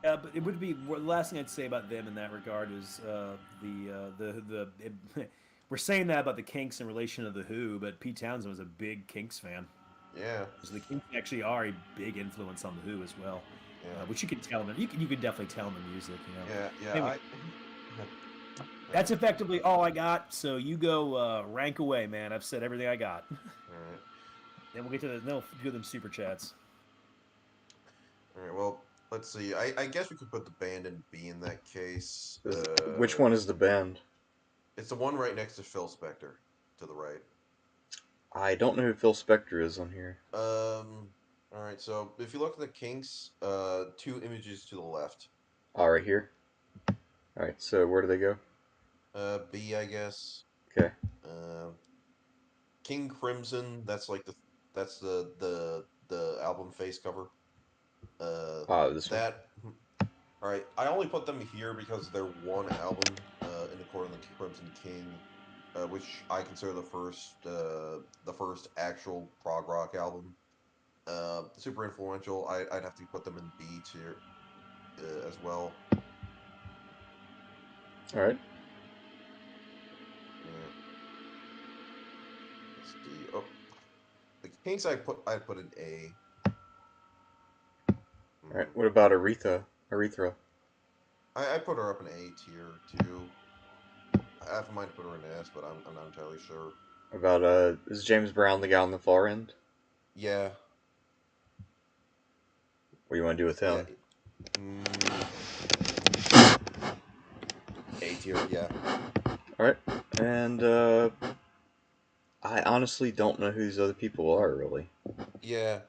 Yeah, but it would be the last thing I'd say about them in that regard is we're saying that about the Kinks in relation to the Who, but Pete Townsend was a big Kinks fan. Yeah, So the Kinks actually are a big influence on the Who as well, yeah, which you can tell them. You can definitely tell in the music. You know. yeah. Anyway, that's effectively all I got. So you go rank away, man. I've said everything I got. All right, Then we'll get to then we'll do them super chats. all right. Well, let's see. I guess we could put the band in B in that case. Which one is the band? It's the one right next to Phil Spector, to the right. I don't know who Phil Spector is on here. All right. So if you look at the Kinks, 2 images to the left. Oh, right here. All right. So where do they go? B, I guess. Okay. King Crimson. That's like the album face cover. This one. That. All right. I only put them here because they're one album in accordance with Crimson King, which I consider the first actual prog rock album. Super influential. I'd have to put them in B tier as well. All right. Yeah. Let's see. Oh, the Kings I'd put in A. All right. What about Aretha? Aretha. I put her up in A tier too. I have in mind to put her in S, but I'm not entirely sure. About is James Brown the guy on the far end? Yeah. What do you want to do with him? Yeah. A tier, yeah. All right. And I honestly don't know who these other people are really. Yeah.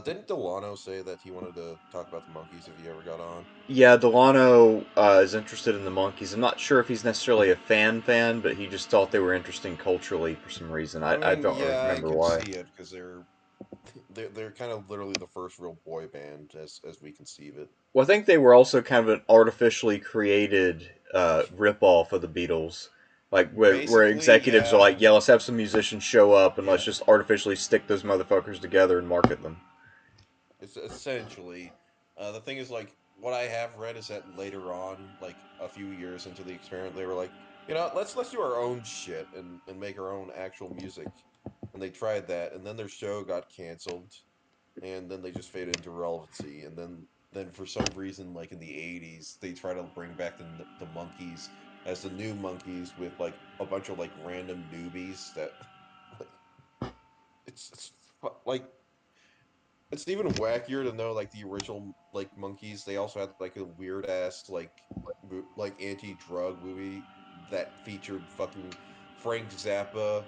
Didn't Delano say that he wanted to talk about the Monkees if he ever got on? Yeah, Delano is interested in the Monkees. I'm not sure if he's necessarily a fan, but he just thought they were interesting culturally for some reason. I I mean, don't yeah, I remember can why. see it because they're kind of literally the first real boy band as we conceive it. Well, I think they were also kind of an artificially created rip-off of the Beatles. Like, where Basically, executives are yeah. like, yeah, let's have some musicians show up and let's Yeah. just artificially stick those motherfuckers together and market them. It's essentially the thing is like what I have read is that later on, like a few years into the experiment, they were like, let's do our own shit and make our own actual music, and they tried that, and then their show got canceled, and then they just faded into relevancy, and then for some reason, like in the '80s, they try to bring back the Monkees as the new Monkees with like a bunch of like random newbies that like it's like it's even wackier to know like the original like Monkees. They also had like a weird ass like anti-drug movie that featured fucking Frank Zappa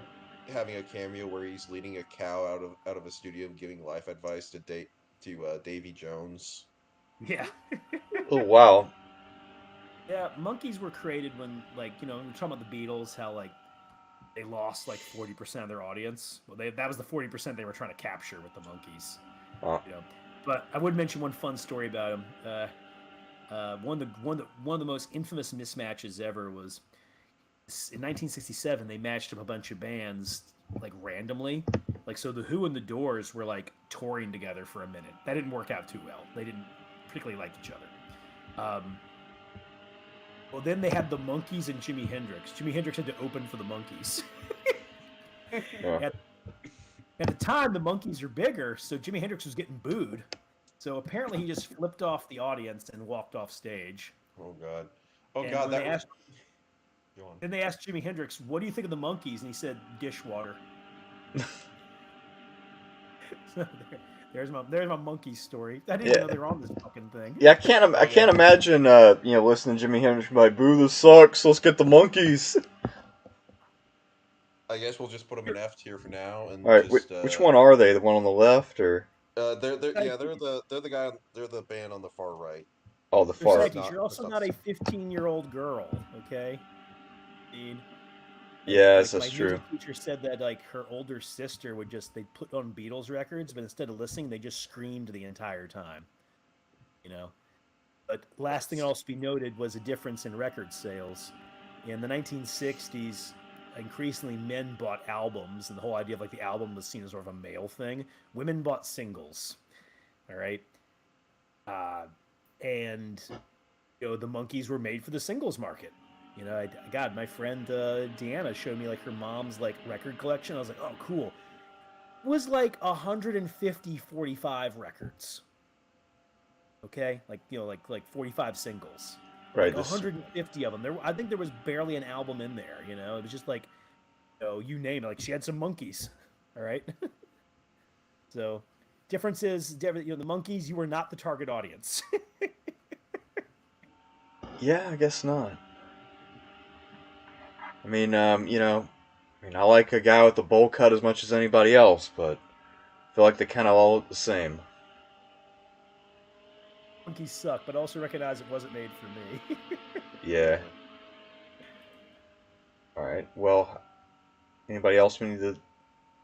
having a cameo where he's leading a cow out of a studio and giving life advice to Davy Jones. Yeah. Oh, wow. Yeah, Monkeys were created when, like, we're talking about the Beatles, how, like, they lost, like, 40% of their audience. Well, that was the 40% they were trying to capture with the Monkeys. Wow. But I would mention one fun story about them. One of the most infamous mismatches ever was in 1967. They matched up a bunch of bands, like, randomly. Like, so the Who and the Doors were, like, touring together for a minute. That didn't work out too well. They didn't particularly like each other. Well, then they had the Monkees and Jimi Hendrix. Jimi Hendrix had to open for the Monkees. Yeah. At the time, the Monkees are bigger, so Jimi Hendrix was getting booed. So apparently, he just flipped off the audience and walked off stage. Oh god. Oh And god, when that was. Go on. Then they asked Jimi Hendrix, "What do you think of the Monkees?" And he said, "Dishwater." So there's my Monkees story. I didn't even know they were on this fucking thing. Yeah, I can't imagine listening to Jimi Hendrix be like, "Boo, this sucks. Let's get the Monkees." I guess we'll just put them in F tier for now, and All right, just which one are they? The one on the left, or they're the band on the far right. oh, the You're far? That's psychic. not You're that's also not not a 15-year-old girl, okay? I mean, Yes, like that's my music true. teacher said that like her older sister would just they put on Beatles records, but instead of listening, they just screamed the entire time. You know. But last thing that's also be noted was a difference in record sales. In the 1960s, increasingly men bought albums, and the whole idea of like the album was seen as sort of a male thing. Women bought singles. All right, uh, and the monkeys were made for the singles market. God, my friend Deanna showed me like her mom's like record collection. I was like, oh, cool. It was like 150 45 records. Okay, like like 45 singles, Right. like This. 150 of them. I think there was barely an album in there. It was just like, you name it. Like she had some monkeys. All right. So, difference is, the monkeys. You were not the target audience. Yeah, I guess not. I mean, I like a guy with a bowl cut as much as anybody else, but I feel like they kind of all look the same. Monkeys suck, but also recognize it wasn't made for me. Yeah. All right. Well, anybody else we need to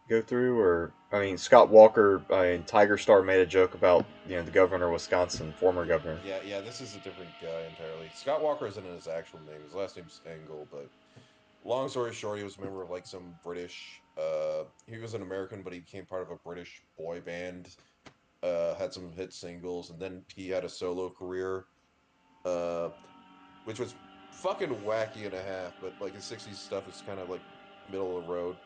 go through, or I mean, Scott Walker in Tiger Star made a joke about the governor of Wisconsin, former governor. yeah. This is a different guy entirely. Scott Walker isn't his actual name. His last name's Engel, but long story short, he was a member of like some British. He was an American, but he became part of a British boy band. Had some hit singles, and then he had a solo career, uh, which was fucking wacky and a half. But like his '60s stuff is kind of like middle of the road.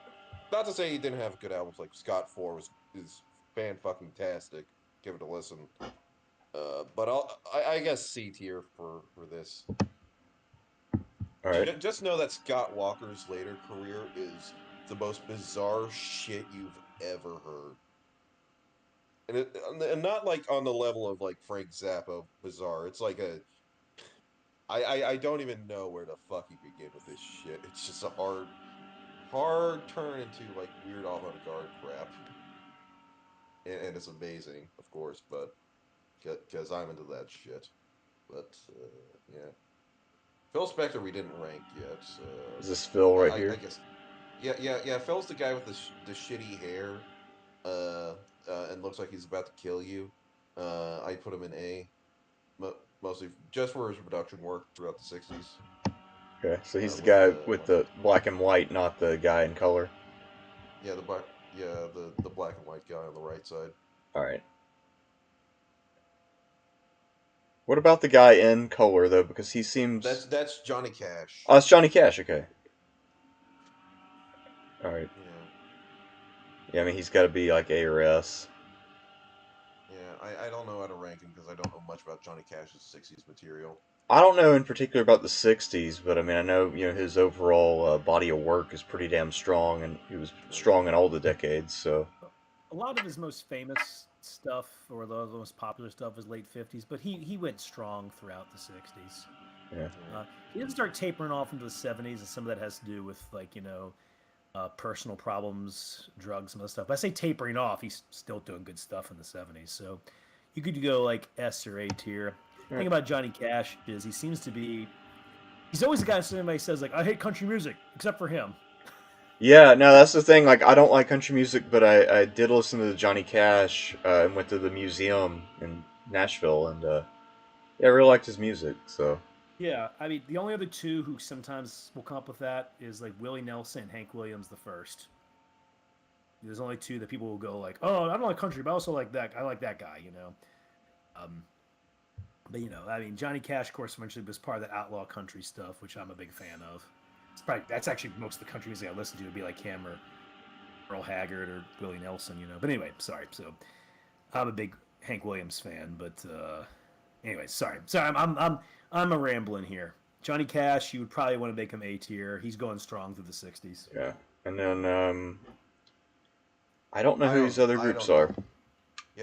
Not to say he didn't have good albums. Like Scott Four is fan fucking tastic. Give it a listen. But I guess C tier for this. All right. Just know that Scott Walker's later career is the most bizarre shit you've ever heard. And not like on the level of like Frank Zappa bizarre. It's like I don't even know where the fuck you begin with this shit. It's just a hard turn into like weird avant-garde crap, and it's amazing, of course, but because I'm into that shit. But yeah, Phil Spector we didn't rank yet. Is this Phil right I here? guess yeah. Phil's the guy with the shitty hair, uh, and looks like he's about to kill you. I put him in A, mostly just for his production work throughout the '60s. Okay, so he's the With guy with the black and white, not the guy in color. yeah the black and white guy on the right side. All right. What about the guy in color though? Because he seems. That's Johnny Cash. Oh, it's Johnny Cash. Okay. All right. Yeah. Yeah, I mean he's got to be like A or S. Yeah, I don't know how to rank him because I don't know much about Johnny Cash's '60s material. I don't know in particular about the '60s, but I mean I know his overall body of work is pretty damn strong, and he was strong in all the decades. So A lot of his most famous stuff, or the most popular stuff, is late 50s, but he went strong throughout the 60s. yeah. He didn't start tapering off into the 70s, and some of that has to do with personal problems, drugs, and other stuff. But I say tapering off, he's still doing good stuff in the 70s. So you could go like S or A tier. The thing about Johnny Cash is he seems to be. He's always the guy somebody says like, I hate country music, except for him. Yeah, no, that's the thing. Like, I don't like country music, but I did listen to Johnny Cash and went to the museum in Nashville, and yeah, I really liked his music. So Yeah, I mean, the only other two who sometimes will come up with that is like Willie Nelson and Hank Williams the first. There's only two that people will go like, oh, I don't like country, but I also like that. I like that guy. Um, but I mean, Johnny Cash, of course, eventually was part of that outlaw country stuff, which I'm a big fan of. That's actually most of the country music I listen to would be like him or Earl Haggard or Willie Nelson. But anyway, sorry. So I'm a big Hank Williams fan, but anyway, sorry. I'm a rambling here. Johnny Cash, you would probably want to make him A tier. He's going strong through the '60s. yeah, and then I don't know who these other I groups don't know.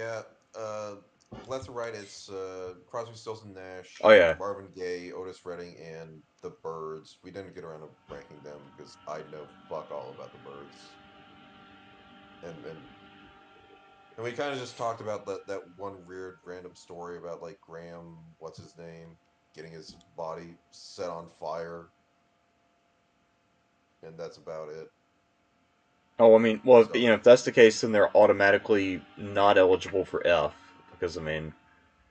are. Yeah, Let's right. It's Crosby, Stills and Nash, Oh yeah. Marvin Gaye, Otis Redding, and the Byrds. We didn't get around to ranking them because I know fuck all about the Byrds, and we kind of just talked about that one weird random story about like Graham, what's his name, getting his body set on fire, and that's about it. Oh, I mean, well, So, if that's the case, then they're automatically not eligible for F because I mean,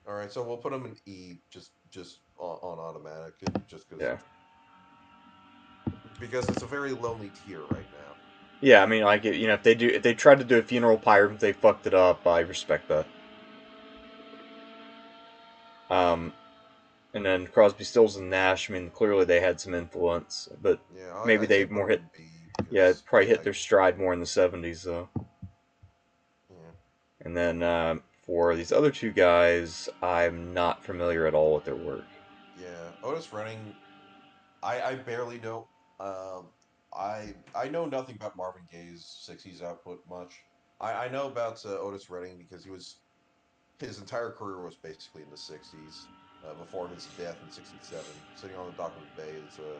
all right, so we'll put them in E, just on automatic, just yeah, because it's a very lonely tier right now. yeah. I mean, like, if they tried to do a funeral pyre, if they fucked it up, I respect that. Um, and then Crosby, Stills, and Nash. I mean, clearly they had some influence, but Yeah, maybe I'd they say put more them hit. in B Yeah, because probably hit their stride more in the '70s though. yeah. And then for these other two guys, I'm not familiar at all with their work. Yeah, Otis Redding. I barely know. Um, I know nothing about Marvin Gaye's '60s output much. I know about Otis Redding because his entire career was basically in the '60s. Before his death in '67, sitting on the dock of the bay is uh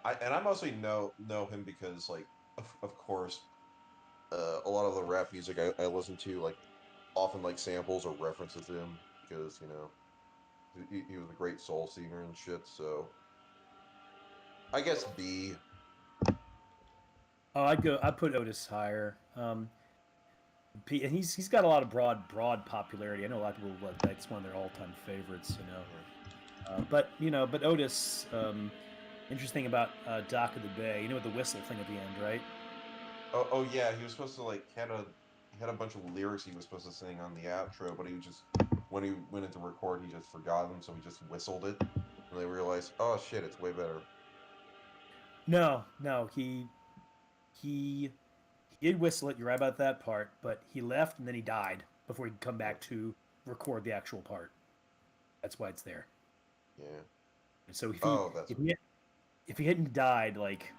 I mostly know him because like of course a lot of the rap music I listen to like often like samples or references him because he was a great soul singer and shit. So I guess B. Oh, I put Otis higher. And he's got a lot of broad popularity. I know a lot of people like that's one of their all time favorites. Yeah. But Otis. Interesting about Dock of the Bay. You know, with the whistle thing at the end, right? Oh yeah, he was supposed to like had a bunch of lyrics he was supposed to sing on the outro, but he just when he went into record, he just forgot them, so he just whistled it, and they realized, oh shit, it's way better. No, he he did whistle it. You're right about that part, but he left and then he died before he could come Yeah, back to record the actual part. That's why it's there. yeah. And so Oh, that's if he hadn't died, like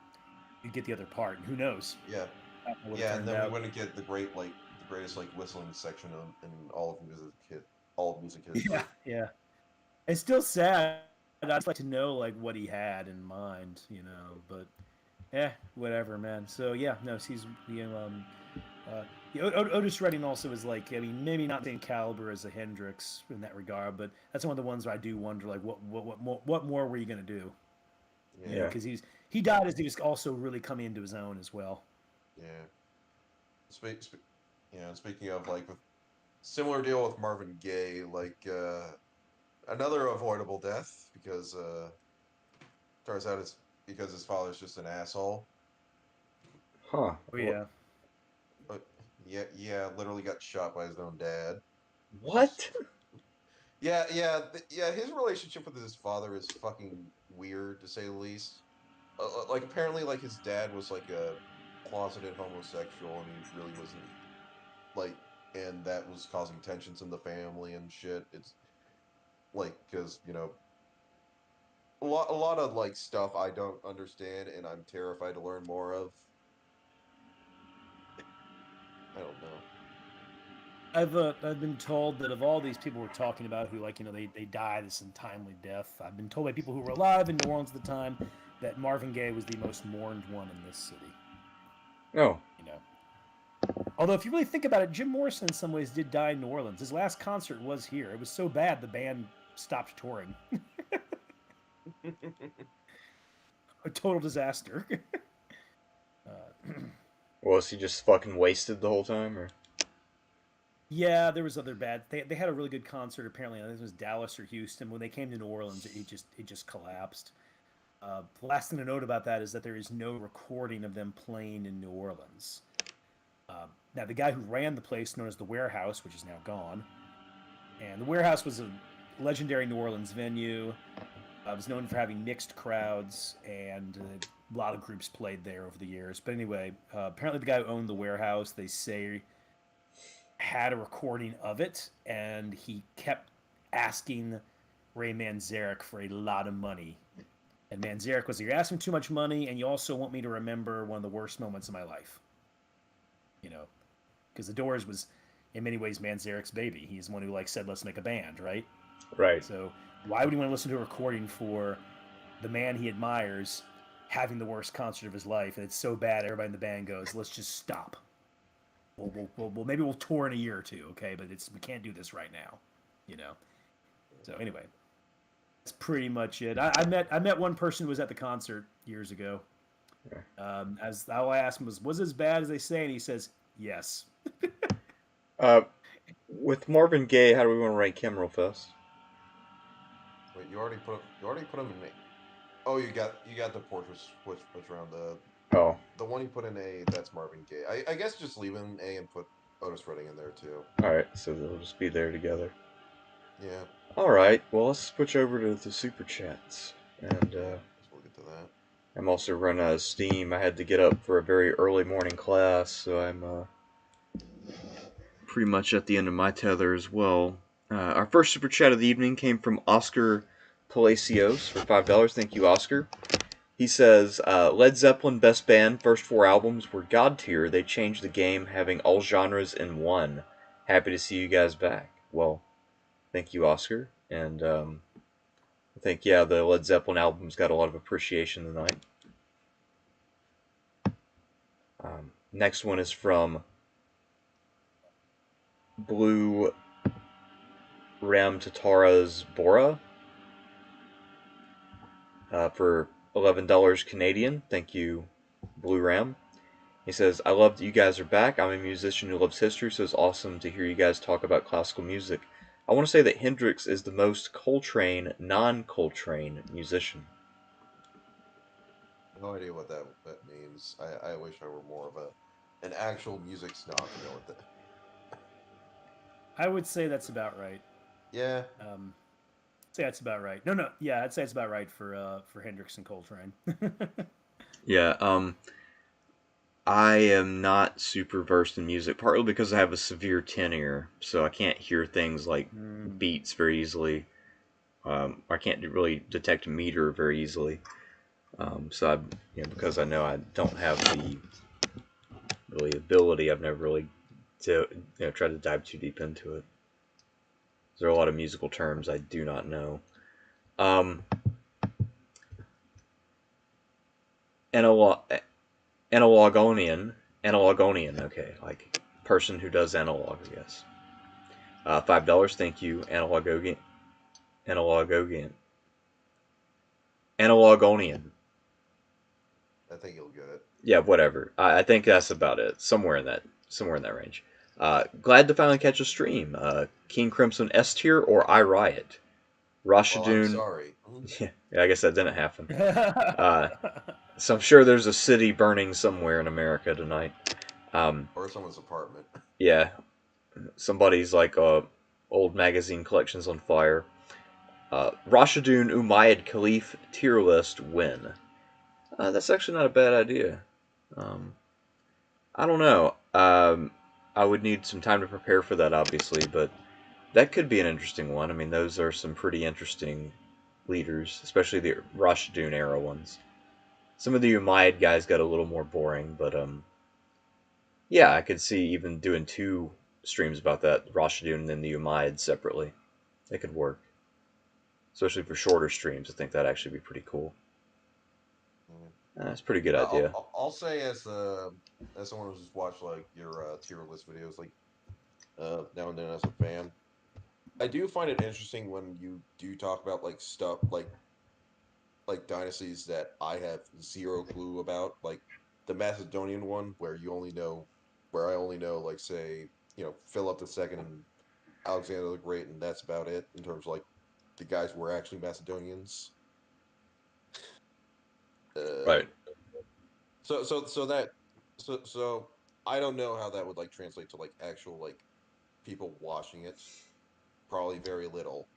you'd get the other part. And who knows yeah, how it would have yeah. And turned then we out. wouldn't get the greatest like whistling section in all of music Yeah, history. yeah. It's still sad. I'd just like to know like what he had in mind, but whatever, man. So yeah, no, he's uh, Otis Redding also is like, I mean, maybe not the same caliber as a Hendrix in that regard, but that's one of the ones where I do wonder, like, what more were you gonna do? Yeah, Yeah. Because he died as he was also really coming into his own as well. yeah. Speaking of like with similar deal with Marvin Gaye, like another avoidable death because turns out it's because his father's just an asshole. Huh. Oh yeah. But yeah, literally got shot by his own dad. What? Yeah. His relationship with his father is fucking weird to say the least. Like apparently, like his dad was like a closeted homosexual, and he really wasn't like, and that was causing tensions in the family and shit. It's like because a lot of like stuff I don't understand, and I'm terrified to learn more of. I don't know. I've been told that of all these people we're talking about who like they die this untimely death. I've been told by people who were alive in New Orleans at the time that Marvin Gaye was the most mourned one in this city. Oh. You know, although if you really think about it, Jim Morrison in some ways did die in New Orleans. His last concert was here. It was so bad the band stopped touring. A total disaster. Was he just fucking wasted the whole time, or? Yeah, there was other bad. They had a really good concert apparently. I think it was Dallas or Houston. When they came to New Orleans, it just collapsed. The last thing to note about that is that there is no recording of them playing in New Orleans. Now, the guy who ran the place, known as the Warehouse, which is now gone, and the Warehouse was a legendary New Orleans venue. It was known for having mixed crowds, and a lot of groups played there over the years. But anyway, apparently the guy who owned the Warehouse, they say, had a recording of it, and he kept asking Ray Manzarek for a lot of money. And Manzarek was, you're asking too much money, and you also want me to remember one of the worst moments of my life. You know, because the Doors was in many ways Manzarek's baby. He's the one who like said, "Let's make a band," right? Right. So why would he want to listen to a recording for the man he admires having the worst concert of his life, and it's so bad everybody in the band goes, "Let's just stop. Maybe we'll tour in a year or two, okay? But we can't do this right now, you know." So anyway, that's pretty much it. I met one person who was at the concert years ago. As all I asked him was it as bad as they say? And he says, yes. Uh, with Marvin Gaye, how do we want to rank him real fast? Wait, you already put him in A. Oh, you got the portrait switch around Oh, the one you put in A. That's Marvin Gaye. I guess just leave him in A and put Otis Redding in there too. all right. So they'll just be there together. Yeah. All right. Well, let's switch over to the super chats, and Yeah. We'll get to that. I'm also running out of steam. I had to get up for a very early morning class, so I'm pretty much at the end of my tether as well. Our first super chat of the evening came from Oscar Palacios for $5. Thank you, Oscar. He says, Led Zeppelin best band, first 4 albums were god tier. They changed the game, having all genres in one. Happy to see you guys back. Well, thank you, Oscar. And I think, yeah, the Led Zeppelin albums got a lot of appreciation tonight. Next one is from Blue Ram Tatara's Bora for $11 Canadian. Thank you, Blue Ram. He says, I love that you guys are back. I'm a musician who loves history, so it's awesome to hear you guys talk about classical music. I want to say that Hendrix is the most Coltrane, non-Coltrane musician. No idea what that means. I wish I were more of an actual music snob to know what that. I would say that's about right. Yeah. Say that's about right. No, yeah, I'd say it's about right for Hendrix and Coltrane. Yeah, I am not super versed in music, partly because I have a severe tin ear, so I can't hear things like beats very easily. I can't really detect meter very easily. So because I know I don't have the ability, I've never really tried to dive too deep into it. There are a lot of musical terms I do not know. Analogonian, okay, like person who does analog, I guess. $5, thank you, Analogonian. I think you'll get it. Yeah, whatever. I think that's about it. Somewhere in that range. Glad to finally catch a stream. King Crimson S tier or I Riot. Rashadun. Well, I'm sorry. Yeah, I guess that didn't happen. So I'm sure there's a city burning somewhere in America tonight. Or someone's apartment. Yeah, somebody's old magazine collection's on fire. Rashadun Umayyad Khalif tier list win. That's actually not a bad idea. I don't know. I would need some time to prepare for that, obviously, but that could be an interesting one. I mean, those are some pretty interesting leaders, especially the Rashadun era ones. Some of the Umayyad guys got a little more boring, but yeah, I could see even doing 2 streams about that, Rashadun and then the Umayyad separately. It could work, especially for shorter streams. I think that'd actually be pretty cool. That's a pretty good idea. I'll say as someone who's just watched like your tier list videos like now and then as a fan, I do find it interesting when you do talk about like stuff like dynasties that I have zero clue about, like the Macedonian one where I only know like say Philip II and Alexander the Great, and that's about it in terms of like the guys were actually Macedonians. Right. So I don't know how that would like translate to like actual like people watching it. Probably very little.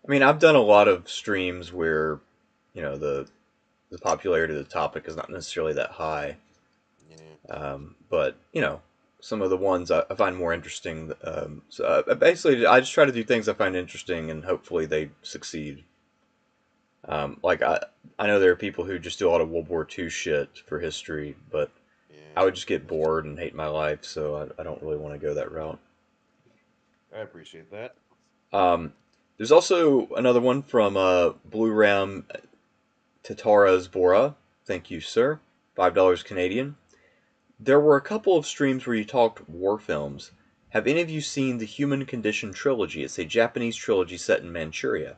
I mean, I've done a lot of streams where, the popularity of the topic is not necessarily that high. Yeah. But some of the ones I find more interesting. So basically, I just try to do things I find interesting, and hopefully they succeed. Like I know there are people who just do a lot of World War II shit for history, but Yeah. I would just get bored and hate my life, so I don't really want to go that route. I appreciate that. There's also another one from Blue Ram Tatara Zbora. Thank you, sir. $5 Canadian. There were a couple of streams where you talked war films. Have any of you seen the Human Condition trilogy? It's a Japanese trilogy set in Manchuria.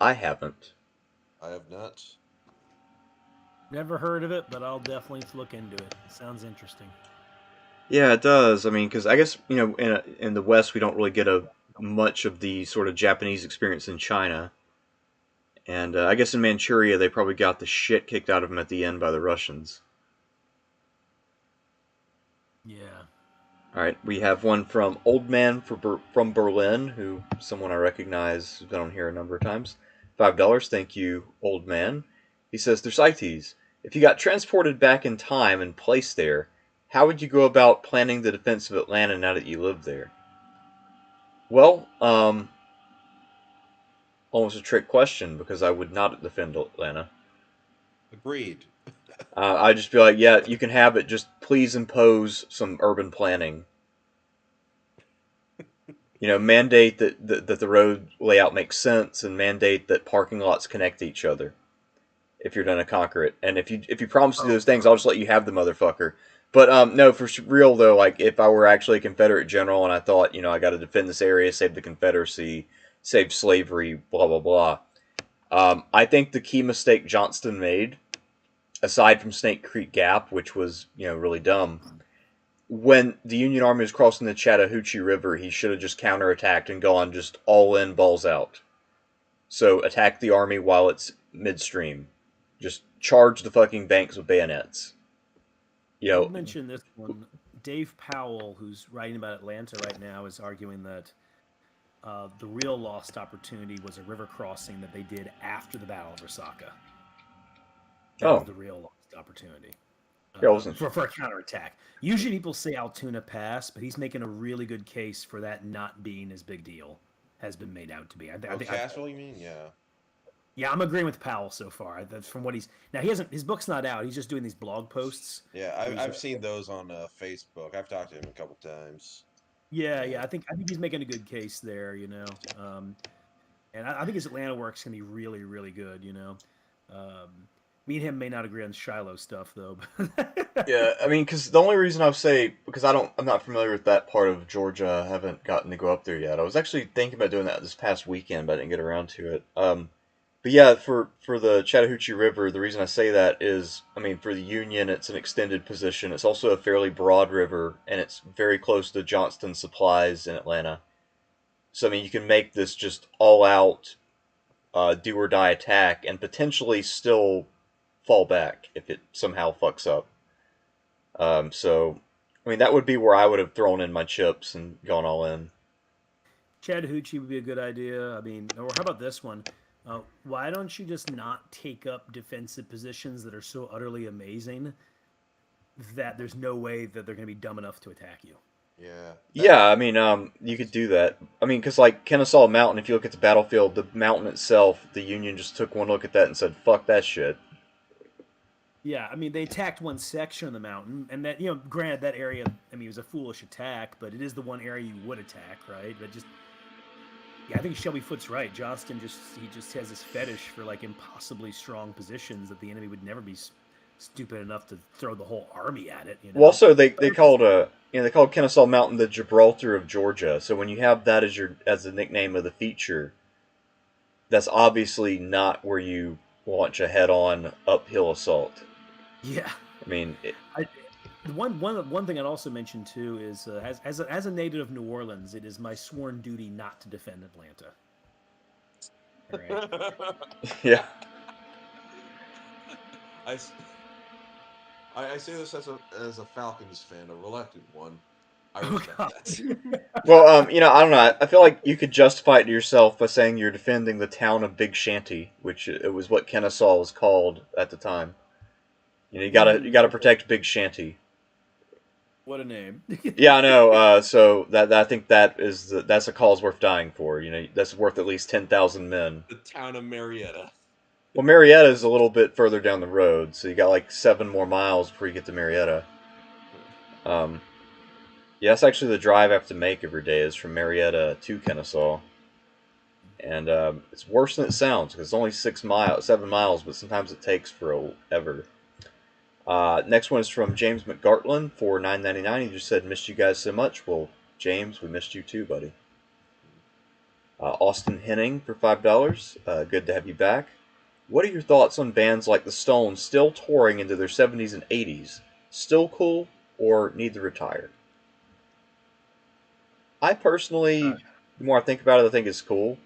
I haven't. I have not. Never heard of it, but I'll definitely look into it. Sounds interesting. Yeah, it does. I mean, because I guess in the West we don't really get much of the sort of Japanese experience in China, and I guess in Manchuria they probably got the shit kicked out of them at the end by the Russians. Yeah. All right, we have one from Old Man from Berlin, who someone I recognize has been on here a number of times. $5, thank you, Old Man. He says, Thersites, if you got transported back in time and placed there, how would you go about planning the defense of Atlanta now that you live there? Well, almost a trick question, because I would not defend Atlanta. Agreed. I'd just be like, yeah, you can have it, just please impose some urban planning. Mandate that the road layout makes sense, and mandate that parking lots connect to each other. If you're going to conquer it, and if you promise to do those things, I'll just let you have the motherfucker. But no, for real though, like if I were actually a Confederate general and I thought, I got to defend this area, save the Confederacy, save slavery, blah blah blah. I think the key mistake Johnston made, aside from Snake Creek Gap, which was really dumb. When the Union Army was crossing the Chattahoochee River, he should have just counterattacked and gone just all in, balls out. So attack the army while it's midstream. Just charge the fucking banks with bayonets. I'll mention this one. Dave Powell, who's writing about Atlanta right now, is arguing that the real lost opportunity was a river crossing that they did after the Battle of Resaca. That was the real lost opportunity. For a counterattack. Usually people say Altoona Pass, but he's making a really good case for that not being as big deal has been made out to be. Castro, you mean? Yeah. Yeah, I'm agreeing with Powell so far. That's from what his book's not out. He's just doing these blog posts. Yeah, I've seen those on Facebook. I've talked to him a couple times. Yeah. I think he's making a good case there. And I think his Atlanta work's gonna be really, really good. Me and him may not agree on Shiloh stuff though. Yeah, I mean, because the only reason I would say, because I'm not familiar with that part of Georgia. I haven't gotten to go up there yet. I was actually thinking about doing that this past weekend, but I didn't get around to it. But yeah, for the Chattahoochee River, the reason I say that is, I mean, for the Union, it's an extended position. It's also a fairly broad river, and it's very close to Johnston's supplies in Atlanta. So, I mean, you can make this just all-out do-or-die attack and potentially still fall back if it somehow fucks up. So, I mean, that would be where I would have thrown in my chips and gone all in. Chattahoochee would be a good idea. I mean, or how about this one? Why don't you just not take up defensive positions that are so utterly amazing that there's no way that they're going to be dumb enough to attack you? Yeah. Yeah, I mean, you could do that. I mean, because like Kennesaw Mountain, if you look at the battlefield, the mountain itself, the Union just took one look at that and said, "Fuck that shit." Yeah, I mean, they attacked one section of the mountain, and that, granted, that area, I mean, it was a foolish attack, but it is the one area you would attack, right? But just, yeah, I think Shelby Foote's right. Johnston just has this fetish for, like, impossibly strong positions that the enemy would never be stupid enough to throw the whole army at it, Well, also, they called they called Kennesaw Mountain the Gibraltar of Georgia, so when you have that as the nickname of the feature, that's obviously not where you launch a head-on uphill assault. Yeah, I mean, one thing I'd also mention too is as a native of New Orleans, it is my sworn duty not to defend Atlanta. All right. Yeah. I say this as a Falcons fan, a reluctant one. I respect that. Well, I don't know. I feel like you could justify it to yourself by saying you're defending the town of Big Shanty, which it was what Kennesaw was called at the time. You gotta protect Big Shanty. What a name! Yeah, I know. So that I think that's a cause worth dying for. That's worth at least 10,000 men. The town of Marietta. Well, Marietta is a little bit further down the road, so you got like 7 more miles before you get to Marietta. Um, yeah, that's actually the drive I have to make every day is from Marietta to Kennesaw. And it's worse than it sounds because it's only 7 miles, but sometimes it takes forever. Next one is from James McGartland for $9.99. He just said, "Missed you guys so much." Well, James, we missed you too, buddy. Austin Henning for $5. Good to have you back. What are your thoughts on bands like the Stones still touring into their 70s and 80s? Still cool or need to retire? I personally, the more I think about it, I think it's cool.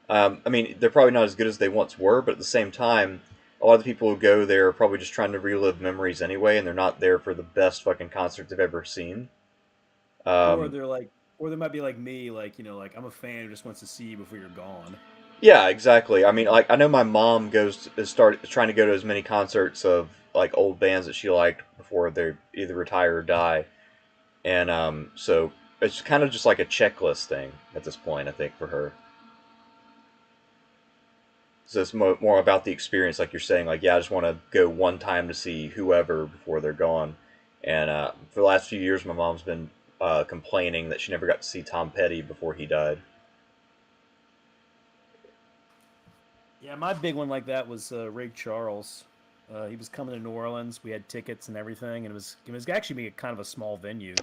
I mean, they're probably not as good as they once were, but at the same time, a lot of the people who go there are probably just trying to relive memories anyway, and they're not there for the best fucking concert they've ever seen. Or Um, they're like, or they might be like me, like like I'm a fan who just wants to see you before you're gone. yeah, exactly. I mean, like I know my mom is trying to go to as many concerts of like old bands that she liked before they either retire or die, and so it's kind of just like a checklist thing at this point. I think for her. So it's more about the experience, like you're saying. Like, yeah, I just want to go one time to see whoever before they're gone. And for the last few years, my mom's been complaining that she never got to see Tom Petty before he died. Yeah, my big one like that was Ray Charles. He was coming to New Orleans. We had tickets and everything, and it was actually kind of a small venue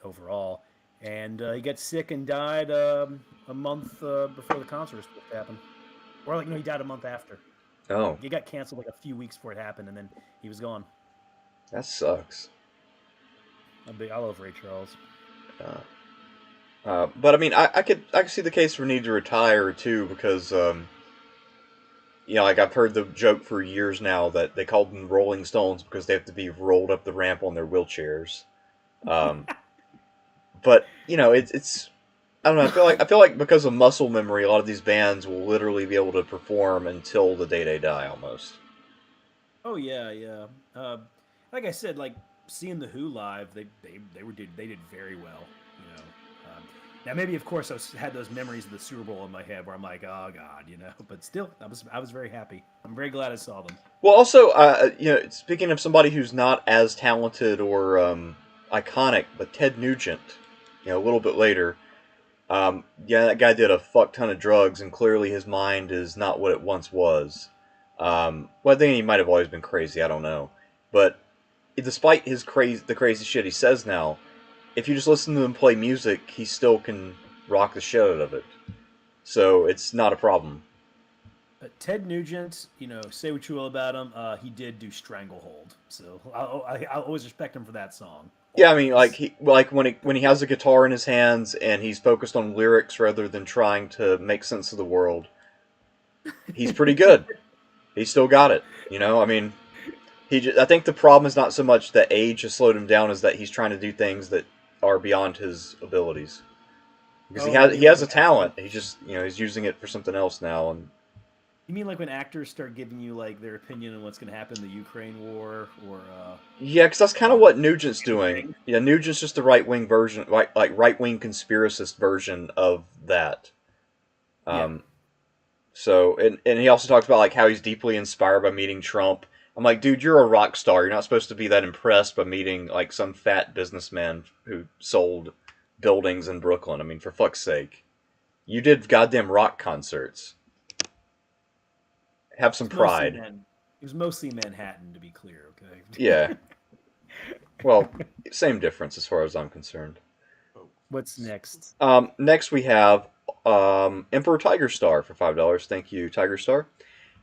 overall. And he got sick and died a month before the concert was supposed to happen, or like no, he died a month after. Oh, He got canceled like a few weeks before it happened, and then he was gone. that sucks. I love Ray Charles. But I mean, I could see the case for need to retire too because like I've heard the joke for years now that they called them Rolling Stones because they have to be rolled up the ramp on their wheelchairs. Um, but it's I don't know. I feel like because of muscle memory, a lot of these bands will literally be able to perform until the day they die, almost. Oh yeah, yeah. Uh, like I said, like seeing the Who live, they did very well. You know. Now maybe of course had those memories of the Super Bowl in my head where I'm like, oh god, But still, I was very happy. I'm very glad I saw them. Well, also, speaking of somebody who's not as talented or iconic, but Ted Nugent, a little bit later, yeah, that guy did a fuck ton of drugs, and clearly his mind is not what it once was. Well, I think he might have always been crazy. I don't know, but despite the crazy shit he says now, if you just listen to him play music, he still can rock the shit out of it. So it's not a problem. Ted Nugent, say what you will about him, he did do Stranglehold, so I'll always respect him for that song. Yeah, I mean, Always. when he has a guitar in his hands and he's focused on lyrics rather than trying to make sense of the world, he's pretty good. He's still got it. I mean, I think the problem is not so much that age has slowed him down as that he's trying to do things that are beyond his abilities. Because Oh, you he mean like has when a talent. He just he's using it for something else now. And you mean like when actors start giving you like their opinion on what's going to happen in the Ukraine war, or yeah, because that's kind of uh, what Nugent's doing. things? Yeah, Nugent's just the right wing version, like right wing conspiracist version of that. Yeah. Um, So, and he also talks about like how he's deeply inspired by meeting Trump. I'm like, dude, you're a rock star. You're not supposed to be that impressed by meeting like some fat businessman who sold buildings in Brooklyn. I mean, for fuck's sake, you did goddamn rock concerts. Have some It's mostly pride. men. It was mostly Manhattan, to be clear. Yeah. Okay. Well, same difference as far as I'm concerned. Oh, What's next? Next we have Emperor Tiger Star for $5. Thank you, Tiger Star.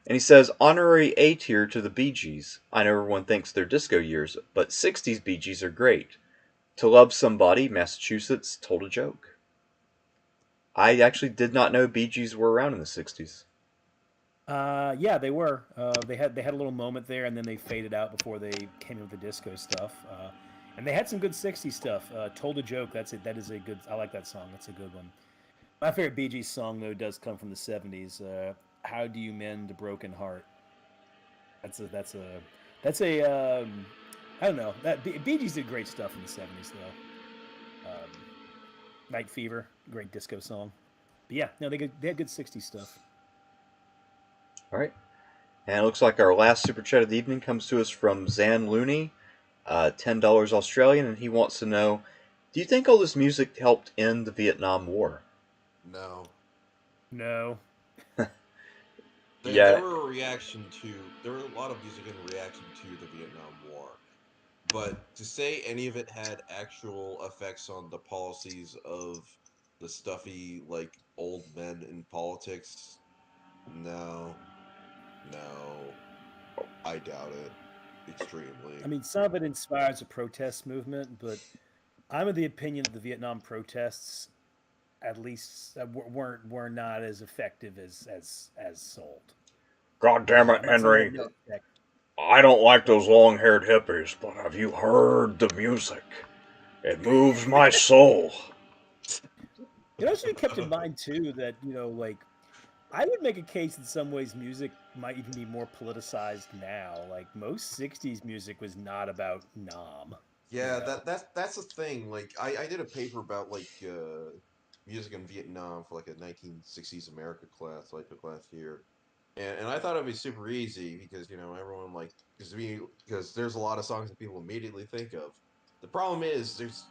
And he says, honorary A tier to the Bee Gees. I know everyone thinks they're disco years, but 60s Bee Gees are great. To Love Somebody, Massachusetts, told a joke. I actually did not know Bee Gees were around in the 60s. Yeah, they were. They had a little moment there, and then they faded out before they came in with the disco stuff. And they had some good '60s stuff. Told a joke. That's it. That is a good. I like that song. That's a good one. My favorite Bee Gees song though does come from the '70s. How do you mend a broken heart? That's a. I don't know. Bee Gees did great stuff in the '70s though. Night Fever, great disco song. But yeah, no, they had good '60s stuff. All right. And it looks like our last super chat of the evening comes to us from Zan Looney, $10 Australian, and he wants to know, do you think all this music helped end the Vietnam War? No. No. There Yeah, were a reaction to there were a lot of music in reaction to the Vietnam War. But to say any of it had actual effects on the policies of the stuffy, like, old men in politics, no. No. I doubt it. Extremely. I mean, some of it inspires a protest movement, but I'm of the opinion that the Vietnam protests, at least, were not as effective as sold. God damn it, I'm not saying they had Henry. no effect. I don't like those long-haired hippies, but have you heard the music? It moves my soul. It also be kept in mind too that like I would make a case in some ways music might even be more politicized now. Like most '60s music was not about Nam. You Yeah, know. that's the thing. Like, I did a paper about, like, music in Vietnam for, like, a 1960s America class I took last year. And I thought it'd be super easy because, everyone, like, because there's a lot of songs that people immediately think of. The problem is there's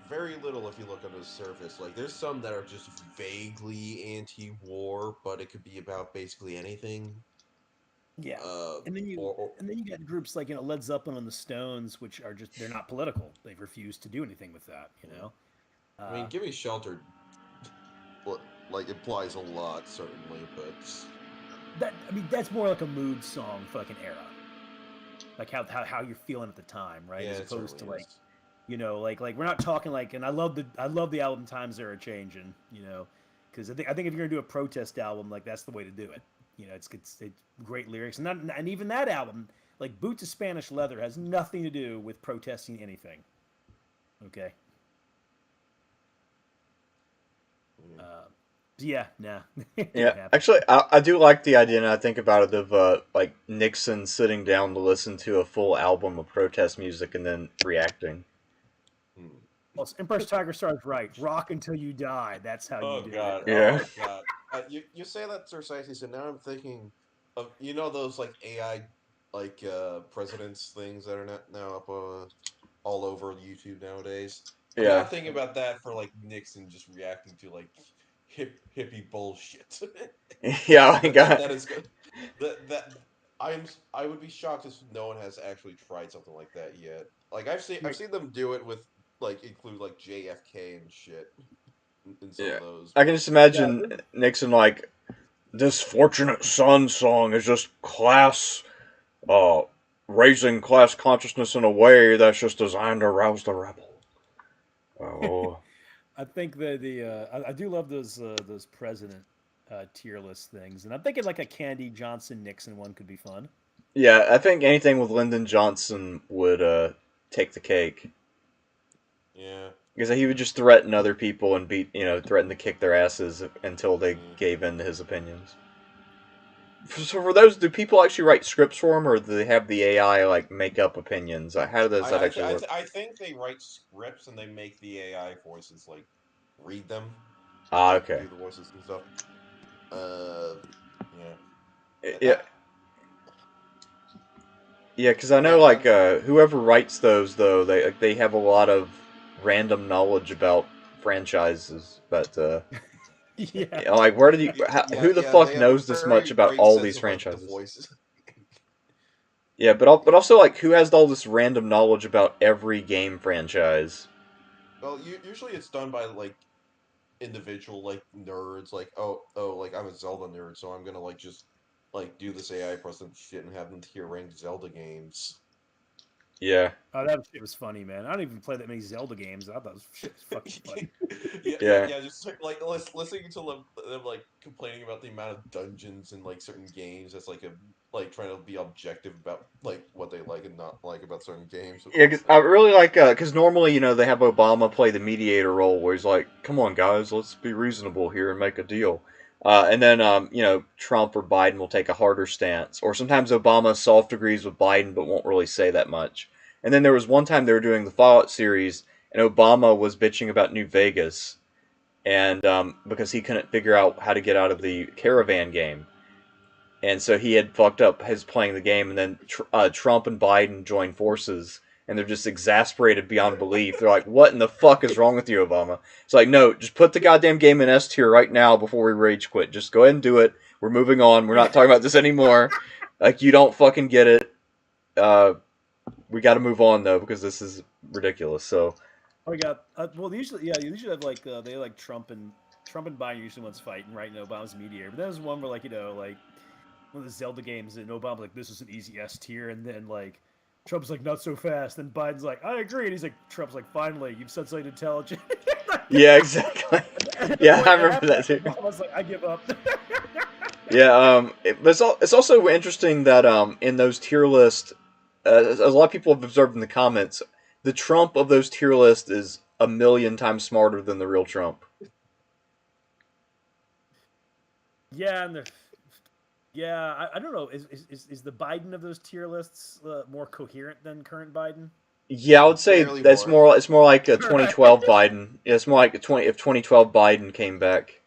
very little if you look under the surface. Like, there's some that are just vaguely anti-war, but it could be about basically anything. Yeah, Uh, and then you or and then you got groups like Led Zeppelin and the Stones, which are just they're not political. They've refused to do anything with that. I mean, Uh, "Give Me Shelter," like, implies a lot, certainly, but that's more like a mood song for like an era, like how you're feeling at the time, right? yeah, As it opposed certainly to like is. like we're not talking like, and I love the album Times Are Changing, because I think if you're gonna do a protest album, like that's the way to do it. It's great lyrics, and even that album, like Boots of Spanish Leather, has nothing to do with protesting anything. Okay. Yeah. Yeah, nah, it Yeah, didn't happen. actually, I do like the idea, and I think about it of like Nixon sitting down to listen to a full album of protest music and then reacting. Hmm. Well, Empress Tiger Star's right. Rock until you die. That's how you Oh do it. God! Yeah, Oh God! You say that, Sir Sicey, so now I'm thinking of, those, like, AI, like, presidents things that are now up all over YouTube nowadays. I'm now yeah, thinking about that for, like, Nixon just reacting to, like, hippie bullshit. yeah. I That got. that is good. That I would be shocked if no one has actually tried something like that yet. Like, I've Right. seen them do it with, like, include, like, JFK and shit in some Yeah, of those, I can but just Yeah, imagine Nixon like this "Fortunate Son" song is just class, uh, raising class consciousness in a way that's just designed to arouse the rebel. Oh, I think that I do love those president tier list things, and I'm thinking like a Candy Johnson Nixon one could be fun. yeah. I think anything with Lyndon Johnson would take the cake. yeah. Because he would just threaten other people and threaten to kick their asses until they Yeah. gave in to his opinions. So for those, do people actually write scripts for him, or do they have the AI like make up opinions? How does that actually work? I think they write scripts and they make the AI voices, like, read them, Ah, like, okay. do the voices and stuff. Uh, yeah. Yeah, yeah. Because I know Yeah. like whoever writes those though, they have a lot of random knowledge about franchises, but Yeah. like where did you? Who the Yeah. They fuck have a knows this much very about great all sense these of, like, the franchises? voices. Yeah, but Yeah. also like who has all this random knowledge about every game franchise? Well, usually it's done by, like, individual, like, nerds. Like, like, I'm a Zelda nerd, so I'm gonna, like, just, like, do this AI person shit and have them tier rank Zelda games. Yeah, Oh, that shit was funny, man. I don't even play that many Zelda games. I thought this shit was fucking funny. yeah. Just, like, listening to them, like, complaining about the amount of dungeons in, like, certain games. That's like like, trying to be objective about, like, what they like and not like about certain games. Yeah, cause I really like because normally they have Obama play the mediator role where he's like, "Come on, guys, let's be reasonable here and make a deal," and then Trump or Biden will take a harder stance, or sometimes Obama soft agrees with Biden but won't really say that much. And then there was one time they were doing the Fallout series, and Obama was bitching about New Vegas, and because he couldn't figure out how to get out of the caravan game, and so he had fucked up his playing the game, and then Trump and Biden joined forces, and they're just exasperated beyond belief. They're like, "What in the fuck is wrong with you, Obama?" It's like, no, just put the goddamn game in S tier right now before we rage quit. Just go ahead and do it. We're moving on. We're not talking about this anymore. Like, you don't fucking get it. We got to move on though, because this is ridiculous. So. Oh, we got well. Usually, yeah, you usually have like they like Trump and Biden usually ones fighting, right? And Obama's mediator. But there's one where like like one of the Zelda games, and Obama's like, "This is an easy S tier," and then like Trump's like, "Not so fast." And Biden's like, "I agree," and he's like, Trump's like, "Finally, you've said something intelligent." Yeah, exactly. Yeah, I remember that too. I was like, "I give up." Yeah, it's also interesting that in those tier lists, as a lot of people have observed in the comments, the Trump of those tier lists is a million times smarter than the real Trump. Yeah, and I don't know. Is the Biden of those tier lists more coherent than current Biden? Yeah, I would say Barely that's more. it's more like a 2012 Biden. Yeah, it's more like if 2012 Biden came back.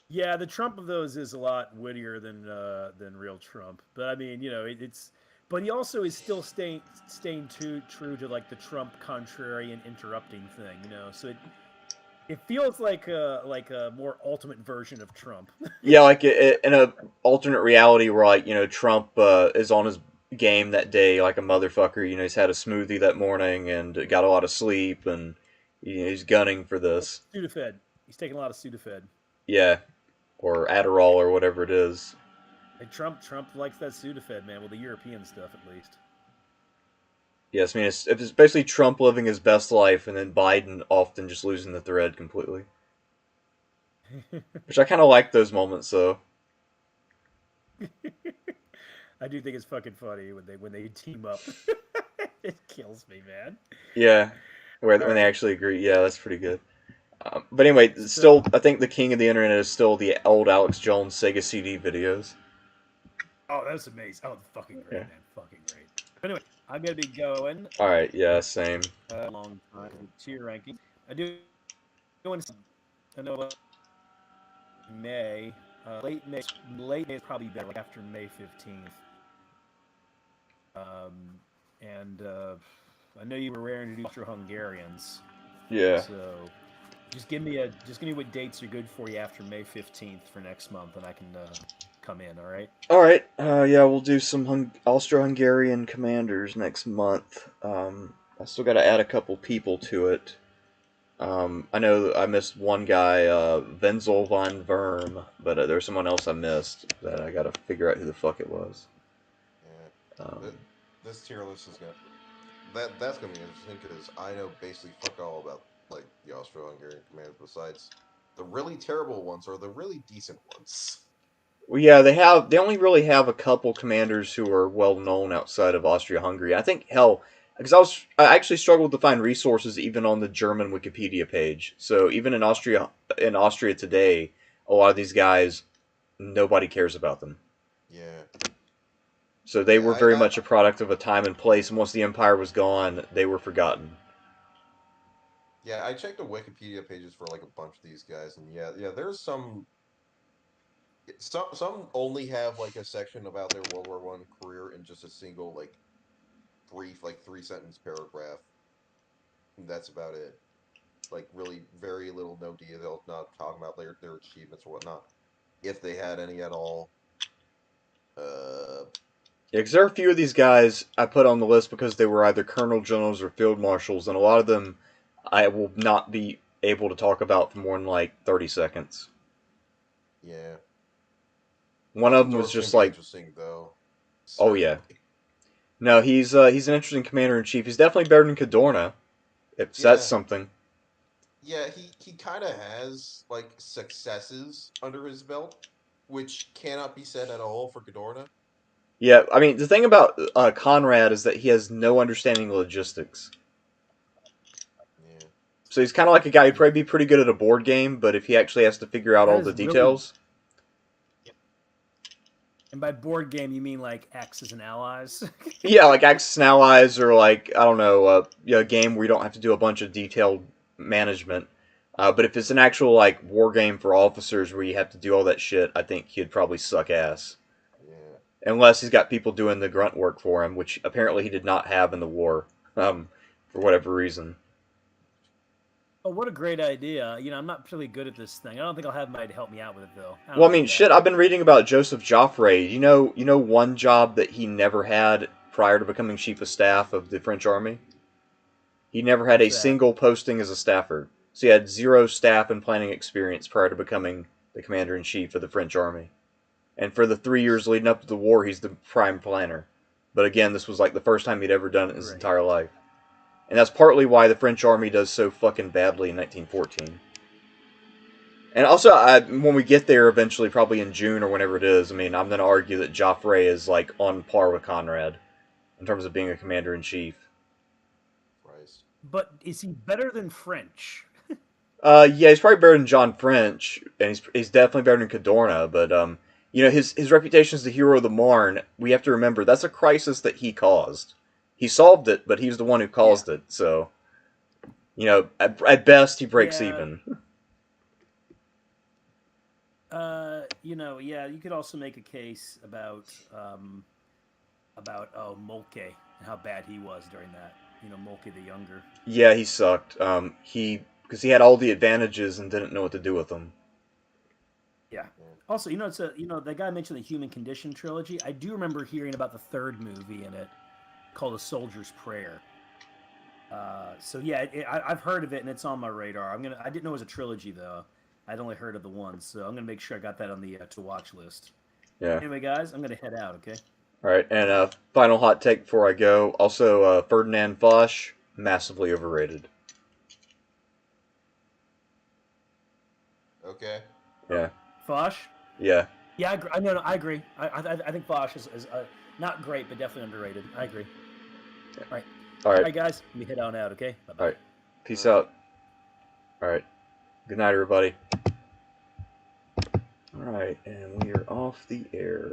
Yeah, the Trump of those is a lot wittier than real Trump. But I mean, it's. But he also is still staying too true to like the Trump contrarian interrupting thing, So it feels like a more ultimate version of Trump. Yeah, like in a alternate reality where like Trump is on his game that day like a motherfucker. He's had a smoothie that morning and got a lot of sleep, and he's gunning for this. Sudafed. He's taking a lot of Sudafed. Yeah, or Adderall or whatever it is. Like Trump likes that Sudafed, man. Well, the European stuff at least. Yes, I mean it's basically Trump living his best life, and then Biden often just losing the thread completely. Which I kind of like those moments, though. I do think it's fucking funny when they team up. It kills me, man. Yeah, when they actually agree. Yeah, that's pretty good. But anyway, still, I think the king of the internet is still the old Alex Jones Sega CD videos. Oh, that's amazing. Oh, fucking great, Yeah. man. Fucking great. But anyway, I'm going to be going All right, yeah, same. a long time tier ranking. I do want to. I know May, late May is probably better, like after May 15th. And I know you were raring to do Austro-Hungarians. Yeah. So just give me what dates are good for you after May 15th for next month, and I can come in. All right. All right. Yeah, we'll do some Austro-Hungarian commanders next month. I still got to add a couple people to it. I know I missed one guy, Wenzel von Verm, but there's someone else I missed that I got to figure out who the fuck it was. Yeah. This tier list is that's gonna be interesting because I know basically fuck all about like the Austro-Hungarian commanders besides the really terrible ones or the really decent ones. Well, yeah, they only really have a couple commanders who are well known outside of Austria-Hungary. I think hell, because I actually struggled to find resources even on the German Wikipedia page. So even in Austria today, a lot of these guys, nobody cares about them. Yeah. So they were very much a product of a time and place, and once the Empire was gone, they were forgotten. Yeah, I checked the Wikipedia pages for like a bunch of these guys, and yeah, there's some only have like a section about their World War One career in just a single like brief like 3 sentence paragraph. And that's about it. Like really very little, no detail, not talking about their achievements or whatnot, if they had any at all. Yeah, because there are a few of these guys I put on the list because they were either colonel generals or field marshals, and a lot of them I will not be able to talk about for more than like 30 seconds. Yeah. One of them was just like interesting though. Oh yeah. No, he's an interesting commander in chief. He's definitely better than Cadorna. If that's something. Yeah, he kind of has like successes under his belt, which cannot be said at all for Cadorna. Yeah, I mean the thing about Conrad is that he has no understanding of logistics. Yeah. So he's kind of like a guy who'd probably be pretty good at a board game, but if he actually has to figure out all the details. And by board game, you mean like Axis and Allies? Yeah, like Axis and Allies, or like, I don't know, a game where you don't have to do a bunch of detailed management. But if it's an actual like war game for officers where you have to do all that shit, I think he'd probably suck ass. unless he's got people doing the grunt work for him, which apparently he did not have in the war, for whatever reason. Oh, what a great idea! You know, I'm not particularly good at this thing. I don't think I'll have anybody to help me out with it though. Well, I mean, shit. I've been reading about Joseph Joffre. You know, one job that he never had prior to becoming chief of staff of the French army. He never had a single posting as a staffer. So he had 0 staff and planning experience prior to becoming the commander-in-chief of the French army. And for the 3 years leading up to the war, he's the prime planner. But again, this was like the first time he'd ever done it in his entire life. And that's partly why the French army does so fucking badly in 1914. And also, when we get there eventually, probably in June or whenever it is, I mean, I'm going to argue that Joffre is like on par with Conrad in terms of being a commander-in-chief. But is he better than French? Yeah, he's probably better than John French, and he's definitely better than Cadorna. But you know, his reputation as the hero of the Marne. We have to remember that's a crisis that he caused. He solved it, but he was the one who caused it. So, you know, at best, he breaks even. You know, yeah, you could also make a case about Moltke and how bad he was during that. You know, Moltke the Younger. Yeah, he sucked. Because he had all the advantages and didn't know what to do with them. Yeah. Also, you know, that guy mentioned the Human Condition trilogy. I do remember hearing about the third movie in it called A Soldier's Prayer. So yeah, I've heard of it and it's on my radar. I didn't know it was a trilogy though. I'd only heard of the one, so I'm gonna make sure I got that on the to watch list. Yeah. Anyway, guys, I'm gonna head out. Okay. All right, and final hot take before I go. Also, Ferdinand Foch, massively overrated. Okay. Yeah. Foch? Yeah. Yeah, I agree. I think Foch is not great, but definitely underrated. I agree. Yeah. All right. All right. All right, guys. Let me head on out, okay? Bye-bye. All right. Peace out. All right. Good night, everybody. All right, and we are off the air.